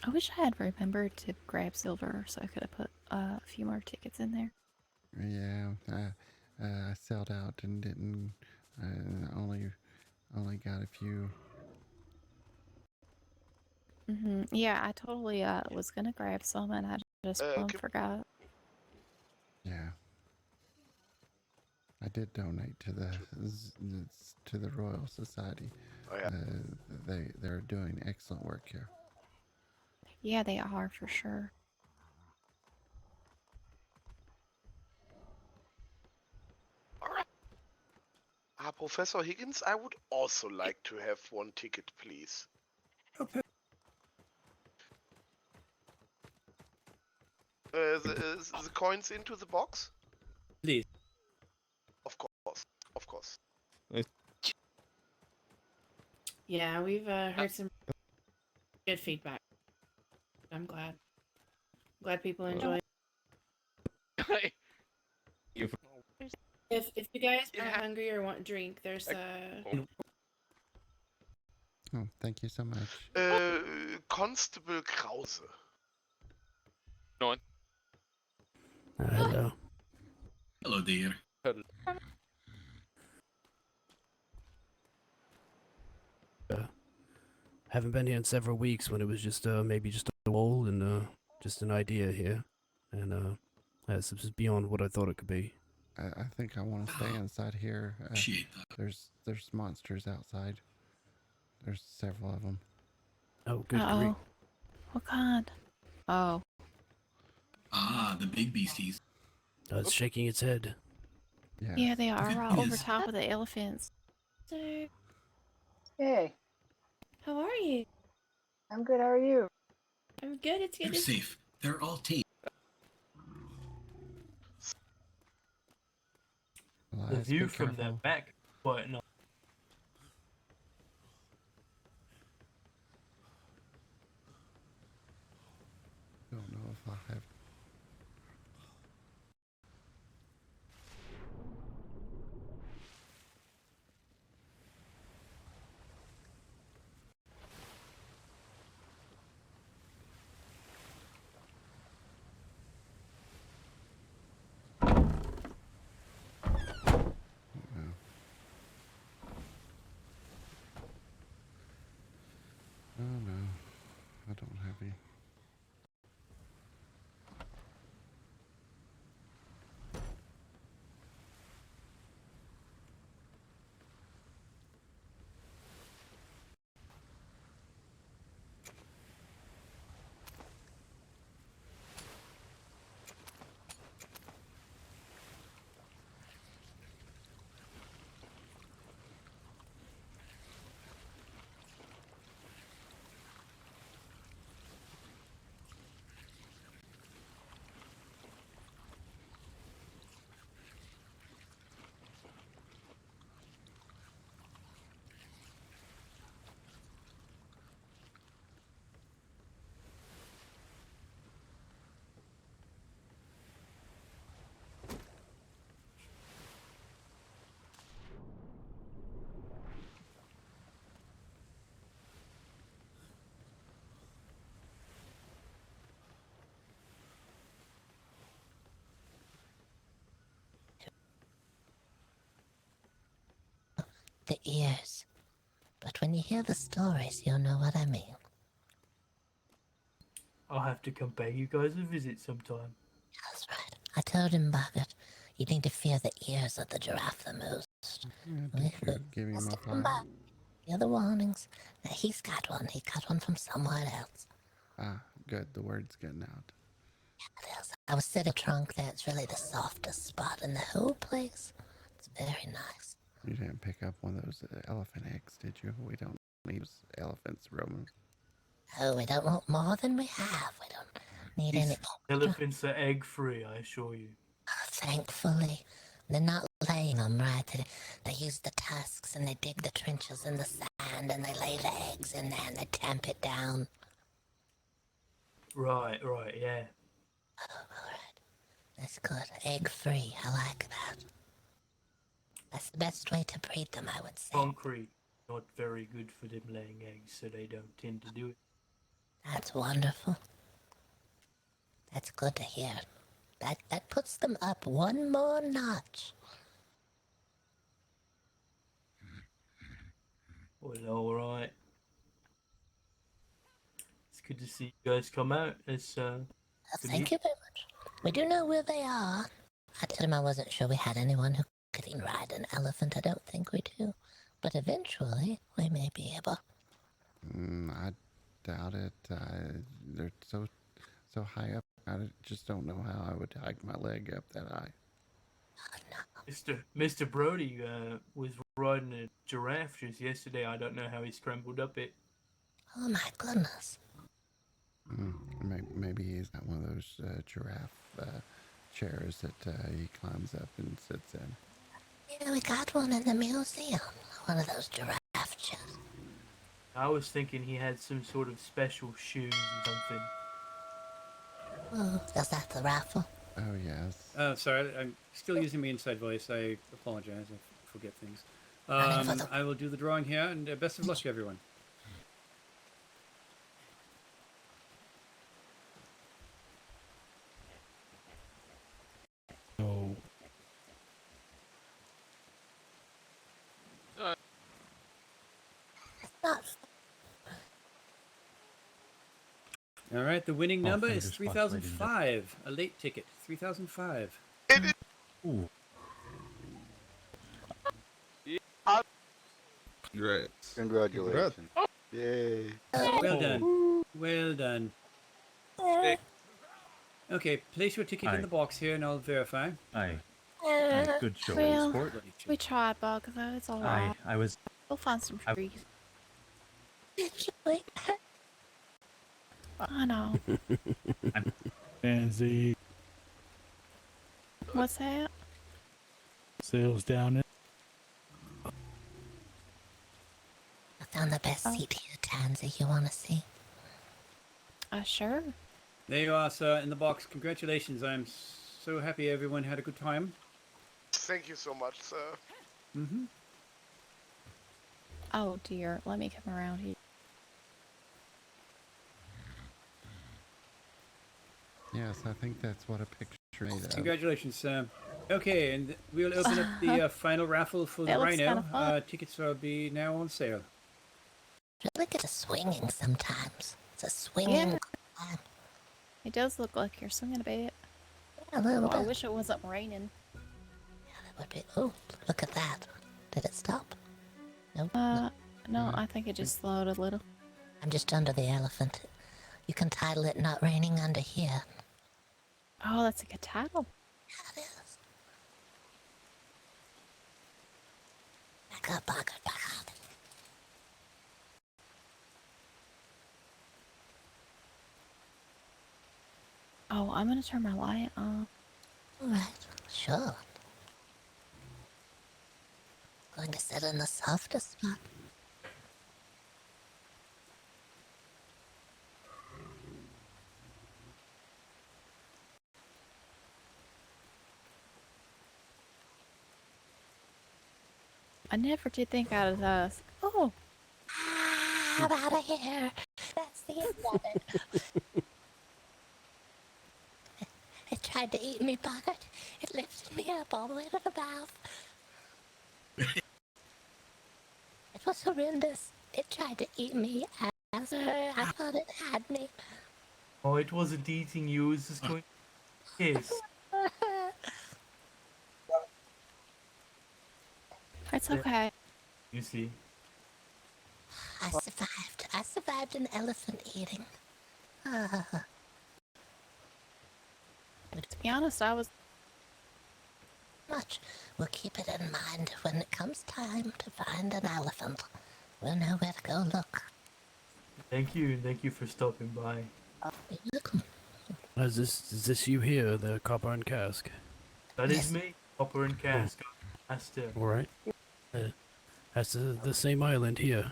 I wish I had remembered to grab silver so I could have put a few more tickets in there. Yeah, I sold out and didn't. Only got a few. Yeah, I totally was gonna grab some and I just forgot. Yeah. I did donate to the Royal Society. Oh, yeah. They're doing excellent work here. Yeah, they are for sure. Professor Higgins, I would also like to have one ticket, please. Okay. The coins into the box? Please. Of course, of course. Yeah, we've heard some good feedback. I'm glad. Glad people enjoy it. If you guys are hungry or want a drink, there's Oh, thank you so much. Constable Krause. Hello. Hello, dear. Haven't been here in several weeks when it was just maybe just a wall and just an idea here, and this is beyond what I thought it could be. I think I want to stay inside here. There's monsters outside. There's several of them. Oh, good Uh-oh. grief. What kind? Oh. Ah, the big beasties. It's shaking its head. Yeah, they are right over top of the elephants. So, Hey. how are you? I'm good, how are you? I'm good, it's good They're to see safe. They're all tame. The view from the back, but no. Don't know if I have. Oh no, I don't have any. the ears. But when you hear the stories, you'll know what I mean. I'll have to come pay you guys a visit sometime. That's right. I told him, Boggert, you need to fear the ears of the giraffe the most. Did you give him a flyer? Hear the warnings. Now, he's got one. He got one from somewhere else. Ah, good. The word's getting out. It is. I was sitting trunk there. It's really the softest spot in the whole place. It's very nice. You didn't pick up one of those elephant eggs, did you? We don't need elephants roaming. Oh, we don't want more than we have. We don't need any. Elephants are egg free, I assure you. Thankfully, they're not laying them, right? They use the tusks and they dig the trenches in the sand and they lay the eggs in there and they tamp it down. Right, yeah. Oh, alright. That's good. Egg free. I like that. That's the best way to breed them, I would say. Concrete, not very good for them laying eggs, so they don't tend to do it. That's wonderful. That's good to hear. That puts them up one more notch. Well, alright. It's good to see you guys come out. Thank you very much. We do know where they are. I told him I wasn't sure we had anyone who could even ride an elephant. I don't think we do. But eventually, we may be able. I doubt it. They're so high up. I just don't know how I would hike my leg up that high. Mr. Brody was riding a giraffe just yesterday. I don't know how he scrambled up it. Oh my goodness. Maybe he's got one of those giraffe chairs that he climbs up and sits in. Yeah, we got one in the museum. One of those giraffe chairs. I was thinking he had some sort of special shoes or something. Oh, is that the raffle? Oh, yes. Sorry, I'm still using my inside voice. I apologize. I forget things. I will do the drawing here, and best of luck, everyone. So, All right, the winning number is 3005. A late ticket, 3005. Ooh. Great. Congratulations. Yay. Well done. Well done. Okay, place your ticket in the box here and I'll verify. Aye. Good show, well, sport. we tried, Bug, though. It's alright. I was. We'll find some trees. I know. Pansy. What's that? Sales down in. I found the best seat here, Tansy. You want to see? Sure. There you are, sir, in the box. Congratulations. I'm so happy everyone had a good time. Thank you so much, sir. Mm-hmm. Oh dear. Let me come around here. Yes, I think that's what a picture made of. Congratulations, sir. Okay, and we'll open up the final raffle for the Rhino. Tickets will be now on sale. Really good at swinging sometimes. It's a swinging. Yeah. It does look like you're swinging a bit. Yeah, a little bit. I wish it wasn't raining. Yeah, that would be. Oh, look at that. Did it stop? Nope. No, I think it just slowed a little. I'm just under the elephant. You can title it "Not Raining Under Here." Oh, that's a good title. Yeah, it is. Back up, Boggert, back up. Oh, I'm gonna turn my light on. Alright, sure. Going to sit in the softest spot. I never did think out of those. Oh! I'm out of here. That's the end of it. It tried to eat me, Boggert. It lifted me up all the way to the mouth. It was horrendous. It tried to eat me as I thought it had me. Oh, it wasn't eating you, it was just going. Yes. It's okay. You see. I survived. I survived an elephant eating. To be honest, I was. Much. We'll keep it in mind when it comes time to find an elephant. We'll know where to go look. Thank you for stopping by. You're welcome. Is this you here, the copper and cask? That is me, Copper and Cask. Master. All right. That's the same island here.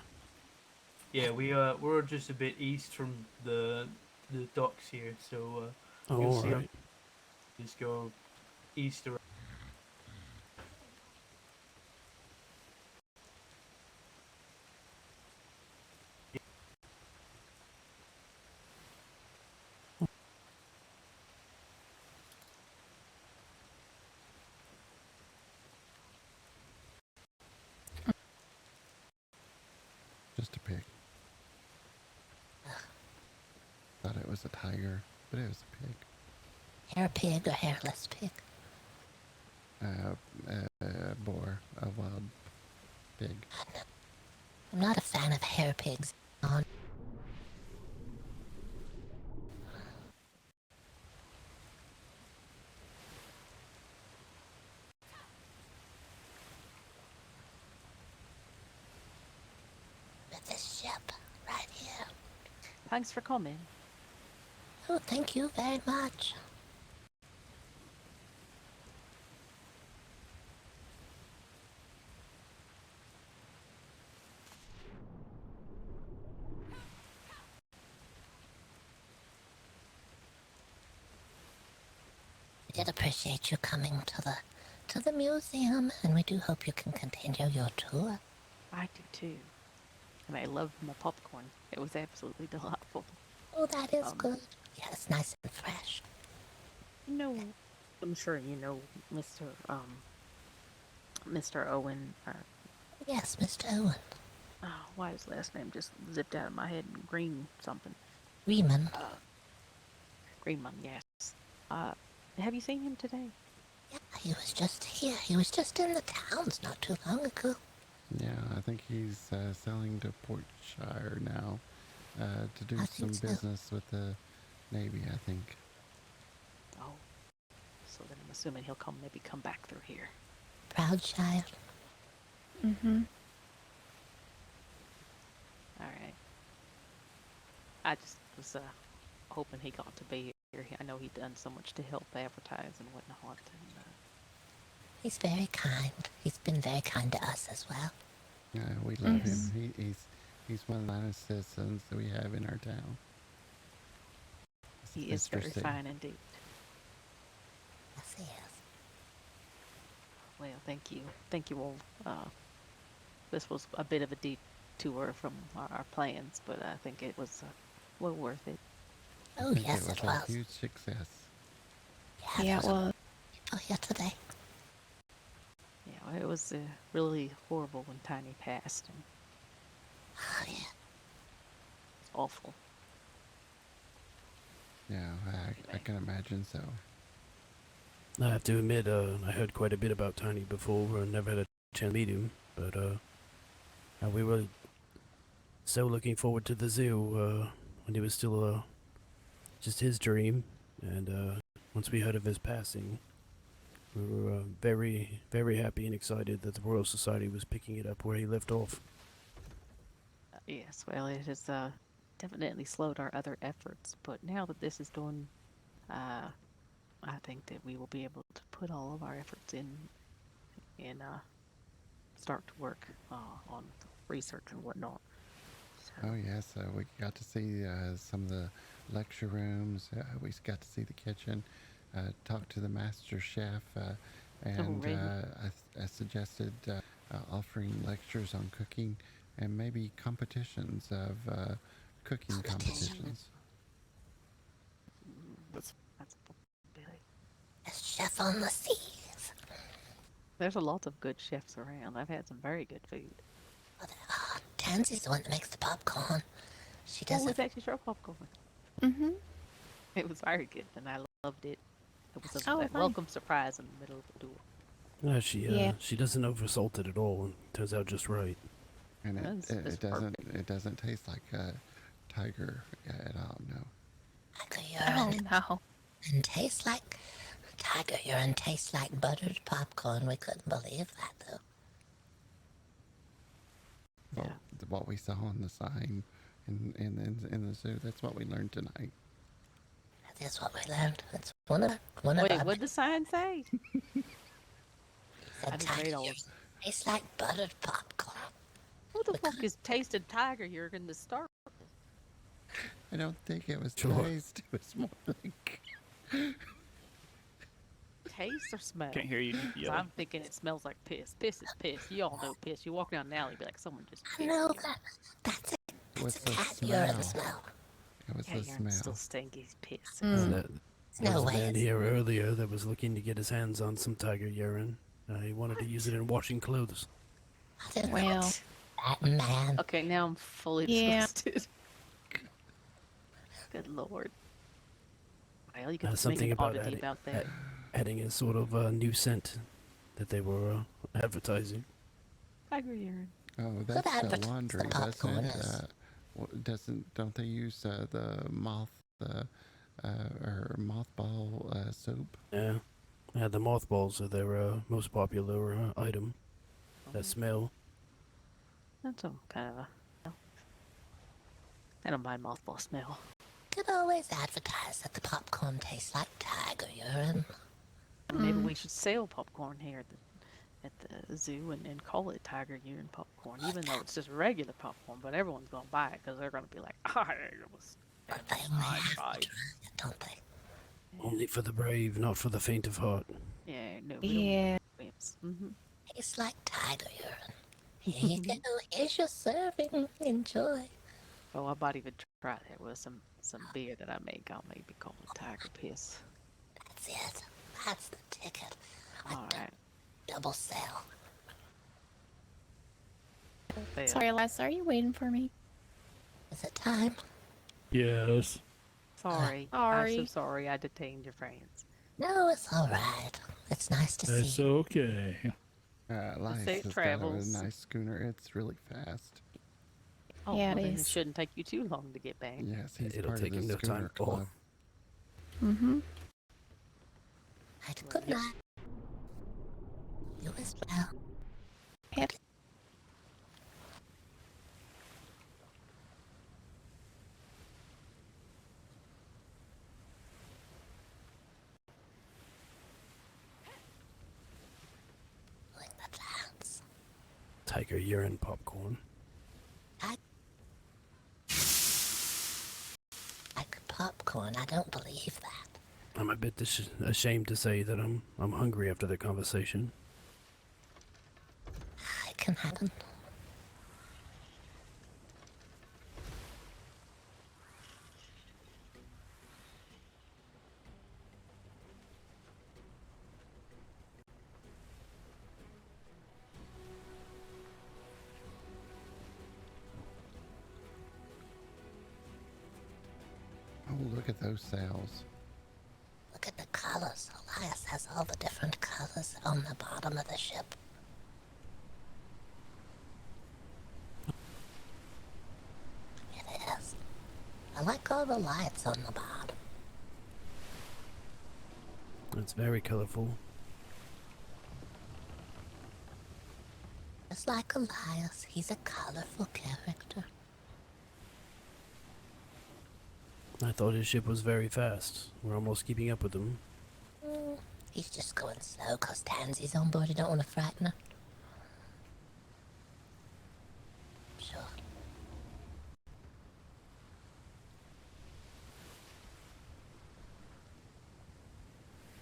Yeah, we're just a bit east from the docks here, so Oh, you'll all see. right. Just go east around. Just a pig. Thought it was a tiger, but it was a pig. Hair pig or hairless pig? Boar, a wild pig. I'm not a fan of hair pigs. On. With this ship right here. Thanks for coming. Oh, thank you very much. We did appreciate you coming to the museum, and we do hope you can continue your tour. I do too. And I loved my popcorn. It was absolutely delightful. Oh, that is good. Yeah, it's nice and fresh. You know, I'm sure you know Mr. Owen. Yes, Mr. Owen. Oh, why his last name just zipped out of my head? Green something. Greenman. Greenman, yes. Have you seen him today? Yeah, he was just here. He was just in the towns not too long ago. Yeah, I think he's selling to Portshire now to do some business with the Navy, I think. Oh, so then I'm assuming he'll maybe come back through here. Proudshire. Mm-hmm. All right. I just was hoping he got to be here. I know he'd done so much to help advertise and whatnot. And, He's very kind. He's been very kind to us as well. Yeah, we love him. He's one of the finest citizens that we have in our town. he is very fine indeed. Yes, he is. Well, thank you. Thank you all. This was a bit of a detour from our plans, but I think it was well worth it. Oh, yes, it was. A huge success. Yeah, it was. Oh, here today. Yeah, it was really horrible when Tiny passed. And oh, yeah. It's awful. Yeah, I can imagine so. I have to admit, I heard quite a bit about Tiny before. I never had a chance to meet him, but we were so looking forward to the zoo when it was still just his dream. And once we heard of his passing, we were very, very happy and excited that the Royal Society was picking it up where he left off. Yes, well, it has definitely slowed our other efforts, but now that this is done, I think that we will be able to put all of our efforts in and start to work on research and whatnot. So. Oh yes, we got to see some of the lecture rooms. We got to see the kitchen, talk to the master chef, and I suggested offering lectures on cooking and maybe competitions of cooking competitions. That's A chef on the seas. There's a lot of good chefs around. I've had some very good food. Oh, there are. Tansy's the one that makes the popcorn. She Oh, does it's it. actually your popcorn. Mm-hmm. It was very good, and I loved it. It was Oh, a fun. welcome surprise in the middle of the door. No, Yeah. she doesn't oversalt it at all, and turns out just right. And That's it doesn't perfect. it doesn't taste like tiger at all. No. Tiger Oh urine. no. And tastes like tiger urine. Tastes like buttered popcorn. We couldn't believe that though. Well, what we saw on the sign in the zoo. That's what we learned tonight. That's what we learned. That's one of Wait, our. what'd the sign say? Said I just tiger read all urine tastes like buttered popcorn. Who the fuck is tasted tiger urine to start? I don't think it was Sure. taste. It was more like. Taste or smell? Can't hear you. 'Cause Yeah. I'm thinking it smells like piss. Piss is piss. You all know piss. You walk down an alley, be like, someone just. I know that. That's it. What's That's the a cat smell? urine smell. It was Cat the urine's smell. still stinky as piss. Mm. There No was a way. man here earlier that was looking to get his hands on some tiger urine. He wanted to use it in washing clothes. I didn't know Well. that man. Okay, now I'm fully Yeah. disgusted. Good lord. Well, you could make Something an about oddity about that. adding a sort of new scent that they were advertising. Tiger urine. Oh, Good that's advertise laundry, the doesn't popcorn it? is. Don't they use the moth or mothball soap? Yeah. The mothballs are their most popular item. That smell. That's a kind of a. I don't mind mothball smell. Could always advertise that the popcorn tastes like tiger urine. Maybe we should sell popcorn here at the zoo and call it tiger urine popcorn, even though it's just regular popcorn. But everyone's gonna buy it because they're gonna be like, "Ah, it was." But they only I have to tried. try it, don't they? Only for the brave, not for the faint of heart. Yeah, no. Yeah. Mm-hmm. Tastes like tiger urine. Here you go. Here's your serving. Enjoy. Oh, I might even try that with some beer that I make. I'll maybe call it tiger piss. That's it. That's the ticket. All right. Double sell. Sorry, Eliza, are you waiting for me? Is it time? Yes. Sorry. I'm so sorry I detained your friends. No, it's all right. It's nice to That's see. okay. Elias safe has travels. got a nice schooner. It's really fast. Oh, Yeah, it well, then is. it shouldn't take you too long to get back. Yes, he's It'll part take of him the no schooner time at all. club. Mm-hmm. Good night. You as well. Yep. Like the dance. Tiger urine popcorn. Like popcorn. I don't believe that. I'm a bit ashamed to say that I'm hungry after the conversation. It can happen. Oh, look at those sails. Look at the colors. Elias has all the different colors on the bottom of the ship. It is. I like all the lights on the bottom. It's very colorful. Just like Elias, he's a colorful character. I thought his ship was very fast. We're almost keeping up with him. He's just going slow because Tansy's on board. You don't want to frighten her. Sure.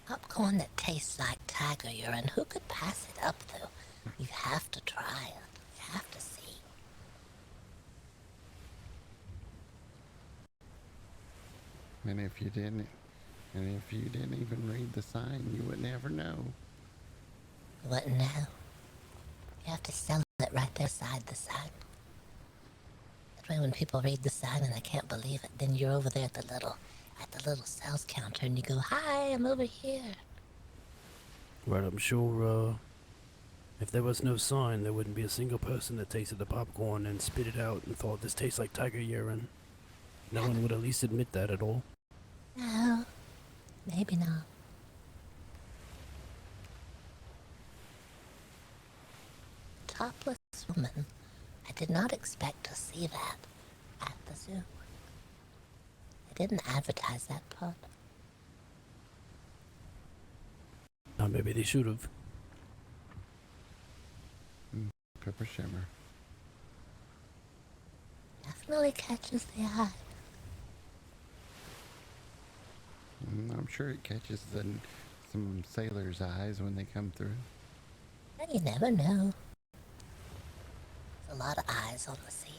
Popcorn that tastes like tiger urine. Who could pass it up, though? You have to try it. You have to see. And if you didn't even read the sign, you would never know. You wouldn't know. You have to sell it right there beside the sign. way when people read the sign and I can't believe it. Then you're over there at the little sales counter and you go, "Hi, I'm over here." Well, I'm sure if there was no sign, there wouldn't be a single person that tasted the popcorn and spit it out and thought this tastes like tiger urine. No one would at least admit that at all. No, maybe not. Topless woman. I did not expect to see that at the zoo. They didn't advertise that part. Maybe they should have. Pepper shimmer. Definitely catches the eye. I'm sure it catches some sailors' eyes when they come through. And you never know. There's a lot of eyes on the seas.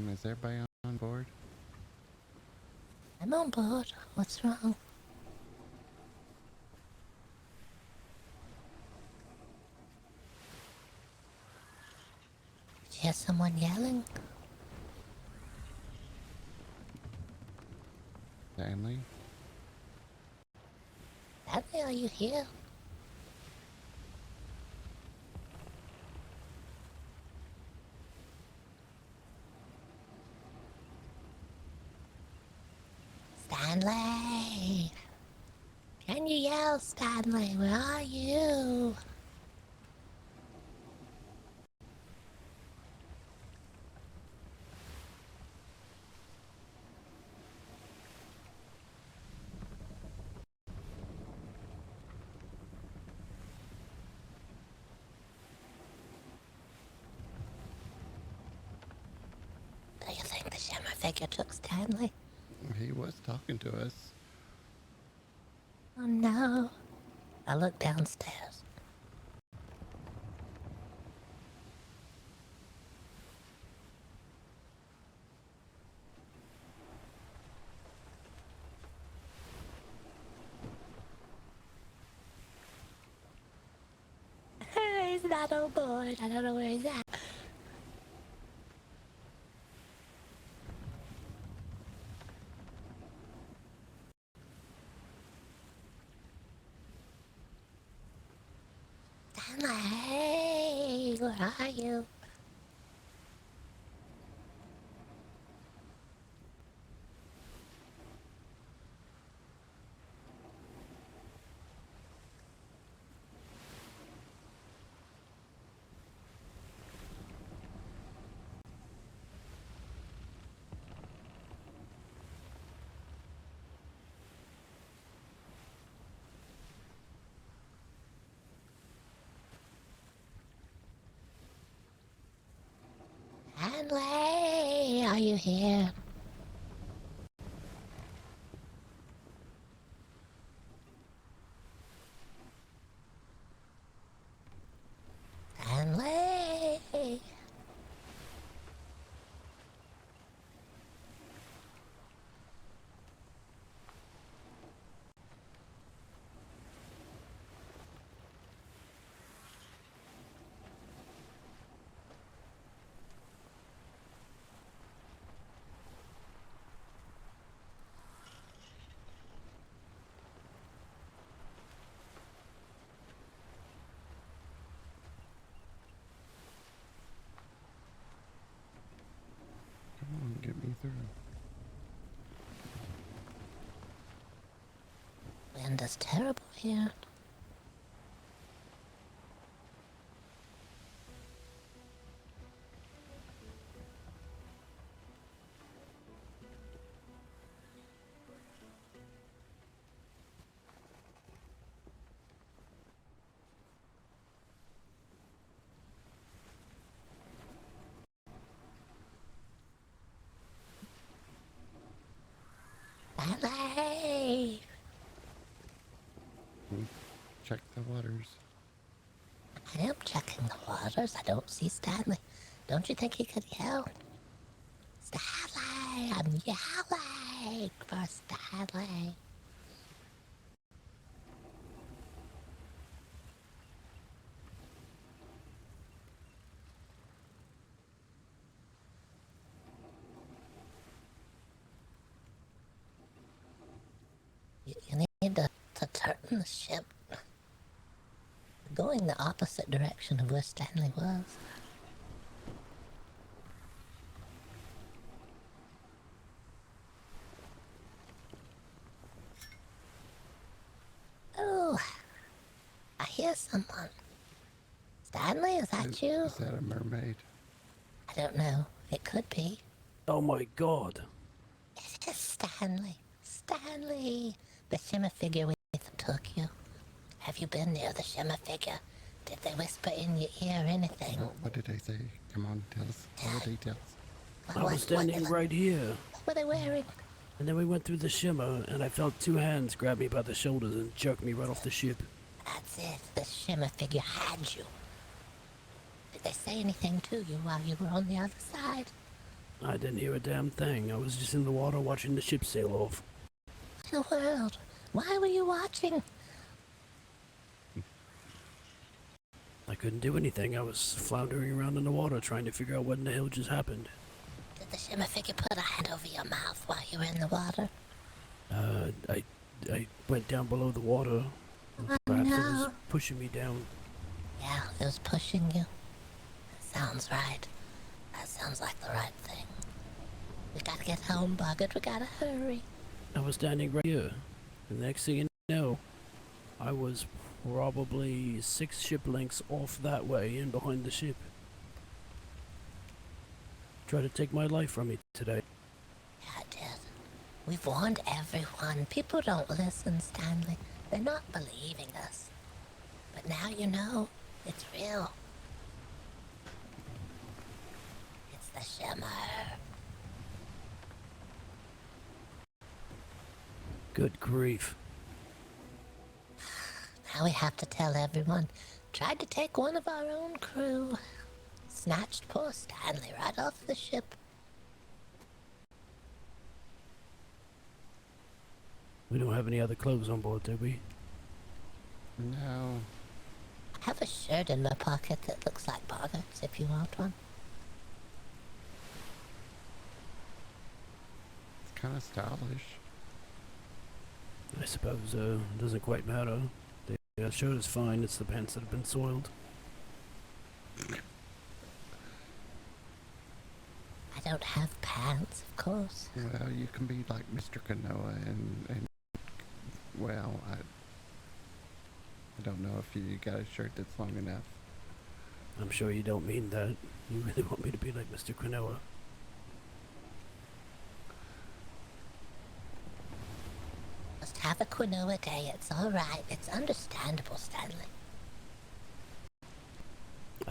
Is everybody on board? I'm on board. What's wrong? Did you hear someone yelling? Stanley? Stanley, are you here? Stanley! Can you yell, Stanley? Where are you? Do you think the shimmer figure took Stanley? He was talking to us. Oh no. I look downstairs. He's not on board. I don't know where he's at. Stanley, where are you? Stanley, are you here? Stanley! Come on, get me through. Wind is terrible here. check the waters. I am checking the waters. I don't see Stanley. Don't you think he could yell? Stanley! I'm yelling for Stanley. You need to turn the ship going the opposite direction of where Stanley was. Oh, I hear someone. Stanley, is that you? Is that a mermaid? I don't know. It could be. Oh my god. It is Stanley. Stanley! The shimmer figure we took you. Have you been near the shimmer figure? Did they whisper in your ear or anything? What did they say? Come on, tell us all the details. I was standing right here. What were they wearing? And then we went through the shimmer, and I felt two hands grab me by the shoulders and jerk me right off the ship. That's it. The shimmer figure had you. Did they say anything to you while you were on the other side? I didn't hear a damn thing. I was just in the water watching the ship sail off. What in the world? Why were you watching? I couldn't do anything. I was floundering around in the water trying to figure out what in the hell just happened. Did the shimmer figure put a hand over your mouth while you were in the water? I went down below the water. Perhaps it was pushing me down. Yeah, it was pushing you. That sounds right. That sounds like the right thing. We gotta get home, Boggert. We gotta hurry. I was standing right here. The next thing you know, I was probably 6 ship lengths off that way and behind the ship. Tried to take my life from me today. Yeah, it did. We've warned everyone. People don't listen, Stanley. They're not believing us. But now you know. It's real. It's the shimmer. Good grief. Now we have to tell everyone. Tried to take one of our own crew. Snatched poor Stanley right off the ship. We don't have any other clothes on board, do we? No. I have a shirt in my pocket that looks like Boggert's if you want one. It's kind of stylish. I suppose, it doesn't quite matter. The shirt is fine, it's the pants that have been soiled. I don't have pants, of course. Well, you can be like Mr. Kanoa and well, I don't know if you got a shirt that's long enough. I'm sure you don't mean that. You really want me to be like Mr. Quinoa. Just have a quinoa day, it's alright. It's understandable, Stanley.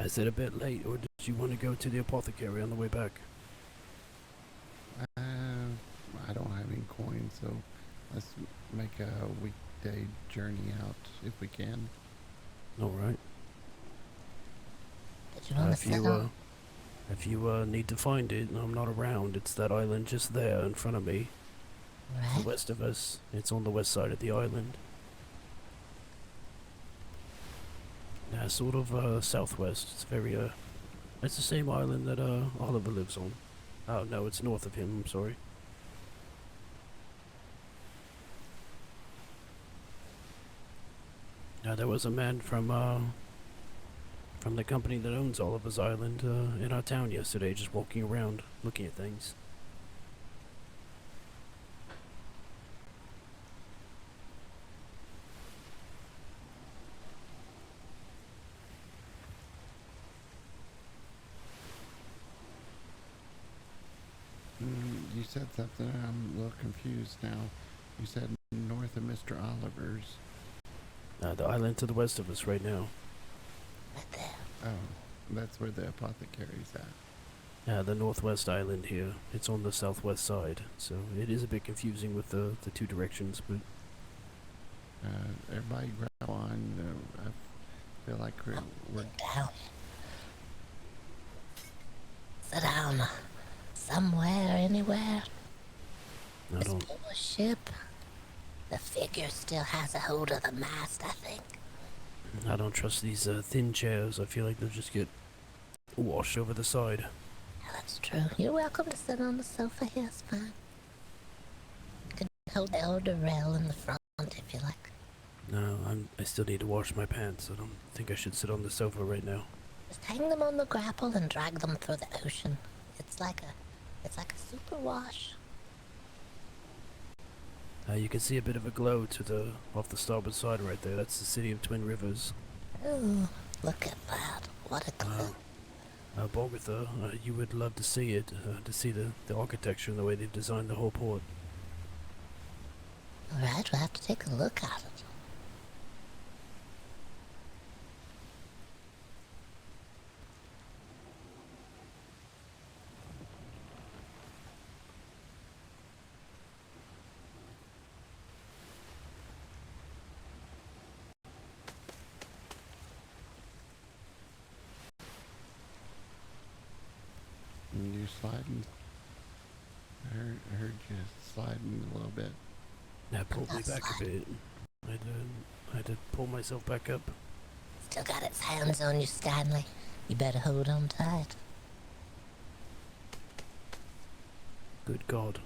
Is it a bit late, or did you want to go to the apothecary on the way back? I don't have any coins, so let's make a weekday journey out if we can. Alright. Did you want to settle? If you need to find it and I'm not around, it's that island just there in front of me. Right. The west of us. It's on the west side of the island. Yeah, sort of southwest. It's very it's the same island that Oliver lives on. Oh no, it's north of him, I'm sorry. Now there was a man from the company that owns Oliver's Island in our town yesterday, just walking around, looking at things. You said something, I'm a little confused now. You said north of Mr. Oliver's. The island to the west of us right now. Right there. Oh, that's where the apothecary's at. Yeah, the northwest island here. It's on the southwest side, so it is a bit confusing with the two directions, but Everybody grab on. I feel like we're down. Sit down. Somewhere, anywhere. I This don't. poor ship. The figure still has a hold of the mast, I think. I don't trust these thin chairs. I feel like they'll just get washed over the side. Yeah, that's true. You're welcome to sit on the sofa here, it's fine. You can hold the elder rail in the front if you like. No, I still need to wash my pants. I don't think I should sit on the sofa right now. Just hang them on the grapple and drag them through the ocean. It's like a super wash. You can see a bit of a glow to the off the starboard side right there. That's the city of Twin Rivers. Oh, look at that. What a glow. Boggert, you would love to see it, to see the architecture and the way they've designed the whole port. Alright, we'll have to take a look at it. And you sliding. I heard you sliding a little bit. That pulled me back a bit. I had to pull myself back up. Still got its hands on you, Stanley. You better hold on tight. Good God.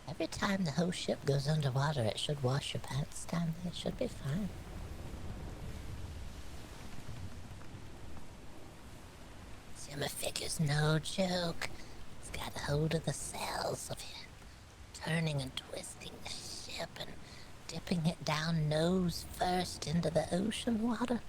Every time the whole ship goes underwater, it should wash your pants, Stanley. It should be fine. Simmer figure's no joke. It's got a hold of the sails of you, turning and twisting the ship and dipping it down nose first into the ocean water.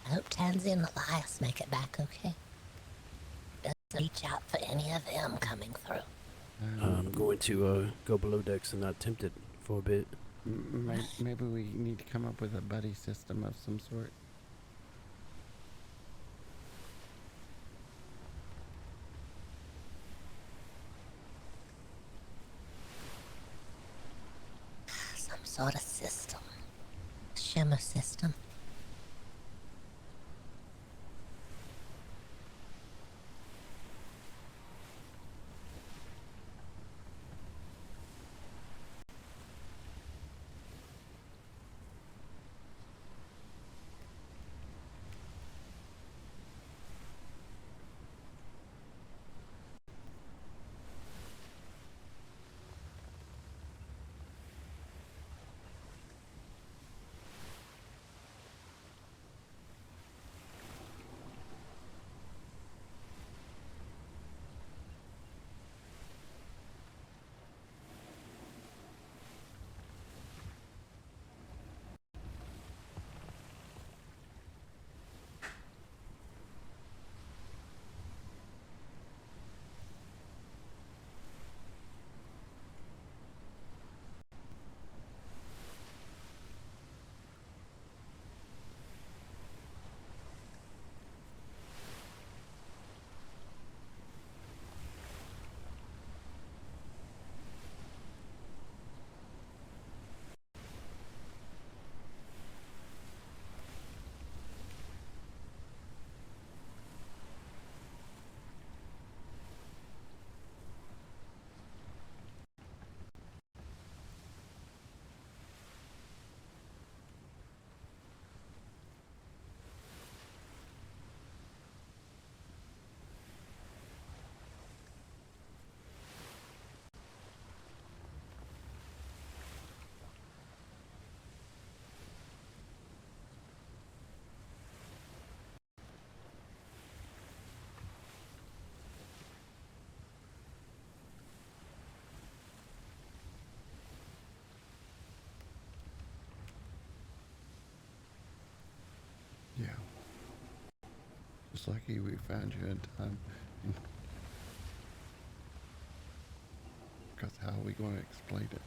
I hope Tansy and Elias make it back okay. Doesn't reach out for any of them coming through. I'm going to go below decks and not tempt it for a bit. Maybe we need to come up with a buddy system of some sort. Some sort of system. Shimmer system. lucky we found you in time. Because how are we going to explain it?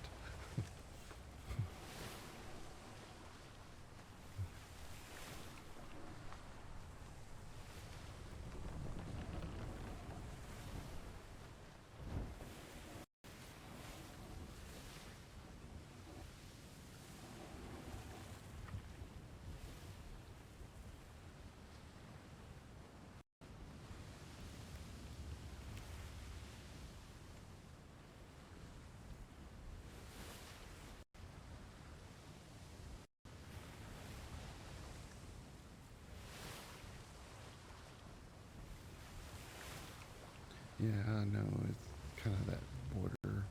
Yeah, I know, it's kind of that border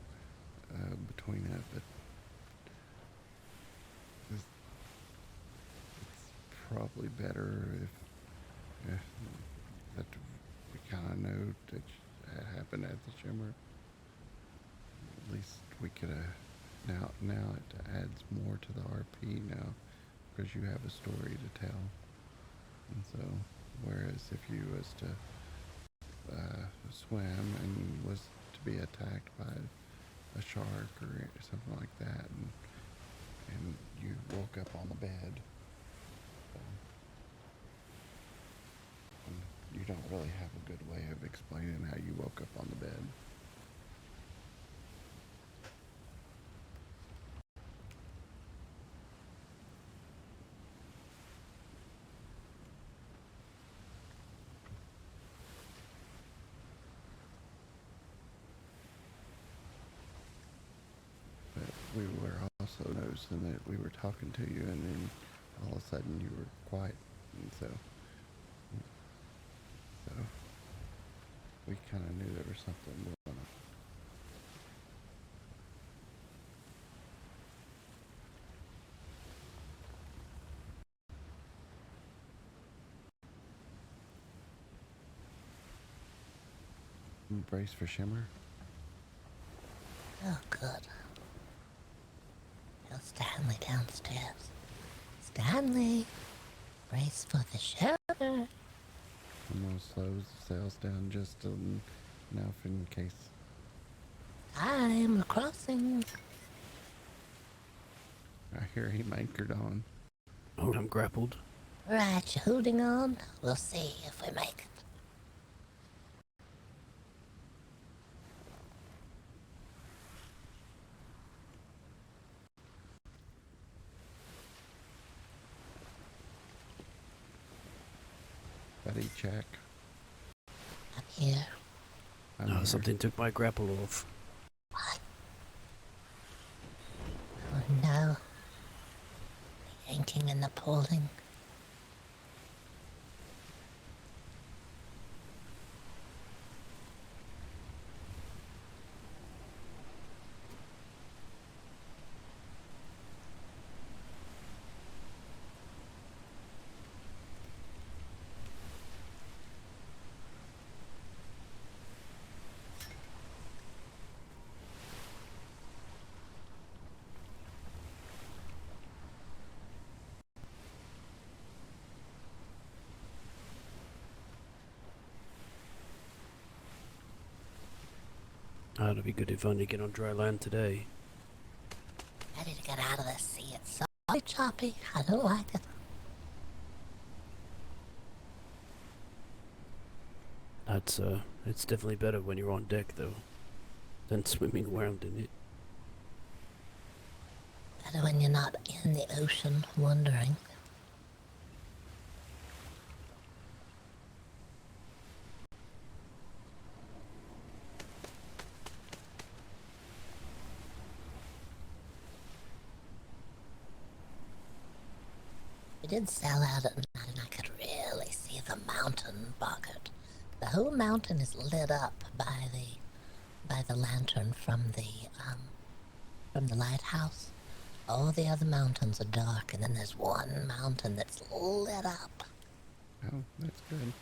between it, but it's probably better if that we kind of know that it happened at the shimmer. At least we could have, now it adds more to the RP now, because you have a story to tell. And so, whereas if you was to swim and was to be attacked by a shark or something like that, and you woke up on the bed, and you don't really have a good way of explaining how you woke up on the bed. We were also noticing that we were talking to you, and then all of a sudden you were quiet, and so we kind of knew there was something going on. Brace for shimmer. Oh, good. Tell Stanley downstairs. Stanley, brace for the shoulder. I'm going to slow the sails down just enough in case. Time, we're crossing. I hear him anchored on. Oh, I'm grappled. Right, you're holding on. We'll see if we make it. Buddy check. I'm here. No, something took my grapple off. What? Oh no. The yanking and the pulling. It'd be good if only get on dry land today. Ready to get out of this sea. It's so choppy. I don't like it. It's definitely better when you're on deck, though, than swimming around in it. Better when you're not in the ocean wandering. We did sail out at night and I could really see the mountain, Boggert. The whole mountain is lit up by the lantern from the lighthouse. All the other mountains are dark, and then there's one mountain that's lit up. Oh, that's good.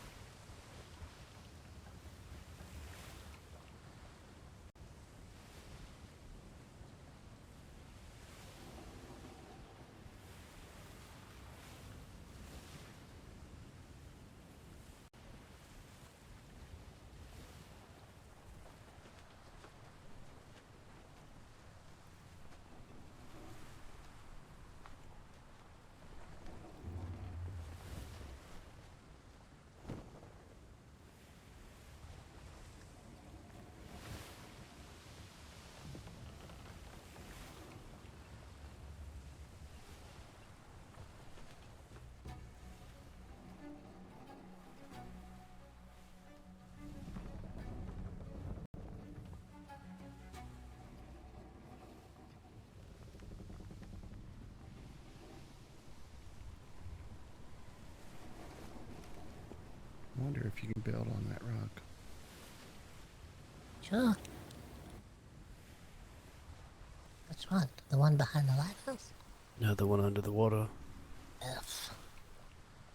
Sure. Which one? The one behind the lighthouse? No, the one under the water. Ugh.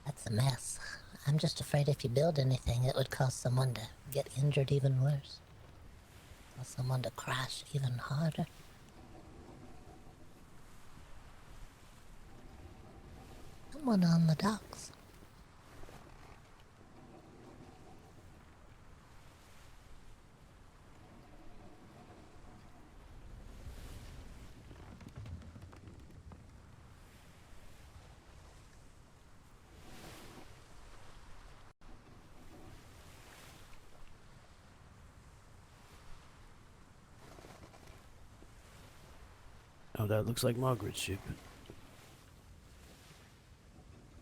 That's a mess. I'm just afraid if you build anything, it would cause someone to get injured even worse. Or someone to crash even harder. Someone on the docks. Oh, that looks like Margaret's ship.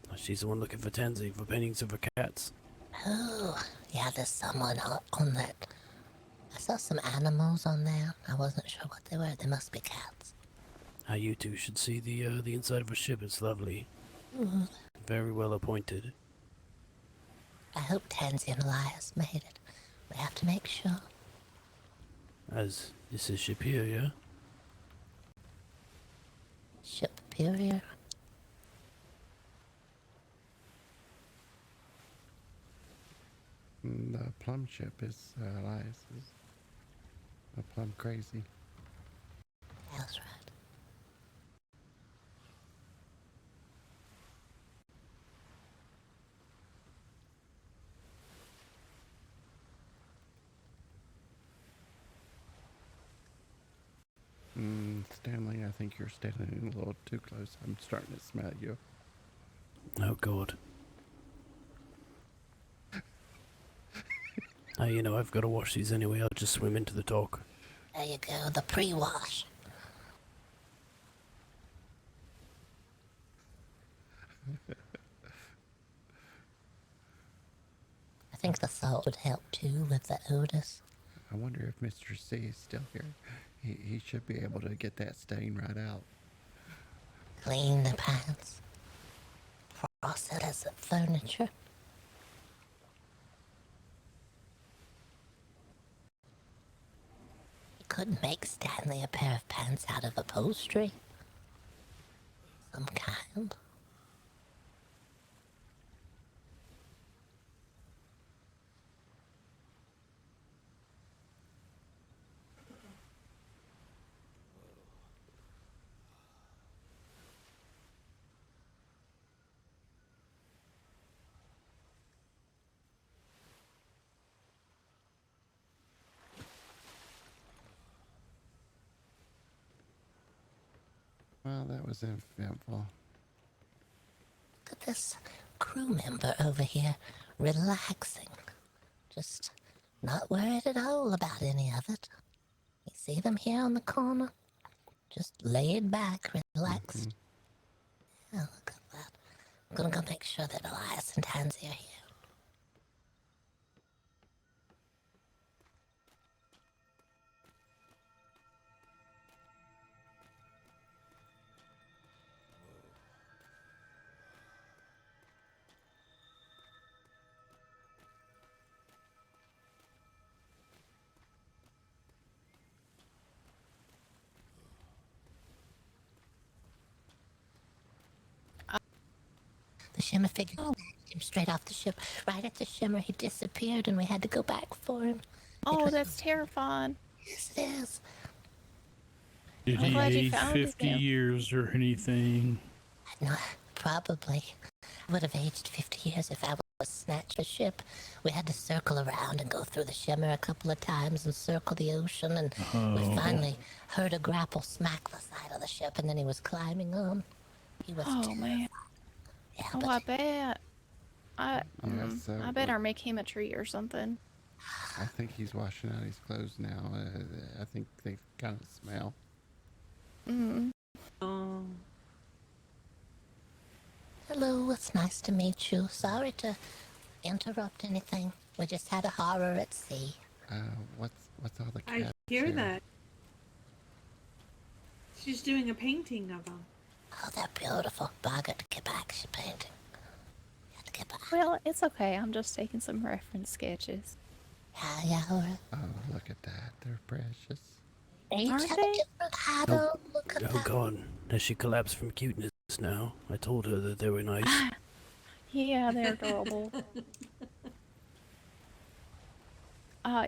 Oh, she's the one looking for Tansy for paintings of her cats. Oh, yeah, there's someone on that. I saw some animals on there. I wasn't sure what they were. They must be cats. You two should see the inside of her ship. It's lovely. Ooh. Very well appointed. I hope Tansy and Elias made it. We have to make sure. As this is ship here, yeah? Superior. The plum ship is Elias's. The plum crazy. That's right. Stanley, I think you're standing a little too close. I'm starting to smell you. Oh, God. You know, I've got to wash these anyway. I'll just swim into the dock. There you go, the pre-wash. I think the salt would help too with the odors. I wonder if Mr. C is still here. He should be able to get that stain right out. Clean the pants. Process of furniture. You couldn't make Stanley a pair of pants out of upholstery. Some kind. Well, that was eventful. Look at this crew member over here, relaxing. Just not worried at all about any of it. You see them here on the corner? Just laid back, relaxed. Yeah, look at that. I'm gonna go make sure that Elias and Tansy are here. The Shimmer figure him straight off the ship. Right at the Shimmer, he disappeared, and we had to go back for him. Oh, that's terrifying. Yes, it is. Did I'm he glad you age found it 50 now. years or anything? No, probably. I would have aged 50 years if I was snatched the ship. We had to circle around and go through the Shimmer a couple of times and circle the ocean, and we finally heard a grapple smack the side of the ship, and then he was climbing on. He was Oh, man. Yeah, Oh, I bet. I bet we- I'll make him a treat or something. I think he's washing out his clothes now. I think they kind of smell. Hello, it's nice to meet you. Sorry to interrupt anything. We just had a horror at sea. What's all the I cats hear here? that. She's doing a painting of them. Oh, they're beautiful. Boggert, get back. She's painting. You have to get back. Well, it's okay. I'm just taking some reference sketches. Yeah, alright. Oh, look at that. They're precious. Each Aren't have a they? different handle. Look at Oh that. God, has she collapsed from cuteness now? I told her that they were nice. Yeah, they're adorable.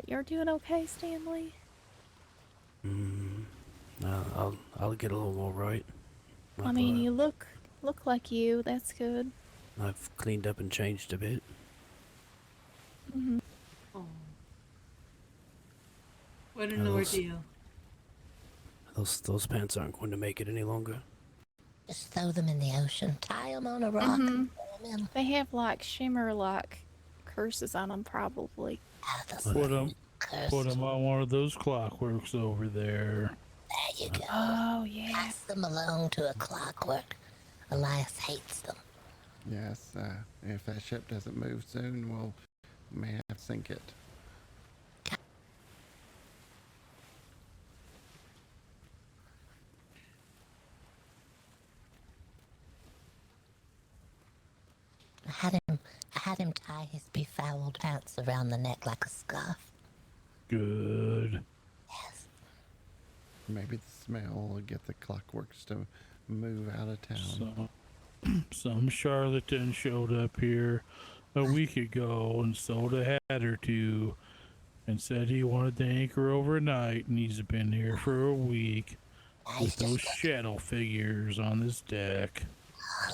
You're doing okay, Stanley? I'll get along all right. I mean, you look like you. That's good. I've cleaned up and changed a bit. Hmm. Oh. What an Are those- ordeal. Those pants aren't going to make it any longer. Just throw them in the ocean. Tie them on a rock and throw them in. They have like shimmer like curses on them, probably. Put them on one of those clockworks over there. There you go. Oh, yeah. Pass them along to a clockwork. Elias hates them. Yes, if that ship doesn't move soon, we'll may have to sink it. I had him tie his befouled pants around the neck like a scarf. Good. Maybe the smell will get the clockworks to move out of town. Some charlatan showed up here a week ago and sold a hat or two and said he wanted to anchor overnight, and he's been here for a week with those shadow figures on his deck.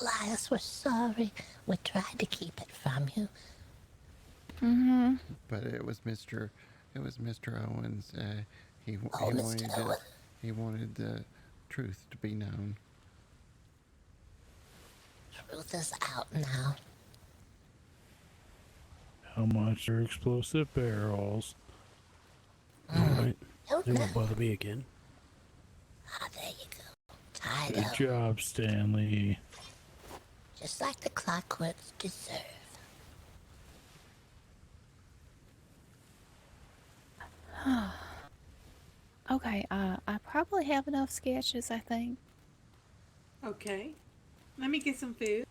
Elias, we're sorry. We tried to keep it from you. Mm-hmm. But it was Mr. Owens. Mr. He wanted the truth to be known. Truth is out now. How much are explosive barrels? Alright. Don't They know. won't bother me again. There you go. Tied Good up. job, Stanley. Just like the clockworks deserve. Okay, I probably have enough sketches, I think. Okay. Let me get some food.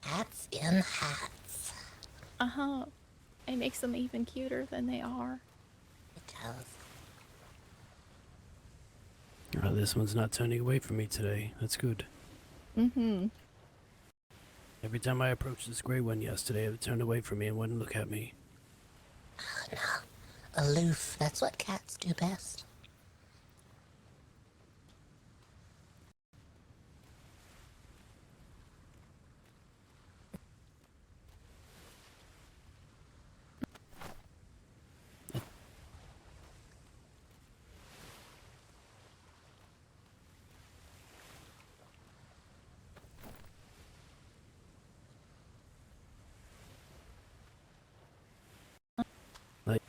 Hats in hats. Uh-huh. It makes them even cuter than they are. It does. This one's not turning away from me today. That's good. Mm-hmm. Every time I approached this gray one yesterday, it would turn away from me and wouldn't look at me. Oh, no. Aloof. That's what cats do best. Like,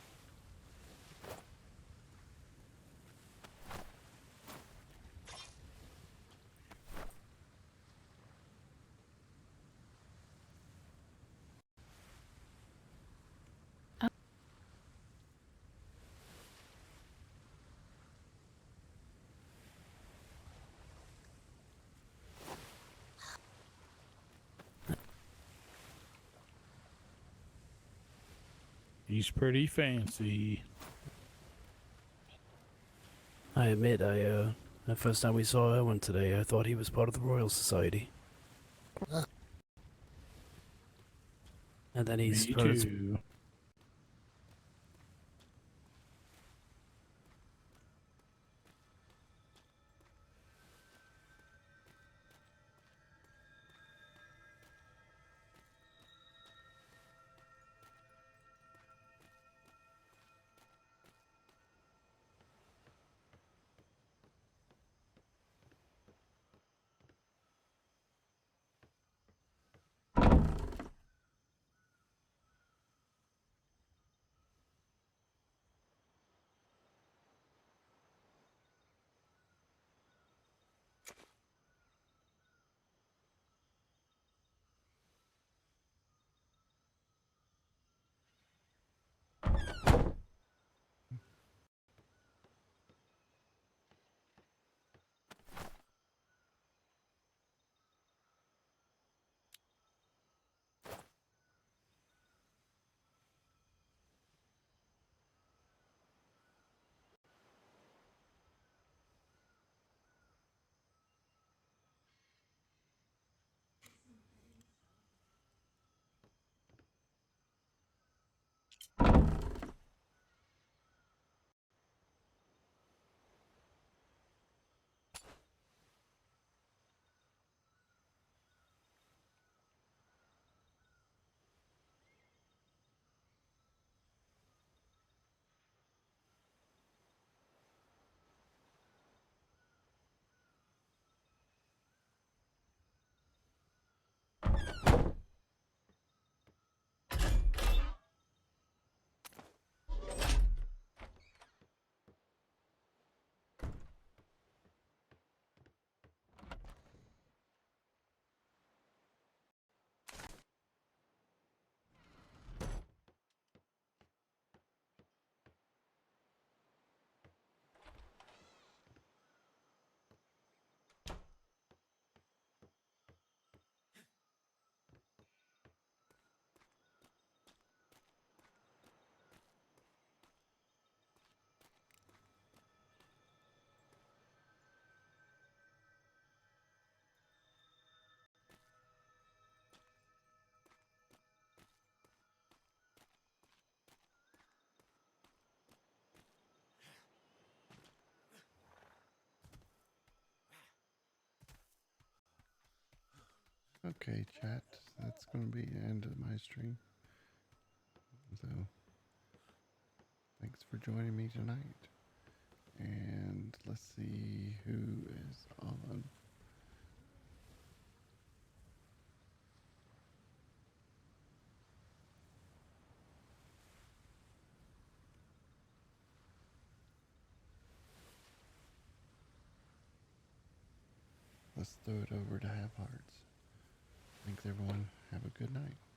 He's pretty fancy. I admit, the first time we saw Owen today, I thought he was part of the Royal Society. And then he's Me part of- too. Okay, chat. That's going to be the end of my stream. So, thanks for joining me tonight. And let's see who is on. Let's throw it over to Have Hearts. Thanks, everyone. Have a good night.